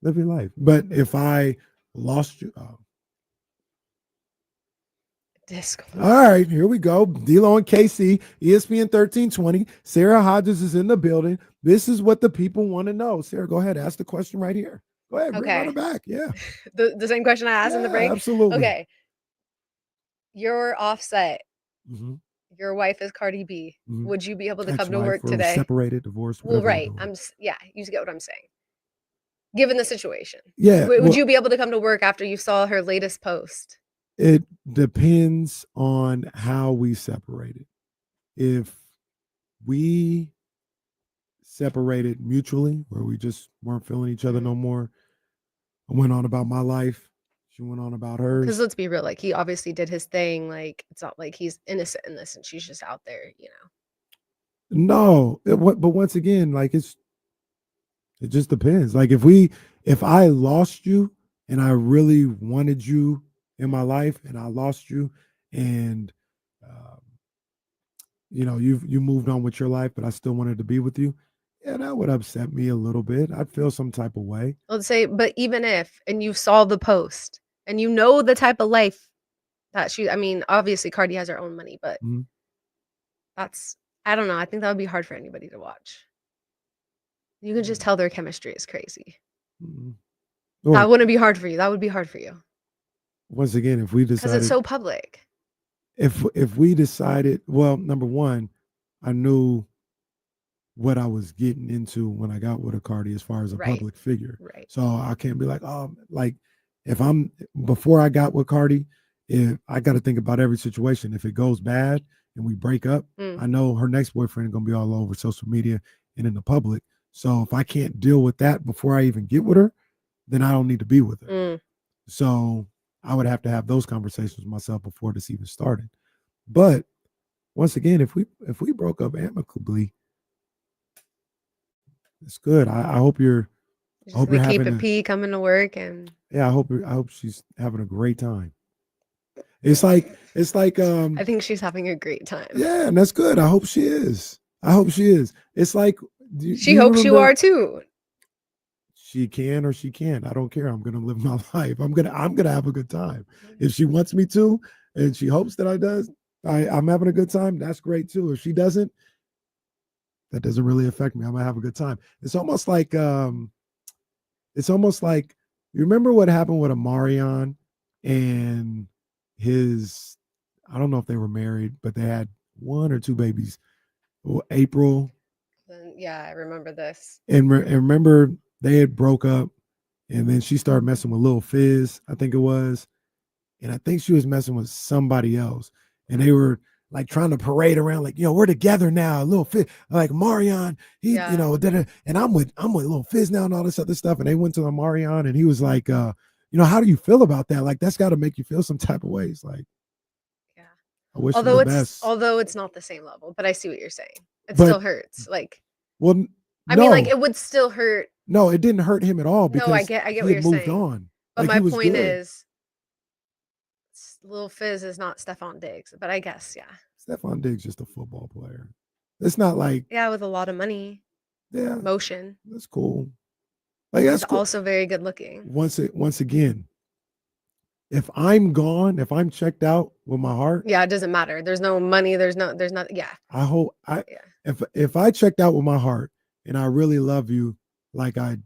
Live your life. But if I lost you, Disco. all right, here we go. D-Lo and KC, ESPN 1320. Sara Hodges is in the building. This is what the people want to know. Sarah, go ahead. Ask the question right here. Go ahead. Bring Okay. it back. Yeah. The same question I asked in the Yeah, break? absolutely. Okay. You're offset. Mhm. Your wife is Cardi B. Mhm. Would you be able to come to Ex-wife work or today? separated, divorced, Well, whatever you're right. doing. I'm yeah, you get what I'm saying. Given the situation. Yeah, Would well- you be able to come to work after you saw her latest post? It depends on how we separated. If we separated mutually, where we just weren't feeling each other no more, I went on about my life. She went on about hers. Because let's be real, like he obviously did his thing. Like it's not like he's innocent in this, and she's just out there, you know. No, but once again, like it just depends. Like if I lost you and I really wanted you in my life, and I lost you, and you moved on with your life, but I still wanted to be with you, yeah, that would upset me a little bit. I'd feel some type of way. Let's say, but even if, and you saw the post, and you know the type of life that she, I mean, obviously Cardi has her own money, but Mhm. that's, I don't know. I think that would be hard for anybody to watch. You can just tell their chemistry is crazy. Mhm. That Or, wouldn't be hard for you. That would be hard for you once again, if we because decided, it's so public. if we decided, well, number one, I knew what I was getting into when I got with a Cardi as far as a Right. public figure. Right. So I can't be like, like if I'm before I got with Cardi, if I got to think about every situation. If it goes bad and we break up, I know her next boyfriend is gonna be all over social media and in the public. So if I can't deal with that before I even get with her, then I don't need to be with her. So I would have to have those conversations with myself before this even started. But once again, if we broke up amicably, it's good. I hope you're. I Just hope you're gonna keep having it P coming to work and yeah. I hope she's having a great time. It's like I think she's having a great time. yeah, and that's good. I hope she is. It's like She hopes you are too. She can or she can't. I don't care. I'm gonna live my life. I'm gonna have a good time. If she wants me to, and she hopes that I'm having a good time. That's great too. If she doesn't, that doesn't really affect me. I'm gonna have a good time. It's almost like you remember what happened with Amarion and his. I don't know if they were married, but they had one or two babies. April. Yeah, I remember this. And remember they had broke up, and then she started messing with Lil Fizz, I think it was. And I think she was messing with somebody else. And they were like trying to parade around, like, we're together now. Lil Fizz, like Marion, he, and I'm with Lil Fizz now and all this other stuff. And they went to Marion, and he was like, how do you feel about that? Like, that's got to make you feel some type of ways. Like, yeah, I wish although her the best. Although it's not the same level, but I see what you're saying. It But- still hurts. Like, Well, I mean, like it would still hurt. No, it didn't hurt him at all because No, I get he what had you're moved saying. on. But Like, my he was point good. is, Lil Fizz is not Stephon Diggs, but I guess yeah, Stephon Diggs just a football player. It's not like yeah, with a lot of money, yeah, motion. that's cool. Like that's He's cool. also very good looking. Once again, if I'm gone, if I'm checked out with my heart, Yeah, it doesn't matter. There's no money. There's not. Yeah. I hope if I checked out with my heart and I really love you like I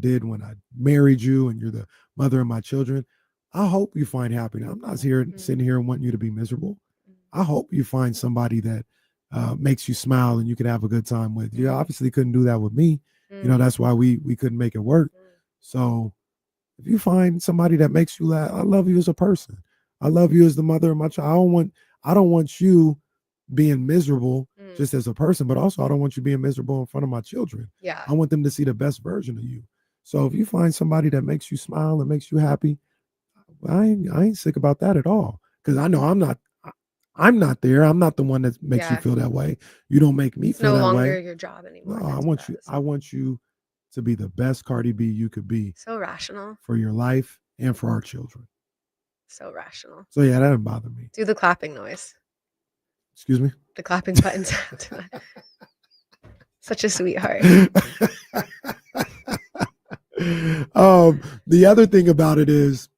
did when I married you and you're the mother of my children, I hope you find happiness. I'm not sitting here and wanting you to be miserable. I hope you find somebody that makes you smile and you can have a good time with. You obviously couldn't do that with me. That's why we couldn't make it work. So if you find somebody that makes you laugh, I love you as a person. I love you as the mother of my child. I don't want you being miserable just as a person, but also I don't want you being miserable in front of my children. Yeah. I want them to see the best version of you. So if you find somebody that makes you smile and makes you happy, I ain't sick about that at all. Because I know I'm not there. I'm not the one that makes you Yeah. feel that way. You don't make me It's feel no that longer way. your job anymore. No, to I do want that. you. I want you to be the best Cardi B you could be So rational. for your life and for our children. So rational. So yeah, that didn't bother me. Do the clapping noise. Excuse me. The clapping button sound. Such a sweetheart. The other thing about it is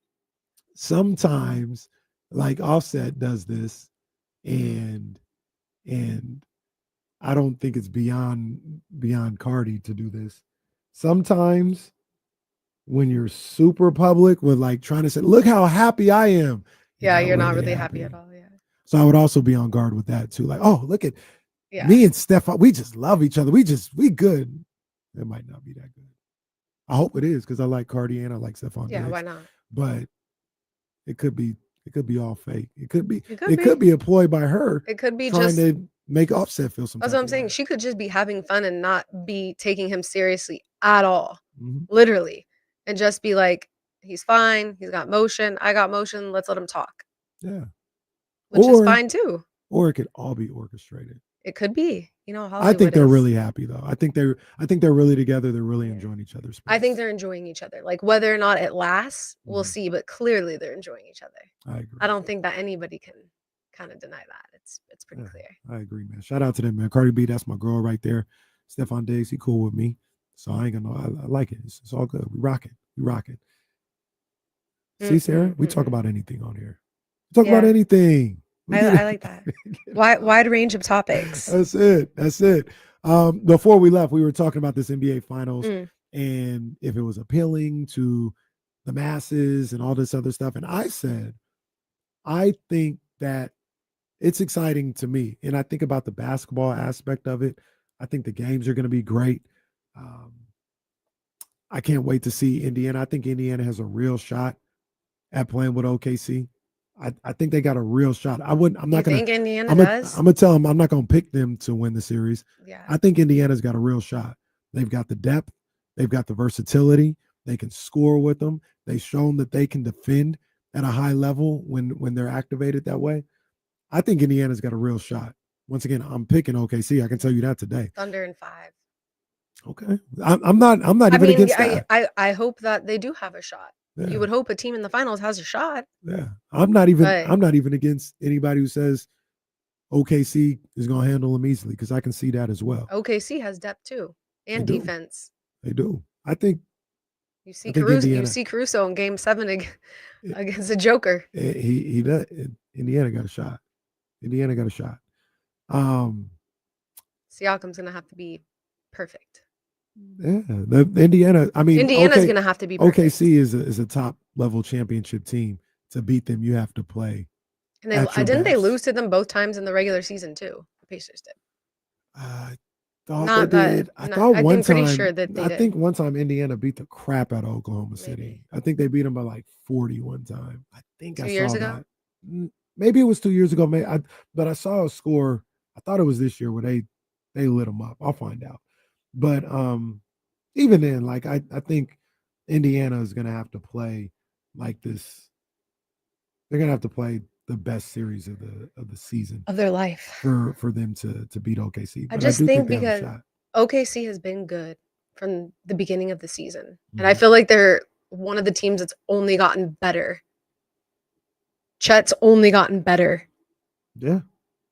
sometimes, like Offset does this, and I don't think it's beyond Cardi to do this. Sometimes when you're super public with like trying to say, look how happy I am. Yeah, you're not really happy at all. Yeah. So I would also be on guard with that too. Like, oh, look at Yeah. me and Steph. We just love each other. We good. It might not be that good. I hope it is because I like Cardi and I like Stephon Yeah, Diggs. why not? But it could be all fake. It could be a ploy by her. It could be trying just to make Offset feel some. That's type what I'm of saying. way. She could just be having fun and not be taking him seriously at all. Mhm. Literally. And just be like, he's fine. He's got motion. I got motion. Let's let him talk. Yeah. Which is fine too. Or it could all be orchestrated. It could be. You know, I Hollywood think they're is- really happy though. I think they're really together. They're really enjoying each other's space. I think they're enjoying each other. Like whether or not it lasts, we'll see. But clearly they're enjoying each other. I agree. I don't think that anybody can kind of deny that. It's pretty clear. I agree, man. Shout out to them, man. Cardi B, that's my girl right there. Stephon Diggs, he cool with me. So I ain't gonna I like it. It's all good. We rock it. We rock it. See, Sarah, we talk about anything on here. We talk about Yeah. anything. We get I like that. Wide range of topics. That's it. That's it. Before we left, we were talking about this NBA Finals Mm. and if it was appealing to the masses and all this other stuff. And I said, I think that it's exciting to me. And I think about the basketball aspect of it. I think the games are going to be great. I can't wait to see Indiana. I think Indiana has a real shot at playing with OKC. I think they got a real shot. I'm not going think Indiana I'm does? going to tell them I'm not going to pick them to win the series. Yeah. I think Indiana's got a real shot. They've got the depth. They've got the versatility. They can score with them. They've shown that they can defend at a high level when they're activated that way. I think Indiana's got a real shot. Once again, I'm picking OKC. I can tell you that today. Thunder in 5. Okay. I'm not even against that. I hope that they do have a shot. Yeah. You would hope a team in the finals has a shot. Yeah. I'm not even But- against anybody who says OKC is going to handle them easily because I can see that as well. OKC has depth too and They do. defense. They do. I think You see I think Caruso. Indiana- You see Caruso in Game 7 against the Joker. he does. Indiana got a shot. Indiana got a shot. Siakam's gonna have to be perfect. Yeah, the Indiana. I mean, Indiana's gonna have to be perfect. OKC is a top level championship team. To beat them, you have to play. And at your didn't they best. lose to them both times in the regular season too? The Pacers did. Thought Not they that- did. I no, thought I'm one pretty time. sure that they I did. think one time Indiana beat the crap out of Oklahoma City. I think they beat them by like 40 one time. I think 2 I years saw ago? that. Maybe it was 2 years ago. But I saw a score. I thought it was this year where they lit them up. I'll find out. But even then, like I think Indiana is going to have to play like this. They're going to have to play the best series of the season Of their life. for them to beat OKC. I But just do think they have a because shot. OKC has been good from the beginning of the season. And Mm-hmm. I feel like they're one of the teams that's only gotten better. Chet's only gotten better. Yeah.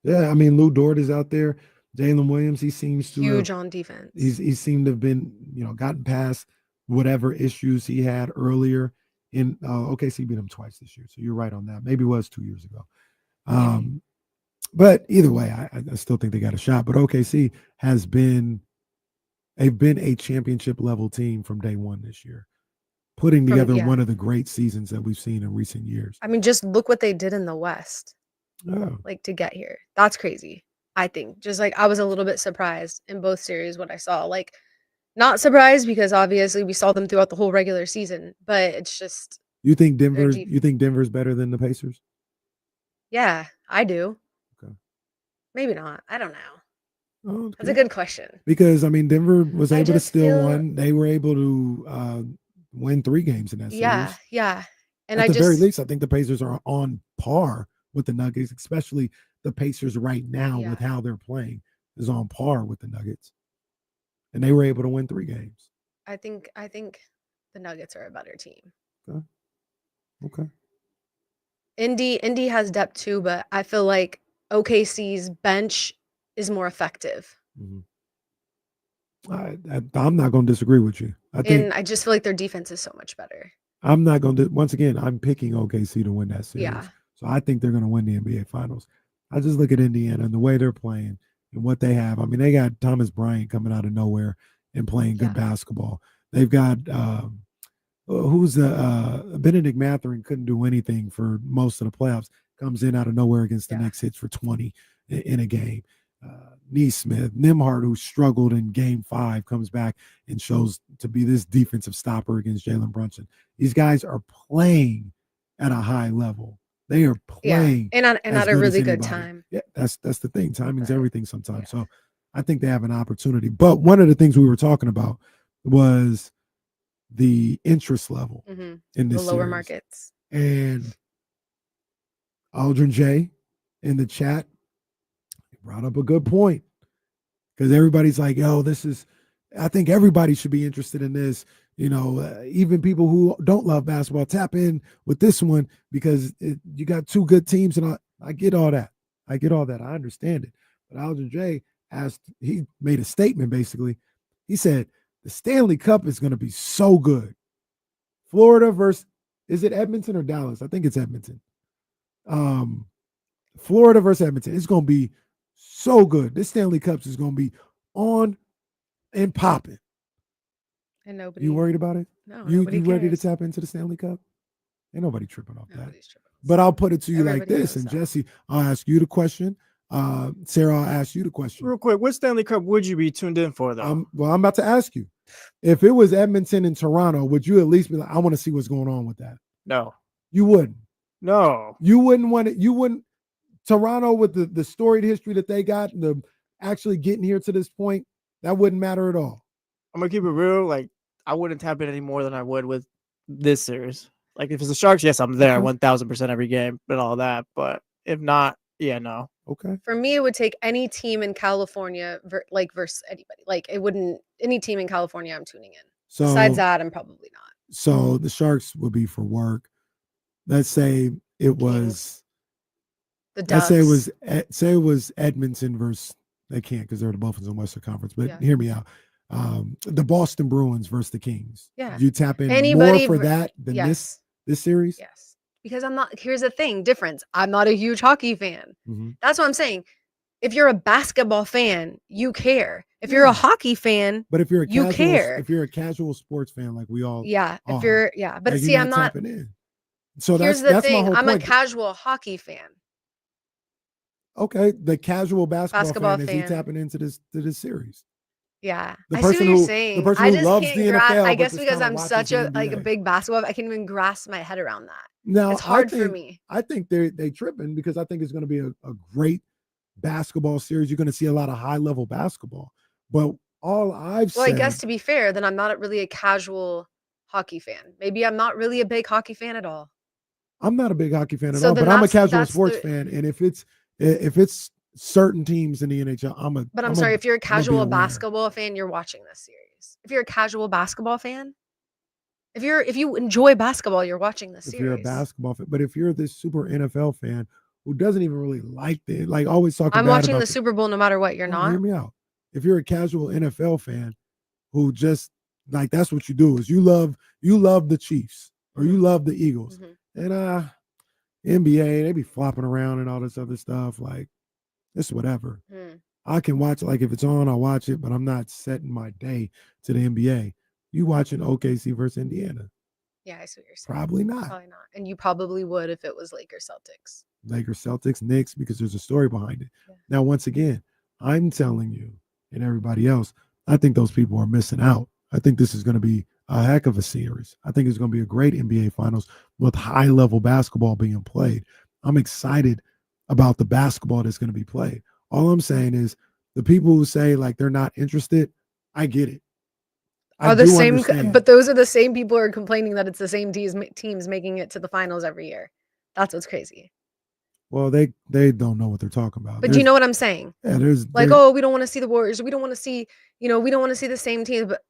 I mean, Lou Dort is out there. Jalen Williams, he seems to Huge have, on defense. he seemed to have been, gotten past whatever issues he had earlier. In OKC beat him twice this year, so you're right on that. Maybe it was 2 years ago. But either way, I still think they got a shot. But OKC they've been a championship level team from day one this year, putting together yeah. one of the great seasons that we've seen in recent years. I mean, just look what they did in the West, Yeah. like to get here. That's crazy. I think just like I was a little bit surprised in both series what I saw. Like Not surprised because obviously we saw them throughout the whole regular season, but it's just You think their Denver's better than the Pacers? yeah, I do. Okay. Maybe not. I don't know. Oh, That's a good question. Because I mean, Denver was I able to just steal feel- one. They were able to win 3 games in that Yeah, series. yeah. And At I the very just least, I think the Pacers are on par with the Nuggets, especially the Pacers right now with how they're playing is on par with the Nuggets. And they were able to win 3 games. I think the Nuggets are a better team. Okay. Indy has depth too, but I feel like OKC's bench is more effective. I'm not going to disagree with you. I think And I just feel like their defense is so much better. I'm not going to. Once again, I'm picking OKC to win that series. Yeah. So I think they're going to win the NBA Finals. I just look at Indiana and the way they're playing and what they have. I mean, they got Thomas Bryant coming out of nowhere and playing good basketball. They've got Benedict Mathurin couldn't do anything for most of the playoffs. Comes in out of nowhere against the Knicks, hits for 20 in a game. Neesmith, Nembhard, who struggled in game 5, comes back and shows to be this defensive stopper against Jalen Brunson. These guys are playing at a high level. They are playing and at a really good time. Yeah, that's the thing. Timing's everything sometimes. So I think they have an opportunity. But one of the things we were talking about was the interest level in this the lower series. markets. And Aldrin J in the chat brought up a good point because everybody's like, yo, I think everybody should be interested in this. Even people who don't love basketball tap in with this one because you got 2 good teams. And I get all that. I understand it. But Aldrin J he made a statement basically. He said, the Stanley Cup is going to be so good. Florida versus, is it Edmonton or Dallas? I think it's Edmonton. Florida versus Edmonton. It's going to be so good. This Stanley Cup is going to be on and popping. And nobody. You worried about it? No, you nobody ready to cares. tap into the Stanley Cup? Ain't nobody tripping off that. But I'll put it to you like Everybody this. knows And that. Jesse, I'll ask you the question. Sarah, I'll ask you the question. Real quick, what Stanley Cup would you be tuned in for, though? I'm about to ask you. If it was Edmonton and Toronto, would you at least be like, I want to see what's going on with that? No. You wouldn't. No. You wouldn't want it. You wouldn't. Toronto with the storied history that they got and the actually getting here to this point, that wouldn't matter at all. I'm gonna keep it real. Like, I wouldn't tap in any more than I would with this series. Like, if it's the Sharks, yes, I'm there 1,000% every game and all that. But if not, yeah, no. Okay. For me, it would take any team in California, versus anybody. Like it wouldn't any team in California. I'm tuning in. So Besides that, I'm probably not. So the Sharks would be for work. Let's say it was. The Let's say Ducks. it was Edmonton versus. They can't because they're the Buffaloes in Western Conference. But hear me out. The Boston Bruins versus the Kings. Yeah. You tap in Anybody more for that than this series. Yes. Because I'm not. Here's the thing. Difference. I'm not a huge hockey fan. Mhm. That's what I'm saying. If you're a basketball fan, you care. If you're a hockey fan, But if you're you a casual sports fan like we all, yeah. If are, you're but like, see, you're I'm not. tapping in. So Here's that's the thing. my whole I'm a point. casual hockey fan. Okay, the casual basketball fan, is he fan. tapping into this series? Yeah, The I see what person you're who- saying. the person I who just loves can't the grasp. NFL, I but guess just because kinda I'm watches such the a NBA. big basketball, I can't even grasp my head around that. Now It's hard I think, for me. I think they tripping because I think it's going to be a great basketball series. You're going to see a lot of high level basketball. But all I've Well, said, I guess to be fair, then I'm not really a casual hockey fan. Maybe I'm not really a big hockey fan at all. I'm not a big hockey fan at So all, then but I'm a that's- casual that's sports the- fan. And if it's certain teams in the NHL, But I'm sorry, if you're a I'm gonna be casual aware. basketball fan, you're watching this series. If you're a casual basketball fan, if you enjoy basketball, you're watching this If series. you're a basketball fan, but if you're this super NFL fan who doesn't even really like like always talking I'm bad watching about the Super Bowl no matter what. You're Well, not. Hear me out. If you're a casual NFL fan who just like that's what you do is you love the Chiefs or you love the Eagles. Mm-hmm. And NBA, they be flopping around and all this other stuff. Like it's whatever. I can watch like if it's on, I'll watch it, but I'm not setting my day to the NBA. You watching OKC versus Indiana. Yeah, I see what you're saying. Probably not. Probably not. And you probably would if it was Lakers Celtics. Lakers, Celtics, Knicks, because there's a story behind it. Now, once again, I'm telling you and everybody else, I think those people are missing out. I think this is going to be a heck of a series. I think it's going to be a great NBA Finals with high-level basketball being played. I'm excited about the basketball that's going to be played. All I'm saying is the people who say like they're not interested, I get it. Are the same, but those are the same people who are complaining that it's the same teams making it to the finals every year. That's what's crazy. Well, they don't know what they're talking about. But you know what I'm saying? Yeah, there's like, oh, we don't want to see the Warriors. We don't want to see, we don't want to see the same teams. But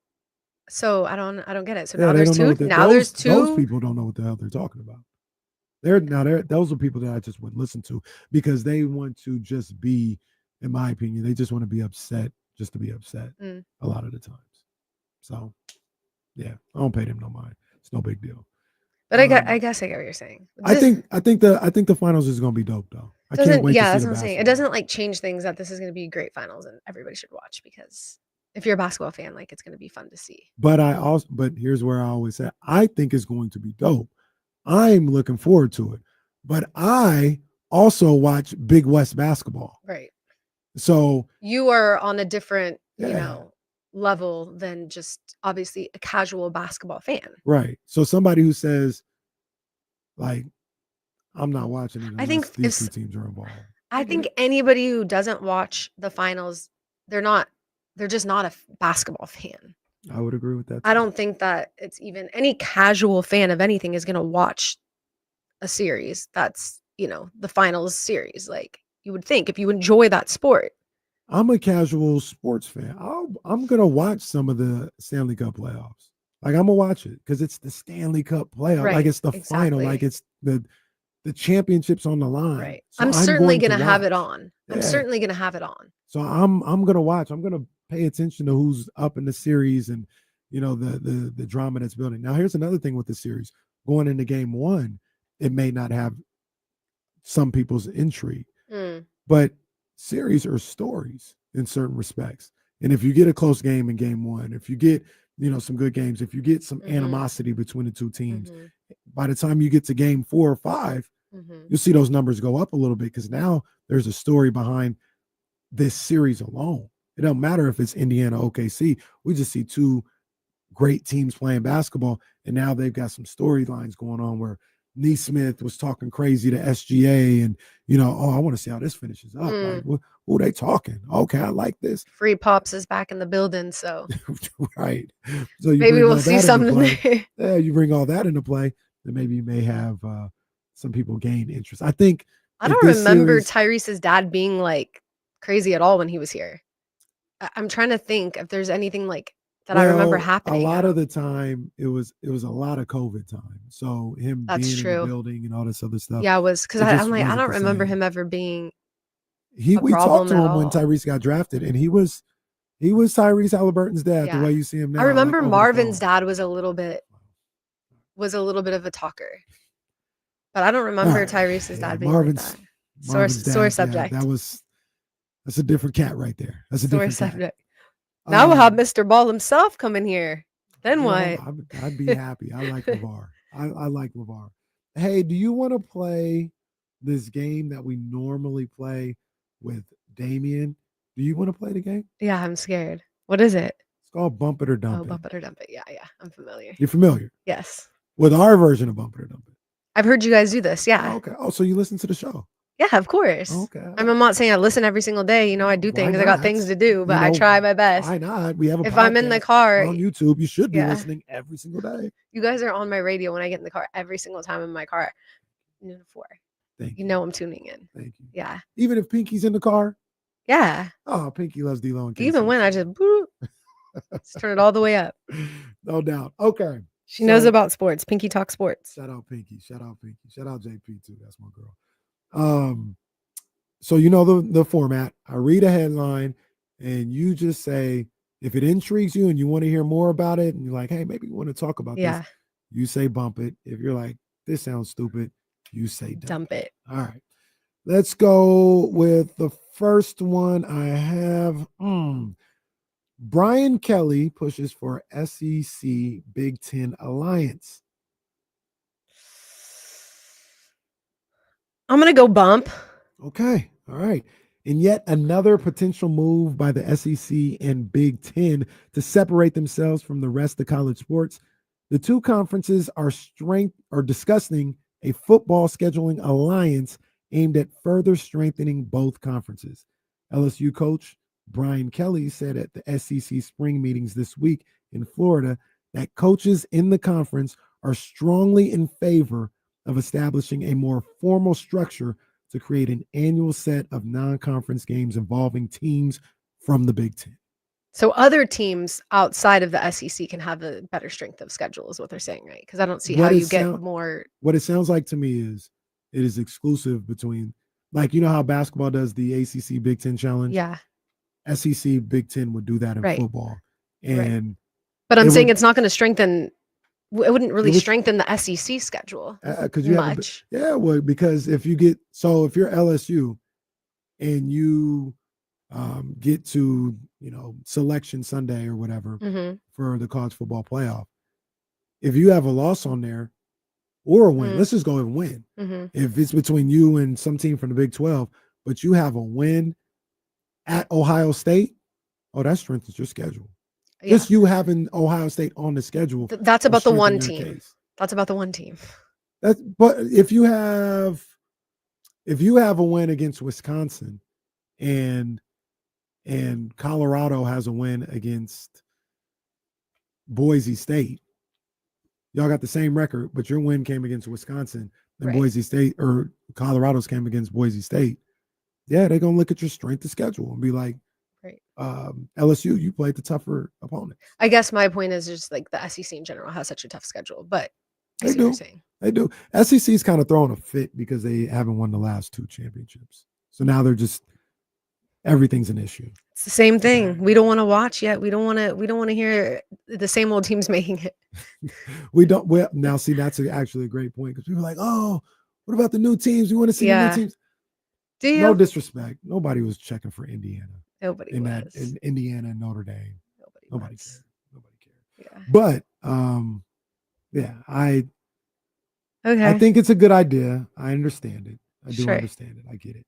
so I don't get it. So now there's two. Now there's two. Those people don't know what the hell they're talking about. Those are people that I just wouldn't listen to because they want to just be, in my opinion, they just want to be upset just to be upset a lot of the times. So, yeah, I don't pay them no mind. It's no big deal. But I guess I get what you're saying. I think the finals is going to be dope though. I can't wait to see that's the what I'm saying. It doesn't like change things that this is going to be great finals and everybody should watch because if you're a basketball fan, like it's going to be fun to see. But here's where I always say I think it's going to be dope. I'm looking forward to it. But I also watch Big West basketball. Right. So you are on a different, level than just obviously a casual basketball fan. Right. So somebody who says, like, I'm not watching it unless these two teams are involved. I think anybody who doesn't watch the finals, they're just not a basketball fan. I would agree with that. I don't think that it's even any casual fan of anything is going to watch a series that's, the finals series. Like you would think if you enjoy that sport. I'm a casual sports fan. I'm going to watch some of the Stanley Cup playoffs. Like I'm going to watch it because it's the Stanley Cup playoff. Right, like it's the final. Like it's the championship's on the line. Right. So I'm certainly going to have watch. it on. Yeah. I'm certainly going to have it on. So I'm going to watch. I'm going to pay attention to who's up in the series and, the drama that's building. Now, here's another thing with the series. Going into game one, it may not have some people's intrigue. But series are stories in certain respects. And if you get a close game in game one, if you get, some good games, if you get some animosity between the two teams, by the time you get to game 4 or 5, you'll see those numbers go up a little bit because now there's a story behind this series alone. It don't matter if it's Indiana, OKC. We just see two great teams playing basketball, and now they've got some storylines going on where Neesmith was talking crazy to SGA and, I want to see how this finishes up. Like, who are they talking? Okay, I like this. Free Pops is back in the building, so. Right. So maybe we'll see something there. Yeah, you bring all that into play, then maybe you may have some people gain interest. I think. I don't remember Tyrese's dad being like crazy at all when he was here. I'm trying to think if there's anything like that I remember happening. A lot of the time it was a lot of COVID time. So him being in the building and all this other stuff. Yeah, it was because I'm like, I don't remember him ever being. We talked to him when Tyrese got drafted, and he was Tyrese Halliburton's dad. The way you see him now. I remember Marvin's dad was a little bit of a talker, but I don't remember Tyrese's dad being like that. Sore subject. That's a different cat right there. That's a different subject. Now we'll have Mr. Ball himself come in here. Then what? I'd be happy. I like LeVar. I like LeVar. Hey, do you want to play this game that we normally play with Damien? Do you want to play the game? Yeah, I'm scared. What is it? It's called Bump It or Dump It. Oh, Bump It or Dump It. Yeah, I'm familiar. You're familiar? Yes. With our version of Bump It or Dump It. I've heard you guys do this. Yeah. Okay. Oh, so you listen to the show? Yeah, of course. Okay. I'm not saying I listen every single day. I do things. I got things to do, but I try my best. Why not? We have a if I'm in the car on YouTube, you should be listening every single day. You guys are on my radio when I get in the car every single time in my car. Noon to 4. Thank you. You know I'm tuning in. Thank you. Yeah. Even if Pinky's in the car? Yeah. Oh, Pinky loves D-Lo and Casey. Even when I just turn it all the way up. No doubt. Okay. She knows about sports. Pinky talks sports. Shout out Pinky. Shout out Pinky. Shout out JP too. That's my girl. So the format. I read a headline and you just say if it intrigues you and you want to hear more about it and you're like, hey, maybe you want to talk about this. You say bump it. If you're like, this sounds stupid, you say dump it. All right. Let's go with the first one I have. Brian Kelly pushes for SEC Big Ten Alliance. I'm going to go bump. Okay. All right. In yet another potential move by the SEC and Big Ten to separate themselves from the rest of college sports, the two conferences are discussing a football scheduling alliance aimed at further strengthening both conferences. LSU coach Brian Kelly said at the SEC spring meetings this week in Florida that coaches in the conference are strongly in favor of establishing a more formal structure to create an annual set of non-conference games involving teams from the Big Ten. So other teams outside of the SEC can have a better strength of schedule is what they're saying, right? Because I don't see how you get more. What it sounds like to me is it is exclusive between, like, you know how basketball does the ACC Big Ten Challenge? Yeah. SEC Big Ten would do that in football. And But I'm saying it's not going to strengthen. It wouldn't really strengthen the SEC schedule you much. Well, because if you're LSU and you get to, selection Sunday or whatever for the college football playoff, if you have a loss on there or a win, let's just go and win. If it's between you and some team from the Big 12, but you have a win at Ohio State, that strengthens your schedule. Yeah. Just you having Ohio State on the schedule. That's about the one team. That's about the one team. But if you have a win against Wisconsin and Colorado has a win against Boise State, y'all got the same record, but your win came against Wisconsin and Boise State, or Colorado's came against Boise State. Yeah, they're gonna look at your strength of schedule and be like, LSU, you played the tougher opponent. I guess my point is just like the SEC in general has such a tough schedule, but they do. They do. SEC's kind of throwing a fit because they haven't won the last two championships. So now they're just everything's an issue. It's the same thing. We don't want to watch yet. We don't want to hear the same old teams making it. We don't. Well, now see, that's actually a great point because people are like, oh, what about the new teams? We want to see the new teams. Do you? No disrespect. Nobody was checking for Indiana. Nobody was. In Indiana and Notre Dame. Nobody cared. Nobody cared. Yeah. But I think it's a good idea. I understand it. I do understand it. I get it.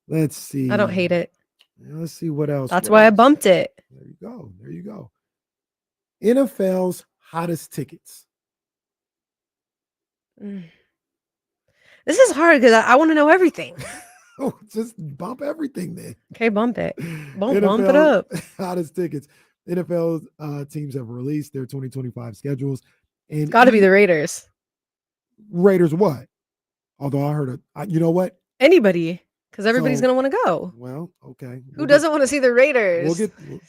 Let's see. I don't hate it. Let's see what else. That's why I bumped it. There you go. NFL's hottest tickets. This is hard because I want to know everything. Just bump everything then. Okay, bump it. Bump it up. Hottest tickets. NFL teams have released their 2025 schedules. And it's got to be the Raiders. Raiders what? Although I heard you know what? Anybody, because everybody's going to want to go. Well, okay. Who doesn't want to see the Raiders?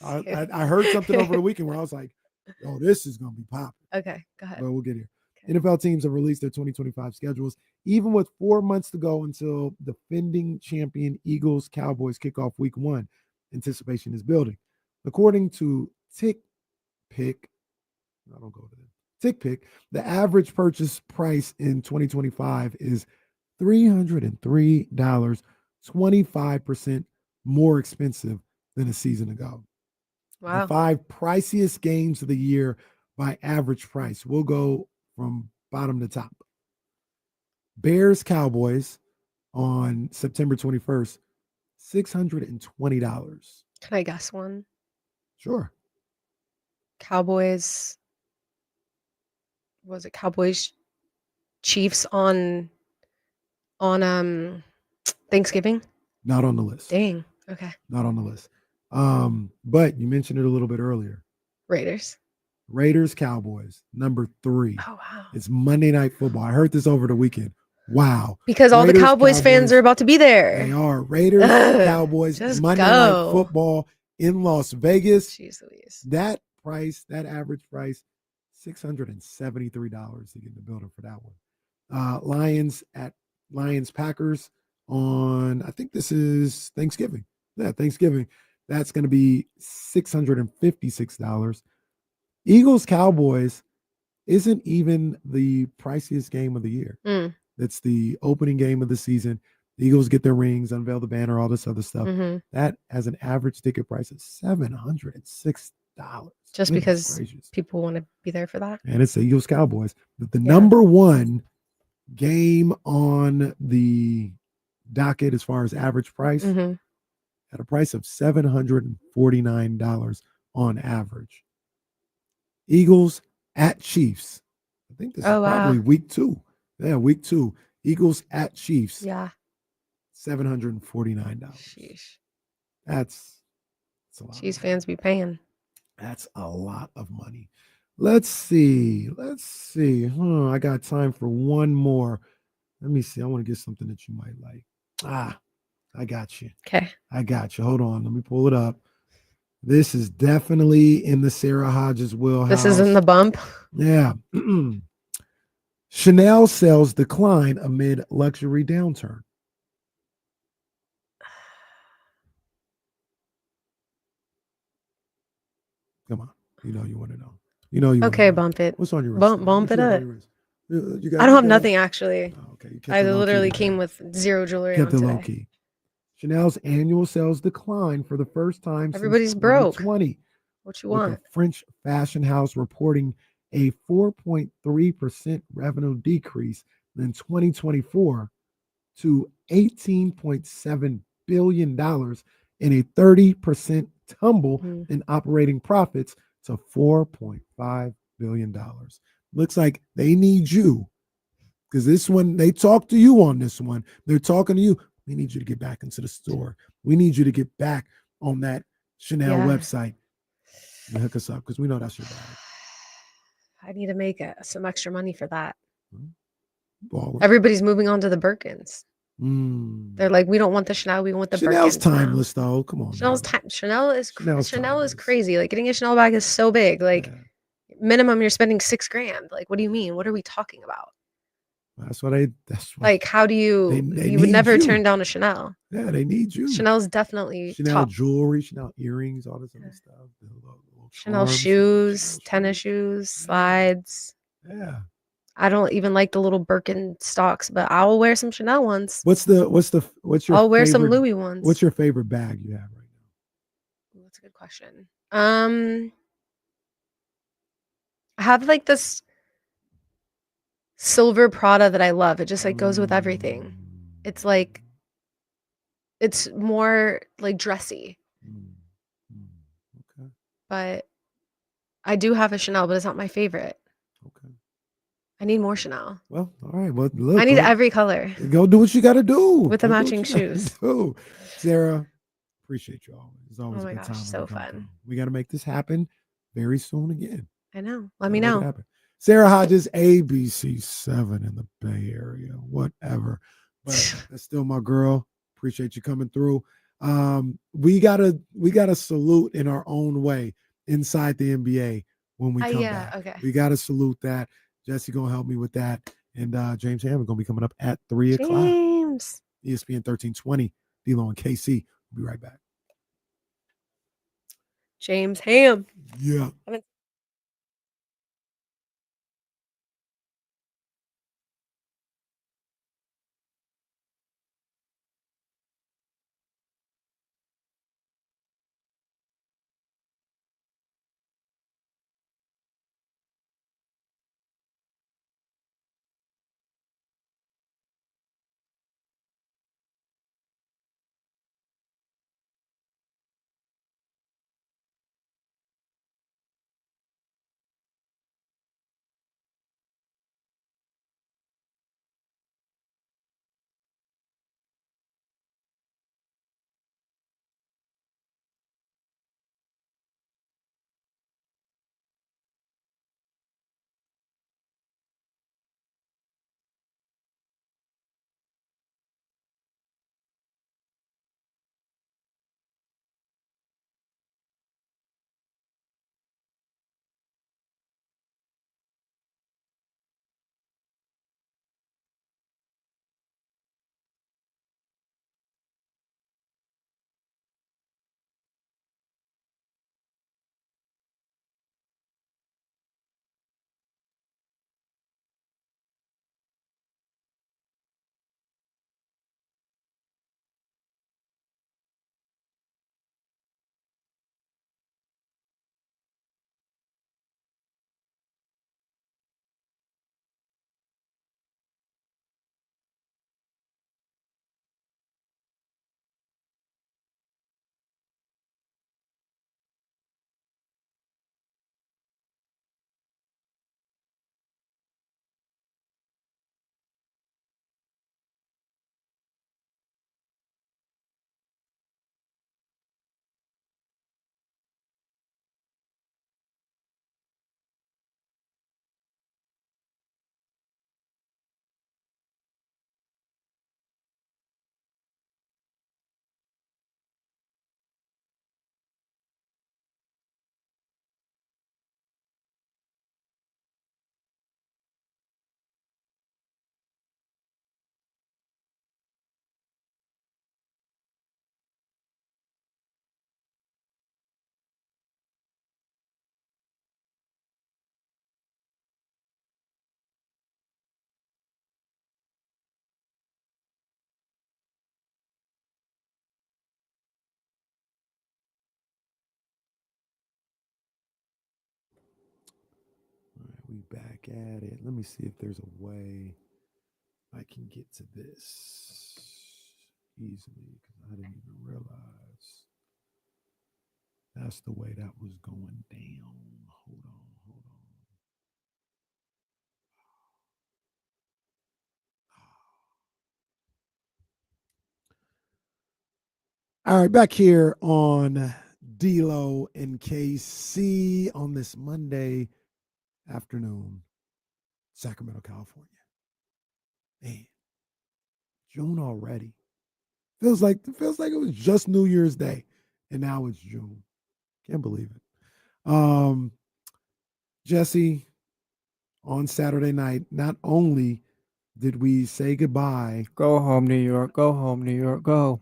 I heard something over the weekend where I was like, oh, this is going to be popping. Okay, go ahead. But we'll get here. NFL teams have released their 2025 schedules, even with 4 months to go until defending champion Eagles Cowboys kick off week 1. Anticipation is building. According to TickPick, the average purchase price in 2025 is $303, 25% more expensive than a season ago. Wow. The 5 priciest games of the year by average price. We'll go from bottom to top. Bears Cowboys on September 21st, $620. Can I guess one? Sure. Cowboys. Was it Cowboys Chiefs on Thanksgiving? Not on the list. Dang. Okay. Not on the list. But you mentioned it a little bit earlier. Raiders Cowboys, number 3. Oh wow. It's Monday Night Football. I heard this over the weekend. Wow. Because all the Cowboys fans are about to be there. They are. Raiders, Cowboys, Monday Night Football in Las Vegas. Jeez Louise. That price, that average price, $673 to get in the building for that one. Lions Packers on, I think this is Thanksgiving. Yeah, Thanksgiving. That's going to be $656. Eagles Cowboys isn't even the priciest game of the year. It's the opening game of the season. The Eagles get their rings, unveil the banner, all this other stuff. That has an average ticket price of $706. Just because people want to be there for that. And it's the Eagles Cowboys. But the number one game on the docket as far as average price at a price of $749 on average. Eagles at Chiefs. I think this is probably week 2. Yeah, week 2. Eagles at Chiefs. Yeah. $749. Sheesh. That's a lot. Chiefs fans be paying. That's a lot of money. Let's see. I got time for one more. Let me see. I want to get something that you might like. I got you. Okay. I got you. Hold on. Let me pull it up. This is definitely in the Sara Hodges wheelhouse. This is in the bump. Yeah. Chanel sales decline amid luxury downturn. Come on. You know you want to know. You know you want to Okay, know. bump it. What's on your wrist? Bump it up. You I don't have nothing actually. Oh, okay. You kept I it low-key literally today. came with zero jewelry Kept on it low today. key. Chanel's annual sales declined for the first time Everybody's since broke. 2020. What you with want? the French fashion house reporting a 4.3% revenue decrease in 2024 to $18.7 billion and a 30% tumble in operating profits to $4.5 billion. Looks like they need you because this one, they talk to you on this one. They're talking to you. We need you to get back into the store. We need you to get back on that Chanel website. You hook us up because we know that's your bag. I need to make some extra money for that. Baller. Everybody's moving on to the Birkins. Mm. They're like, we don't want the Chanel, we want the Chanel's Birkins now. timeless though. Come on. Chanel's Chanel is Chanel's Chanel is crazy. Like getting a Chanel bag is so big. Like minimum you're spending $6,000. Like, what do you mean? What are we talking about? That's what Like, how do you they you would need never you. turn down a Chanel? Yeah, they need you. Chanel's definitely Chanel top. jewelry, Chanel earrings, all this other stuff. The little Chanel charms. shoes, tennis shoes, slides. Yeah. I don't even like the little Birkenstocks, but I will wear some Chanel ones. What's your I'll wear some favorite- Louis ones. What's your favorite bag you have right now? That's a good question. I have like this silver Prada that I love. It just like goes with everything. It's like it's more like dressy. Okay. But I do have a Chanel, but it's not my favorite. Okay. I need more Chanel. Well, all right. Well, look. I need every color. Go do what you got to do. With the Go do what matching you gotta shoes. do. Sarah, appreciate you always. It's always Oh a my good gosh, time. so when you come fun. through. We got to make this happen very soon again. I know. Let me Make it know. happen. Sara Hodges, ABC7 in the Bay Area, whatever. But that's still my girl. Appreciate you coming through. We gotta salute in our own way inside the NBA when we come back. Okay. We gotta salute that. Jesse gonna help me with that. And James Hammond gonna be coming up at 3:00. James. ESPN 1320. D-Lo and KC. We'll be right back. James Ham. Yeah. We back at it. Let me see if there's a way I can get to this easily because I didn't even realize that's the way that was going down. Hold on. All right, back here on D-Lo and KC on this Monday afternoon, Sacramento, California. Man, June already. Feels like it was just New Year's Day, and now it's June. Can't believe it. Jesse, on Saturday night, not only did we say goodbye. Go home, New York. Go home, New York. Go.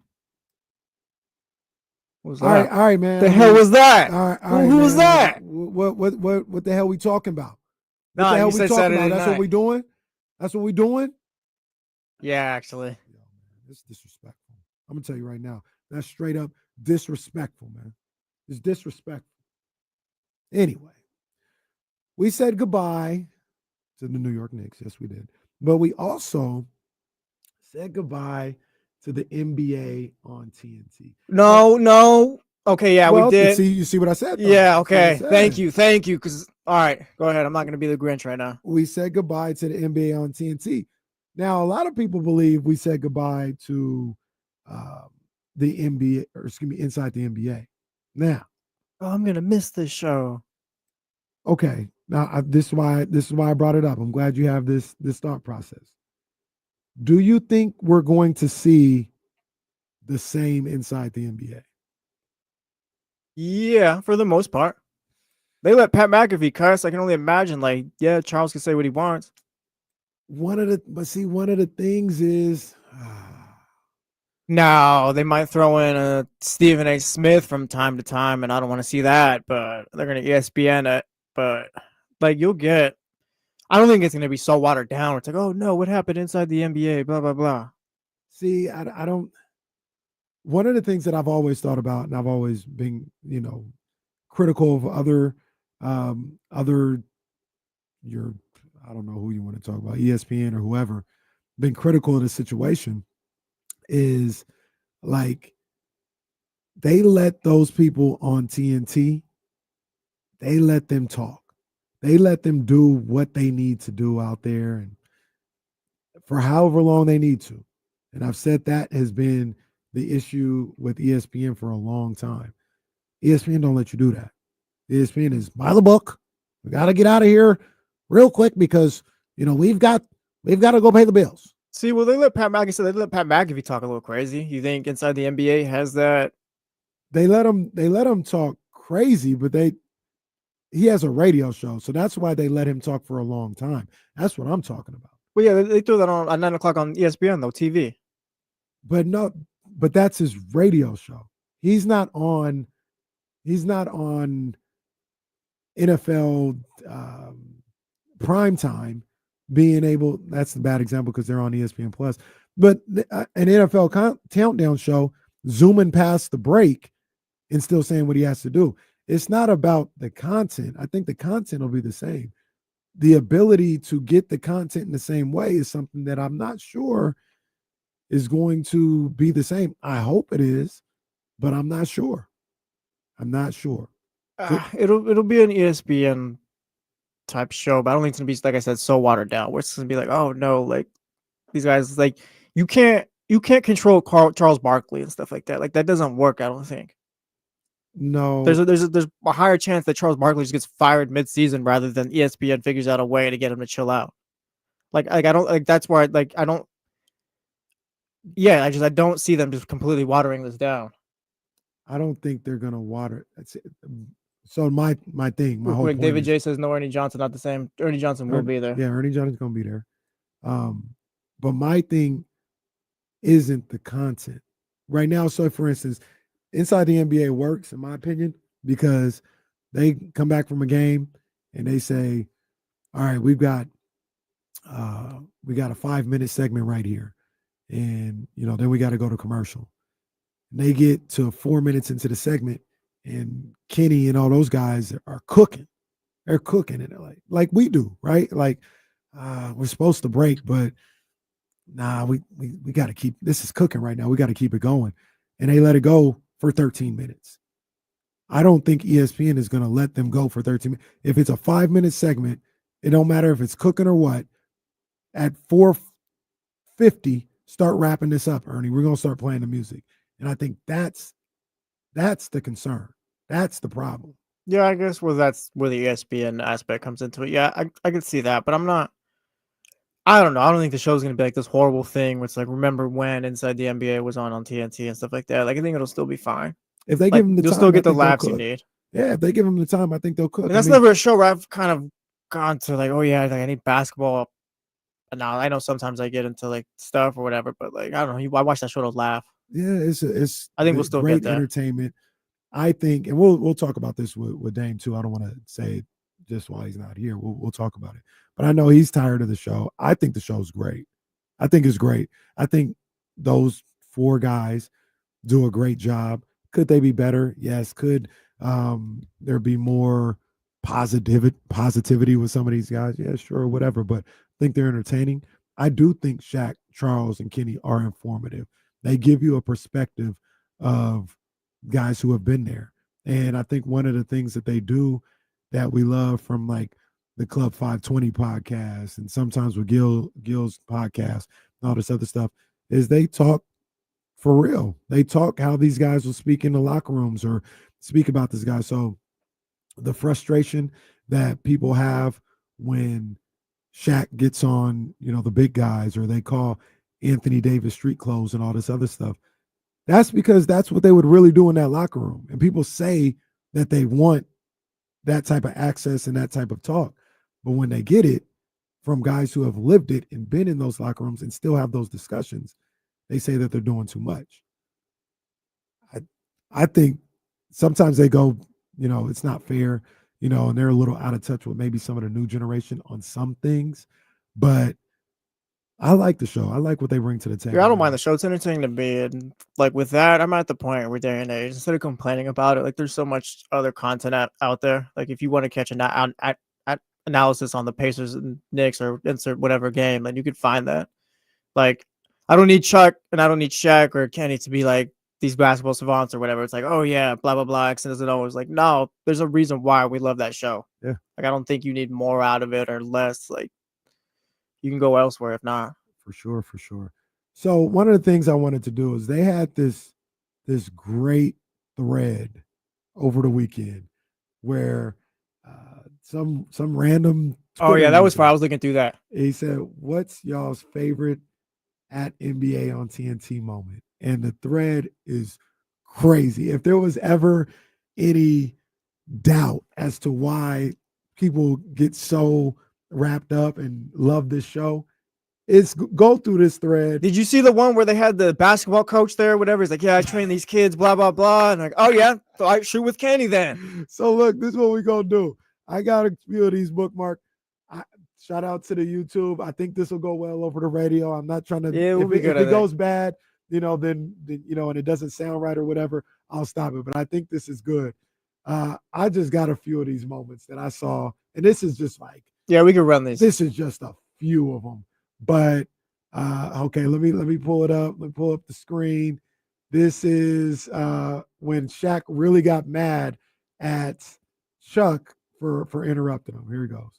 What's All that? right, man. The hell was that? All right, Who was man. that? What the hell we talking about? What Nah, the hell you we said talking Saturday about? That's what night. we doing? That's what we doing? Yeah, actually. It's disrespectful. I'm gonna tell you right now. That's straight up disrespectful, man. It's disrespectful. Anyway, we said goodbye to the New York Knicks. Yes, we did. But we also said goodbye to the NBA on TNT. No. Okay, yeah, Well, we did. you see what I said? Though. Yeah, That's what I okay. said. Thank you. Because all right, go ahead. I'm not gonna be the Grinch right now. We said goodbye to the NBA on TNT. Now, a lot of people believe we said goodbye to the NBA, or excuse me, inside the NBA. Now, I'm gonna miss this show. Okay. Now this is why I brought it up. I'm glad you have this thought process. Do you think we're going to see the same inside the NBA? Yeah, for the most part. They let Pat McAfee cuss. I can only imagine, Charles can say what he wants. One of the things is No, they might throw in a Stephen A. Smith from time to time, and I don't want to see that, but they're going to ESPN it. But, you'll get... I don't think it's going to be so watered down. It's like, oh, no, what happened inside the NBA, blah, blah, blah. See, I don't... One of the things that I've always thought about, and I've always been, critical of other, I don't know who you want to talk about, ESPN or whoever, been critical of the situation, is they let those people on TNT, they let them talk. They let them do what they need to do out there and for however long they need to. And I've said that has been the issue with ESPN for a long time. ESPN don't let you do that. ESPN is by the book. We got to get out of here real quick because, we've got to go pay the bills. See, well, they let Pat McAfee talk a little crazy. You think inside the NBA has that? They let him talk crazy, but he has a radio show, so that's why they let him talk for a long time. That's what I'm talking about. Well, yeah, they threw that on at 9 o'clock on ESPN though, TV. But that's his radio show. He's not on NFL prime time. Being able, that's a bad example because they're on ESPN Plus. But an NFL countdown show, zooming past the break and still saying what he has to do. It's not about the content. I think the content will be the same. The ability to get the content in the same way is something that I'm not sure is going to be the same. I hope it is, but I'm not sure. It'll be an ESPN type show, but I don't think it's gonna be, like I said, so watered down. Where it's gonna be like, oh no, these guys, you can't control Charles Barkley and stuff like that. That doesn't work. I don't think. No, there's a higher chance that Charles Barkley just gets fired mid-season rather than ESPN figures out a way to get him to chill out. I don't that's where I don't. Yeah, I don't see them just completely watering this down. I don't think they're gonna water. That's it. So my thing, my Real whole quick, point David is, J says no Ernie Johnson, not the same. Ernie Johnson will be there. Yeah, Ernie Johnson's gonna be there. But my thing isn't the content right now. So, for instance, inside the NBA works, in my opinion, because they come back from a game and they say, "All right, we got a 5-minute segment right here, and then we got to go to commercial." And they get to 4 minutes into the segment, and Kenny and all those guys are cooking. They're cooking it like we do, right? Like we're supposed to break, but nah, we got to keep this is cooking right now. We got to keep it going, and they let it go for 13 minutes. I don't think ESPN is going to let them go for 13 minutes. If it's a 5-minute segment, it don't matter if it's cooking or what. At 4:50, start wrapping this up, Ernie. We're going to start playing the music. And I think that's the concern. That's the problem. Yeah, I guess that's where the ESPN aspect comes into it. Yeah, I can see that, but I don't know. I don't think the show's gonna be like this horrible thing where it's like remember when Inside the NBA was on TNT and stuff like that. Like I think it'll still be fine. If they give them the you'll time, still get the I think they'll laughs you cook. need. Yeah, if they give them the time, I think they'll cook. And that's never a show where I've kind of gone to like, oh yeah, like I need basketball. And now I know sometimes I get into like stuff or whatever, but like I don't know. I watch that show to laugh. Yeah, it's I think we'll still great get that. entertainment. I think, and we'll talk about this with Dame too. I don't want to say just while he's not here. We'll talk about it. But I know he's tired of the show. I think the show's great. I think it's great. I think those 4 guys do a great job. Could they be better? Yes. Could there be more positivity with some of these guys? Yeah, sure, whatever. But I think they're entertaining. I do think Shaq, Charles, and Kenny are informative. They give you a perspective of guys who have been there. And I think one of the things that they do that we love from like the Club 520 podcast and sometimes with Gil's podcast and all this other stuff is they talk for real. They talk how these guys will speak in the locker rooms or speak about this guy. So the frustration that people have when Shaq gets on, the big guys or they call Anthony Davis street clothes and all this other stuff, that's because that's what they would really do in that locker room. And people say that they want that type of access and that type of talk. But when they get it from guys who have lived it and been in those locker rooms and still have those discussions, they say that they're doing too much. I think sometimes they go, it's not fair, and they're a little out of touch with maybe some of the new generation on some things. But I like the show. I like what they bring to the table. Yeah, I don't mind the show. It's entertaining to me. And like with that, I'm at the point where day and age, instead of complaining about it, like there's so much other content out there. Like if you want to catch an analysis on the Pacers and Knicks or insert whatever game, then you could find that. Like I don't need Chuck and I don't need Shaq or Kenny to be like these basketball savants or whatever. It's like, oh yeah, blah, blah, blah. X and O's. Like, no, there's a reason why we love that show. Yeah. Like I don't think you need more out of it or less. Like you can go elsewhere if not. For sure. So one of the things I wanted to do is they had this great thread over the weekend where some random Oh yeah, that was user, fun. I was looking through that. he said, "What's y'all's favorite at NBA on TNT moment?" And the thread is crazy. If there was ever any doubt as to why people get so wrapped up and love this show, it's go through this thread. Did you see the one where they had the basketball coach there, whatever? He's like, yeah, I train these kids, blah, blah, blah. And like, oh yeah, so I shoot with Kenny then. So look, this is what we're gonna do. I got a few of these bookmarked. Shout out to the YouTube. I think this will go well over the radio. I'm not trying to. Yeah, we'll be good if at it goes bad, then and it doesn't sound right or whatever, I'll stop it. But I think this is good. I just got a few of these moments that I saw, and this is just like, yeah, we can run these. This is just a few of them. But okay, let me pull it up. Let me pull up the screen. This is when Shaq really got mad at Chuck for interrupting him. Here he goes.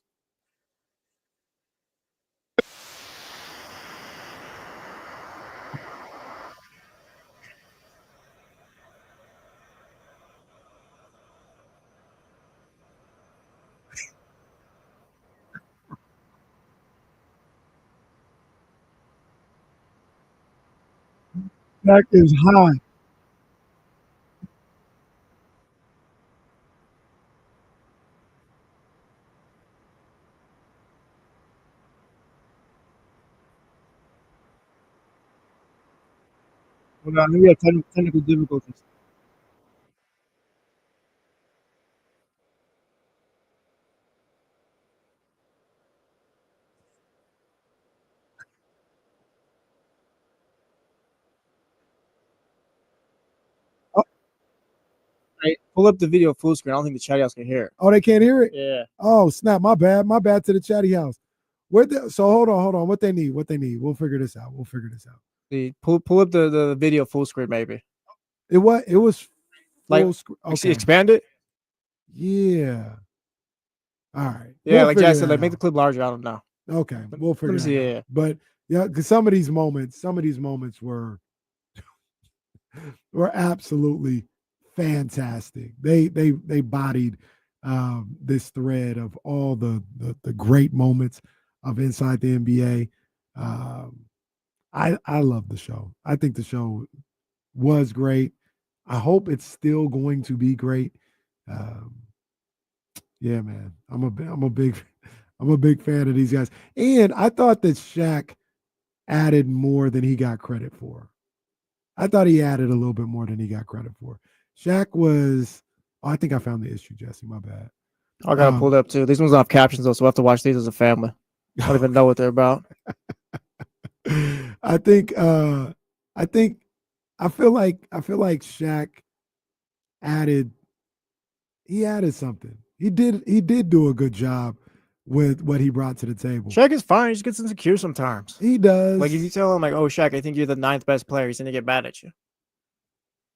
Shaq is high. Hold on, we have technical difficulties. Hey, pull up the video full screen. I don't think the chat house can hear it. Oh, they can't hear it? Yeah. Oh, snap. My bad. My bad to the chatty house. So hold on. What they need. We'll figure this out. Pull up the video full screen, maybe. It was Like, full screen. Okay. Expand it. Yeah. All right. Yeah, We'll like figure Jack said, that like make out. the clip larger. I don't know. Okay, we'll figure me that see, out. yeah. But yeah, because some of these moments were absolutely fantastic. They bodied this thread of all the great moments of inside the NBA. I love the show. I think the show was great. I hope it's still going to be great. Yeah, man, I'm a big fan of these guys, and I thought that Shaq added more than he got credit for. I thought he added a little bit more than he got credit for. Shaq was. Oh, I think I found the issue, Jesse. My bad. I got to pull it up too. These ones don't have captions though, so we'll have to watch these as a family. I don't even know what they're about. I feel like Shaq added something. He did do a good job with what he brought to the table. Shaq is fine. He just gets insecure sometimes. He does. Like if you tell him like, "Oh, Shaq, I think you're the 9th best player," he's gonna get mad at you.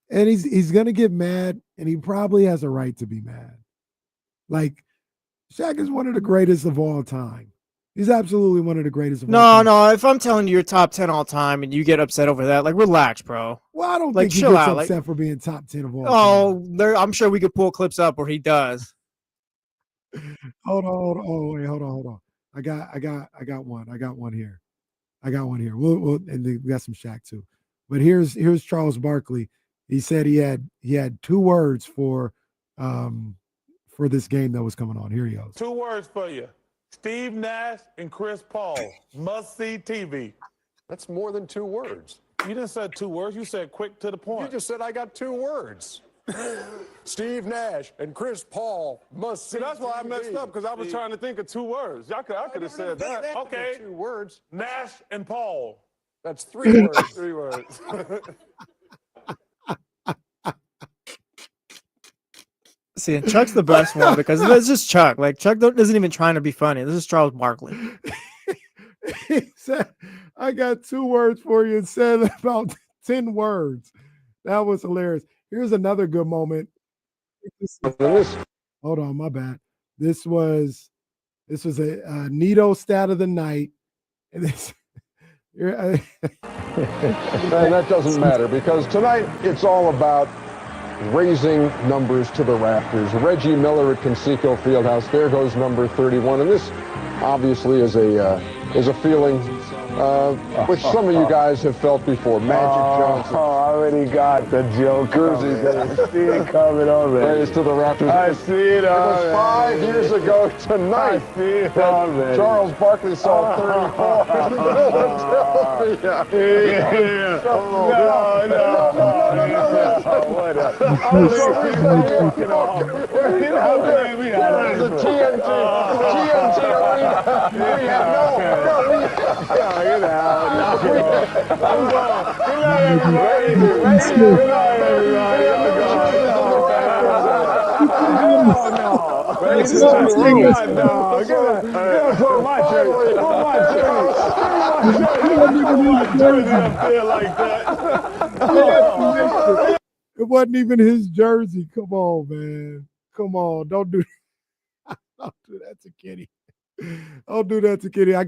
And he's gonna get mad, and he probably has a right to be mad. Like Shaq is one of the greatest of all time. He's absolutely one of the greatest of all time. No. If I'm telling you you're top 10 all time and you get upset over that, like relax, bro. Well, I don't like, think he chill gets out. upset for being top 10 of all time. Oh, I'm sure we could pull clips up where he does. Hold on. Oh, wait, hold on. I got one here. We'll and we got some Shaq too. But here's Charles Barkley. He said he had 2 words for this game that was coming on. Here he goes. 2 words for you. Steve Nash and Chris Paul. Must-see TV. That's more than 2 words. You didn't say 2 words. You said quick to the point. You just said I got 2 words. Steve Nash and Chris Paul must see. See, that's why I messed up, because I was trying to think of 2 words. I could have said that. Okay. 2 words. Nash and Paul. That's 3 words. 3 words. See, and Chuck's the best one because this is Chuck. Like Chuck isn't even trying to be funny. This is Charles Barkley. He said, I got 2 words for you and said about 10 words. That was hilarious. Here's another good moment. Hold on, my bad. This was a Nito stat of the night. And this, And that doesn't matter because tonight it's all about raising numbers to the rafters. Reggie Miller at Conseco Fieldhouse. There goes number 31. And this obviously is a feeling which some of you guys have felt before. Magic Johnson. Oh, I already got the joke. I see it coming already. Raised to the rafters. I see it already. It was 5 years ago tonight. I see it already. Charles Barkley saw 34 in the middle of Philadelphia. No. Whatever. The TNT arena. We have no. Get out. I'm going. Good night, everybody. Good night, everybody. It wasn't even his jersey. Come on, man. Come on. Don't do that to Kenny. Don't do that to Kenny. I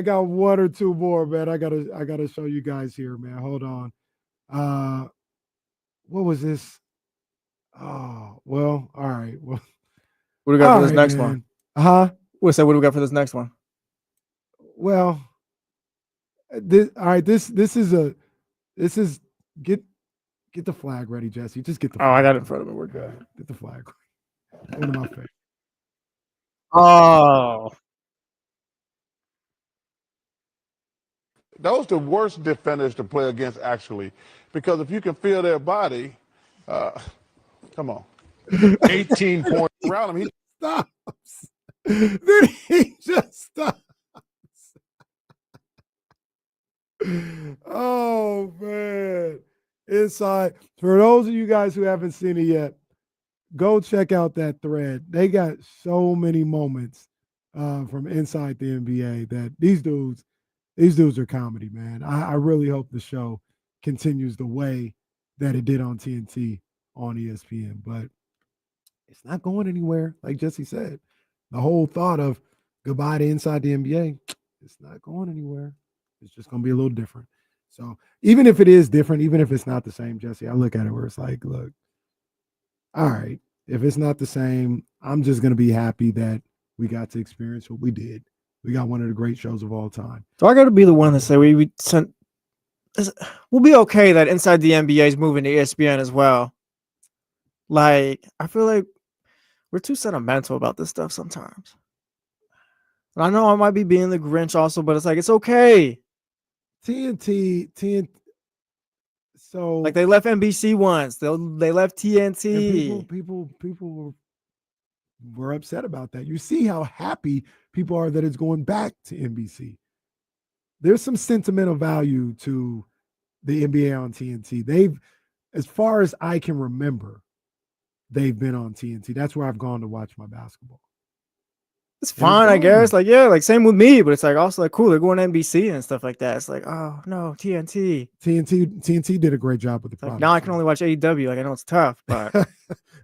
got 1 or 2 more, man. I gotta show you guys here, man. Hold on. What was this? Oh, well, all right. Well, What do we got for this next one? Huh? What do we got for this next one? Well, all right. This is get the flag ready, Jesse. Just get the flag. I got it in front of me. We're good. Get the flag. One of my face. Oh. Those the worst defenders to play against, actually, because if you can feel their body, come on, 18 points around him. He stops. Then he just stops. Oh man! Inside. For those of you guys who haven't seen it yet, Go check out that thread. They got so many moments from inside the NBA that these dudes are comedy, man. I really hope the show continues the way that it did on TNT on ESPN, but it's not going anywhere. Like Jesse said, the whole thought of goodbye to inside the NBA, it's not going anywhere. It's just going to be a little different. So even if it is different, even if it's not the same, Jesse, I look at it where it's like, look, all right, if it's not the same, I'm just going to be happy that we got to experience what we did. We got one of the great shows of all time. So I got to be the one to say we sent. We'll be okay that Inside the NBA is moving to ESPN as well. Like, I feel like we're too sentimental about this stuff sometimes. And I know I might be being the Grinch also, but it's like, it's okay. TNT. So like they left NBC once. They left TNT. People were upset about that. You see how happy people are that it's going back to NBC. There's some sentimental value to the NBA on TNT. They've, as far as I can remember, they've been on TNT. That's where I've gone to watch my basketball. It's fine, I guess. Like, yeah, like same with me, but it's like also like cool. They're going to NBC and stuff like that. It's like, oh no, TNT. TNT did a great job with the product. Now I can only watch AEW. Like I know it's tough, but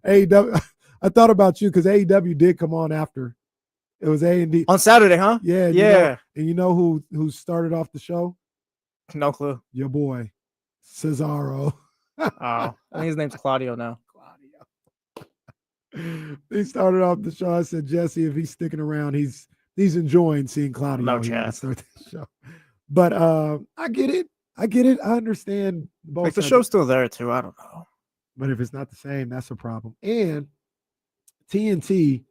AEW. I thought about you because AEW did come on after. It was A&D on Saturday, huh? Yeah, yeah. And you know who started off the show? No clue. Your boy, Cesaro. Oh, I think his name's Claudio now. He started off the show. I said, Jesse, if he's sticking around, he's enjoying seeing Claudio. No chance. Start the show. But I get it. I understand both. Like the show's still there too. I don't know. But if it's not the same, that's a problem. And TNT,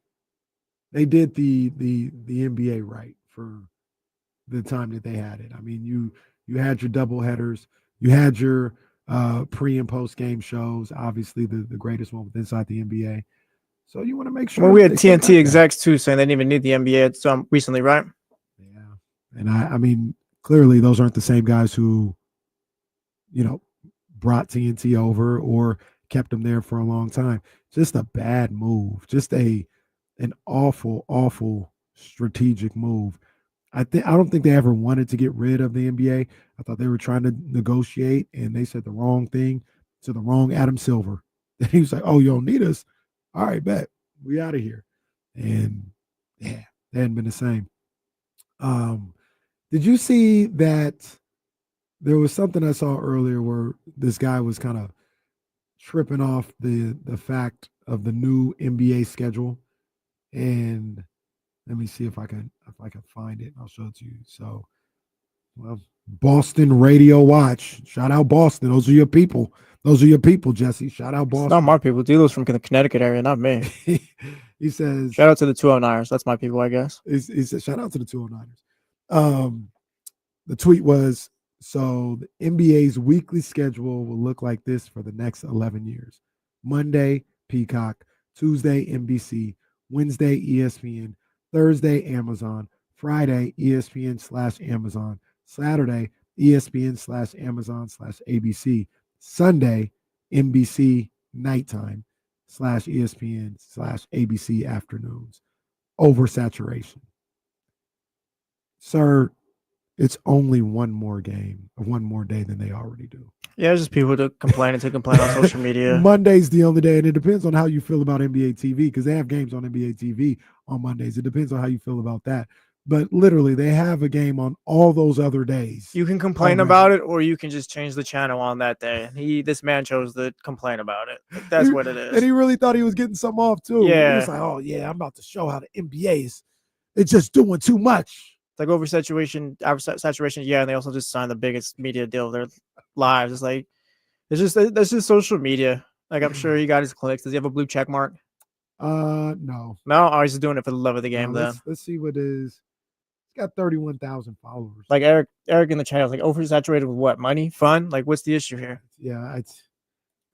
they did the NBA right for the time that they had it. I mean, you had your double headers, you had your pre and post game shows. Obviously, the greatest one with Inside the NBA. So you want to make sure. Well, we had TNT execs too saying they didn't even need the NBA recently, right? Yeah, and I mean, clearly those aren't the same guys who, brought TNT over or kept them there for a long time. Just a bad move. Just an awful strategic move. I don't think they ever wanted to get rid of the NBA. I thought they were trying to negotiate, and they said the wrong thing to the wrong Adam Silver. And he was like, "Oh, you don't need us? All right, bet. We out of here." And yeah, they hadn't been the same. Did you see that there was something I saw earlier where this guy was kind of tripping off the fact of the new NBA schedule? And let me see if I can find it. I'll show it to you. So, well, Boston Radio Watch. Shout out Boston. Those are your people. Those are your people, Jesse. Shout out Boston. It's not my people. Delo's from the Connecticut area, not me. He says, shout out to the 209ers. That's my people, I guess. He said, shout out to the 209ers. The tweet was, so the NBA's weekly schedule will look like this for the next 11 years. Monday, Peacock. Tuesday, NBC. Wednesday, ESPN. Thursday, Amazon. Friday, ESPN/Amazon. Saturday, ESPN/Amazon/ABC. Sunday, NBC nighttime /ESPN/ABC afternoons. Oversaturation. Sir, it's only one more game, one more day than they already do. Yeah, it's just people to complain on social media. Monday's the only day, and it depends on how you feel about NBA TV because they have games on NBA TV on Mondays. It depends on how you feel about that. But literally, they have a game on all those other days. You can complain about it, or you can just change the channel on that day. This man chose to complain about it. That's what it is. And he really thought he was getting something off too. Yeah. He was like, "Oh yeah, I'm about to show how the NBA is. It's just doing too much." It's like oversaturation. Yeah, and they also just signed the biggest media deal of their lives. It's like that's just social media. Like I'm sure he got his clicks. Does he have a blue check mark? No. Oh, he's just doing it for the love of the game. Then let's see what is. He's got 31,000 followers. Like Eric in the chat was like oversaturated with what? Money, fun? Like what's the issue here? Yeah,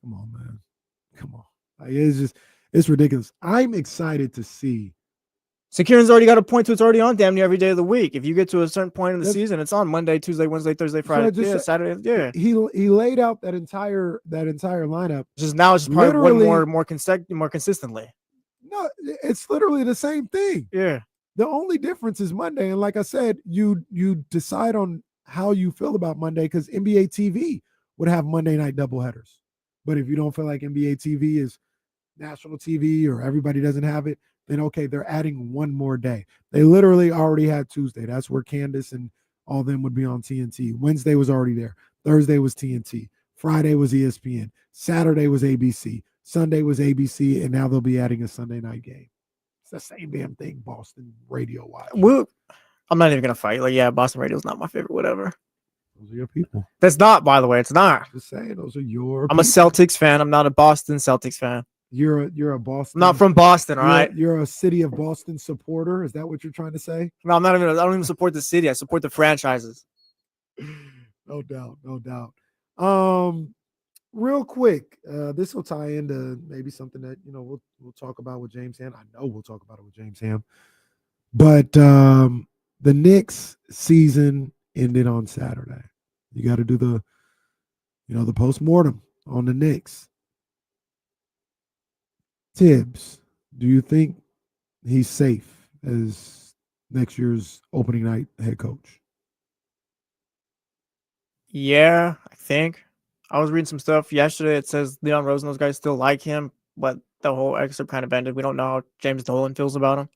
come on, man, come on. Like, it's ridiculous. I'm excited to see Securin's already got a point to it's already on damn near every day of the week. If you get to a certain point in the That's- season, it's on Monday, Tuesday, Wednesday, Thursday, That's what I Friday, just yeah, said. Saturday, yeah. He laid out that entire lineup. Just now, it's just probably one Literally- more consistently. No, it's literally the same thing. Yeah. The only difference is Monday, and like I said, you decide on how you feel about Monday because NBA TV would have Monday night doubleheaders. But if you don't feel like NBA TV is national TV or everybody doesn't have it, then okay, they're adding one more day. They literally already had Tuesday. That's where Candace and all them would be on TNT. Wednesday was already there. Thursday was TNT. Friday was ESPN. Saturday was ABC. Sunday was ABC, and now they'll be adding a Sunday night game. It's the same damn thing, Boston radio wise. I'm not even gonna fight. Like, yeah, Boston radio is not my favorite. Whatever. Those are your people. That's not, by the way. It's not. Just saying, those are your. I'm a people. Celtics fan. I'm not a Boston Celtics fan. You're a Boston. I'm not from Boston. All right. You're a city of Boston supporter. Is that what you're trying to say? No, I'm not even. I don't even support the city. I support the franchises. No doubt. No doubt. Real quick, this will tie into maybe something that we'll talk about with James Ham. I know we'll talk about it with James Ham. But the Knicks season ended on Saturday. You got to do the post-mortem on the Knicks. Tibbs, do you think he's safe as next year's opening night head coach? Yeah, I think. I was reading some stuff yesterday. It says Leon Rose and those guys still like him, but the whole excerpt kind of ended. We don't know how James Dolan feels about him.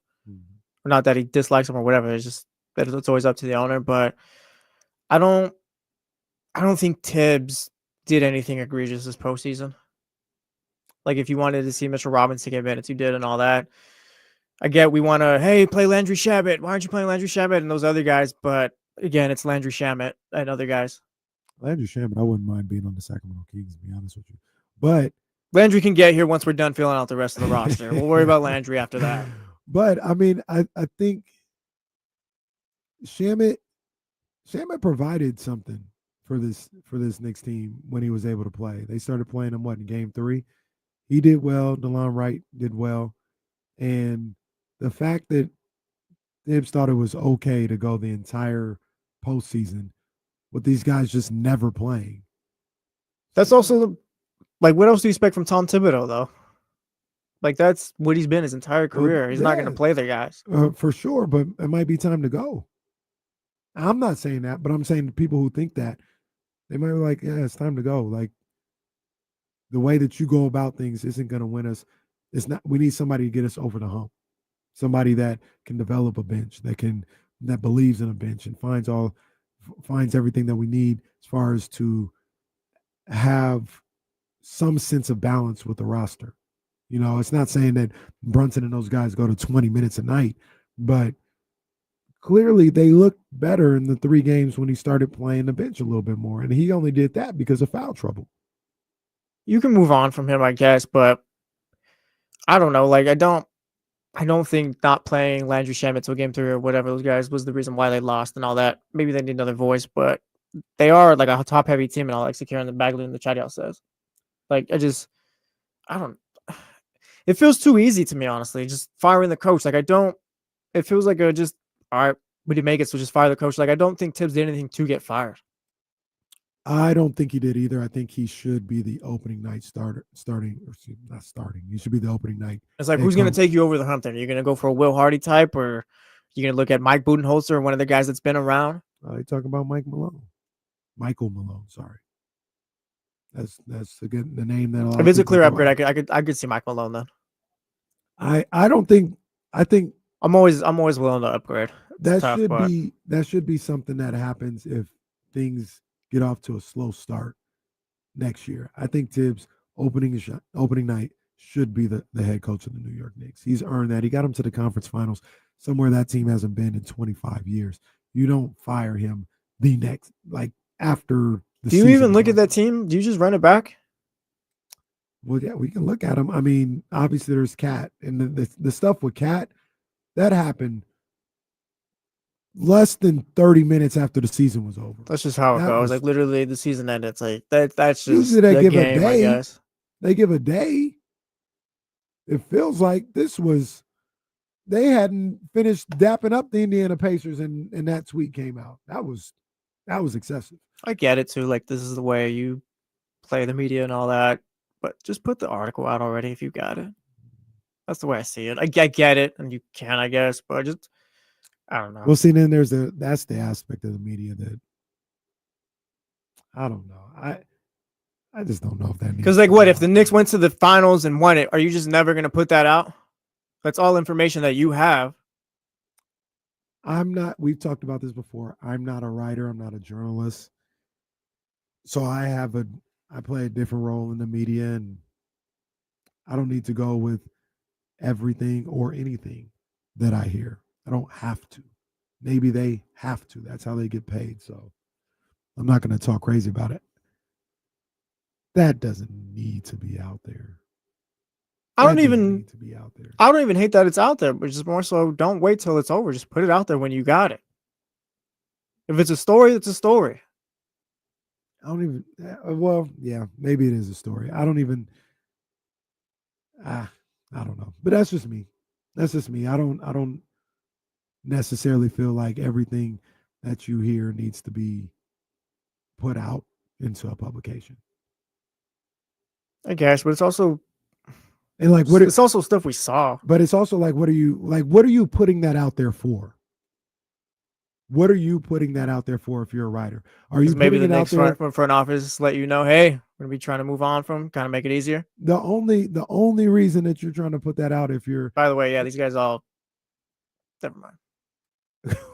Or not that he dislikes him or whatever. It's just that it's always up to the owner. But I don't think Tibbs did anything egregious this postseason. Like, if you wanted to see Mitchell Robinson get minutes, you did and all that. I get we want to, hey, play Landry Shamet. Why aren't you playing Landry Shamet and those other guys? But again, it's Landry Shamet and other guys. Landry Shamet, I wouldn't mind being on the Sacramento Kings, to be honest with you. But Landry can get here once we're done filling out the rest of the roster. We'll worry about Landry after that. But I mean, I think Shamet provided something for this Knicks team when he was able to play. They started playing him in game 3. He did well. DeLon Wright did well. And the fact that Tibbs thought it was okay to go the entire postseason with these guys just never playing. That's also, like, what else do you expect from Tom Thibodeau, though? Like, that's what he's been his entire career. He's not going to play their guys. For sure, but it might be time to go. I'm not saying that, but I'm saying to people who think that, they might be like, yeah, it's time to go. Like, the way that you go about things isn't going to win us. It's not. We need somebody to get us over the hump. Somebody that can develop a bench, that believes in a bench and finds everything that we need as far as to have some sense of balance with the roster. It's not saying that Brunson and those guys go to 20 minutes a night, but clearly they looked better in the 3 games when he started playing the bench a little bit more. And he only did that because of foul trouble. You can move on from him, I guess, but I don't know. Like, I don't think not playing Landry Shamet till game 3 or whatever those guys was the reason why they lost and all that. Maybe they need another voice, but they are like a top heavy team, and I'll execute on the Bagley in the chat y'all says. Like, it feels too easy to me, honestly, just firing the coach. Like, it feels like all right, we did make it, so just fire the coach. Like, I don't think Tibbs did anything to get fired. I don't think he did either. I think he should be the opening night starting. Not starting. He should be the opening night. It's like, who's going to take you over the hump then? Are you going to go for a Will Hardy type, or are you going to look at Mike Budenholzer or one of the guys that's been around? You talking about Michael Malone, sorry. That's the name that a lot If it's a people clear go upgrade, out. I could see Mike Malone then. I think I'm always willing to upgrade. That should be something that happens if things get off to a slow start next year. I think Tibbs opening night should be the head coach of the New York Knicks. He's earned that. He got him to the conference finals, somewhere that team hasn't been in 25 years. You don't fire him the next, like, after the season. Do you even look at that team? Do you just run it back? Well, yeah, we can look at him. I mean, obviously there's Cat, and the stuff with Cat, that happened less than 30 minutes after the season was over. That's just how it goes. Like, literally, the season ended. It's like that's just usually they the give game, a day. I guess. They give a day. It feels like this was they hadn't finished dapping up the Indiana Pacers, and that tweet came out. That was excessive. I get it too. Like, this is the way you play the media and all that, but just put the article out already if you got it. That's the way I see it. I get it, and you can, I guess, but just I don't know. Well, see, then that's the aspect of the media that I don't know. I just don't know if that Because like, what if the Knicks went to the finals and won it? Are you just never gonna put that out? That's all information that you have. I'm not. We've talked about this before. I'm not a writer. I'm not a journalist. So I play a different role in the media, and I don't need to go with everything or anything that I hear. I don't have to. Maybe they have to. That's how they get paid. So I'm not going to talk crazy about it. That doesn't need to be out there. I don't even hate that it's out there, but just more so don't wait till it's over. Just put it out there when you got it. If it's a story, it's a story. I don't even, well, yeah, maybe it is a story. I don't even, I don't know. But that's just me. That's just me. I don't necessarily feel like everything that you hear needs to be put out into a publication. I guess, but it's also, and like it's also stuff we saw. But it's also like, what are you putting that out there for? What are you putting that out there for if you're a writer? Are you maybe putting the it out Knicks there? front office let you know, hey, we're gonna be trying to move on from, kind of make it easier. The only reason that you're trying to put that out, if you're, by the way, yeah, these guys all, never mind.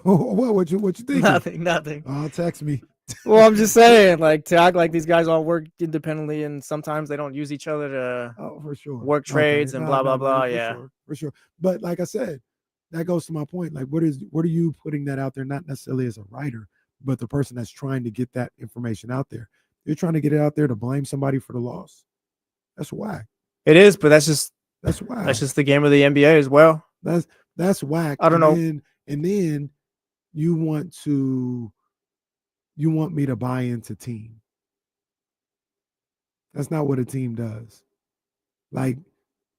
what you thinking? Nothing. Oh, text me. Well, I'm just saying, like, to act like these guys all work independently and sometimes they don't use each other to for sure work trades and blah blah blah. Yeah, for sure. But like I said, that goes to my point. Like, what are you putting that out there? Not necessarily as a writer, but the person that's trying to get that information out there. You're trying to get it out there to blame somebody for the loss. That's whack. It is, but that's whack. That's just the game of the NBA as well. That's whack. I don't know. And then you want me to buy into team. That's not what a team does. Like,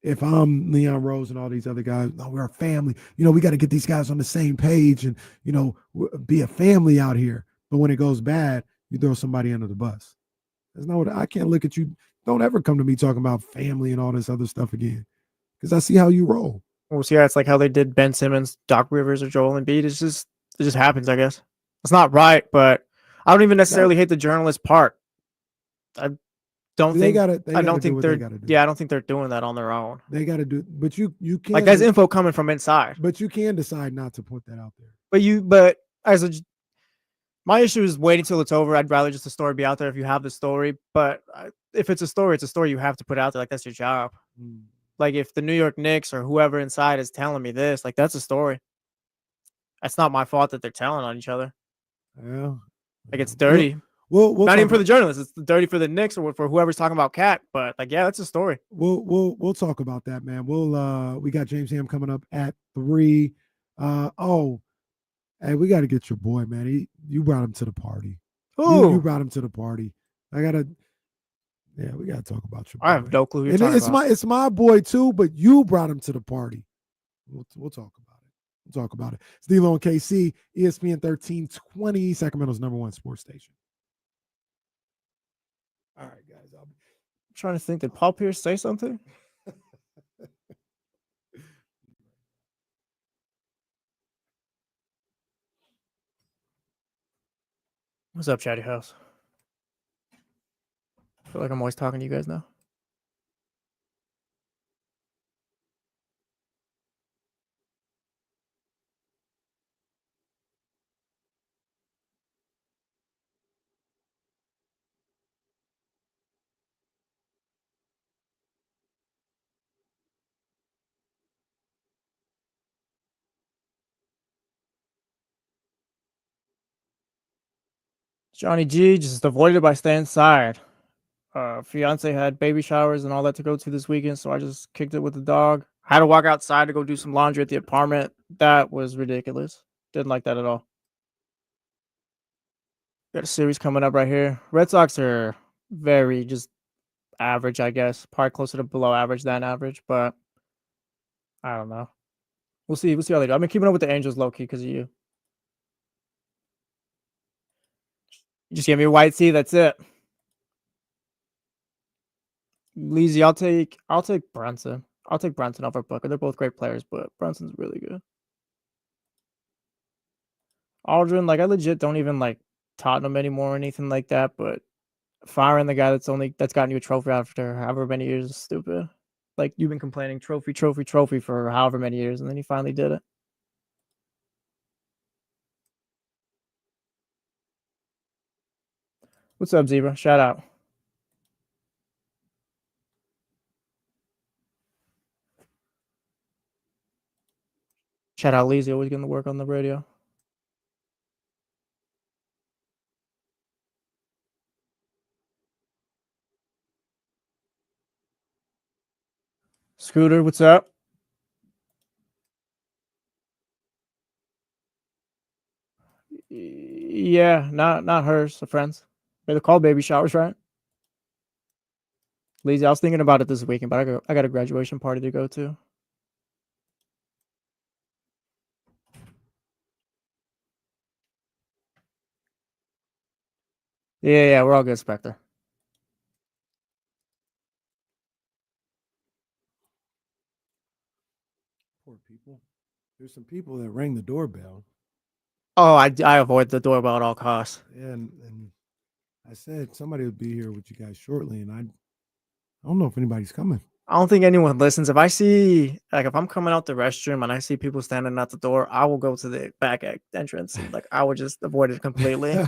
if I'm Leon Rose and all these other guys, no, we're a family. We got to get these guys on the same page and, be a family out here. But when it goes bad, you throw somebody under the bus. That's not what I can't look at you. Don't ever come to me talking about family and all this other stuff again, because I see how you roll. Well, yeah, it's like how they did Ben Simmons, Doc Rivers, or Joel Embiid. It just happens, I guess. It's not right, but I don't even necessarily hate the journalist part. I don't think they're doing that on their own. They got to do, but you can, like, that's info coming from inside. But you can decide not to put that out there. But my issue is waiting till it's over. I'd rather just the story be out there if you have the story. But if it's a story you have to put out there. Like, that's your job. Like, if the New York Knicks or whoever inside is telling me this, like, that's a story. That's not my fault that they're telling on each other. Yeah. Like, it's dirty. We'll not even for the journalists. It's dirty for the Knicks or for whoever's talking about Cat. But, like, yeah, that's a story. We'll talk about that, man. We got James Ham coming up at 3. Hey, we got to get your boy, man. You brought him to the party. You brought him to the party. We got to talk about your boy. I have no clue who you're talking about. It's my boy too, but you brought him to the party. We'll talk about it. We'll talk about it. It's D-Lo and KC, ESPN 1320, Sacramento's #1 sports station. All right, guys. I'm trying to think. Did Paul Pierce say something? What's up, Chatty House? I feel like I'm always talking to you guys now. Johnny G just avoided it by staying inside. Fiance had baby showers and all that to go to this weekend, so I just kicked it with the dog. I had to walk outside to go do some laundry at the apartment. That was ridiculous. Didn't like that at all. Got a series coming up right here. Red Sox are very just average, I guess. Probably closer to below average than average, but I don't know. We'll see. We'll see how they do. I've been keeping up with the Angels low key because of you. You just gave me a white tee. That's it. Leezy, I'll take Brunson. I'll take Brunson over Booker. They're both great players, but Brunson's really good. Aldrin, like I legit don't even like Tottenham anymore or anything like that, but firing the guy that's gotten you a trophy after however many years is stupid. Like you've been complaining trophy for however many years, and then he finally did it. What's up, Zebra? Shout out. Shout out Leezy, always getting to work on the radio. Scooter, what's up? Yeah, not hers, a friend's. They're called baby showers, right? Leezy, I was thinking about it this weekend, but I got a graduation party to go to. Yeah, we're all good, Spectre. Poor people. There's some people that rang the doorbell. Oh, I avoid the doorbell at all costs. And I said somebody would be here with you guys shortly, and I don't know if anybody's coming. I don't think anyone listens. If I see, like, if I'm coming out the restroom and I see people standing at the door, I will go to the back entrance. And, like, I would just avoid it completely.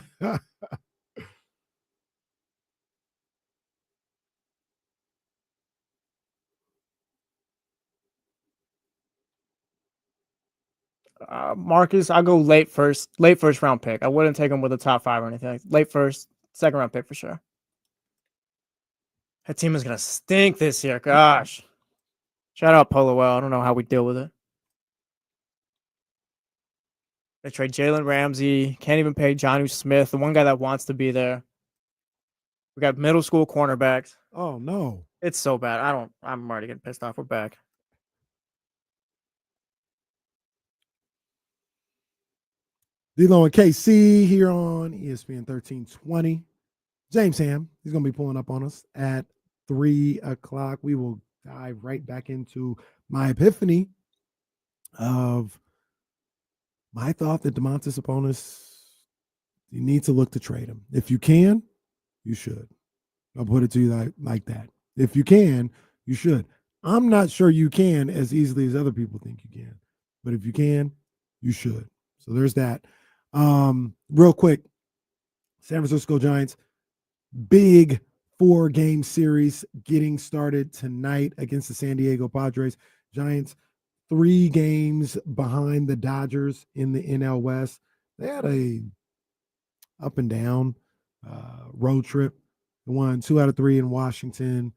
Marcus, I'll go late first round pick. I wouldn't take him with a top 5 or anything. Like, late first, second round pick for sure. That team is gonna stink this year. Gosh. Shout out Polo Well. I don't know how we deal with it. They trade Jalen Ramsey. Can't even pay Jonnu Smith, the one guy that wants to be there. We got middle school cornerbacks. Oh no. It's so bad. I'm already getting pissed off. We're back. D-Lo and KC here on ESPN 1320. James Ham, he's going to be pulling up on us at 3 o'clock. We will dive right back into my epiphany of my thought that Domantas Sabonis, you need to look to trade him. If you can, you should. I'll put it to you like that. If you can, you should. I'm not sure you can as easily as other people think you can. But if you can, you should. So there's that. Real quick, San Francisco Giants, big 4-game series getting started tonight against the San Diego Padres. Giants 3 games behind the Dodgers in the NL West. They had a up and down road trip. They won 2 out of 3 in Washington,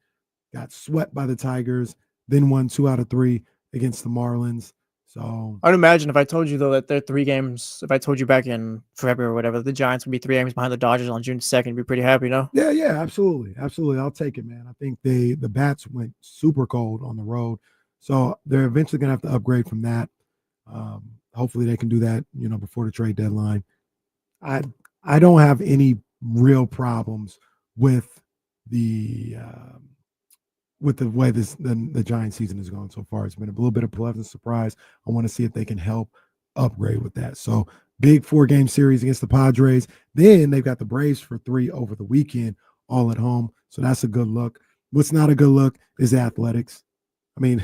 got swept by the Tigers, then won 2 out of 3 against the Marlins. So I'd imagine if I told you, though, that they're 3 games, if I told you back in February or whatever, the Giants would be 3 games behind the Dodgers on June 2nd, you'd be pretty happy, no? Yeah, absolutely. Absolutely. I'll take it, man. I think the bats went super cold on the road. So they're eventually going to have to upgrade from that. Hopefully they can do that, before the trade deadline. I don't have any real problems with the way the Giants season is going so far. It's been a little bit of a pleasant surprise. I want to see if they can help upgrade with that. So big 4-game series against the Padres. Then they've got the Braves for 3 over the weekend, all at home. So that's a good look. What's not a good look is the Athletics. I mean,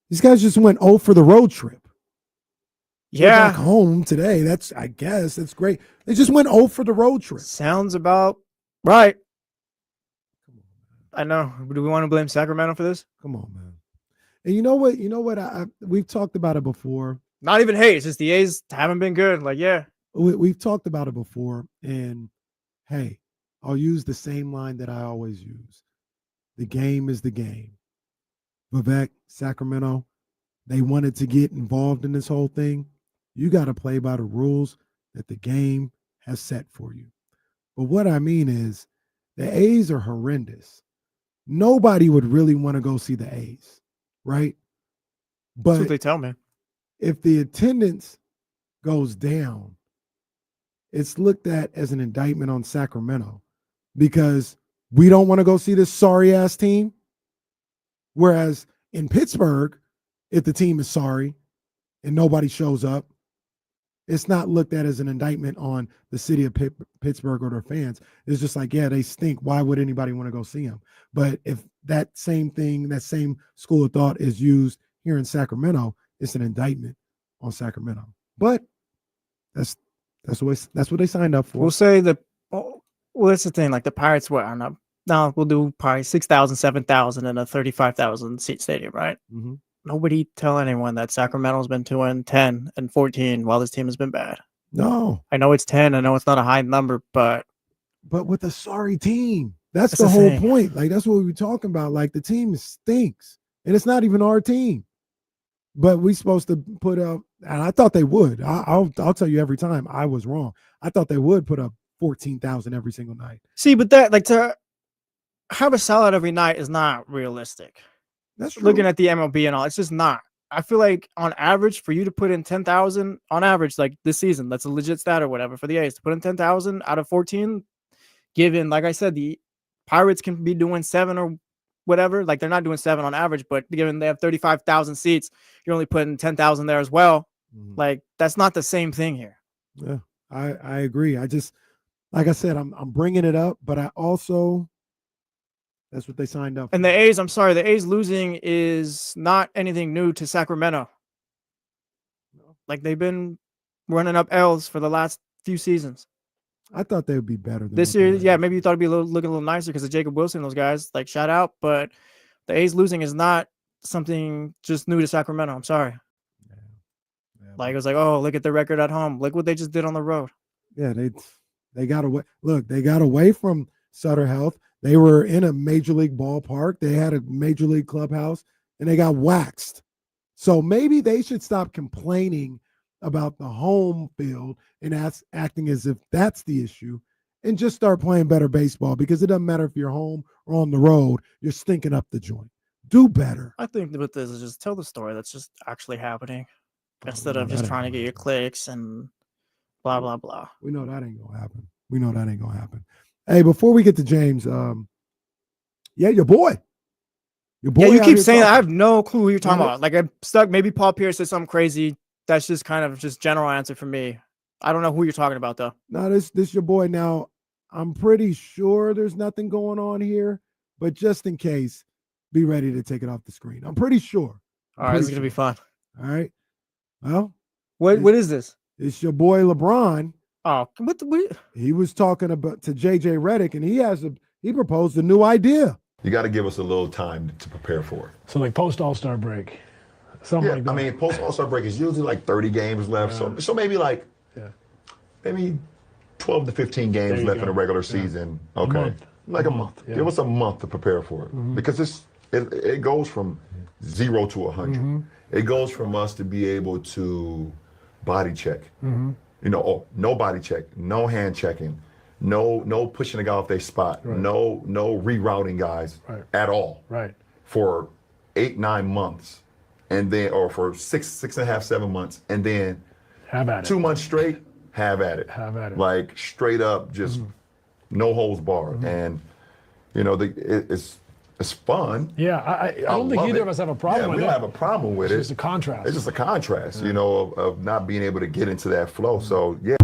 these guys just went 0 for the road trip. Yeah. Back home today. I guess that's great. They just went 0 for the road trip. Sounds about right. I know. Do we want to blame Sacramento for this? Come on, man. And you know what? We've talked about it before. Not even hate. It's just the A's haven't been good. Like, yeah. We've talked about it before. And, hey, I'll use the same line that I always use. The game is the game. Vivek, Sacramento, they wanted to get involved in this whole thing. You got to play by the rules that the game has set for you. But what I mean is the A's are horrendous. Nobody would really want to go see the A's, right? That's what But they tell me. if the attendance goes down, it's looked at as an indictment on Sacramento because we don't want to go see this sorry ass team. Whereas in Pittsburgh, if the team is sorry and nobody shows up, it's not looked at as an indictment on the city of Pittsburgh or their fans. It's just like, yeah, they stink. Why would anybody want to go see them? But if that same thing, that same school of thought is used here in Sacramento, it's an indictment on Sacramento. But that's what they signed up for. We'll say well, that's the thing. Like the Pirates, what? I don't know. Now we'll do probably 6,000, 7,000 in a 35,000 seat stadium, right? Mm-hmm. Nobody tell anyone that Sacramento's been 2-10 and 14 while this team has been bad. No. I know it's 10. I know it's not a high number, but with a sorry team. That's the whole point. Like, that's what we were talking about. Like, the team stinks. And it's not even our team. But we supposed to put up, and I thought they would. I'll tell you every time I was wrong. I thought they would put up 14,000 every single night. See, but that, like, to have a sellout every night is not realistic. That's true. Looking at the MLB and all, it's just not. I feel like on average, for you to put in 10,000 on average, like this season, that's a legit stat or whatever for the A's to put in 10,000 out of 14, given, like I said, the Pirates can be doing 7 or whatever. Like they're not doing 7 on average, but given they have 35,000 seats, you're only putting 10,000 there as well. Mm-hmm. Like that's not the same thing here. Yeah, I agree. I just, like I said, I'm bringing it up, but I also. That's what they signed up for. And the A's, I'm sorry, the A's losing is not anything new to Sacramento. Like they've been running up L's for the last few seasons. I thought they would be better than this year. Yeah, maybe you thought it'd be looking a little nicer because of Jacob Wilson and those guys. Like shout out, but the A's losing is not something just new to Sacramento. I'm sorry. Yeah, like it was like, oh, look at the record at home. Look what they just did on the road. Yeah, they got away. Look, they got away from Sutter Health. They were in a major league ballpark. They had a major league clubhouse, and they got waxed. So maybe they should stop complaining about the home field and acting as if that's the issue and just start playing better baseball because it doesn't matter if you're home or on the road. You're stinking up the joint. Do better. I think with this is just tell the story that's just actually happening instead of just trying to get your clicks and blah, blah, blah. We know that ain't going to happen. Hey, before we get to James, yeah, your boy. Yeah, you keep saying that. I have no clue who you're talking about. Like I'm stuck. Maybe Paul Pierce said something crazy. That's just kind of just general answer for me. I don't know who you're talking about though. No, this your boy. Now, I'm pretty sure there's nothing going on here, but just in case, be ready to take it off the screen. I'm pretty sure. All right, this is gonna be fun. All right. Well, what is this? It's your boy LeBron. Oh, what? He was talking about to JJ Redick, and he proposed a new idea. You got to give us a little time to prepare for it. So like post All-Star break, something like that. I mean, post All-Star break is usually like 30 games left, so maybe like maybe 12 to 15 games left in the regular season. Okay, a month. Yeah. Give us a month to prepare for it because it goes from 0 to 100. It goes from us to be able to body check. You know, no body check, no hand checking, no pushing a guy off their spot, no rerouting guys at all. Right. For 8-9 months, and then or for 6.5, 7 months, and then have at it. 2 months straight, have at it. Have at it. Like straight up, just no holds barred, and you know it's fun. Yeah, I don't think either of us have a problem with it. We don't have a problem with it. It's just a contrast. It's just a contrast, you know, of not being able to get into that flow. So, yeah.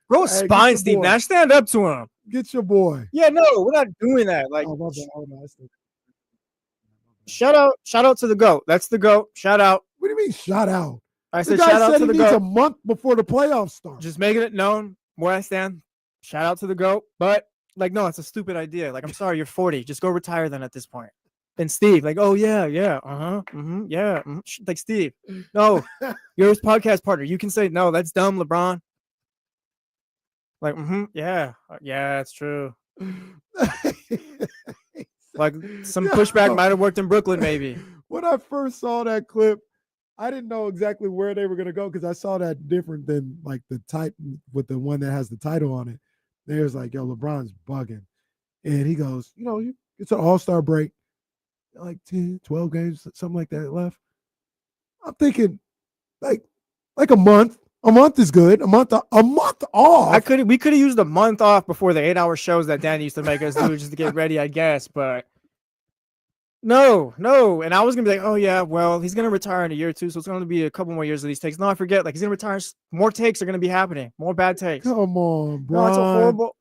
Bro, spine, Steve Nash. Stand up to him. Get your boy. Yeah, no, we're not doing that. Like, shout out to the GOAT. That's the GOAT. Shout out. What do you mean, shout out? I said shout out to the GOAT. A month before the playoffs start. Just making it known where I stand. Shout out to the GOAT. But like, no, it's a stupid idea. Like, I'm sorry, you're 40. Just go retire then at this point. And Steve, like, oh yeah, like Steve, no, you're his podcast partner. You can say no, that's dumb, LeBron. Like, yeah, it's true. Like some pushback might have worked in Brooklyn, maybe. When I first saw that clip, I didn't know exactly where they were gonna go because I saw that different than like the type with the one that has the title on it. They was like, yo, LeBron's bugging. And he goes, you know, it's an all-star break, like 10, 12 games, something like that left. I'm thinking like a month. A month is good. A month off. We could have used a month off before the 8-hour shows that Danny used to make us do just to get ready, I guess. But no. And I was gonna be like, oh yeah, well, he's gonna retire in a year or two, so it's gonna be a couple more years of these takes. No, I forget. Like he's gonna retire. More takes are gonna be happening. More bad takes. Come on, bro. No, it's a horrible.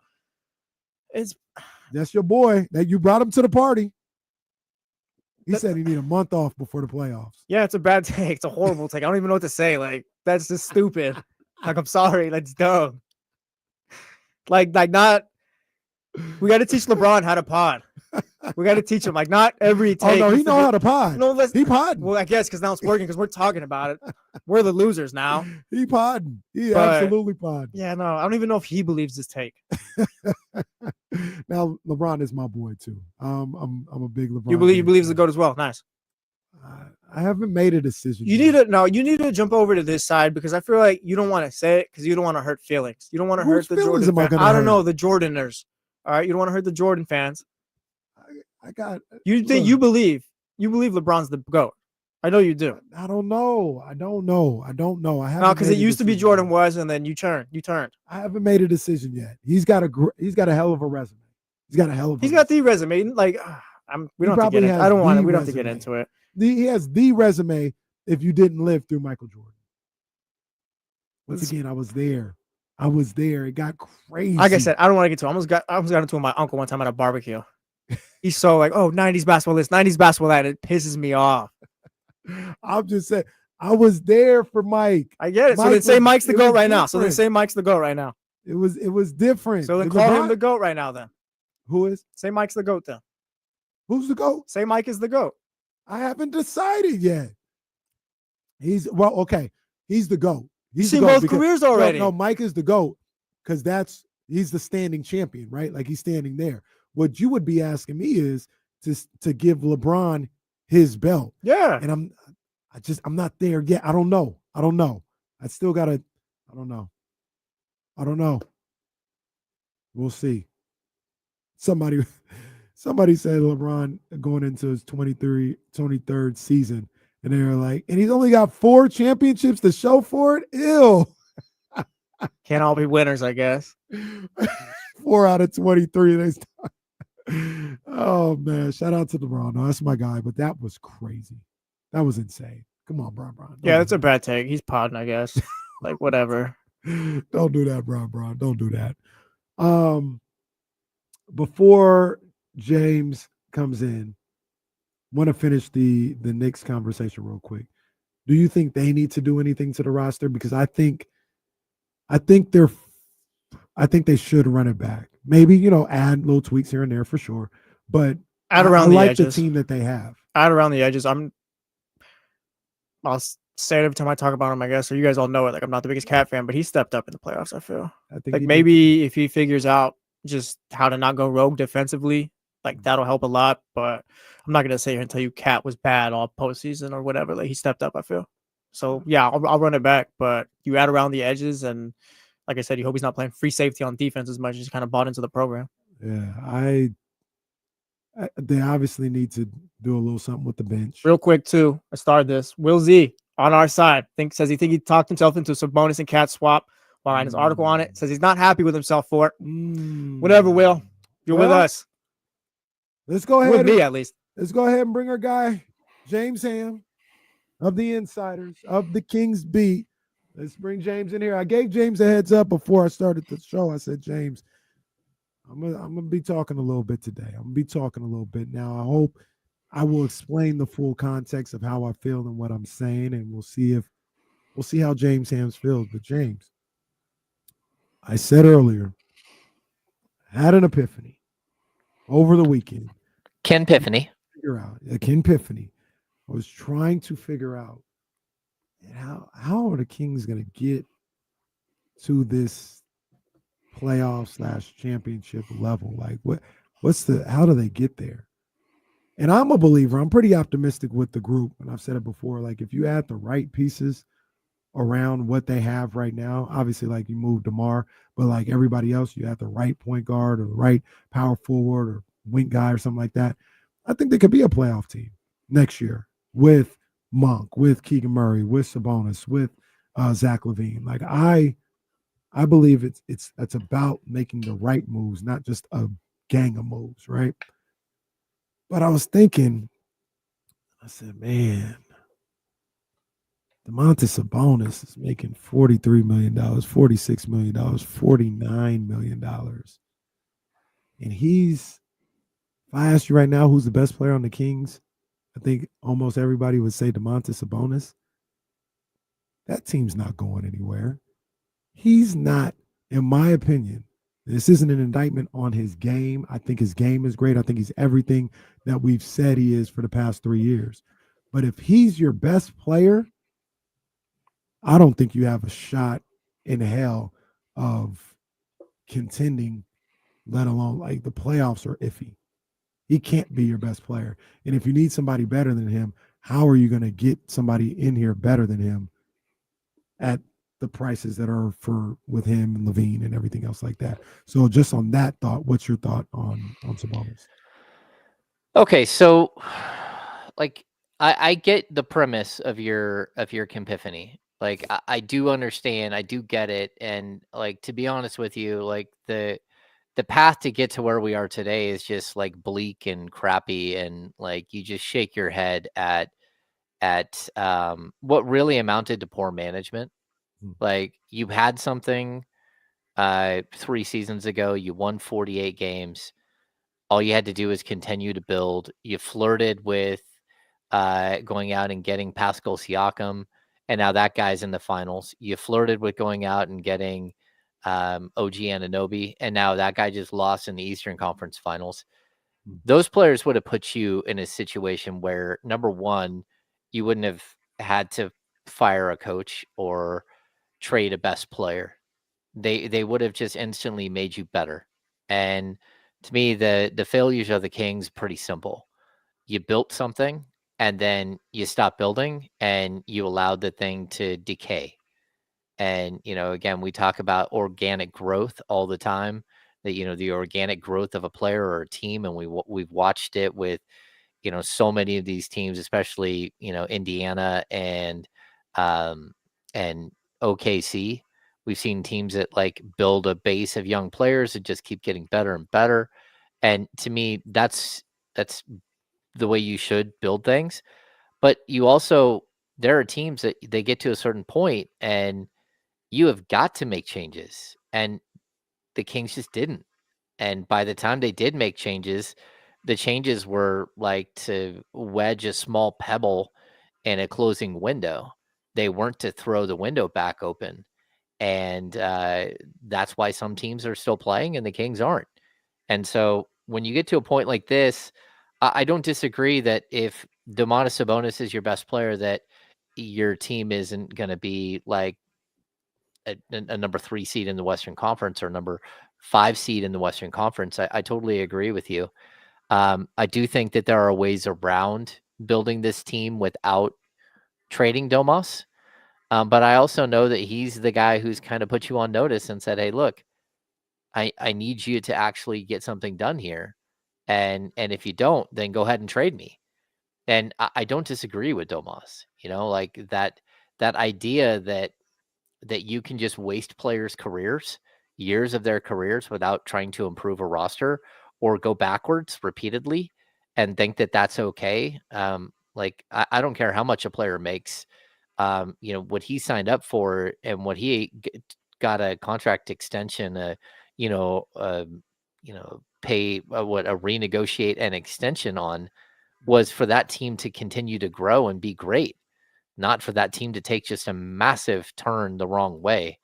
That's your boy. That you brought him to the party. He said he need a month off before the playoffs. Yeah, it's a bad take. It's a horrible take. I don't even know what to say. Like, that's just stupid. Like, I'm sorry. That's dumb. Like not. We got to teach LeBron how to pod. We got to teach him. Like, not every take. Oh, no, he know how to pod. No, he podding. Well, I guess because now it's working because we're talking about it. We're the losers now. He podding. He absolutely podding. Yeah, no, I don't even know if he believes this take. Now, LeBron is my boy, too. I'm a big LeBron. You believe the GOAT as well. Nice. I haven't made a decision. You need to jump over to this side because I feel like you don't want to say it because you don't want to hurt feelings. You don't want to hurt the Jordan fans. I don't know, the Jordaners. All right, you don't want to hurt the Jordan fans. You believe LeBron's the GOAT. I know you do. I don't know. I haven't. No, because it used to be Jordan was, and then you turned. I haven't made a decision yet. He's got a hell of a resume. He's got the resume. Like we don't have to get into. I don't want to. We don't have to get into it. He has the resume if you didn't live through Michael Jordan. Once again, I was there. It got crazy. Like I said, I don't want to get to it. I almost got into it with my uncle one time at a barbecue. He's so like, oh, 90s basketball this, 90s basketball that. It pisses me off. I'm just saying, I was there for Mike. I get it. So then say Mike's the GOAT right now. It was different. So then call him the GOAT right now then. Who is? Say Mike's the GOAT then. Who's the GOAT? Say Mike is the GOAT. I haven't decided yet. He's the GOAT. He's seen both careers already. No, Mike is the GOAT because he's the standing champion, right? Like he's standing there. What you would be asking me is to give LeBron his belt. Yeah. And I'm not there yet. I don't know. I still gotta, I don't know. We'll see. Somebody said LeBron going into his 23rd season, and they were like, and he's only got 4 championships to show for it. Ew. Can't all be winners, I guess. 4 out of 23. Oh man, shout out to LeBron. No, that's my guy, but that was crazy. That was insane. Come on, Bron. Yeah, that's a bad take. He's podding, I guess. Like whatever. Don't do that, Bron. Don't do that. Before James comes in, want to finish the Knicks conversation real quick. Do you think they need to do anything to the roster? Because I think they should run it back. Maybe, add little tweaks here and there for sure. But add around the edges. The team that they have. Add around the edges. I'll say it every time I talk about him, I guess, or you guys all know it. Like, I'm not the biggest Cat fan, but he stepped up in the playoffs, I feel. I think maybe if he figures out just how to not go rogue defensively, like that'll help a lot. But I'm not gonna sit here and tell you Cat was bad all postseason or whatever. Like he stepped up, I feel. So yeah, I'll run it back. But you add around the edges, and like I said, you hope he's not playing free safety on defense as much as he's kind of bought into the program. Yeah, they obviously need to do a little something with the bench. Real quick too, I started this. Will Z on our side says he talked himself into a Sabonis and Cat swap. While in his article on it says he's not happy with himself for it. Whatever, Will, you're with us. Let's go ahead. With me, at least. Let's go ahead and bring our guy, James Ham, of the Insiders, of the Kings Beat. Let's bring James in here. I gave James a heads up before I started the show. I said, James, I'm gonna be talking a little bit today. I'm gonna be talking a little bit now. I hope I will explain the full context of how I feel and what I'm saying, and we'll see how James Hams feels. But James, I said earlier, I had an epiphany over the weekend. Ken Epiphany. Ken Epiphany. I was trying to figure out how are the Kings going to get to this playoff / championship level? Like how do they get there? And I'm a believer. I'm pretty optimistic with the group. And I've said it before, like if you add the right pieces around what they have right now, obviously like you move DeMar, but like everybody else, you have the right point guard or the right power forward or wing guy or something like that. I think they could be a playoff team next year with Monk, with Keegan Murray, with Sabonis, with Zach LaVine. Like I believe it's about making the right moves, not just a gang of moves, right? But I was thinking, I said, man, Domantas Sabonis is making $43 million, $46 million, $49 million. And if I ask you right now who's the best player on the Kings, I think almost everybody would say Domantas Sabonis. That team's not going anywhere. He's not, in my opinion, this isn't an indictment on his game. I think his game is great. I think he's everything that we've said he is for the past 3 years. But if he's your best player, I don't think you have a shot in hell of contending, let alone like the playoffs are iffy. He can't be your best player. And if you need somebody better than him, how are you going to get somebody in here better than him at the prices that are with him and LaVine and everything else like that? So just on that thought, what's your thought on Sabonis? Okay, so like I get the premise of your epiphany. Like I do understand, I do get it, and like to be honest with you, like the path to get to where we are today is just like bleak and crappy, and like you just shake your head at what really amounted to poor management. Like you had something 3 seasons ago, you won 48 games. All you had to do is continue to build. You flirted with going out and getting Pascal Siakam, and now that guy's in the finals. You flirted with going out and getting OG Anunoby, and now that guy just lost in the Eastern Conference Finals. Those players would have put you in a situation where, number one, you wouldn't have had to fire a coach or trade a best player. They would have just instantly made you better. And to me, the failures of the Kings pretty simple. You built something, and then you stopped building, and you allowed the thing to decay. And, again, we talk about organic growth all the time, that, the organic growth of a player or a team. And we've watched it with, so many of these teams, especially, Indiana and OKC. We've seen teams that like build a base of young players and just keep getting better and better. And to me, that's the way you should build things. But there are teams that they get to a certain point and you have got to make changes, and the Kings just didn't. And by the time they did make changes, the changes were like to wedge a small pebble in a closing window. They weren't to throw the window back open. And that's why some teams are still playing and the Kings aren't. And so when you get to a point like this, I don't disagree that if Domantas Sabonis is your best player, that your team isn't going to be like a number 3 seed in the Western Conference or number 5 seed in the Western Conference. I totally agree with you. I do think that there are ways around building this team without trading Domas. But I also know that he's the guy who's kind of put you on notice and said, hey, look, I need you to actually get something done here. And if you don't, then go ahead and trade me. And I don't disagree with Domas, like that idea that you can just waste players' careers, years of their careers without trying to improve a roster or go backwards repeatedly and think that that's okay. Like I don't care how much a player makes. What he signed up for and what he got a contract extension, renegotiate an extension on was for that team to continue to grow and be great, not for that team to take just a massive turn the wrong way.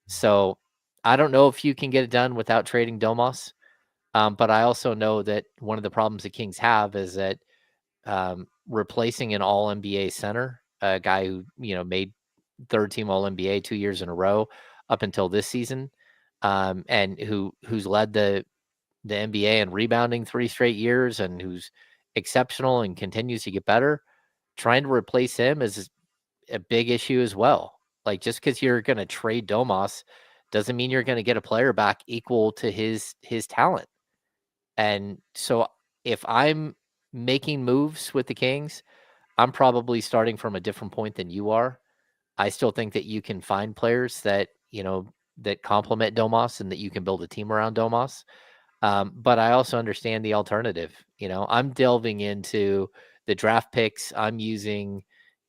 So I don't know if you can get it done without trading Domas. But I also know that one of the problems the Kings have is that replacing an all NBA center, a guy who, made 3rd team all NBA 2 years in a row up until this season, and who's led the NBA in rebounding 3 straight years and who's exceptional and continues to get better, trying to replace him is a big issue as well. Like just because you're going to trade Domas doesn't mean you're going to get a player back equal to his talent. And so if I'm making moves with the Kings, I'm probably starting from a different point than you are. I still think that you can find players that, that complement Domas and that you can build a team around Domas. But I also understand the alternative. I'm delving into the draft picks. I'm using,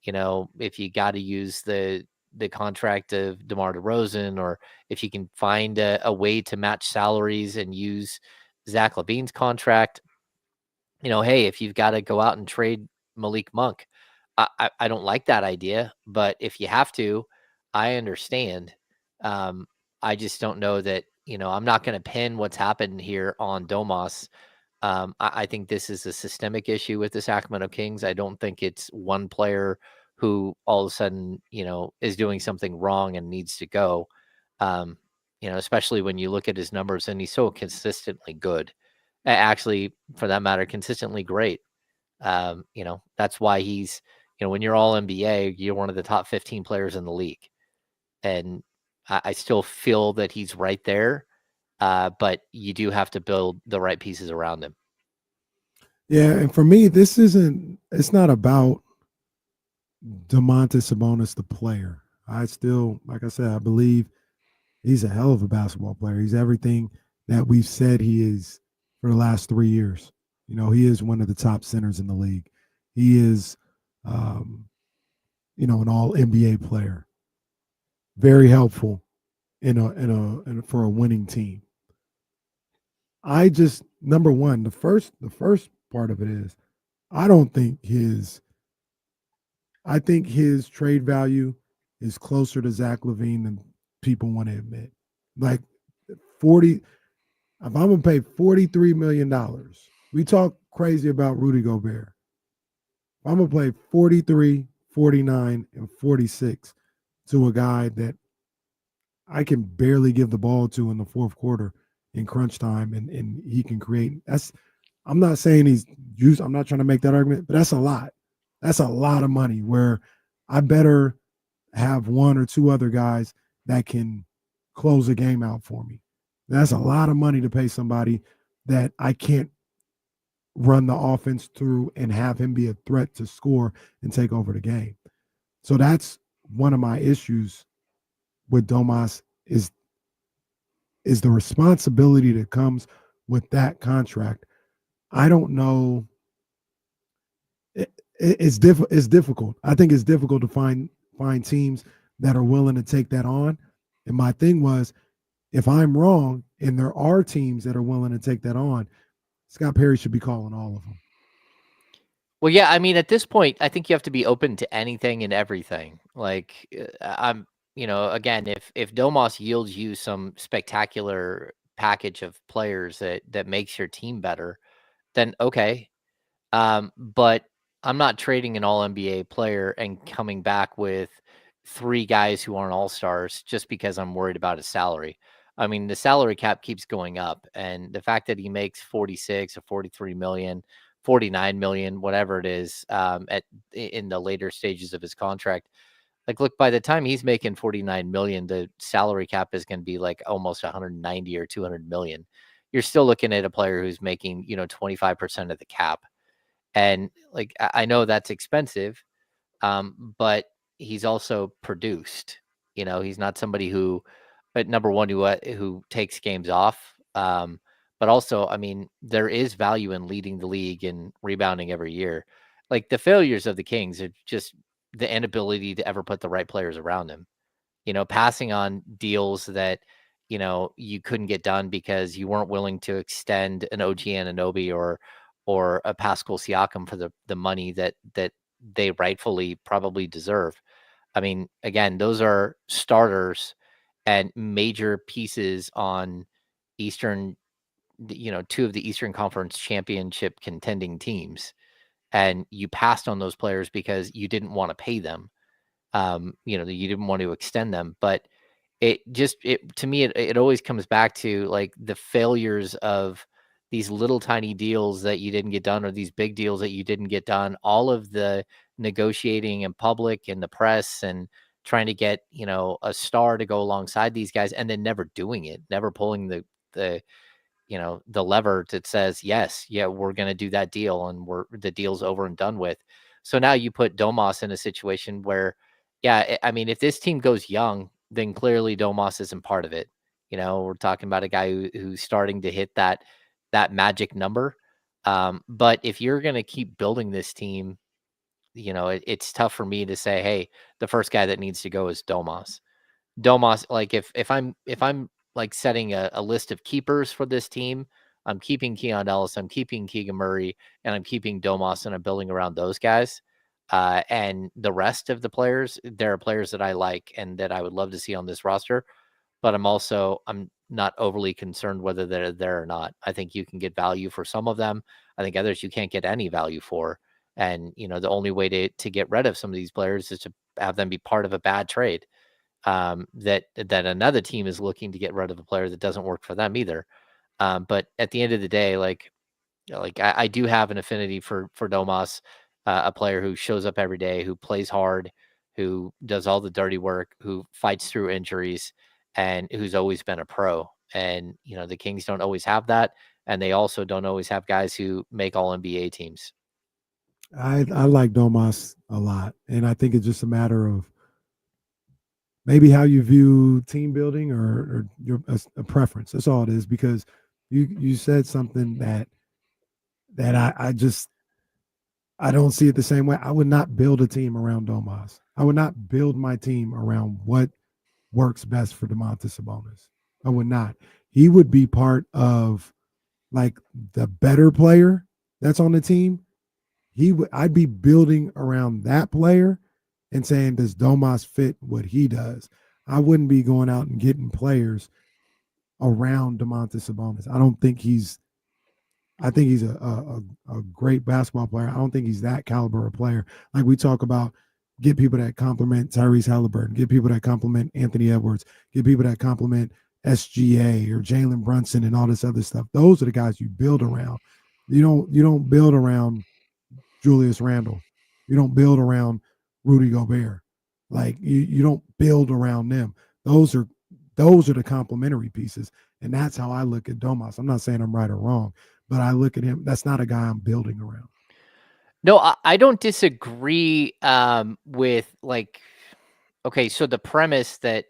if you got to use the contract of DeMar DeRozan, or if you can find a way to match salaries and use Zach LaVine's contract. Hey, if you've got to go out and trade Malik Monk, I don't like that idea. But if you have to, I understand. I just don't know that, I'm not going to pin what's happened here on Domas. I think this is a systemic issue with the Sacramento Kings. I don't think it's one player who all of a sudden, is doing something wrong and needs to go. Especially when you look at his numbers and he's so consistently good. Actually, for that matter, consistently great. That's why he's, when you're all NBA, you're one of the top 15 players in the league. And I still feel that he's right there. But you do have to build the right pieces around him. Yeah, and for me, it's not about Domantas Sabonis, the player. I still, like I said, I believe he's a hell of a basketball player. He's everything that we've said he is for the last 3 years. He is one of the top centers in the league. He is, an all NBA player. Very helpful for a winning team. I just, number one, the first part of it is, I think his trade value is closer to Zach LaVine than people want to admit. Like if I'm gonna pay $43 million, we talk crazy about Rudy Gobert. I'm gonna play 43, 49, and 46 to a guy that I can barely give the ball to in the fourth quarter in crunch time, and he can create. I'm not saying I'm not trying to make that argument, but that's a lot. That's a lot of money where I better have one or two other guys that can close the game out for me. That's a lot of money to pay somebody that I can't run the offense through and have him be a threat to score and take over the game. So that's one of my issues with Domas is the responsibility that comes with that contract. I don't know. It's difficult. I think it's difficult to find teams that are willing to take that on. And my thing was, if I'm wrong and there are teams that are willing to take that on, Scott Perry should be calling all of them. Well, yeah, I mean, at this point, I think you have to be open to anything and everything. Like, again, if Domas yields you some spectacular package of players that makes your team better, then okay. But I'm not trading an all NBA player and coming back with 3 guys who aren't all-stars just because I'm worried about his salary. I mean, the salary cap keeps going up, and the fact that he makes 46 or 43 million, 49 million, whatever it is, in the later stages of his contract. Like, look, by the time he's making 49 million, the salary cap is going to be like almost 190 or 200 million. You're still looking at a player who's making, 25% of the cap. And like, I know that's expensive, but he's also produced. He's not somebody who, but number one, who takes games off. But also, I mean, there is value in leading the league and rebounding every year. Like, the failures of the Kings are just the inability to ever put the right players around him. Passing on deals that, you couldn't get done because you weren't willing to extend an OG Anunoby or a Pascal Siakam for the money that they rightfully probably deserve. I mean, again, those are starters and major pieces on Eastern, 2 of the Eastern Conference championship contending teams. And you passed on those players because you didn't want to pay them. You didn't want to extend them. But to me, it always comes back to like the failures of these little tiny deals that you didn't get done, or these big deals that you didn't get done, all of the negotiating in public and the press and trying to get, a star to go alongside these guys and then never doing it, never pulling the lever that says, yes, yeah, we're going to do that deal and the deal's over and done with. So now you put Domas in a situation where, yeah, I mean, if this team goes young, then clearly Domas isn't part of it. We're talking about a guy who's starting to hit that magic number. But if you're going to keep building this team, it's tough for me to say, hey, the first guy that needs to go is Domas. Like if I'm like setting a list of keepers for this team, I'm keeping Keon Ellis, I'm keeping Keegan Murray, and I'm keeping Domas, and I'm building around those guys. And the rest of the players, there are players that I like and that I would love to see on this roster, but I'm not overly concerned whether they're there or not. I think you can get value for some of them. I think others you can't get any value for. And the only way to get rid of some of these players is to have them be part of a bad trade. That another team is looking to get rid of a player that doesn't work for them either. But at the end of the day, like I do have an affinity for Domas, a player who shows up every day, who plays hard, who does all the dirty work, who fights through injuries, and who's always been a pro. And the Kings don't always have that, and they also don't always have guys who make all NBA teams. I like Domas a lot, and I think it's just a matter of maybe how you view team building or your a preference. That's all it is, because you said something that I don't see it the same way. I would not build a team around Domas. I would not build my team around what works best for Domantas Sabonis. I would not. He would be part of like the better player that's on the team. I'd be building around that player and saying, does Domas fit what he does? I wouldn't be going out and getting players around Domantas Sabonis. I think he's a great basketball player. I don't think he's that caliber of player. Like we talk about, get people that compliment Tyrese Halliburton, get people that compliment Anthony Edwards, get people that compliment SGA or Jalen Brunson and all this other stuff. Those are the guys you build around. You don't build around Julius Randle. You don't build around Rudy Gobert. Like you don't build around them. Those are the complementary pieces. And that's how I look at Domas. I'm not saying I'm right or wrong, but I look at him. That's not a guy I'm building around. No, I don't disagree with like, okay, so the premise that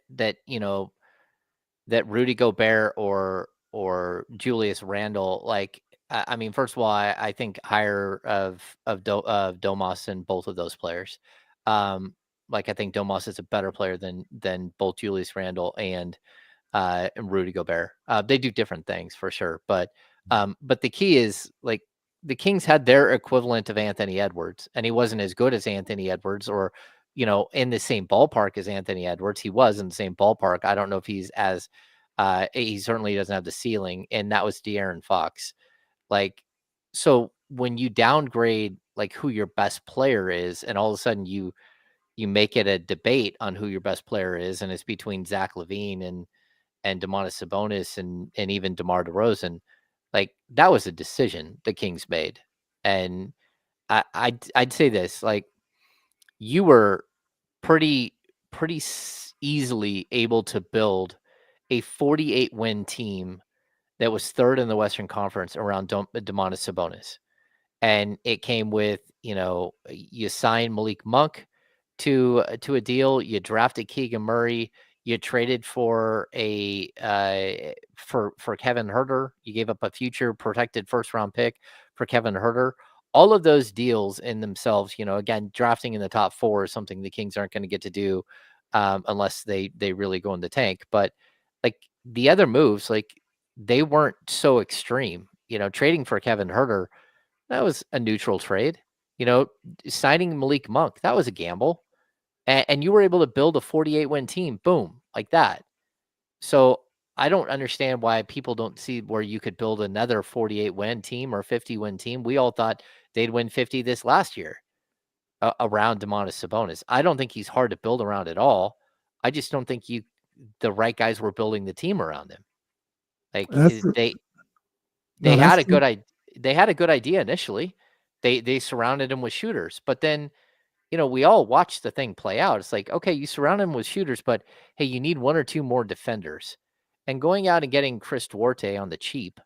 Rudy Gobert or Julius Randle, like, I mean, first of all, I think higher of Domas than both of those players. Like I think Domas is a better player than both Julius Randle and Rudy Gobert. They do different things for sure, but the key is like the Kings had their equivalent of Anthony Edwards, and he wasn't as good as Anthony Edwards, or in the same ballpark as Anthony Edwards. He was in the same ballpark. I don't know if he's as he certainly doesn't have the ceiling, and that was De'Aaron Fox. Like, so when you downgrade like who your best player is, and all of a sudden you make it a debate on who your best player is, and it's between Zach LaVine and Domantas Sabonis and even DeMar DeRozan, like that was a decision the Kings made. And I'd say this, like you were pretty easily able to build a 48 win team that was third in the Western Conference around Domantas Sabonis. And it came with, you signed Malik Monk to a deal, you drafted Keegan Murray, you traded for for Kevin Huerter, you gave up a future protected first round pick for Kevin Huerter. All of those deals in themselves, again, drafting in the top 4 is something the Kings aren't going to get to do unless they really go in the tank. But like the other moves, like they weren't so extreme. Trading for Kevin Huerter, that was a neutral trade. Signing Malik Monk, that was a gamble. And you were able to build a 48 win team, boom, like that. So I don't understand why people don't see where you could build another 48 win team or 50 win team. We all thought they'd win 50 this last year around Domantas Sabonis. I don't think he's hard to build around at all. I just don't think the right guys were building the team around him. Like they had a good idea initially. They surrounded him with shooters, but then we all watched the thing play out. It's like, okay, you surround him with shooters, but hey, you need 1 or 2 more defenders. And going out and getting Chris Duarte on the cheap,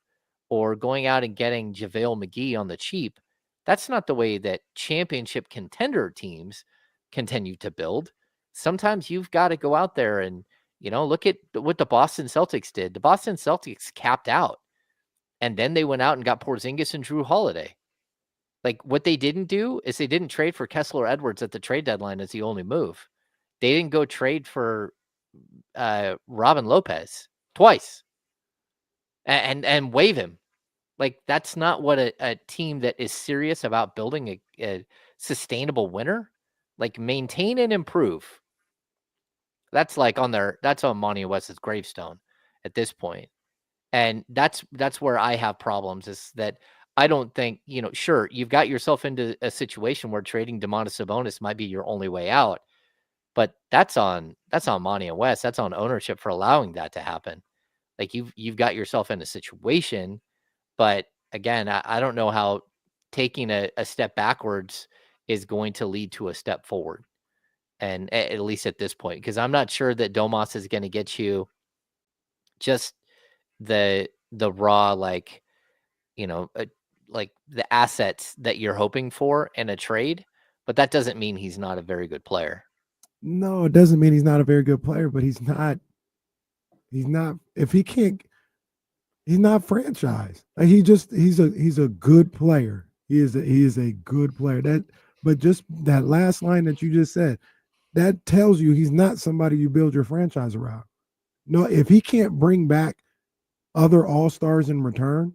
or going out and getting JaVale McGee on the cheap, That's not the way that championship contender teams continue to build. Sometimes you've got to go out there and, look at what the Boston Celtics did. The Boston Celtics capped out, and then they went out and got Porzingis and Drew Holiday. Like, what they didn't do is they didn't trade for Kessler Edwards at the trade deadline as the only move. They didn't go trade for Robin Lopez twice and waive him. Like, that's not what a team that is serious about building a sustainable winner, like, maintain and improve. That's like that's on Monty West's gravestone at this point. And that's where I have problems, is that I don't think, sure, you've got yourself into a situation where trading Domantas Sabonis might be your only way out, but that's on Monty and West. That's on ownership for allowing that to happen. Like, you've got yourself in a situation, but again, I don't know how taking a step backwards is going to lead to a step forward. And at least at this point, because I'm not sure that Domas is going to get you just the raw, like the assets that you're hoping for in a trade, but that doesn't mean he's not a very good player. No, it doesn't mean he's not a very good player, but he's not if he can't, he's not franchise. Like, he's a good player. He is a good player. But just that last line that you just said, that tells you he's not somebody you build your franchise around. No, if he can't bring back other all-stars in return,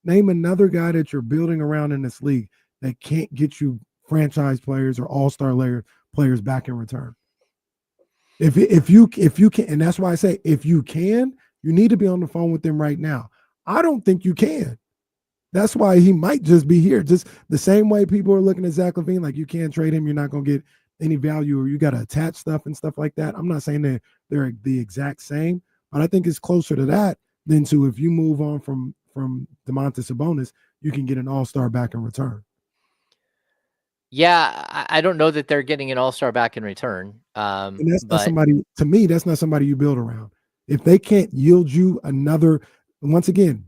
name another guy that you're building around in this league that can't get you franchise players or all-star players back in return. If you can, and that's why I say, if you can, you need to be on the phone with them right now. I don't think you can. That's why he might just be here. Just the same way people are looking at Zach LaVine, like, you can't trade him, you're not going to get any value, or you got to attach stuff and stuff like that. I'm not saying that they're the exact same, but I think it's closer to that than to, if you move on from Domantas Sabonis, you can get an all-star back in return. Yeah, I don't know that they're getting an all-star back in return. And that's not somebody, to me, that's not somebody you build around. If they can't yield you another, once again,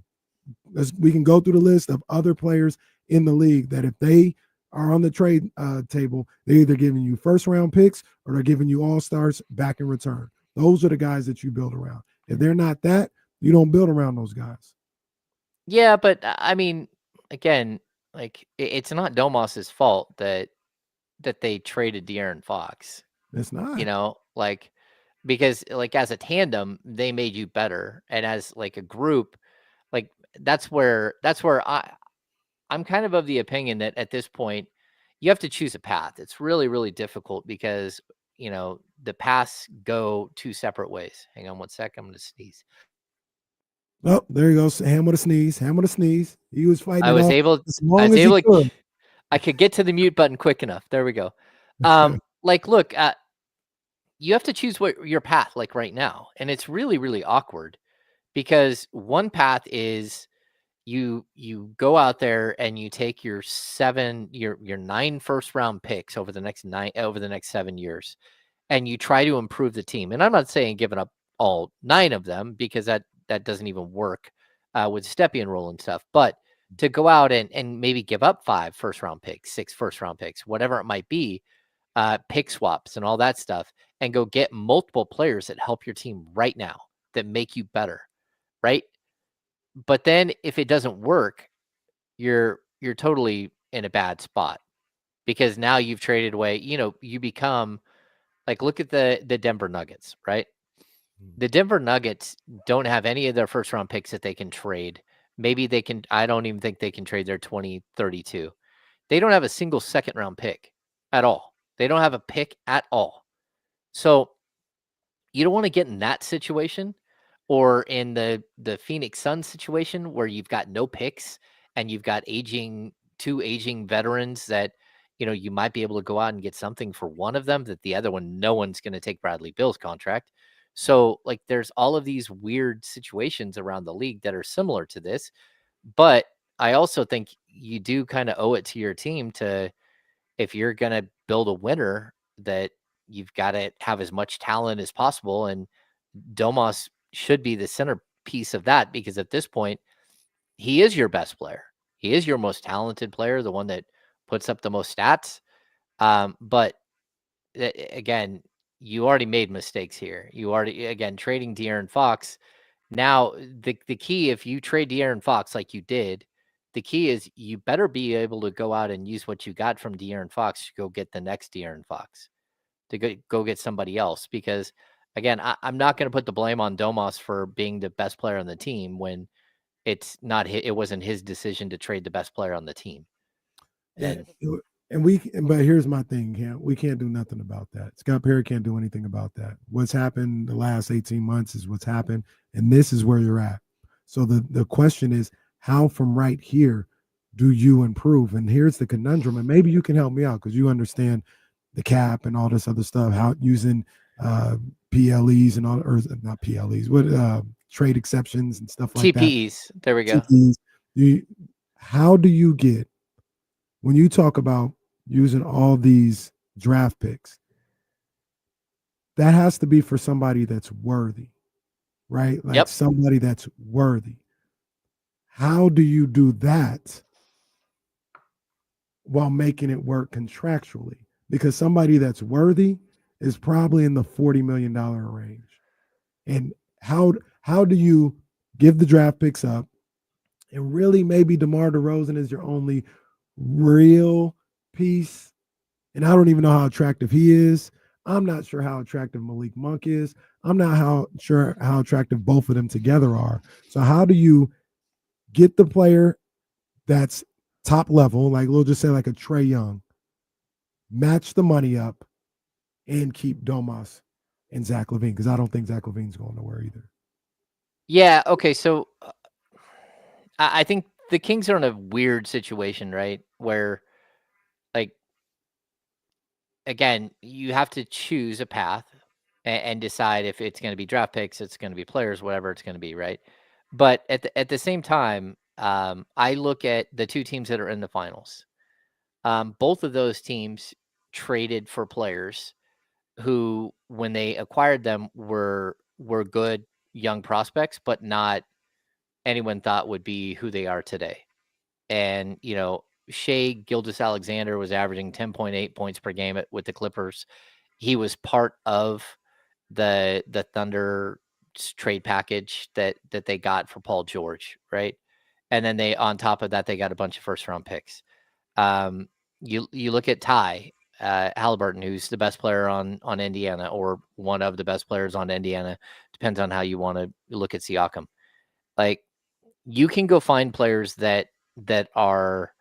we can go through the list of other players in the league that, if they are on the trade table, they're either giving you first-round picks or they're giving you all-stars back in return. Those are the guys that you build around. If they're not that, you don't build around those guys. Yeah, but I mean, again, like, it's not Domas's fault that they traded De'Aaron Fox. It's not. Because, like, as a tandem, they made you better, and as, like, a group, like, that's where I'm kind of the opinion that at this point you have to choose a path. It's really, really difficult because, the paths go two separate ways. Hang on one sec. I'm going to sneeze. Oh, there he goes. Ham with a sneeze. He was fighting. I was able to, I could get to the mute button quick enough. There we go. Look, you have to choose what your path, like, right now. And it's really, really awkward, because one path is you go out there and you take your 9 first-round picks over the next 7 years, and you try to improve the team. And I'm not saying giving up all 9 of them, because that doesn't even work with Stepien rule and stuff. But to go out and maybe give up 5 first-round picks, 6 first-round picks, whatever it might be, pick swaps and all that stuff, and go get multiple players that help your team right now, that make you better, right? But then if it doesn't work, you're totally in a bad spot, because now you've traded away, you become like, look at the Denver Nuggets, right? The Denver Nuggets don't have any of their first round picks that they can trade. Maybe they can, I don't even think they can trade their 2032. They don't have a single second round pick at all. They don't have a pick at all. So you don't want to get in that situation, or in the Phoenix Suns situation where you've got no picks and you've got two aging veterans that, you might be able to go out and get something for one of them, that the other one, no one's going to take Bradley Beal's contract. So, like, there's all of these weird situations around the league that are similar to this. But I also think you do kind of owe it to your team to, if you're going to build a winner, that you've got to have as much talent as possible. And Domas should be the centerpiece of that, because at this point, he is your best player. He is your most talented player, the one that puts up the most stats. But again, you already made mistakes here. You already, again, trading De'Aaron Fox. Now, the key, if you trade De'Aaron Fox like you did, the key is you better be able to go out and use what you got from De'Aaron Fox to go get the next De'Aaron Fox, to go get somebody else. Because, again, I'm not going to put the blame on Domas for being the best player on the team when it's not. It wasn't his decision to trade the best player on the team. And but here's my thing, we can't do nothing about that. Scott Perry can't do anything about that. What's happened the last 18 months is what's happened, and this is where you're at. So the question is, how from right here do you improve? And here's the conundrum, and maybe you can help me out because you understand the cap and all this other stuff, how using PLEs and all, or not PLEs, what trade exceptions and stuff like TPEs. that. There we go. TPEs. How do you get, when you talk about using all these draft picks, that has to be for somebody that's worthy, right? Like somebody that's worthy. How do you do that while making it work contractually? Because somebody that's worthy is probably in the $40 million range. And how do you give the draft picks up, and really maybe DeMar DeRozan is your only real piece? And I don't even know how attractive he is. I'm not sure how attractive Malik Monk is. I'm not sure how attractive both of them together are. So how do you get the player that's top level, like we'll just say like a Trae Young, match the money up, and keep Domas and Zach LaVine? Because I don't think Zach LaVine's going nowhere either. Yeah. Okay. So I think the Kings are in a weird situation, right? Where, like, again, you have to choose a path and decide if it's going to be draft picks, it's going to be players, whatever it's going to be, right? But at the same time, I look at the two teams that are in the finals. Both of those teams traded for players who, when they acquired them, were good young prospects, but not anyone thought would be who they are today. And, Shai Gilgeous-Alexander was averaging 10.8 points per game with the Clippers. He was part of the Thunder trade package that they got for Paul George, right? And then on top of that, they got a bunch of first round picks. You look at Ty Halliburton, who's the best player on Indiana, or one of the best players on Indiana, depends on how you want to look at Siakam. Like, you can go find players that are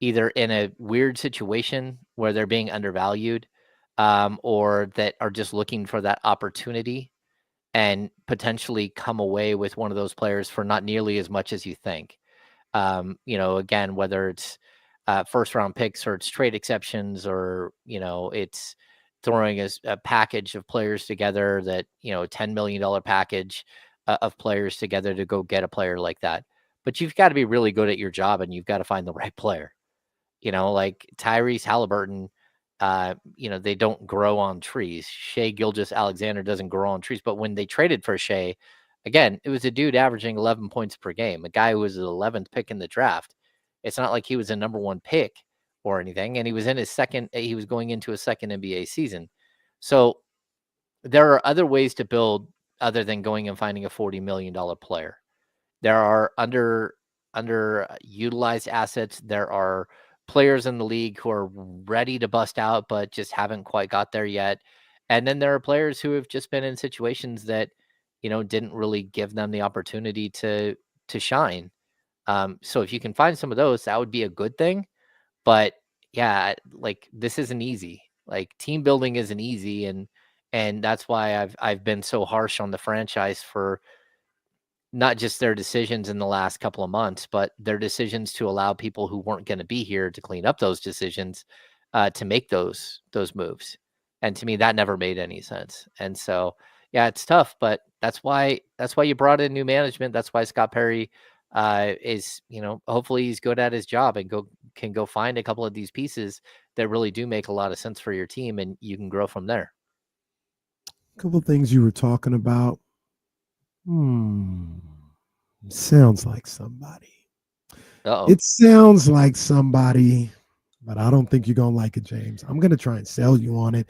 either in a weird situation where they're being undervalued, or that are just looking for that opportunity and potentially come away with one of those players for not nearly as much as you think. Again, whether it's first round picks or it's trade exceptions, or, it's throwing a package of players together that, $10 million package of players together to go get a player like that. But you've got to be really good at your job, and you've got to find the right player. Like Tyrese Halliburton, they don't grow on trees. Shai Gilgeous-Alexander doesn't grow on trees. But when they traded for Shai, again, it was a dude averaging 11 points per game, a guy who was the 11th pick in the draft. It's not like he was a number one pick or anything. And he was he was going into his second NBA season. So there are other ways to build other than going and finding a $40 million player. There are underutilized assets. There are players in the league who are ready to bust out, but just haven't quite got there yet. And then there are players who have just been in situations that, didn't really give them the opportunity to shine. So if you can find some of those, that would be a good thing. But yeah, like, this isn't easy. Like, team building isn't easy. And that's why I've been so harsh on the franchise for not just their decisions in the last couple of months, but their decisions to allow people who weren't going to be here to clean up those decisions, to make those moves. And to me, that never made any sense. And so, yeah, it's tough, but that's why you brought in new management. That's why Scott Perry is, hopefully he's good at his job and can go find a couple of these pieces that really do make a lot of sense for your team, and you can grow from there. A couple of things you were talking about. Sounds like somebody. Uh-oh. It sounds like somebody, but I don't think you're going to like it, James. I'm going to try and sell you on it.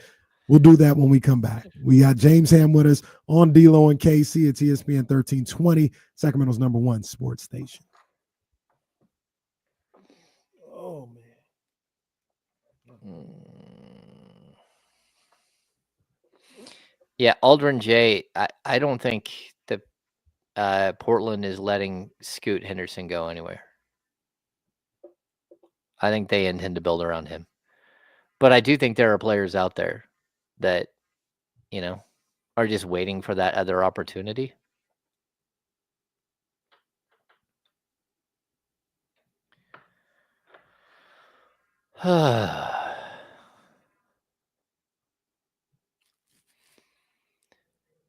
We'll do that when we come back. We got James Ham with us on D-Lo and KC. It's ESPN 1320, Sacramento's #1 sports station. Oh, man. Yeah, Aldrin J. I don't think that Portland is letting Scoot Henderson go anywhere. I think they intend to build around him. But I do think there are players out there that, are just waiting for that other opportunity.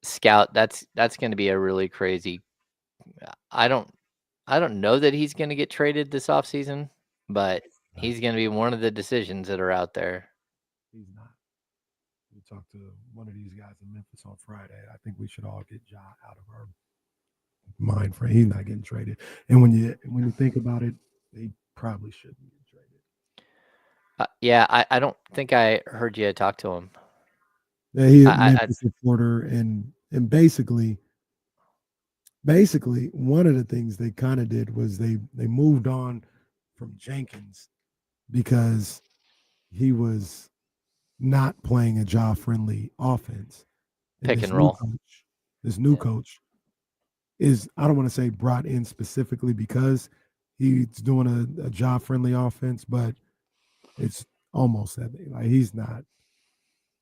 Scout, that's going to be a really crazy. I don't know that he's going to get traded this offseason, but he's going to be one of the decisions that are out there. He's not. We talked to one of these guys in Memphis on Friday. I think we should all get Ja out of our mind frame. He's not getting traded. And when you think about it, they probably shouldn't get traded. Yeah, I don't think I heard you talk to him. Yeah, he's a Memphis reporter, and basically one of the things they kind of did was they moved on from Jenkins because he was not playing a Ja-friendly offense. Pick and roll. This new coach is, I don't want to say brought in specifically because he's doing a Ja-friendly offense, but it's almost that. Like, he's not.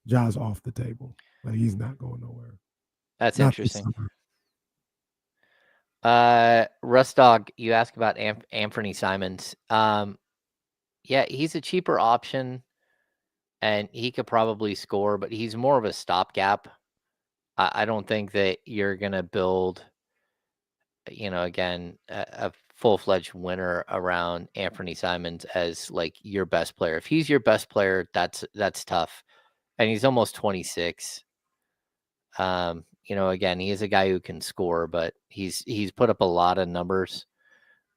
Ja's off the table. Like, he's not going nowhere. That's interesting. Russ Dog, you asked about Anthony Simons. Yeah, he's a cheaper option, and he could probably score, but he's more of a stopgap. I don't think that you're gonna build, again, a full-fledged winner around Anthony Simons as like your best player. If he's your best player, that's tough. And he's almost 26. Again, he is a guy who can score, but he's put up a lot of numbers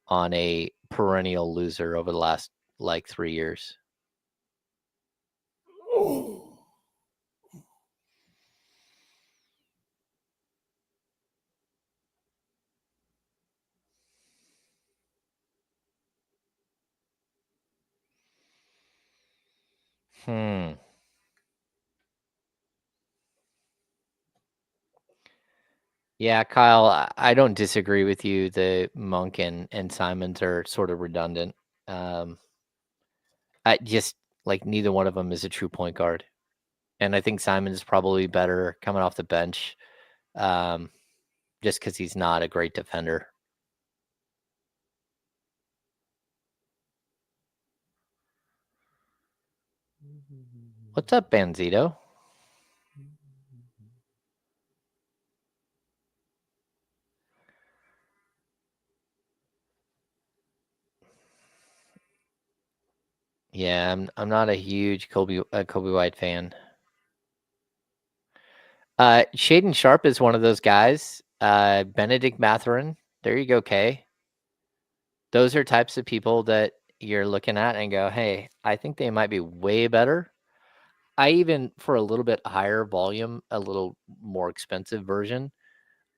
on a perennial loser over the last 3 years. Yeah, Kyle, I don't disagree with you. The Monk and Simons are sort of redundant. I just neither one of them is a true point guard. And I think Simons is probably better coming off the bench, just because he's not a great defender. What's up, Banzito? Yeah, I'm not a huge Kobe White fan. Shaden Sharp is one of those guys. Benedict Mathurin. There you go, Kay. Those are types of people that you're looking at and go, hey, I think they might be way better. I even, for a little bit higher volume, a little more expensive version,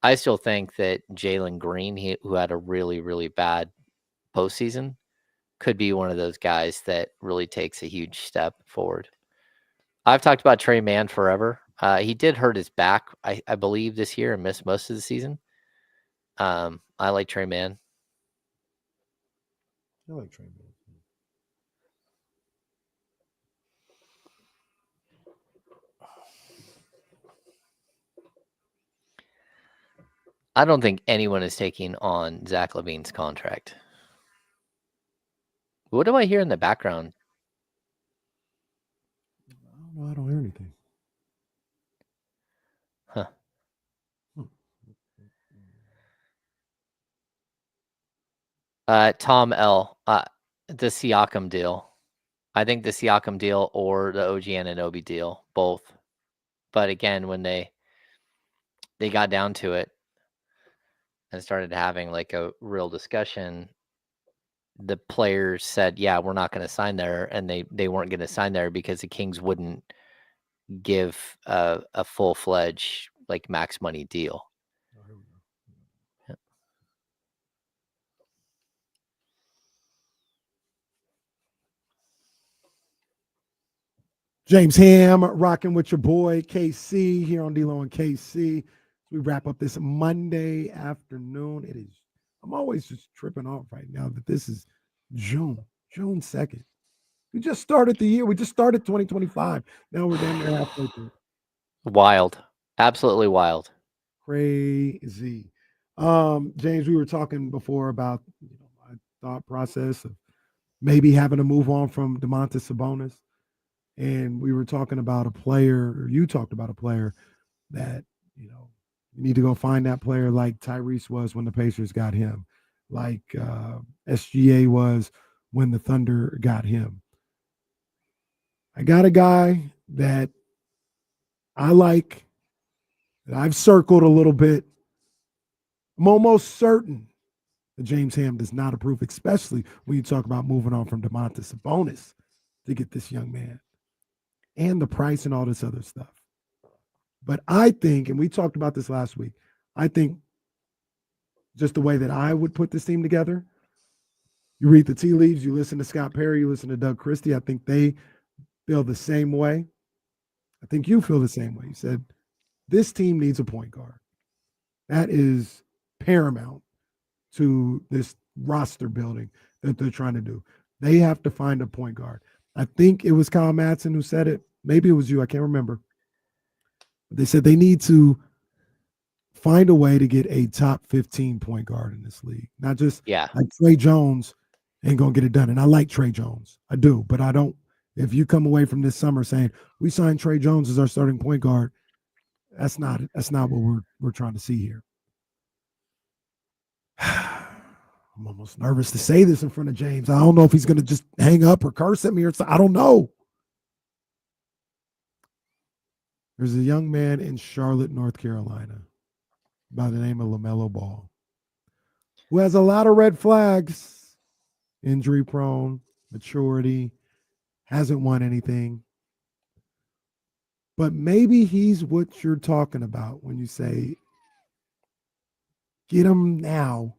I still think that Jalen Green, who had a really, really bad postseason, could be one of those guys that really takes a huge step forward. I've talked about Trey Mann forever. He did hurt his back, I believe, this year and missed most of the season. I like Trey Mann. I like Trey Mann. I don't think anyone is taking on Zach LaVine's contract. What do I hear in the background? I don't hear anything. Huh. Tom L. The Siakam deal. I think the Siakam deal or the OG Anunoby deal, both. But again, when they got down to it and started having a real discussion, the players said, yeah, we're not going to sign there, and they weren't going to sign there because the Kings wouldn't give a full-fledged like max money deal. James Ham rocking with your boy KC here on D-Lo and KC. We wrap up this Monday afternoon. It is, I'm always just tripping off right now that this is June 2nd. We just started the year. We just started 2025. Now we're damn near halfway through. Wild. Absolutely wild. Crazy. James, we were talking before about my thought process of maybe having to move on from Domantas Sabonis. And we were talking about a player, or you talked about a player that, you need to go find that player like Tyrese was when the Pacers got him, like SGA was when the Thunder got him. I got a guy that I like, that I've circled a little bit. I'm almost certain that James Ham does not approve, especially when you talk about moving on from Domantas Sabonis to get this young man and the price and all this other stuff. But I think, and we talked about this last week, I think just the way that I would put this team together, you read the tea leaves, you listen to Scott Perry, you listen to Doug Christie, I think they feel the same way. I think you feel the same way. You said, this team needs a point guard. That is paramount to this roster building that they're trying to do. They have to find a point guard. I think it was Kyle Madsen who said it. Maybe it was you. I can't remember. But they said they need to find a way to get a top 15 point guard in this league. Not just like Trey Jones ain't going to get it done. And I like Trey Jones. I do. But I don't. If you come away from this summer saying, we signed Trey Jones as our starting point guard, that's not what we're trying to see here. I'm almost nervous to say this in front of James. I don't know if he's going to just hang up or curse at me or something. I don't know. There's a young man in Charlotte, North Carolina by the name of LaMelo Ball who has a lot of red flags, injury prone, maturity, hasn't won anything. But maybe he's what you're talking about when you say, get him now,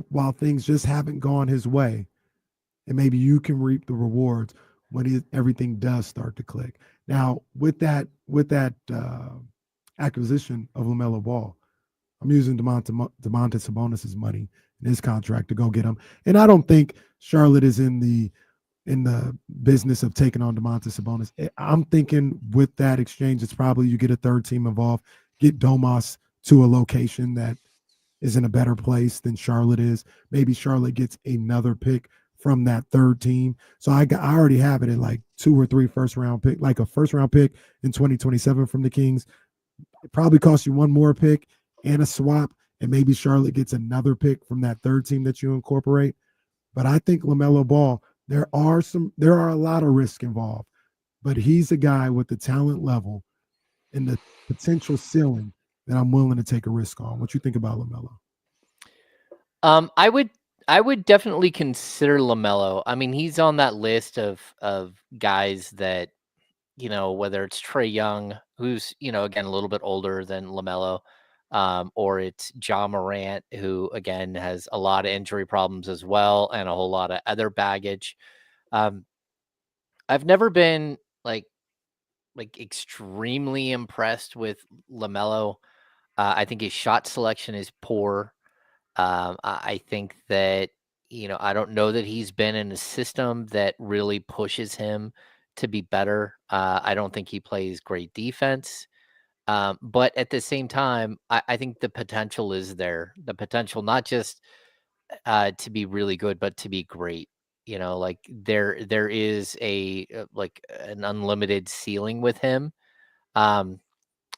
while things just haven't gone his way. And maybe you can reap the rewards when everything does start to click. Now, with that acquisition of LaMelo Ball, I'm using Domantas Sabonis' money in his contract to go get him. And I don't think Charlotte is in the business of taking on Domantas Sabonis. I'm thinking with that exchange, it's probably you get a third team involved, get Domas to a location that is in a better place than Charlotte is. Maybe Charlotte gets another pick from that third team. So I already have it at like 2 or 3 first-round pick, like a first-round pick in 2027 from the Kings. It probably costs you one more pick and a swap, and maybe Charlotte gets another pick from that third team that you incorporate. But I think LaMelo Ball, there are a lot of risk involved, but he's a guy with the talent level and the potential ceiling that I'm willing to take a risk on. What you think about LaMelo? I would definitely consider LaMelo. I mean, he's on that list of guys that, whether it's Trae Young, who's, again, a little bit older than LaMelo, or it's John Morant, who, again, has a lot of injury problems as well and a whole lot of other baggage. I've never been like extremely impressed with LaMelo. I think his shot selection is poor. I think that, I don't know that he's been in a system that really pushes him to be better. I don't think he plays great defense. But at the same time, I think the potential is there. The potential not just to be really good, but to be great. Like there is an unlimited ceiling with him.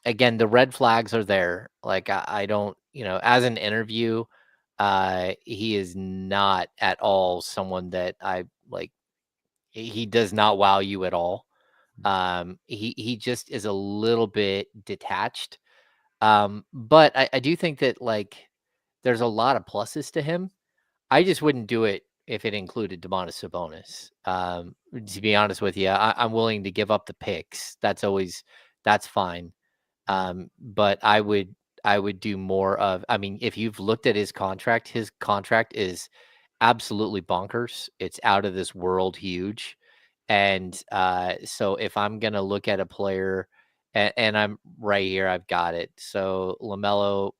Again, the red flags are there. Like I don't, as an interview, he is not at all someone that I like. He does not wow you at all. He just is a little bit detached. But I do think that there's a lot of pluses to him. I just wouldn't do it if it included Domantas Sabonis. To be honest with you, I'm willing to give up the picks. That's fine. But I would do more of. I mean, if you've looked at his contract is absolutely bonkers. It's out of this world huge. And so if I'm gonna look at a player, and I'm right here, I've got it. So LaMelo,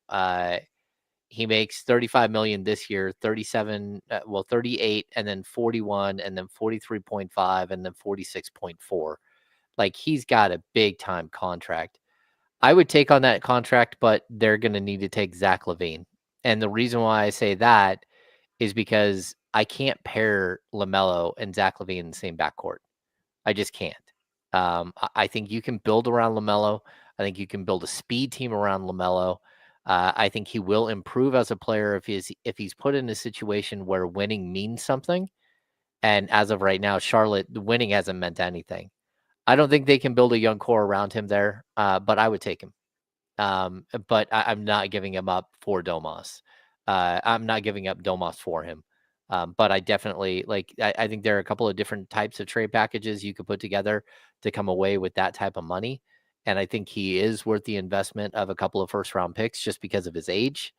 he makes 35 million this year, 38, and then 41, and then 43.5, and then 46.4. Like, he's got a big time contract. I would take on that contract, but they're going to need to take Zach LaVine. And the reason why I say that is because I can't pair LaMelo and Zach LaVine in the same backcourt. I just can't. I think you can build around LaMelo. I think you can build a speed team around LaMelo. I think he will improve as a player if he's put in a situation where winning means something. And as of right now, Charlotte, winning hasn't meant anything. I don't think they can build a young core around him there, but I would take him. But I'm not giving him up for Domas. I'm not giving up Domas for him. But I definitely I think there are a couple of different types of trade packages you could put together to come away with that type of money. And I think he is worth the investment of a couple of first round picks just because of his age.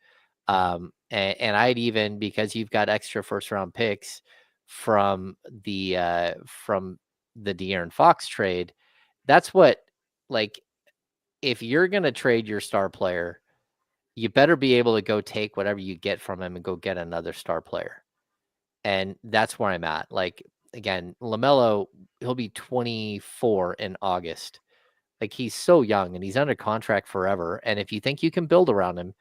And I'd even, because you've got extra first round picks from the De'Aaron Fox trade, that's what, if you're going to trade your star player, you better be able to go take whatever you get from him and go get another star player. And that's where I'm at. Again, LaMelo, he'll be 24 in August. He's so young and he's under contract forever. And if you think you can build around him,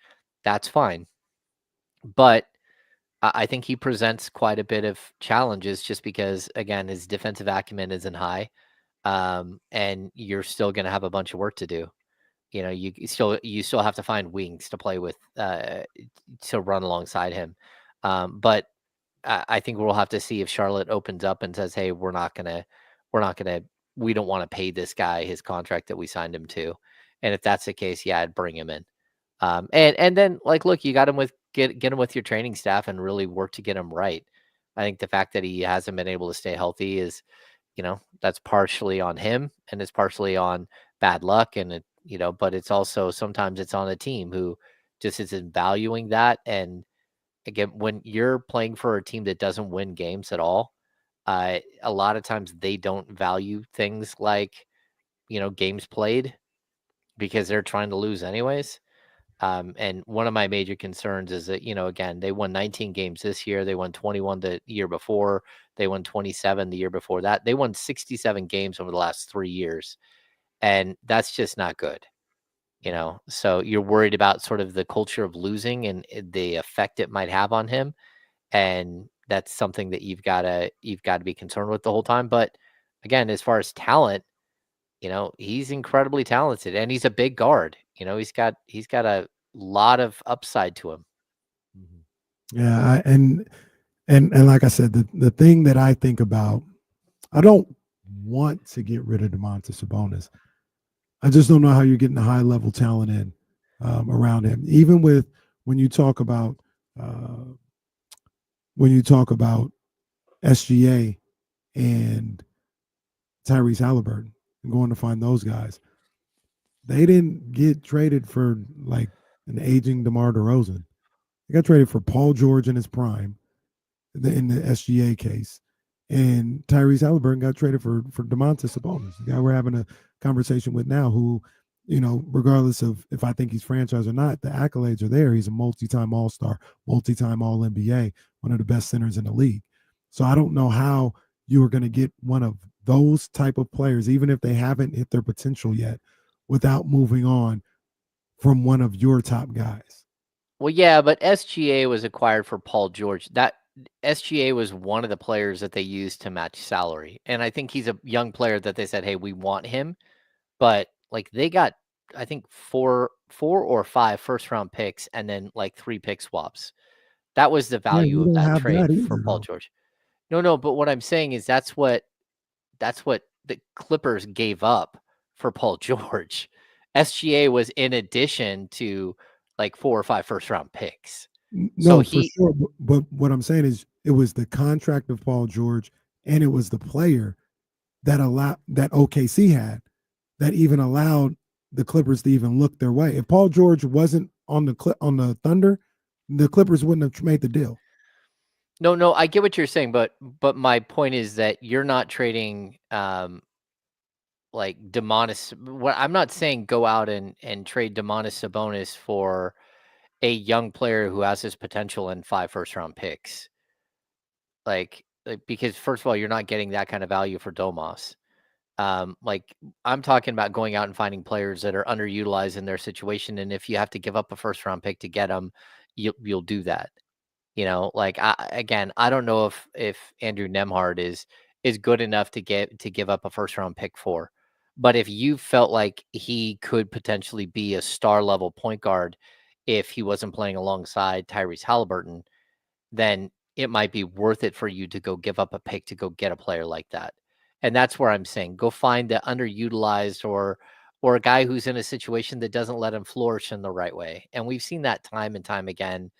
that's fine. But I think he presents quite a bit of challenges just because, again, his defensive acumen isn't high. And you're still going to have a bunch of work to do. You still have to find wings to play with, to run alongside him. But I think we'll have to see if Charlotte opens up and says, "Hey, we don't want to pay this guy his contract that we signed him to." And if that's the case, yeah, I'd bring him in. And then look, you got him get him with your training staff and really work to get him right. I think the fact that he hasn't been able to stay healthy is, that's partially on him and it's partially on bad luck. And but it's also sometimes it's on a team who just isn't valuing that. And again, when you're playing for a team that doesn't win games at all, a lot of times they don't value things like, games played because they're trying to lose anyways. And one of my major concerns is that, again, they won 19 games this year. They won 21 the year before. They won 27 the year before that. They won 67 games over the last 3 years. And that's just not good. So you're worried about sort of the culture of losing and the effect it might have on him. And that's something that you've got to be concerned with the whole time. But again, as far as talent, he's incredibly talented and he's a big guard. He's got a lot of upside to him. Yeah. And like I said, the thing that I think about, I don't want to get rid of Domantas Sabonis. I just don't know how you're getting the high level talent in around him. Even when you talk about SGA and Tyrese Halliburton and going to find those guys, they didn't get traded for an aging DeMar DeRozan. They got traded for Paul George in his prime in the SGA case. And Tyrese Halliburton got traded for Domantas Sabonis, the guy we're having a conversation with now, who, regardless of if I think he's franchise or not, the accolades are there. He's a multi-time All-Star, multi-time All-NBA, one of the best centers in the league. So I don't know how you are going to get one of those type of players, even if they haven't hit their potential yet, without moving on from one of your top guys. Well, yeah, but SGA was acquired for Paul George. That SGA was one of the players that they used to match salary. And I think he's a young player that they said, "Hey, we want him." But they got, I think, four or five first round picks and then 3 pick swaps. That was the value of that trade for Paul George. No, but what I'm saying is that's what the Clippers gave up for Paul George. SGA was in addition to 4 or 5 first round picks. No, So for sure. But what I'm saying is, it was the contract of Paul George, and it was the player that OKC had that even allowed the Clippers to even look their way. If Paul George wasn't on the Thunder, the Clippers wouldn't have made the deal. No, I get what you're saying, but my point is that you're not trading like Domantas. What I'm not saying go out and trade Domantas Sabonis for a young player who has his potential in 5 first-round picks. Like because first of all, you're not getting that kind of value for Domas. Like I'm talking about going out and finding players that are underutilized in their situation, and if you have to give up a first-round pick to get them, you'll do that. Like I don't know if Andrew Nemhard is good enough to give up a first-round pick for, but if you felt like he could potentially be a star level point guard if he wasn't playing alongside Tyrese Halliburton, then it might be worth it for you to go give up a pick to go get a player like that. And that's where I'm saying go find the underutilized or a guy who's in a situation that doesn't let him flourish in the right way. And we've seen that time and time again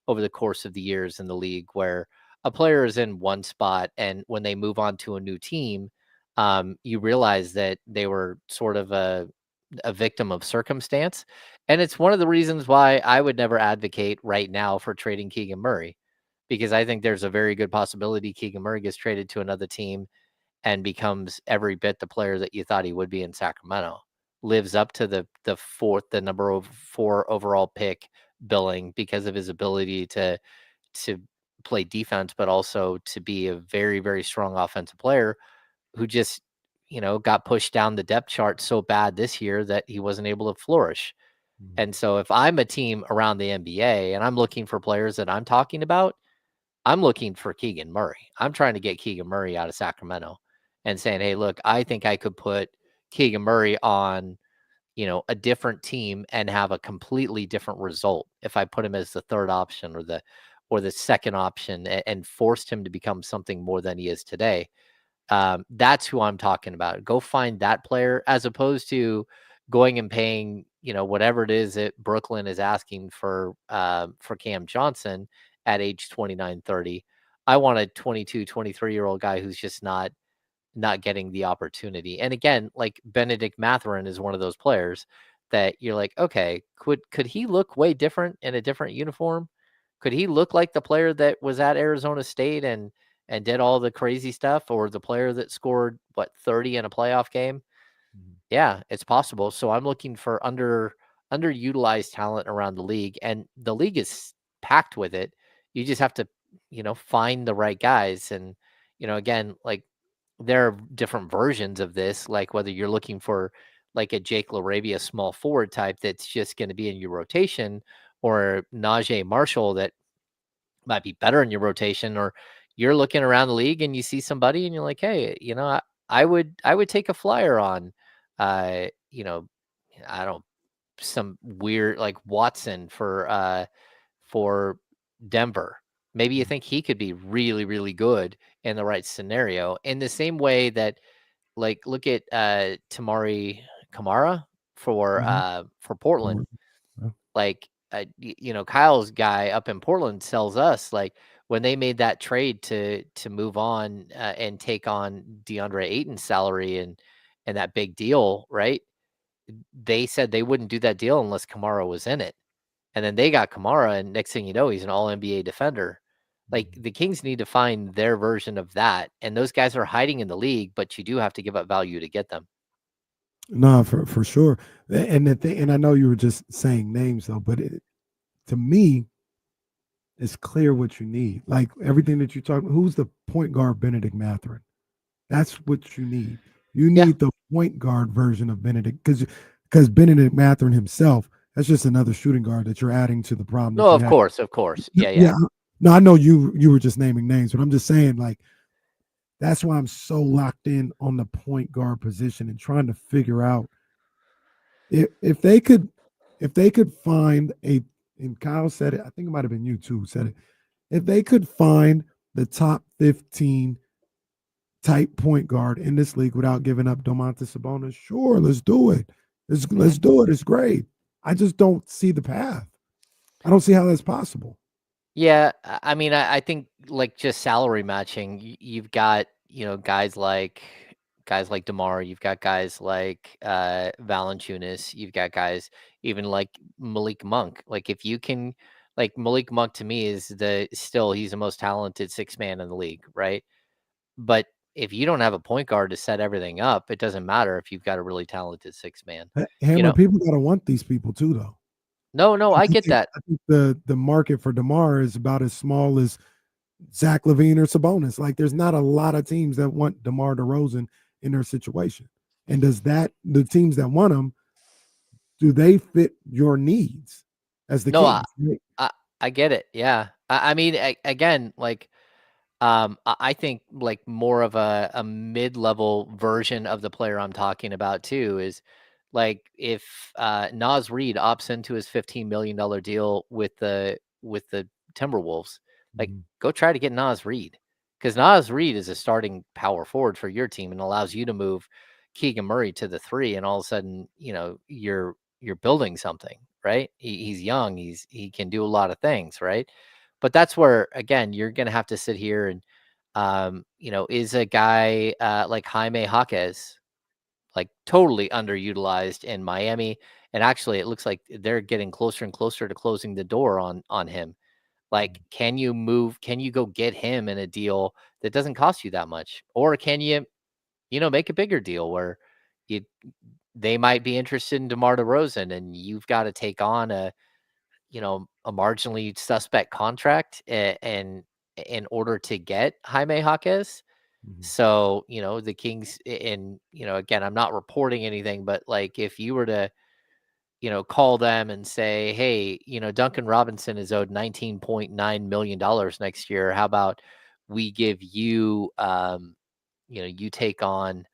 over the course of the years in the league where a player is in one spot and when they move on to a new team, you realize that they were sort of a victim of circumstance. And it's one of the reasons why I would never advocate right now for trading Keegan Murray, because I think there's a very good possibility Keegan Murray gets traded to another team and becomes every bit the player that you thought he would be in Sacramento. Lives up to the number 4 overall pick billing because of his ability to play defense, but also to be a very, very strong offensive player who just, got pushed down the depth chart so bad this year that he wasn't able to flourish. And so if I'm a team around the NBA and I'm looking for players that I'm talking about, I'm looking for Keegan Murray. I'm trying to get Keegan Murray out of Sacramento and saying, hey, look, I think I could put Keegan Murray on, a different team and have a completely different result if I put him as the third option or the second option and forced him to become something more than he is today. That's who I'm talking about. Go find that player as opposed to going and paying, whatever it is that Brooklyn is asking for Cam Johnson at age 29, 30. I want a 22, 23-year-old guy who's just not getting the opportunity. And again, like Benedict Mathurin is one of those players that you're like, okay, could he look way different in a different uniform? Could he look like the player that was at Arizona State and did all the crazy stuff, or the player that scored 30 in a playoff game? Yeah, it's possible. So I'm looking for underutilized talent around the league, and the league is packed with it. You just have to, find the right guys. And, again, like there are different versions of this, like whether you're looking for like a Jake LaRavia small forward type that's just going to be in your rotation, or Najee Marshall that might be better in your rotation, or you're looking around the league and you see somebody and you're like, hey, I would take a flyer on, I don't, some weird like Watson for Denver. Maybe you think he could be really, really good in the right scenario. In the same way that, like, look at Tamari Kamara for Portland. Like, Kyle's guy up in Portland tells us, like, when they made that trade to move on and take on DeAndre Ayton's salary and that big deal, right? They said they wouldn't do that deal unless Kamara was in it. And then they got Kamara, and next thing you know, he's an all-NBA defender. Like, the Kings need to find their version of that. And those guys are hiding in the league, but you do have to give up value to get them. No, for sure. And the thing, and I know you were just saying names though, but to me, it's clear what you need. Like everything that you talk. Who's the point guard Benedict Mathurin? That's what you need. You need the point guard version of Benedict, because Benedict Mathurin himself, that's just another shooting guard that you're adding to the problem. No, of course. Yeah. No, I know you were just naming names, but I'm just saying, like, that's why I'm so locked in on the point guard position and trying to figure out if they could find and Kyle said it, I think it might have been you too who said it. If they could find the top 15 type point guard in this league without giving up Domantas Sabonis, sure, let's do it. Let's do it. It's great. I just don't see the path. I don't see how that's possible. Yeah, I mean, I think like just salary matching. You've got guys like Demar. You've got guys like Valanciunas. You've got guys even like Malik Monk. Like if you can, like Malik Monk to me is he's the most talented six man in the league, right? But if you don't have a point guard to set everything up, it doesn't matter if you've got a really talented six man. Hammer, people gotta want these people too, though. No, I get that. I think the market for DeMar is about as small as Zach LaVine or Sabonis. Like, there's not a lot of teams that want DeMar DeRozan in their situation. And the teams that want him, do they fit your needs as the Kings? I get it. Yeah. I mean, again, like, I think like more of a mid-level version of the player I'm talking about too is like if Naz Reid opts into his $15 million deal with the Timberwolves, like go try to get Naz Reid, because Naz Reid is a starting power forward for your team and allows you to move Keegan Murray to the 3, and all of a sudden, you're building something, right? He's young, he can do a lot of things, right? But that's where, again, you're going to have to sit here and, is a guy like Jaime Jaquez, like totally underutilized in Miami. And actually, it looks like they're getting closer and closer to closing the door on him. Like, can you go get him in a deal that doesn't cost you that much? Or can you, make a bigger deal where they might be interested in DeMar DeRozan and you've got to take on a marginally suspect contract and in order to get Jaime Jaquez. So, the Kings, and, again, I'm not reporting anything, but like if you were to, call them and say, hey, Duncan Robinson is owed $19.9 million next year. How about we give you, you take on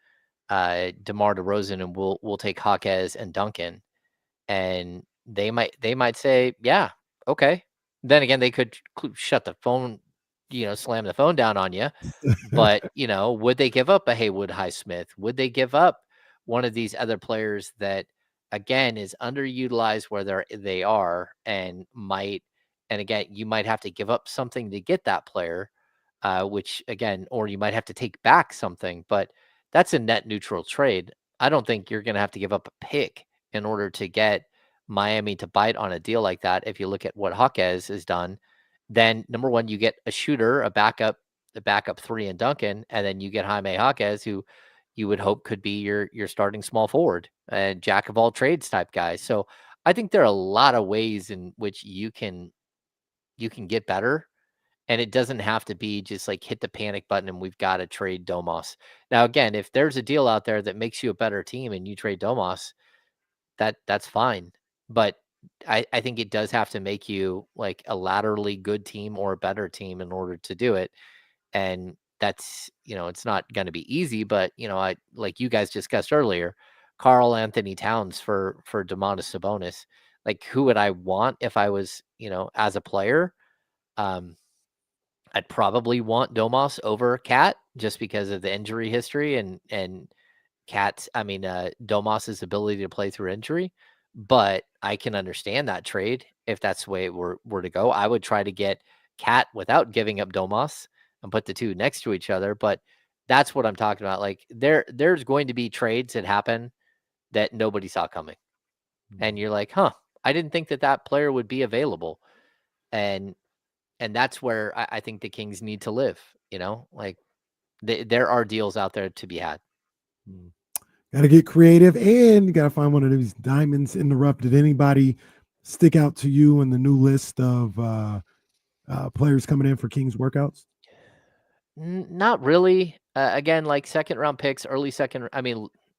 DeMar DeRozan and we'll take Jaquez and Duncan. And they might say, yeah, okay. Then again, they could shut the phone, slam the phone down on you. But, would they give up a Haywood Highsmith? Would they give up one of these other players that, again, is underutilized where they are and again, you might have to give up something to get that player, which again, or you might have to take back something, but that's a net neutral trade. I don't think you're going to have to give up a pick in order to get Miami to bite on a deal like that. If you look at what Jaquez has done, then number one, you get a shooter, the backup 3 in Duncan, and then you get Jaime Jaquez, who you would hope could be your starting small forward and jack of all trades type guy. So I think there are a lot of ways in which you can get better. And it doesn't have to be just like hit the panic button and we've got to trade Domas. Now, again, if there's a deal out there that makes you a better team and you trade Domas, that's fine. But I think it does have to make you like a laterally good team or a better team in order to do it. And that's, it's not going to be easy, but I, like you guys discussed earlier, Karl Anthony Towns for Domantas Sabonis. Like, who would I want if I was, as a player? I'd probably want Domas over Cat just because of the injury history and Domas's ability to play through injury. But I can understand that trade if that's the way it were to go. I would try to get Cat without giving up Domas and put the two next to each other. But that's what I'm talking about. Like there's going to be trades that happen that nobody saw coming. And you're like, I didn't think that player would be available. And that's where I think the Kings need to live, like there are deals out there to be had. Got to get creative and you got to find one of these diamonds in the rough. Did anybody stick out to you in the new list of players coming in for Kings workouts? Not really. Again, like second round picks,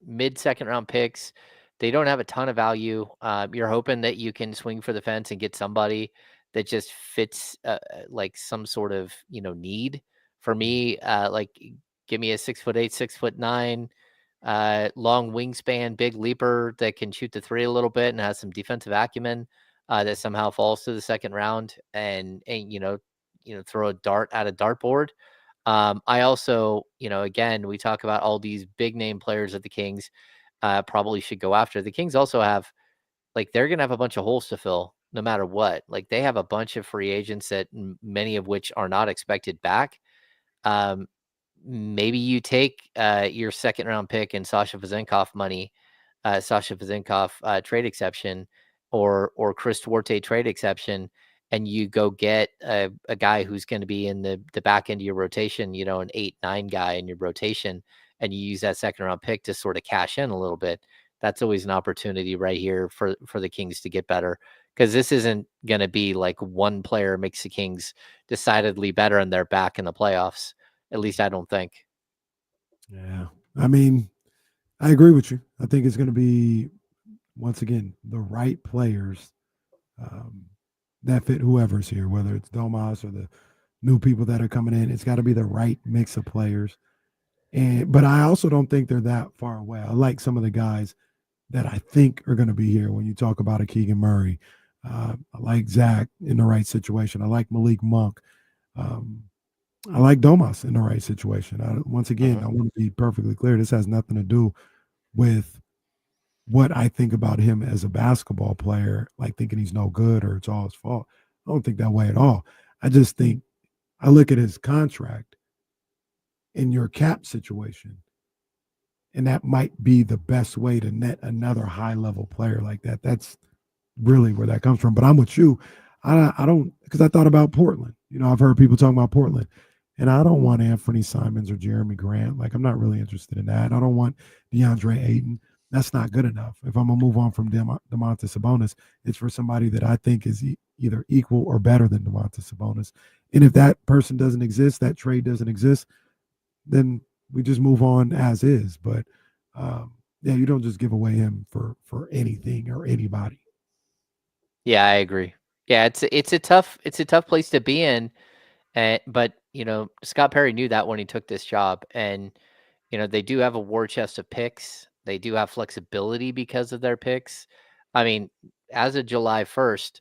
mid second round picks, they don't have a ton of value. You're hoping that you can swing for the fence and get somebody that just fits like some sort of, need. For me, like give me a 6'8", 6'9", long wingspan, big leaper that can shoot the 3 a little bit and has some defensive acumen that somehow falls to the second round and throw a dart at a dartboard. I also, again, we talk about all these big name players that the Kings probably should go after. The Kings also have, like, they're going to have a bunch of holes to fill no matter what. Like they have a bunch of free agents that many of which are not expected back. Maybe you take your second round pick and Sasha Vezenkov trade exception, or Chris Duarte trade exception, and you go get a guy who's going to be in the back end of your rotation, an 8-9 guy in your rotation, and you use that second round pick to sort of cash in a little bit. That's always an opportunity right here for the Kings to get better, because this isn't going to be like one player makes the Kings decidedly better and they're back in the playoffs. At least I don't think. Yeah. I mean, I agree with you. I think it's going to be, once again, the right players that fit whoever's here, whether it's Domas or the new people that are coming in. It's got to be the right mix of players. But I also don't think they're that far away. I like some of the guys that I think are going to be here when you talk about a Keegan Murray. I like Zach in the right situation. I like Malik Monk. I like Domas in the right situation. Once again, I want to be perfectly clear. This has nothing to do with what I think about him as a basketball player, like thinking he's no good or it's all his fault. I don't think that way at all. I just think I look at his contract in your cap situation, and that might be the best way to net another high-level player like that. That's really where that comes from. But I'm with you. I don't, because I thought about Portland. I've heard people talking about Portland. And I don't want Anthony Simons or Jeremy Grant. Like, I'm not really interested in that. I don't want DeAndre Ayton. That's not good enough. If I'm going to move on from Domantas Sabonis, it's for somebody that I think is either equal or better than Domantas Sabonis. And if that person doesn't exist, that trade doesn't exist, then we just move on as is. But, yeah, you don't just give away him for anything or anybody. Yeah, I agree. Yeah, it's a tough place to be in. But, Scott Perry knew that when he took this job, and, they do have a war chest of picks. They do have flexibility because of their picks. I mean, as of July 1st,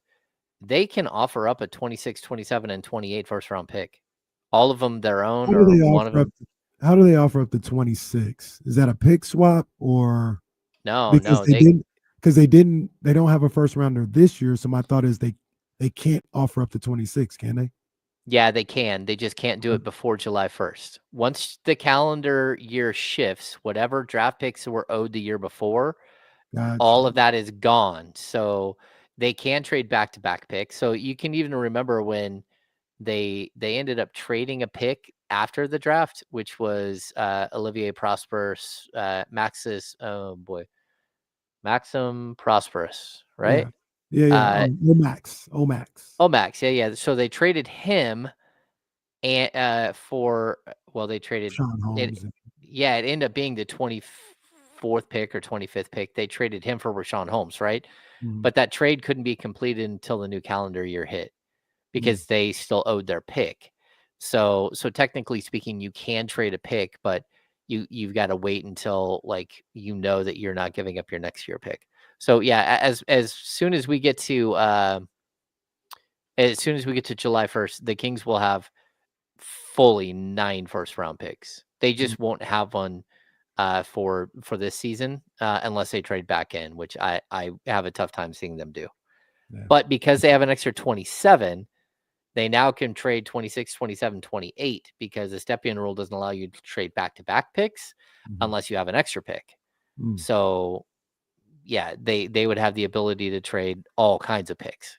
they can offer up a 26, 27, and 28 first round pick. All of them their own, or one of them. How do they offer up the 26? Is that a pick swap or no? Because they don't have a first rounder this year. So my thought is they can't offer up to 26, can they? Yeah, they can. They just can't do it before July 1st. Once the calendar year shifts, whatever draft picks were owed the year before, all of that is gone. So they can trade back-to-back picks. So you can even remember when they ended up trading a pick after the draft, which was Olivier Prosperous, Maxim Prosperous, right? Yeah. Omax. Yeah. So they traded him and they traded Sean Holmes. it ended up being the 24th pick or 25th pick. They traded him for Rashawn Holmes, right? But that trade couldn't be completed until the new calendar year hit because they still owed their pick. So technically speaking, you can trade a pick, but you've got to wait until that you're not giving up your next year pick. So yeah, as soon as we get to July 1st, the Kings will have fully 9 first round picks. They just won't have one for this season unless they trade back in, which I have a tough time seeing them do. Yeah. But because they have an extra 27, they now can trade 26, 27, 28 because the step-in rule doesn't allow you to trade back-to-back picks unless you have an extra pick. So yeah, they would have the ability to trade all kinds of picks.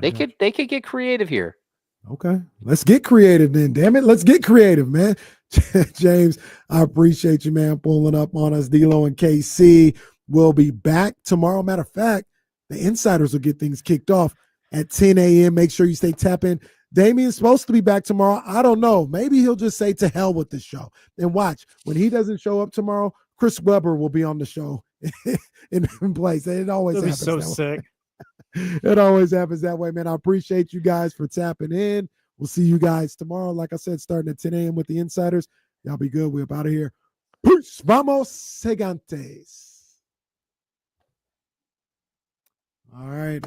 They could get creative here. Okay, let's get creative then. Damn it, let's get creative, man. James, I appreciate you, man, pulling up on us. D-Lo and KC will be back tomorrow. Matter of fact, the Insiders will get things kicked off at 10 a.m. Make sure you stay tapped in. Damien's supposed to be back tomorrow. I don't know. Maybe he'll just say to hell with the show. And watch, when he doesn't show up tomorrow, Chris Webber will be on the show in place. It always happens. So sick. It always happens that way, man. I appreciate you guys for tapping in. We'll see you guys tomorrow. Like I said, starting at 10 a.m. with the Insiders. Y'all be good. We're up out of here. Peace. Vamos, Gigantes. All right,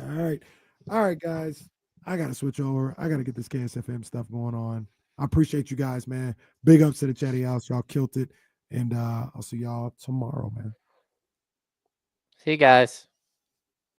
guys. I got to switch over. I got to get this KSFM stuff going on. I appreciate you guys, man. Big ups to the Chatty House. Y'all killed it. And I'll see y'all tomorrow, man. See you guys.